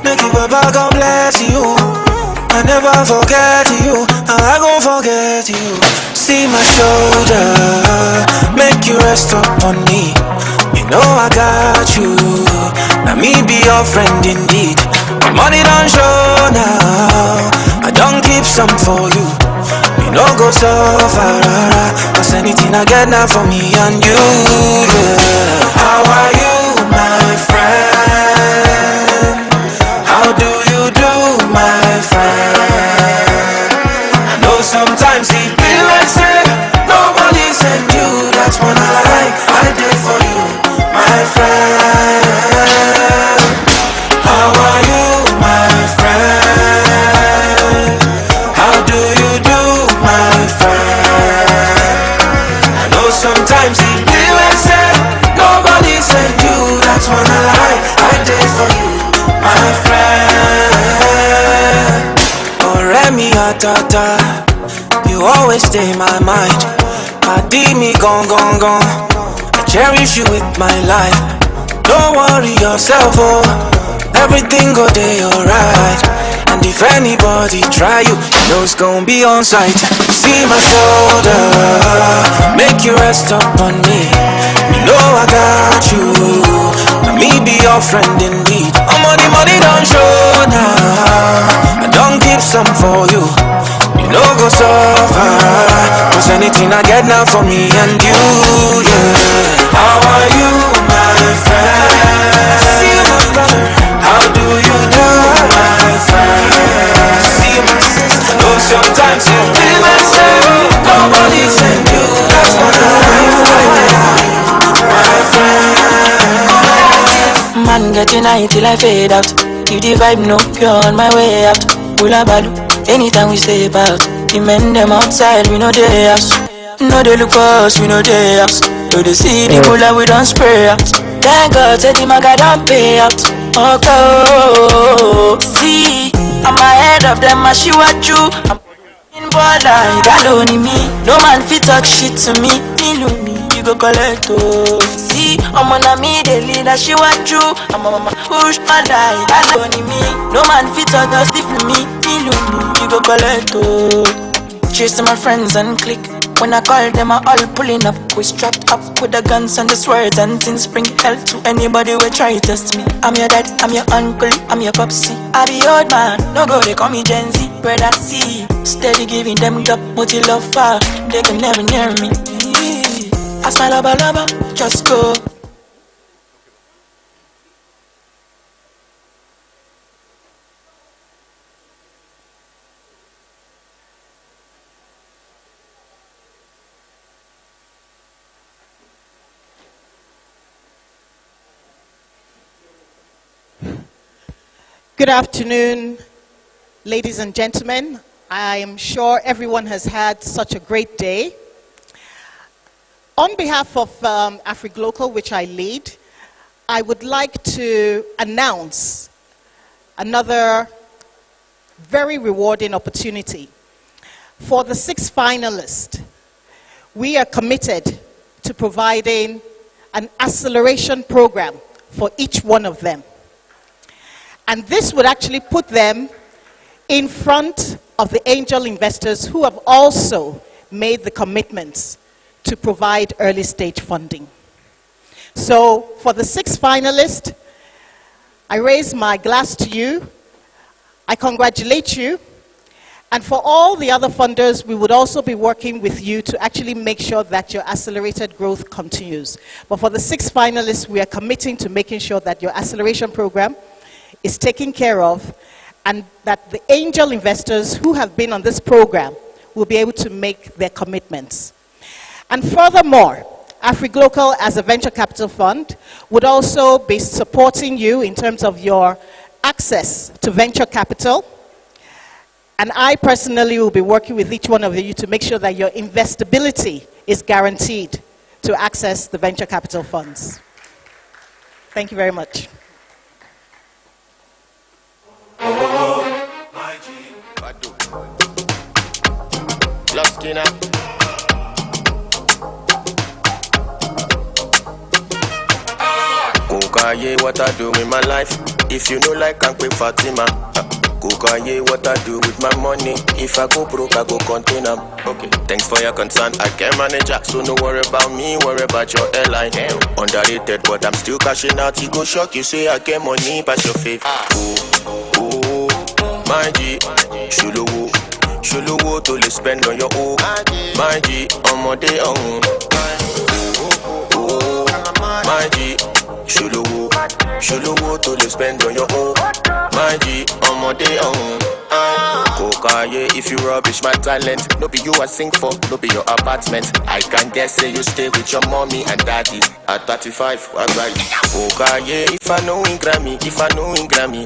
Make you Baba God bless you. I never forget you. How I gon' forget you? See my shoulder, make you rest up on me. You know I got you. Now me be your friend indeed. My money don't show now. I don't keep some for you. You know go so far, cause anything I get now for me and you, yeah. How are you, my friend? How do you do, my friend? I know sometimes it be like say nobody send you. That's when I did for you, my friend. How are you, my friend? How do you do, my friend? I know sometimes it be like say nobody send you. That's when I did for you, my friend. Oh, Remy Atata, you always stay in my mind. I did me gone. I cherish you with my life. Don't worry yourself, oh. Everything go day alright. And if anybody try you, you know it's gonna be on sight. See my shoulder, make you rest up on me. You know I got you. Now me be your friend indeed. Money don't show now. I don't keep some for you. You know go so far, cause anything I get now for me and you, yeah. How are you, my friend? See you, my brother. How do you do, my friend? See you, my sister. Know sometimes you feel like say nobody send you. That's what my friend. Man getting high till I fade out. Keep the vibe no pure on my way out. Ula balu, anytime we stay about. The men them outside, we know they house. No they look for us, we know they house. Do they see the cooler, we don't spray out. Thank God, say the maga don't pay out. Okay, see, I'm ahead of them, I see what you. I'm in border, you got only me. No man fit talk shit to me. Me, you go collect, oh. See, I'm on a me, they lead, I see what you. I'm on my push, my die, got only me. No man fit talk stiff to me. You go collect, oh. Chase my friends and click. When I call them, I all pulling up. We strapped up with the guns and the swords and things. Bring hell to anybody who try to test me. I'm your dad, I'm your uncle, I'm your popsy. I be old man, no go, they call me Gen Z. Brother C, steady giving them top, what you love for. They can never near me. I smile, lover, just go. Good afternoon, ladies and gentlemen. I am sure everyone has had such a great day. On behalf of AfriGlocal, which I lead, I would like to announce another very rewarding opportunity. For the 6 finalists, we are committed to providing an acceleration program for each one of them. And this would actually put them in front of the angel investors who have also made the commitments to provide early stage funding. So for the 6 finalists, I raise my glass to you. I congratulate you. And for all the other funders, we would also be working with you to actually make sure that your accelerated growth continues. But for the 6 finalists, we are committing to making sure that your acceleration program is taken care of, and that the angel investors who have been on this program will be able to make their commitments. And furthermore, AfriGlocal as a venture capital fund would also be supporting you in terms of your access to venture capital. And I personally will be working with each one of you to make sure that your investability is guaranteed to access the venture capital funds. Thank you very much. Kokaye, what I do with my life. If you know like I'm quick Fatima. Kokaye, what I do with my money. If I go broke, I go contain them. Okay, thanks for your concern. I can manage that, so no worry about me, worry about your airline. Underrated, but I'm still cashing out. You go shock, you say I get money, pass your faith. My G, Shuluwo to le spend on your own. My G, on my day on. My G, Shuluwo to le spend on your own. My G, on my day on. Kokaye, if you rubbish my talent, no be you I sing for, no be your apartment. I can guess say you stay with your mommy and daddy. At 35, what about you? Kokaye, if I know in Grammy,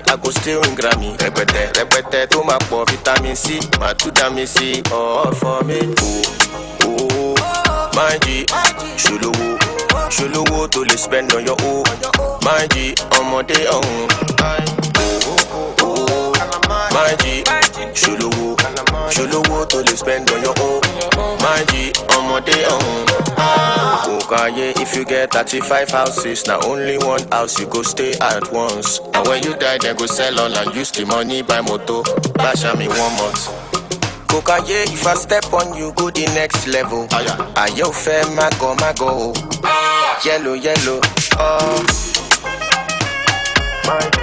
I go still in Grammy. Repete, to my poor vitamin C, my two vitamin C, all for me. My G, Shuluwo to le spend on your own. My G, on my day on. My G, Shuluwo to le spend on your own. My G, on my day on. Kokaye, if you get 35 houses, now only one house you go stay at once. And when you die, they go sell all and use the money buy moto. Bash me 1 month. Kokaye, if I step on you, go the next level. Ayo fair, mago. Yellow, oh. My G,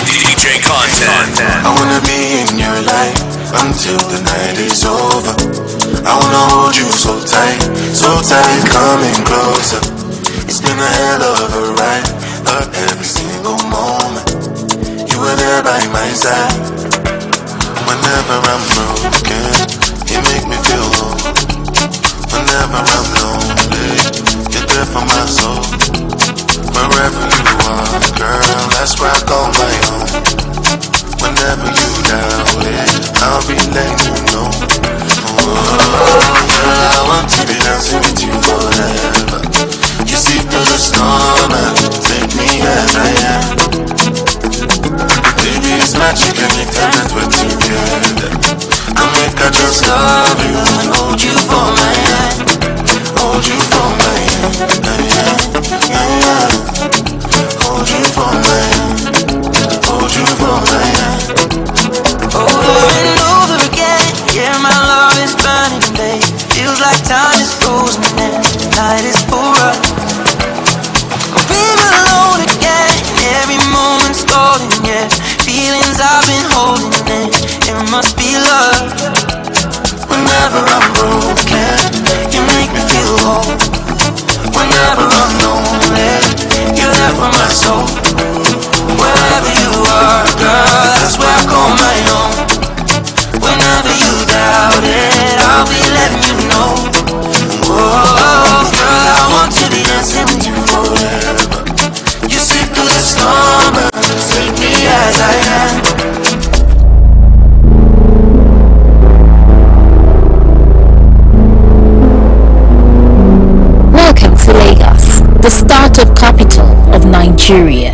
DJ Content. I wanna be in your life until the night is over. I wanna hold you so tight, coming closer. It's been a hell of a ride, but every single moment you were there by my side. Whenever I'm broken, you make me feel whole. Whenever I'm lonely, you're there for my soul. Wherever you are, girl, that's where I call my own. Whenever you doubt it, I'll be letting you know. Girl, I want to be dancing with you forever. You see through the storm and take me as I am. Baby, it's magic anytime that we're together. I make I just love you and hold you for my hand. Hold you for my hand. Hold you for my hand. Hold you for my hand. Over and over again, yeah, my love is burning, babe. Feels like time is frozen and the night is for us. Being alone again, every moment's golden, yeah. Feelings I've been holding in, it must be love. Whenever I'm broken, you make me feel whole. Whenever I'm lonely, you're there for my soul. Wherever you are, girl, that's where I call my own. Whenever you doubt it, I'll be letting you know. Oh, girl, I want to be dancing with you forever. You sit through the storm and take me as I am. Welcome to Lagos, the startup capital of Nigeria.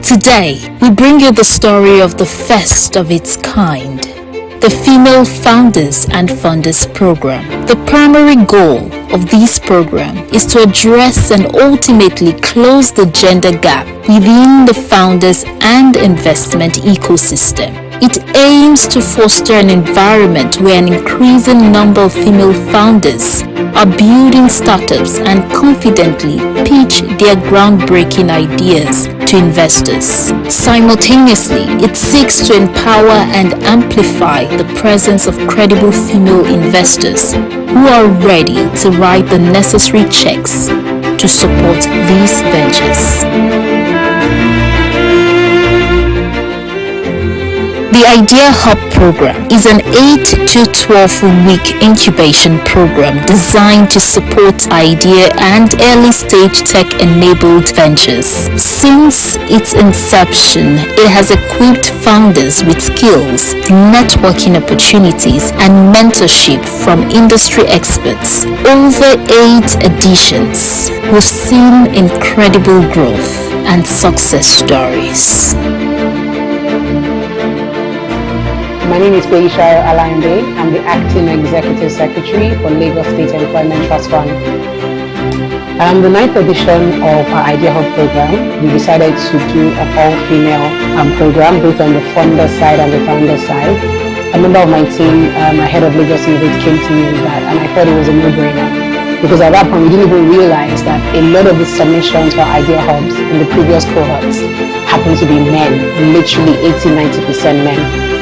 Today, we bring you the story of the first of its kind, the Female Founders and Funders Program. The primary goal of this program is to address and ultimately close the gender gap within the founders and investment ecosystem. It aims to foster an environment where an increasing number of female founders are building startups and confidently pitch their groundbreaking ideas to investors. Simultaneously, it seeks to empower and amplify the presence of credible female investors who are ready to write the necessary checks to support these ventures. The Idea Hub program is an 8 to 12-week incubation program designed to support idea and early-stage tech-enabled ventures. Since its inception, it has equipped founders with skills, networking opportunities, and mentorship from industry experts. Over 8 editions, we've seen incredible growth and success stories. My name is Beisharo Alayande. I'm the Acting Executive Secretary for Lagos State Employment Trust Fund. The 9th edition of our Idea Hub program, we decided to do an all-female program, both on the funder side and the founder side. A member of my team, my head of Lagos Innovate, came to me with that, and I thought it was a no-brainer. Because at that point, we didn't even realize that a lot of the submissions for Idea Hubs in the previous cohorts happened to be men, literally 80-90% men.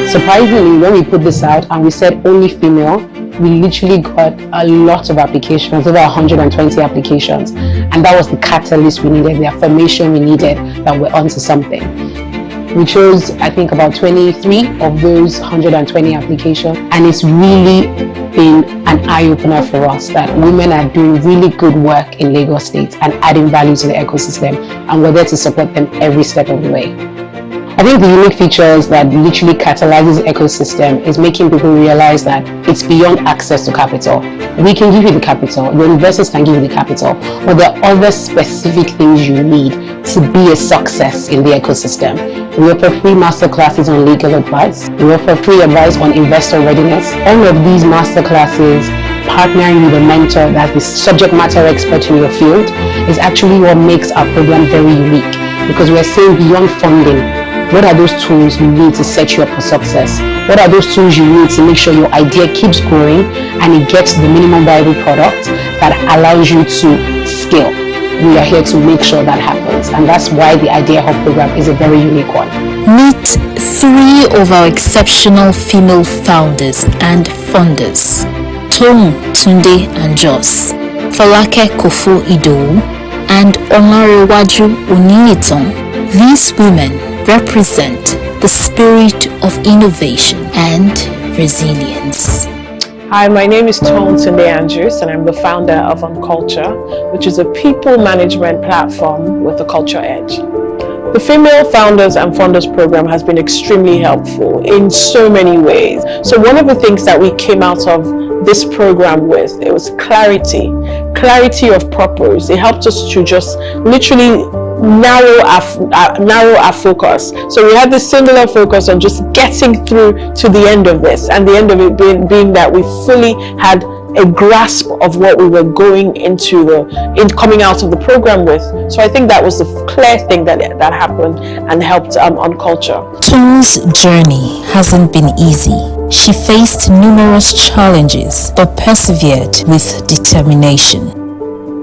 Surprisingly, when we put this out and we said only female, we literally got a lot of applications, over 120 applications. And that was the catalyst we needed, the affirmation we needed that we're onto something. We chose, I think, about 23 of those 120 applications. And it's really been an eye-opener for us that women are doing really good work in Lagos State and adding value to the ecosystem. And we're there to support them every step of the way. I think the unique features that literally catalyzes the ecosystem is making people realize that it's beyond access to capital. We can give you the capital, your investors can give you the capital, but there are other specific things you need to be a success in the ecosystem. We offer free masterclasses on legal advice. We offer free advice on investor readiness. All of these masterclasses, partnering with a mentor that's the subject matter expert in your field, is actually what makes our program very unique, because we're saying beyond funding, what are those tools you need to set you up for success? What are those tools you need to make sure your idea keeps growing and it gets the minimum viable product that allows you to scale? We are here to make sure that happens, and that's why the Idea Hub program is a very unique one. Meet 3 of our exceptional female founders and funders, Toun, Tunde and Jos, Falake Kofo-Idowu, and Olarewaju Oniyitan. These women represent the spirit of innovation and resilience. Hi, my name is Toun Tunde Andrews, and I'm the founder of Culture, which is a people management platform with a culture edge. The Female Founders and Funders program has been extremely helpful in so many ways. So one of the things that we came out of this program with, it was clarity of purpose. It helped us to just literally narrow our focus. So we had this singular focus on just getting through to the end of this, and the end of it being that we fully had a grasp of what we were going into coming out of the program with. So I think that was the clear thing that happened and helped on Culture. Toun's journey hasn't been easy. She faced numerous challenges but persevered with determination.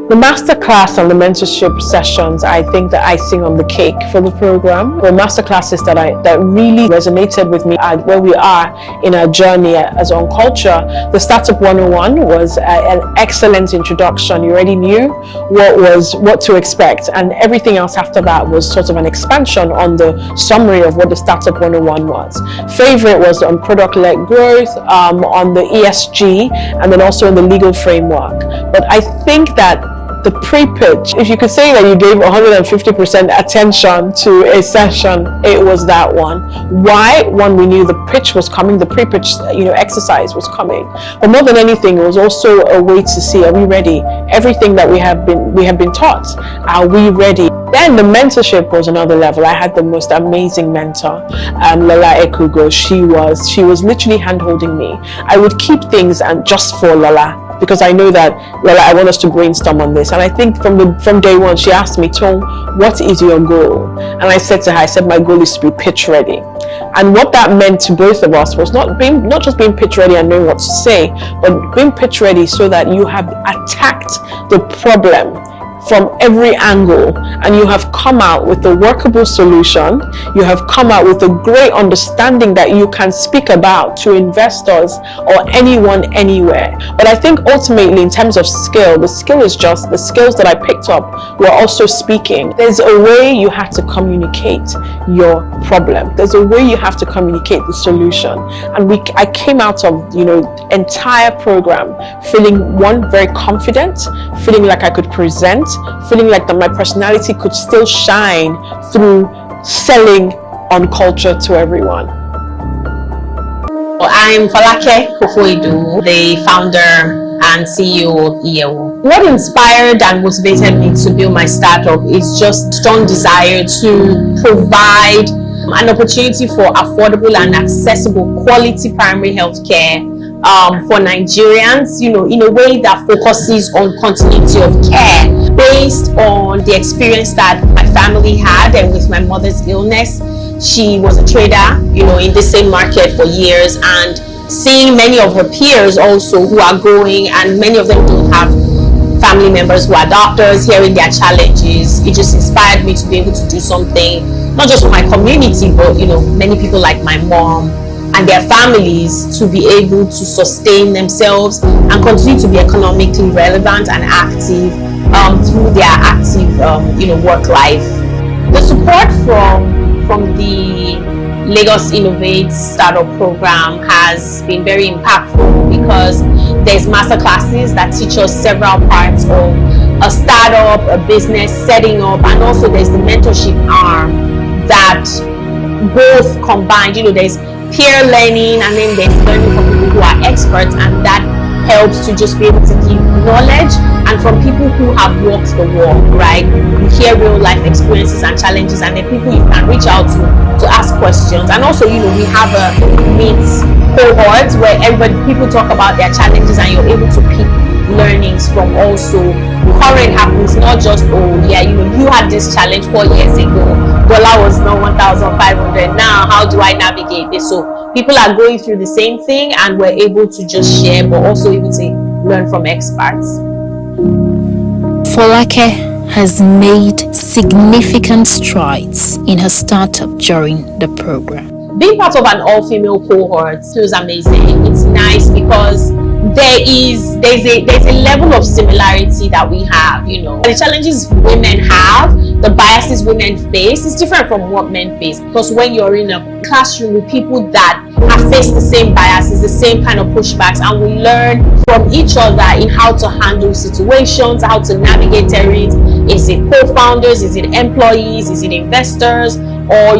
The masterclass and the mentorship sessions, I think, the icing on the cake for the program, were masterclasses that really resonated with me where we are in our journey as on Culture. The Startup 101 was an excellent introduction. You already knew what to expect, and everything else after that was sort of an expansion on the summary of what the Startup 101 was. Favorite was on product-led growth, on the ESG, and then also in the legal framework. But I think that the pre-pitch, if you could say that you gave 150% attention to a session, it was that one. Why? One, we knew the pitch was coming, the pre-pitch exercise was coming. But more than anything, it was also a way to see, are we ready? Everything that we have been taught, are we ready? Then the mentorship was another level. I had the most amazing mentor, Lola Ekugo. She was literally hand-holding me. I would keep things and just for Lola, because I know that, Lola, I want us to brainstorm on this. And I think from day one, she asked me, Toun, what is your goal? And I said to her, my goal is to be pitch ready. And what that meant to both of us was not just being pitch ready and knowing what to say, but being pitch ready so that you have attacked the problem from every angle, and you have come out with a workable solution. You have come out with a great understanding that you can speak about to investors or anyone anywhere. But I think ultimately, in terms of skill, the skill is just the skills that I picked up were also speaking. There's a way you have to communicate your problem. There's a way you have to communicate the solution. And I came out of, entire program feeling very confident, feeling like I could present, feeling like that my personality could still shine through selling on culture to everyone. I'm Falake Kofoidu, the founder and CEO of IEWO. What inspired and motivated me to build my startup is just strong desire to provide an opportunity for affordable and accessible quality primary health care for Nigerians, in a way that focuses on continuity of care based on the experience that my family had and with my mother's illness. She was a trader, in the same market for years, and seeing many of her peers also who are growing, and many of them don't have family members who are doctors, hearing their challenges, it just inspired me to be able to do something, not just for my community, but many people like my mom and their families to be able to sustain themselves and continue to be economically relevant and active through their active work life. The support from the Lagos Innovate Startup Program has been very impactful because there's masterclasses that teach us several parts of a startup, a business setting up, and also there's the mentorship arm that both combined. There's peer learning, and then there's learning from people who are experts, and that helps to just be able to give knowledge, and from people who have walked the walk, right? You hear real life experiences and challenges, and then people you can reach out to ask questions. And also, we have a meet cohort where people talk about their challenges, and you're able to pick learnings from also current happenings, not just you had this challenge 4 years ago, dollar was now 1,500, now how do I navigate this? So people are going through the same thing, and we're able to just share, but also able to learn from experts. Falake has made significant strides in her startup during the program. Being part of an all-female cohort feels amazing. It's nice because there's a level of similarity that we have. The challenges women have, the biases women face is different from what men face, because when you're in a classroom with people that have faced the same biases, the same kind of pushbacks, and we learn from each other in how to handle situations, how to navigate terrains. Is it co-founders, is it employees, is it investors, or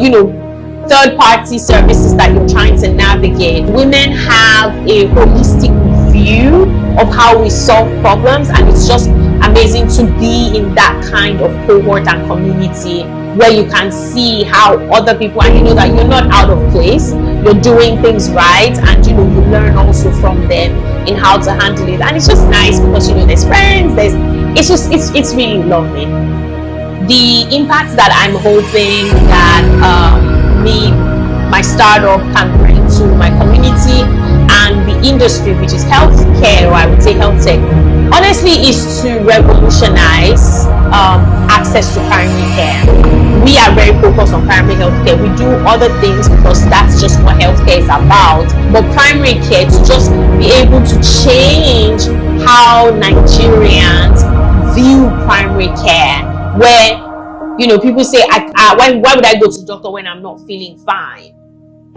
third-party services that you're trying to navigate? Women have a holistic view of how we solve problems, and it's just amazing to be in that kind of cohort and community where you can see how other people, and you know that you're not out of place, you're doing things right, and you learn also from them in how to handle it. And it's just nice because there's friends, it's really lovely. The impact that I'm hoping that my startup can bring to my community and the industry, which is healthcare, or I would say health tech, honestly, is to revolutionize access to primary care. We are very focused on primary health care. We do other things because that's just what healthcare is about. But primary care, to just be able to change how Nigerians view primary care, where people say, why would I go to the doctor when I'm not feeling fine?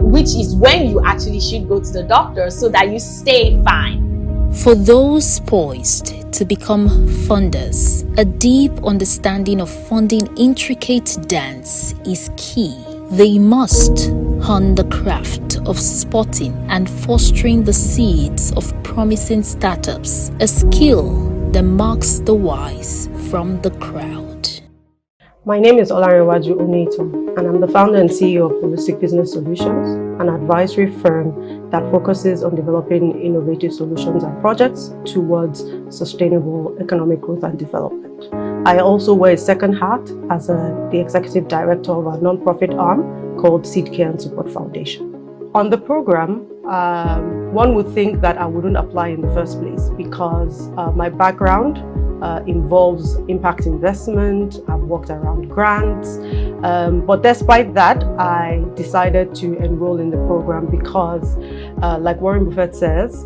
Which is when you actually should go to the doctor so that you stay fine. For those poised to become funders, a deep understanding of funding intricate dance is key. They must hone the craft of spotting and fostering the seeds of promising startups, a skill that marks the wise from the crowd. My name is Olarewaju Oneto, and I'm the founder and CEO of Holistic Business Solutions, an advisory firm that focuses on developing innovative solutions and projects towards sustainable economic growth and development. I also wear a second hat as the executive director of a non-profit arm called Seed Care and Support Foundation. On the program, one would think that I wouldn't apply in the first place because my background involves impact investment. I've worked around grants. But despite that, I decided to enroll in the program because, like Warren Buffett says,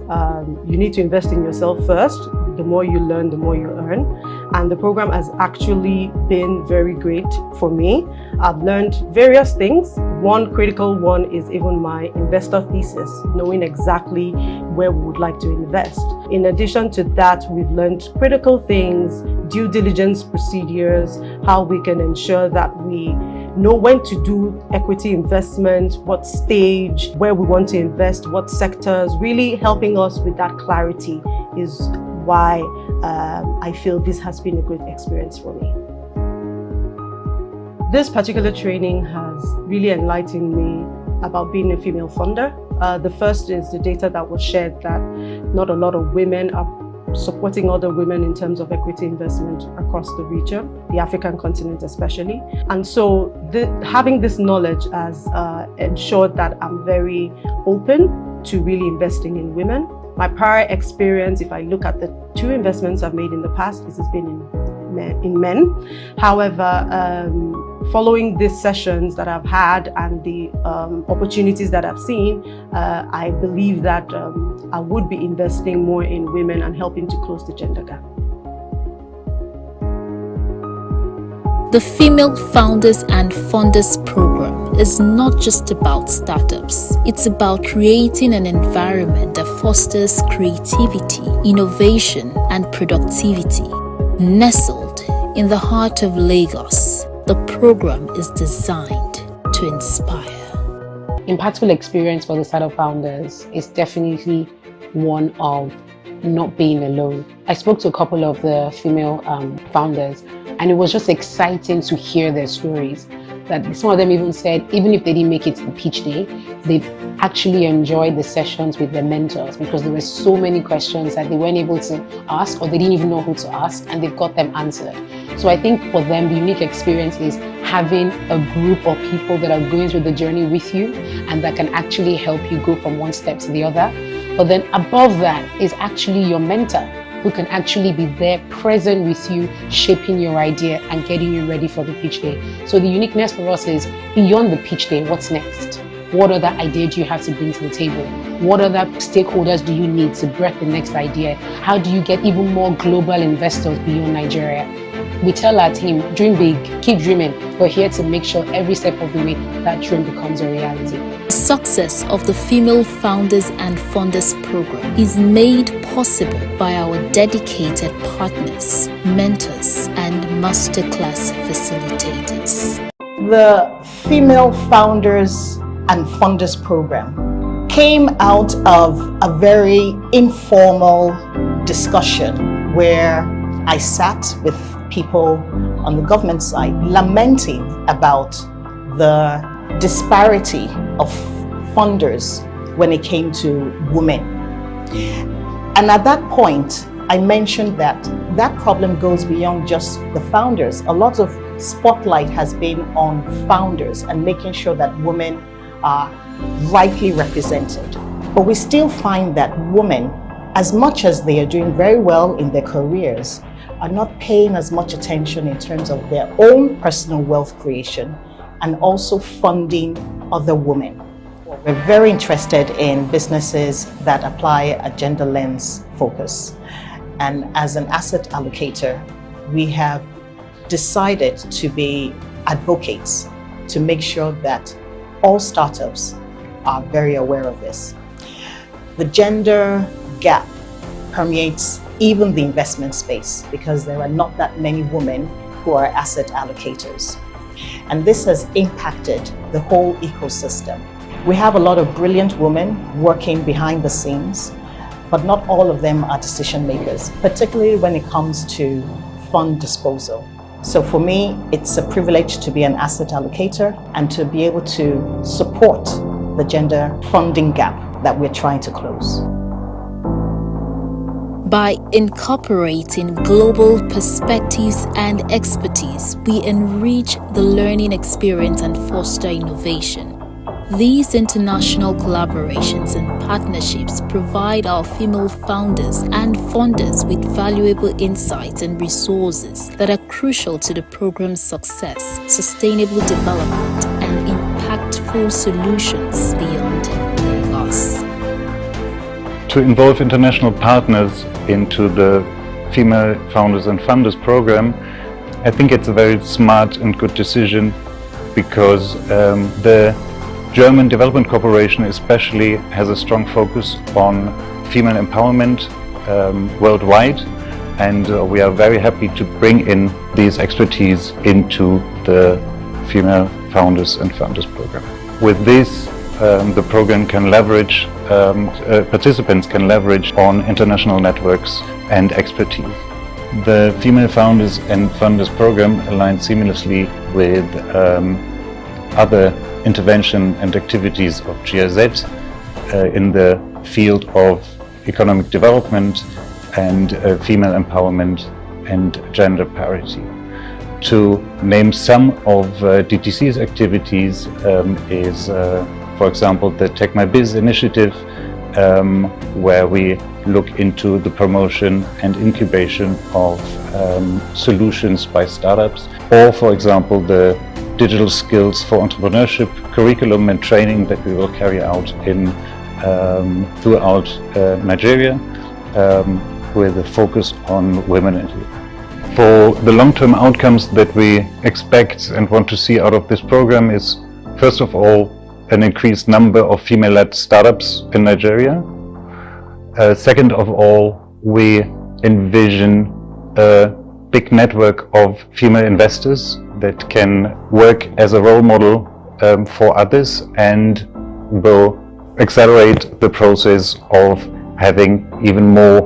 you need to invest in yourself first. The more you learn, the more you earn. And the program has actually been very great for me. I've learned various things. One critical one is even my investor thesis, knowing exactly where we would like to invest. In addition to that, we've learned critical things, due diligence procedures, how we can ensure that we know when to do equity investment, what stage, where we want to invest, what sectors. Really helping us with that clarity is why I feel this has been a great experience for me. This particular training has really enlightened me about being a female funder. The first is the data that was shared that not a lot of women are supporting other women in terms of equity investment across the region, the African continent especially. And so having this knowledge has ensured that I'm very open to really investing in women. My prior experience, if I look at the 2 investments I've made in the past, this has been in men. However, following these sessions that I've had and the opportunities that I've seen, I believe that I would be investing more in women and helping to close the gender gap. The Female Founders and Funders program is not just about startups. It's about creating an environment that fosters creativity, innovation, and productivity. Nestled in the heart of Lagos, the program is designed to inspire. Impactful experience for the startup founders is definitely one of not being alone. I spoke to a couple of the female founders, and it was just exciting to hear their stories. That some of them even said, even if they didn't make it to the pitch day, they actually enjoyed the sessions with their mentors because there were so many questions that they weren't able to ask, or they didn't even know who to ask, and they've got them answered. So I think for them, the unique experience is having a group of people that are going through the journey with you and that can actually help you go from one step to the other. But then above that is actually your mentor, who can actually be there present with you, shaping your idea and getting you ready for the pitch day. So the uniqueness for us is beyond the pitch day, what's next? What other idea do you have to bring to the table? What other stakeholders do you need to birth the next idea? How do you get even more global investors beyond Nigeria? We tell our team, dream big, keep dreaming. We're here to make sure every step of the way that dream becomes a reality. The success of the Female Founders and Funders program is made possible by our dedicated partners, mentors, and masterclass facilitators. The Female Founders and Funders program came out of a very informal discussion where I sat with people on the government side lamenting about the disparity of funders when it came to women. And at that point, I mentioned that that problem goes beyond just the founders. A lot of spotlight has been on founders and making sure that women are rightly represented. But we still find that women, as much as they are doing very well in their careers, are not paying as much attention in terms of their own personal wealth creation and also funding other women. We're very interested in businesses that apply a gender lens focus. And as an asset allocator, we have decided to be advocates to make sure that all startups are very aware of this. The gender gap permeates even the investment space because there are not that many women who are asset allocators. And this has impacted the whole ecosystem. We have a lot of brilliant women working behind the scenes, but not all of them are decision makers, particularly when it comes to fund disposal. So for me, it's a privilege to be an asset allocator and to be able to support the gender funding gap that we're trying to close. By incorporating global perspectives and expertise, we enrich the learning experience and foster innovation. These international collaborations and partnerships provide our female founders and funders with valuable insights and resources that are crucial to the program's success, sustainable development, and impactful solutions beyond Lagos. To involve international partners into the Female Founders and Funders program, I think it's a very smart and good decision, because the German Development Corporation especially has a strong focus on female empowerment worldwide, and we are very happy to bring in these expertise into the Female Founders and Funders program. With this, the program can leverage, participants can leverage on international networks and expertise. The Female Founders and Funders program aligns seamlessly with other intervention and activities of GIZ in the field of economic development and female empowerment and gender parity. To name some of DTC's activities is, for example, the Tech My Biz initiative, where we look into the promotion and incubation of solutions by startups, or, for example, the digital skills for entrepreneurship curriculum and training that we will carry out in throughout Nigeria, with a focus on women and youth. For the long-term outcomes that we expect and want to see out of this program is, first of all, an increased number of female-led startups in Nigeria. Second of all, we envision a big network of female investors that can work as a role model for others, and will accelerate the process of having even more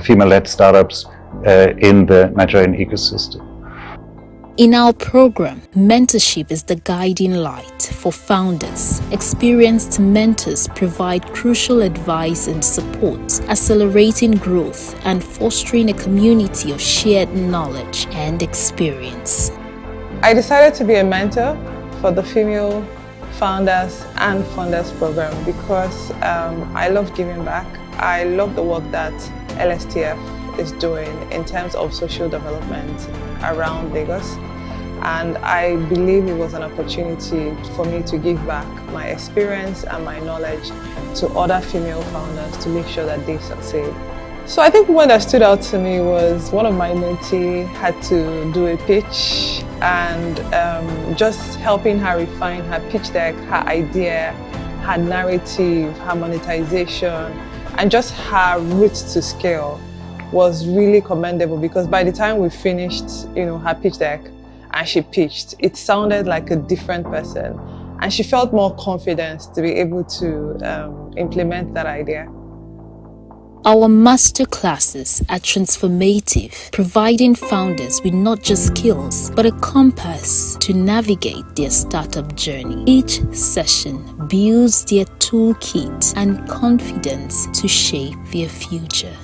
female-led startups in the Nigerian ecosystem. In our program, mentorship is the guiding light for founders. Experienced mentors provide crucial advice and support, accelerating growth and fostering a community of shared knowledge and experience. I decided to be a mentor for the Female Founders and Funders program because I love giving back. I love the work that LSTF is doing in terms of social development around Lagos. And I believe it was an opportunity for me to give back my experience and my knowledge to other female founders to make sure that they succeed. So I think one that stood out to me was one of my mentees had to do a pitch, and just helping her refine her pitch deck, her idea, her narrative, her monetization, and just her route to scale was really commendable, because by the time we finished, her pitch deck and she pitched, it sounded like a different person, and she felt more confidence to be able to implement that idea. Our master classes are transformative, providing founders with not just skills, but a compass to navigate their startup journey. Each session builds their toolkit and confidence to shape their future.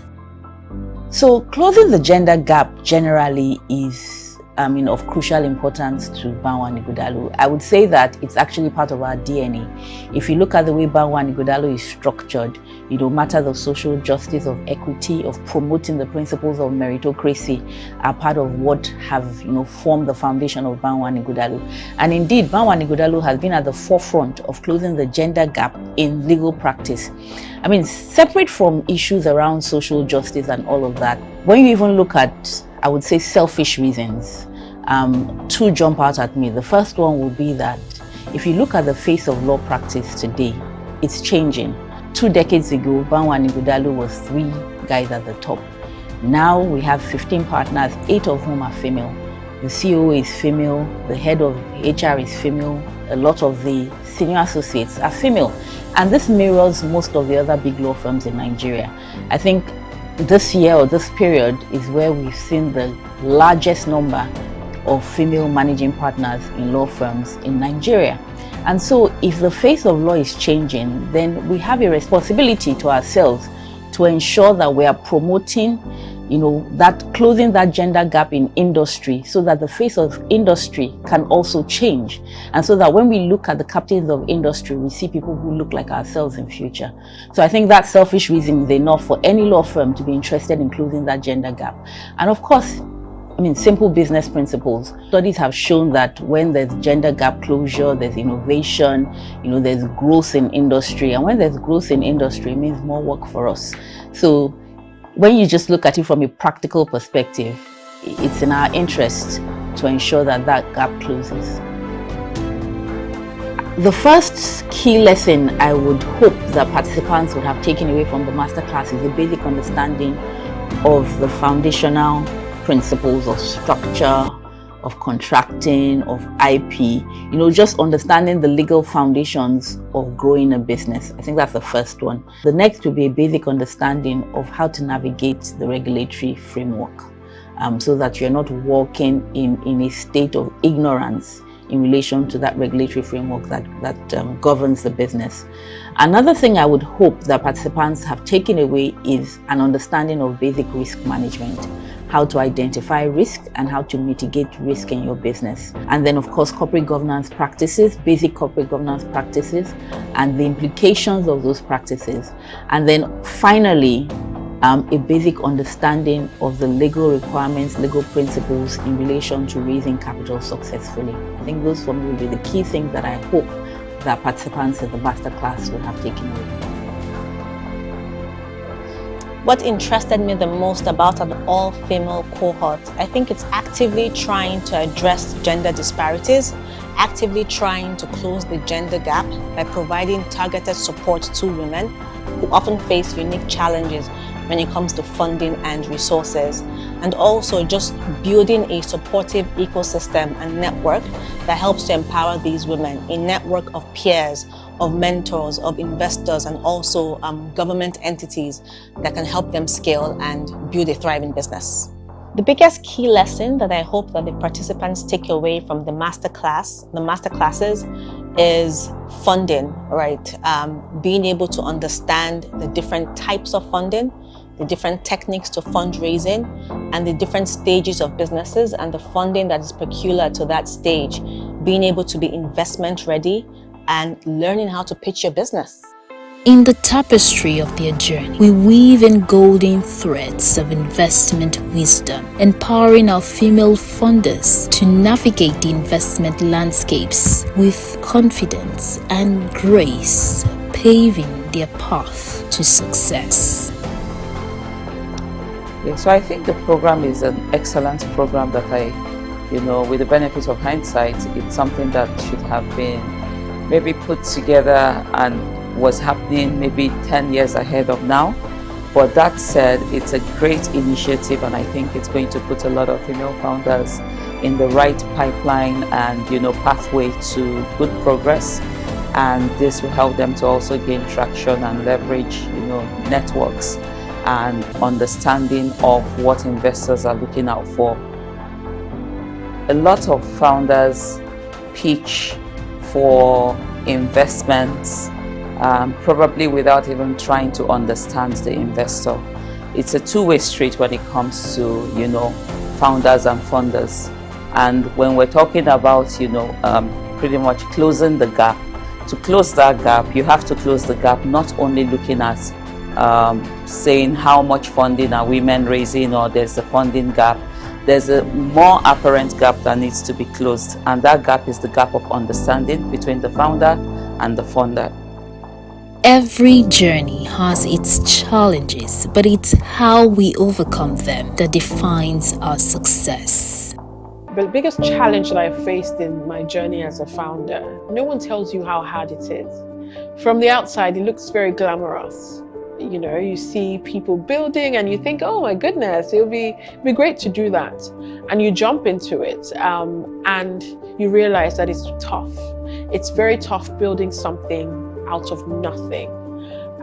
So closing the gender gap generally is of crucial importance to Banwan Ighodalo. I would say that it's actually part of our DNA. If you look at the way Banwan Ighodalo is structured, matters of social justice, of equity, of promoting the principles of meritocracy are part of what have formed the foundation of Banwan Ighodalo. And indeed, Banwan Ighodalo has been at the forefront of closing the gender gap in legal practice. Separate from issues around social justice and all of that, when you even look at, I would say, selfish reasons, two jump out at me. The first one would be that if you look at the face of law practice today, it's changing. 2 decades ago, Banwan Ighodalo was 3 guys at the top. Now we have 15 partners, 8 of whom are female. The CEO is female, the head of HR is female, a lot of the senior associates are female. And this mirrors most of the other big law firms in Nigeria. I think this year or this period is where we've seen the largest number of female managing partners in law firms in Nigeria. And so if the face of law is changing, then we have a responsibility to ourselves to ensure that we are promoting that closing that gender gap in industry, so that the face of industry can also change, and so that when we look at the captains of industry, we see people who look like ourselves in future. So I think that selfish reason is enough for any law firm to be interested in closing that gender gap. And of course, simple business principles. Studies have shown that when there's gender gap closure, there's innovation, there's growth in industry. And when there's growth in industry, it means more work for us. So when you just look at it from a practical perspective, it's in our interest to ensure that that gap closes. The first key lesson I would hope that participants would have taken away from the masterclass is a basic understanding of the foundational principles of structure, of contracting, of IP, just understanding the legal foundations of growing a business. I think that's the first one. The next will be a basic understanding of how to navigate the regulatory framework, so that you're not walking in a state of ignorance in relation to that regulatory framework that governs the business. Another thing I would hope that participants have taken away is an understanding of basic risk management, how to identify risk and how to mitigate risk in your business. And then of course, corporate governance practices, basic corporate governance practices, and the implications of those practices. And then finally, a basic understanding of the legal requirements, legal principles in relation to raising capital successfully. I think those for me will be the key things that I hope that participants in the masterclass will have taken away. What interested me the most about an all-female cohort, I think it's actively trying to address gender disparities, actively trying to close the gender gap by providing targeted support to women who often face unique challenges when it comes to funding and resources, and also just building a supportive ecosystem and network that helps to empower these women, a network of peers, of mentors, of investors, and also government entities that can help them scale and build a thriving business. The biggest key lesson that I hope that the participants take away from the masterclasses, is funding, right? Being able to understand the different types of funding, the different techniques to fundraising, and the different stages of businesses and the funding that is peculiar to that stage, being able to be investment ready and learning how to pitch your business. In the tapestry of their journey, we weave in golden threads of investment wisdom, empowering our female funders to navigate the investment landscapes with confidence and grace, paving their path to success. Yeah, so I think the program is an excellent program that with the benefit of hindsight, it's something that should have been maybe put together and was happening maybe 10 years ahead of now. But that said, it's a great initiative, and I think it's going to put a lot of female founders in the right pipeline and pathway to good progress. And this will help them to also gain traction and leverage networks and understanding of what investors are looking out for. A lot of founders pitch for investments probably without even trying to understand the investor. It's a two-way street when it comes to founders and funders. And when we're talking about pretty much closing the gap, to close that gap, you have to close the gap not only looking at saying how much funding are women raising or there's a funding gap. There's a more apparent gap that needs to be closed, and that gap is the gap of understanding between the founder and the funder. Every journey has its challenges, but it's how we overcome them that defines our success. The biggest challenge that I faced in my journey as a founder, no one tells you how hard it is. From the outside, it looks very glamorous. You see people building and you think, oh my goodness, it'll be great to do that. And you jump into it and you realize that it's tough. It's very tough building something out of nothing.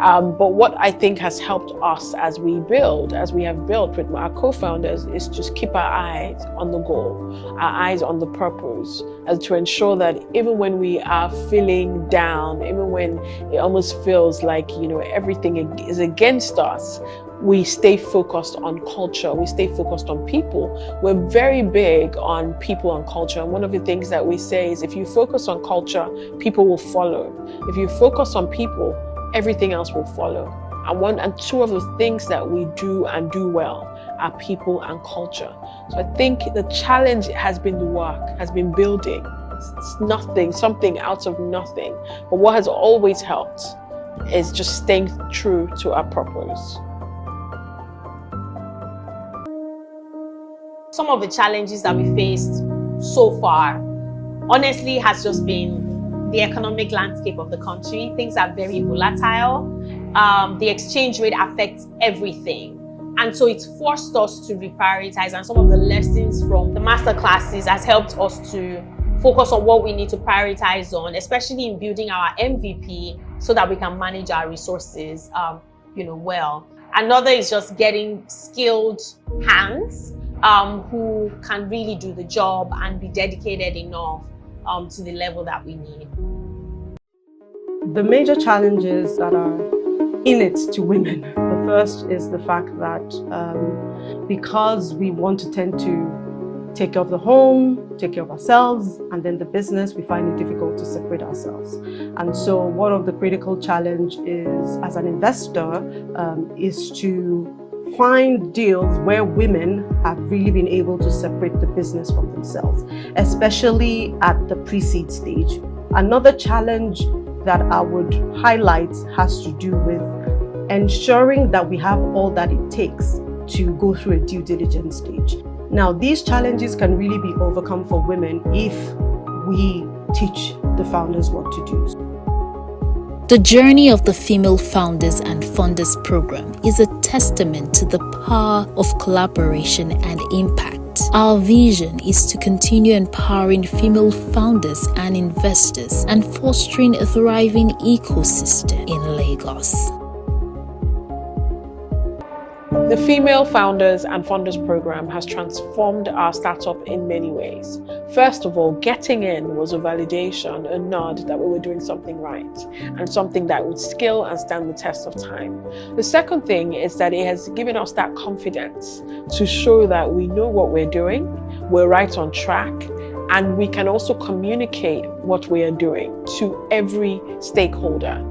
But what I think has helped us as we have built with our co-founders, is just keep our eyes on the goal, our eyes on the purpose, and to ensure that even when we are feeling down, even when it almost feels like, everything is against us, we stay focused on culture, we stay focused on people. We're very big on people and culture. And one of the things that we say is, if you focus on culture, people will follow. If you focus on people, everything else will follow. And two of the things that we do and do well are people and culture. So I think the challenge has been the work, has been building. It's nothing, something out of nothing. But what has always helped is just staying true to our purpose. Some of the challenges that we faced so far, honestly, has just been the economic landscape of the country. Things are very volatile. The exchange rate affects everything. And so it's forced us to reprioritize. And some of the lessons from the master classes has helped us to focus on what we need to prioritize on, especially in building our MVP so that we can manage our resources well. Another is just getting skilled hands who can really do the job and be dedicated enough to the level that we need. The major challenges that are in it to women. The first is the fact that because we want to tend to take care of the home, take care of ourselves, and then the business, we find it difficult to separate ourselves. And so one of the critical challenge is, as an investor, is to find deals where women have really been able to separate the business from themselves, especially at the pre-seed stage. Another challenge that I would highlight has to do with ensuring that we have all that it takes to go through a due diligence stage. Now, these challenges can really be overcome for women if we teach the founders what to do. The journey of the Female Founders and Funders program is a testament to the power of collaboration and impact. Our vision is to continue empowering female founders and investors and fostering a thriving ecosystem in Lagos. The Female Founders and Funders program has transformed our startup in many ways. First of all, getting in was a validation, a nod that we were doing something right and something that would scale and stand the test of time. The second thing is that it has given us that confidence to show that we know what we're doing, we're right on track, and we can also communicate what we are doing to every stakeholder.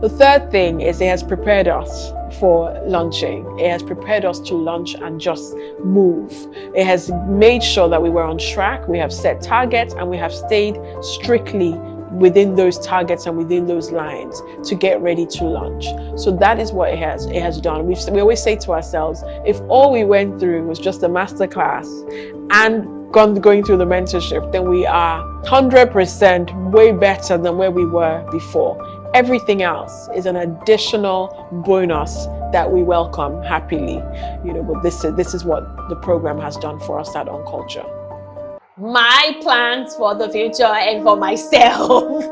The third thing is it has prepared us for launching. It has prepared us to launch and just move. It has made sure that we were on track, we have set targets, and we have stayed strictly within those targets and within those lines to get ready to launch. So that is what it has done. We always say to ourselves, if all we went through was just a masterclass and going through the mentorship, then we are 100% way better than where we were before. Everything else is an additional bonus that we welcome happily. But this is what the program has done for us at OnCulture. My plans for the future and for myself.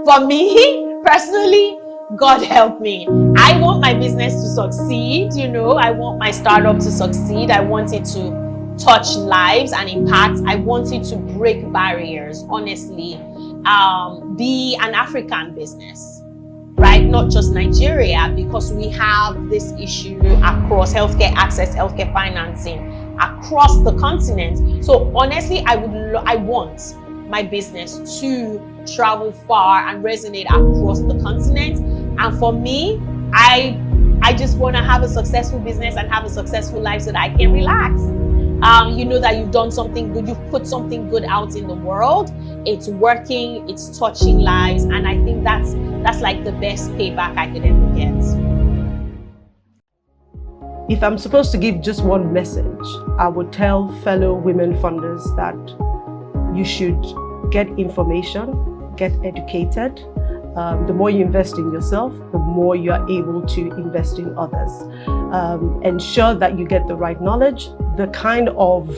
For me, personally, God help me. I want my business to succeed, I want my startup to succeed. I want it to touch lives and impact. I want it to break barriers, honestly. Be an African business, right? Not just Nigeria, because we have this issue across healthcare access, healthcare financing, across the continent. So honestly, I want my business to travel far and resonate across the continent. And for me, I just want to have a successful business and have a successful life so that I can relax. That you've done something good, you've put something good out in the world. It's working, it's touching lives, and I think that's like the best payback I could ever get. If I'm supposed to give just one message, I would tell fellow women funders that you should get information, get educated. The more you invest in yourself, the more you are able to invest in others. Ensure that you get the right knowledge. The kind of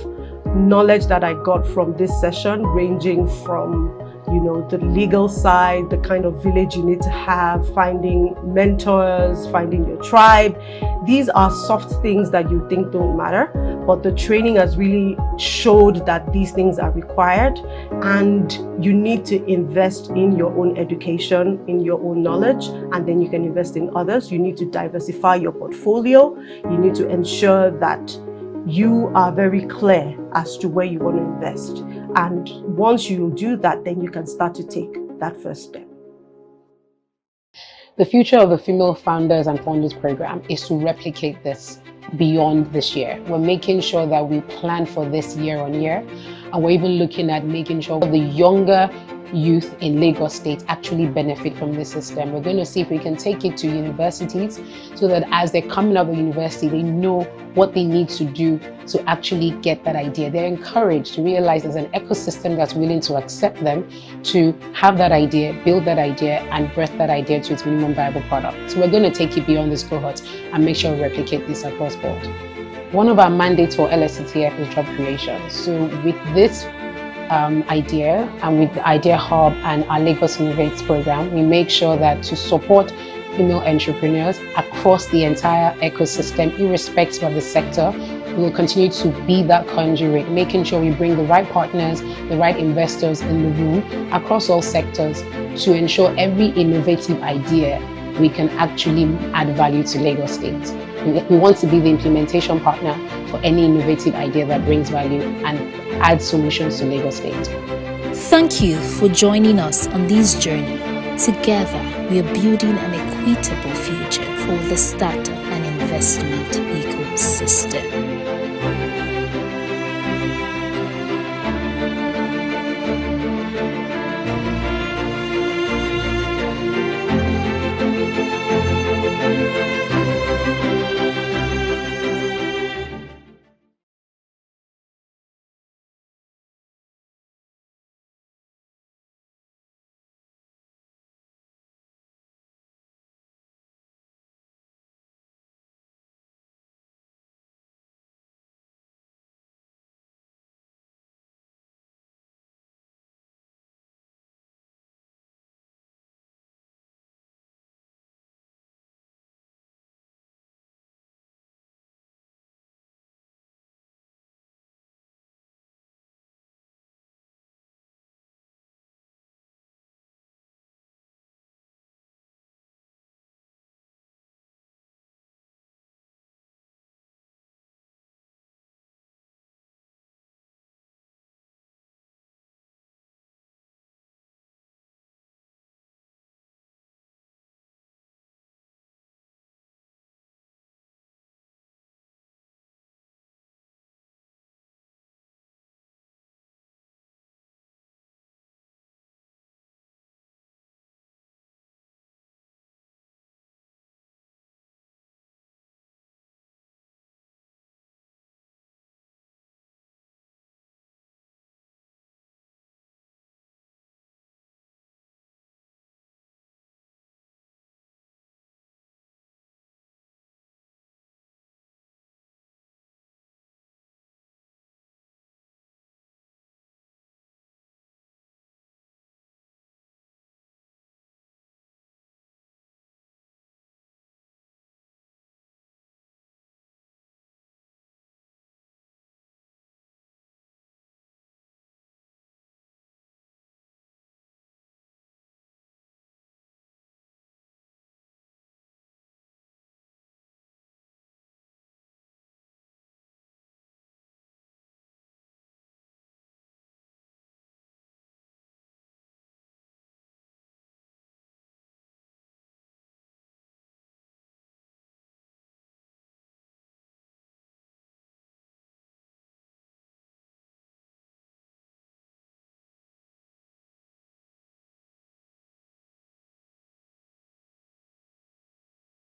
knowledge that I got from this session, ranging from you know, the legal side, the kind of village you need to have, finding mentors, finding your tribe. These are soft things that you think don't matter, but the training has really showed that these things are required, and you need to invest in your own education, in your own knowledge, and then you can invest in others. You need to diversify your portfolio. You need to ensure that you are very clear as to where you want to invest. And once you do that, then you can start to take that first step. The future of the Female Founders and Funders program is to replicate this beyond this year. We're making sure that we plan for this year on year, and we're even looking at making sure the younger youth in Lagos State actually benefit from this system. We're going to see if we can take it to universities so that as they're coming out of university, they know what they need to do to actually get that idea. They're encouraged to realize there's an ecosystem that's willing to accept them, to have that idea, build that idea, and birth that idea to its minimum viable product. So we're going to take it beyond this cohort and make sure we replicate this across board. One of our mandates for LSTF is job creation. So with this idea, and with the Idea Hub and our Lagos Innovates program, we make sure that to support female entrepreneurs across the entire ecosystem, irrespective of the sector, we will continue to be that conduit, making sure we bring the right partners, the right investors in the room across all sectors to ensure every innovative idea we can actually add value to Lagos State. We want to be the implementation partner for any innovative idea that brings value and adds solutions to Lagos State. Thank you for joining us on this journey. Together, we are building an equitable future for the startup and investment ecosystem.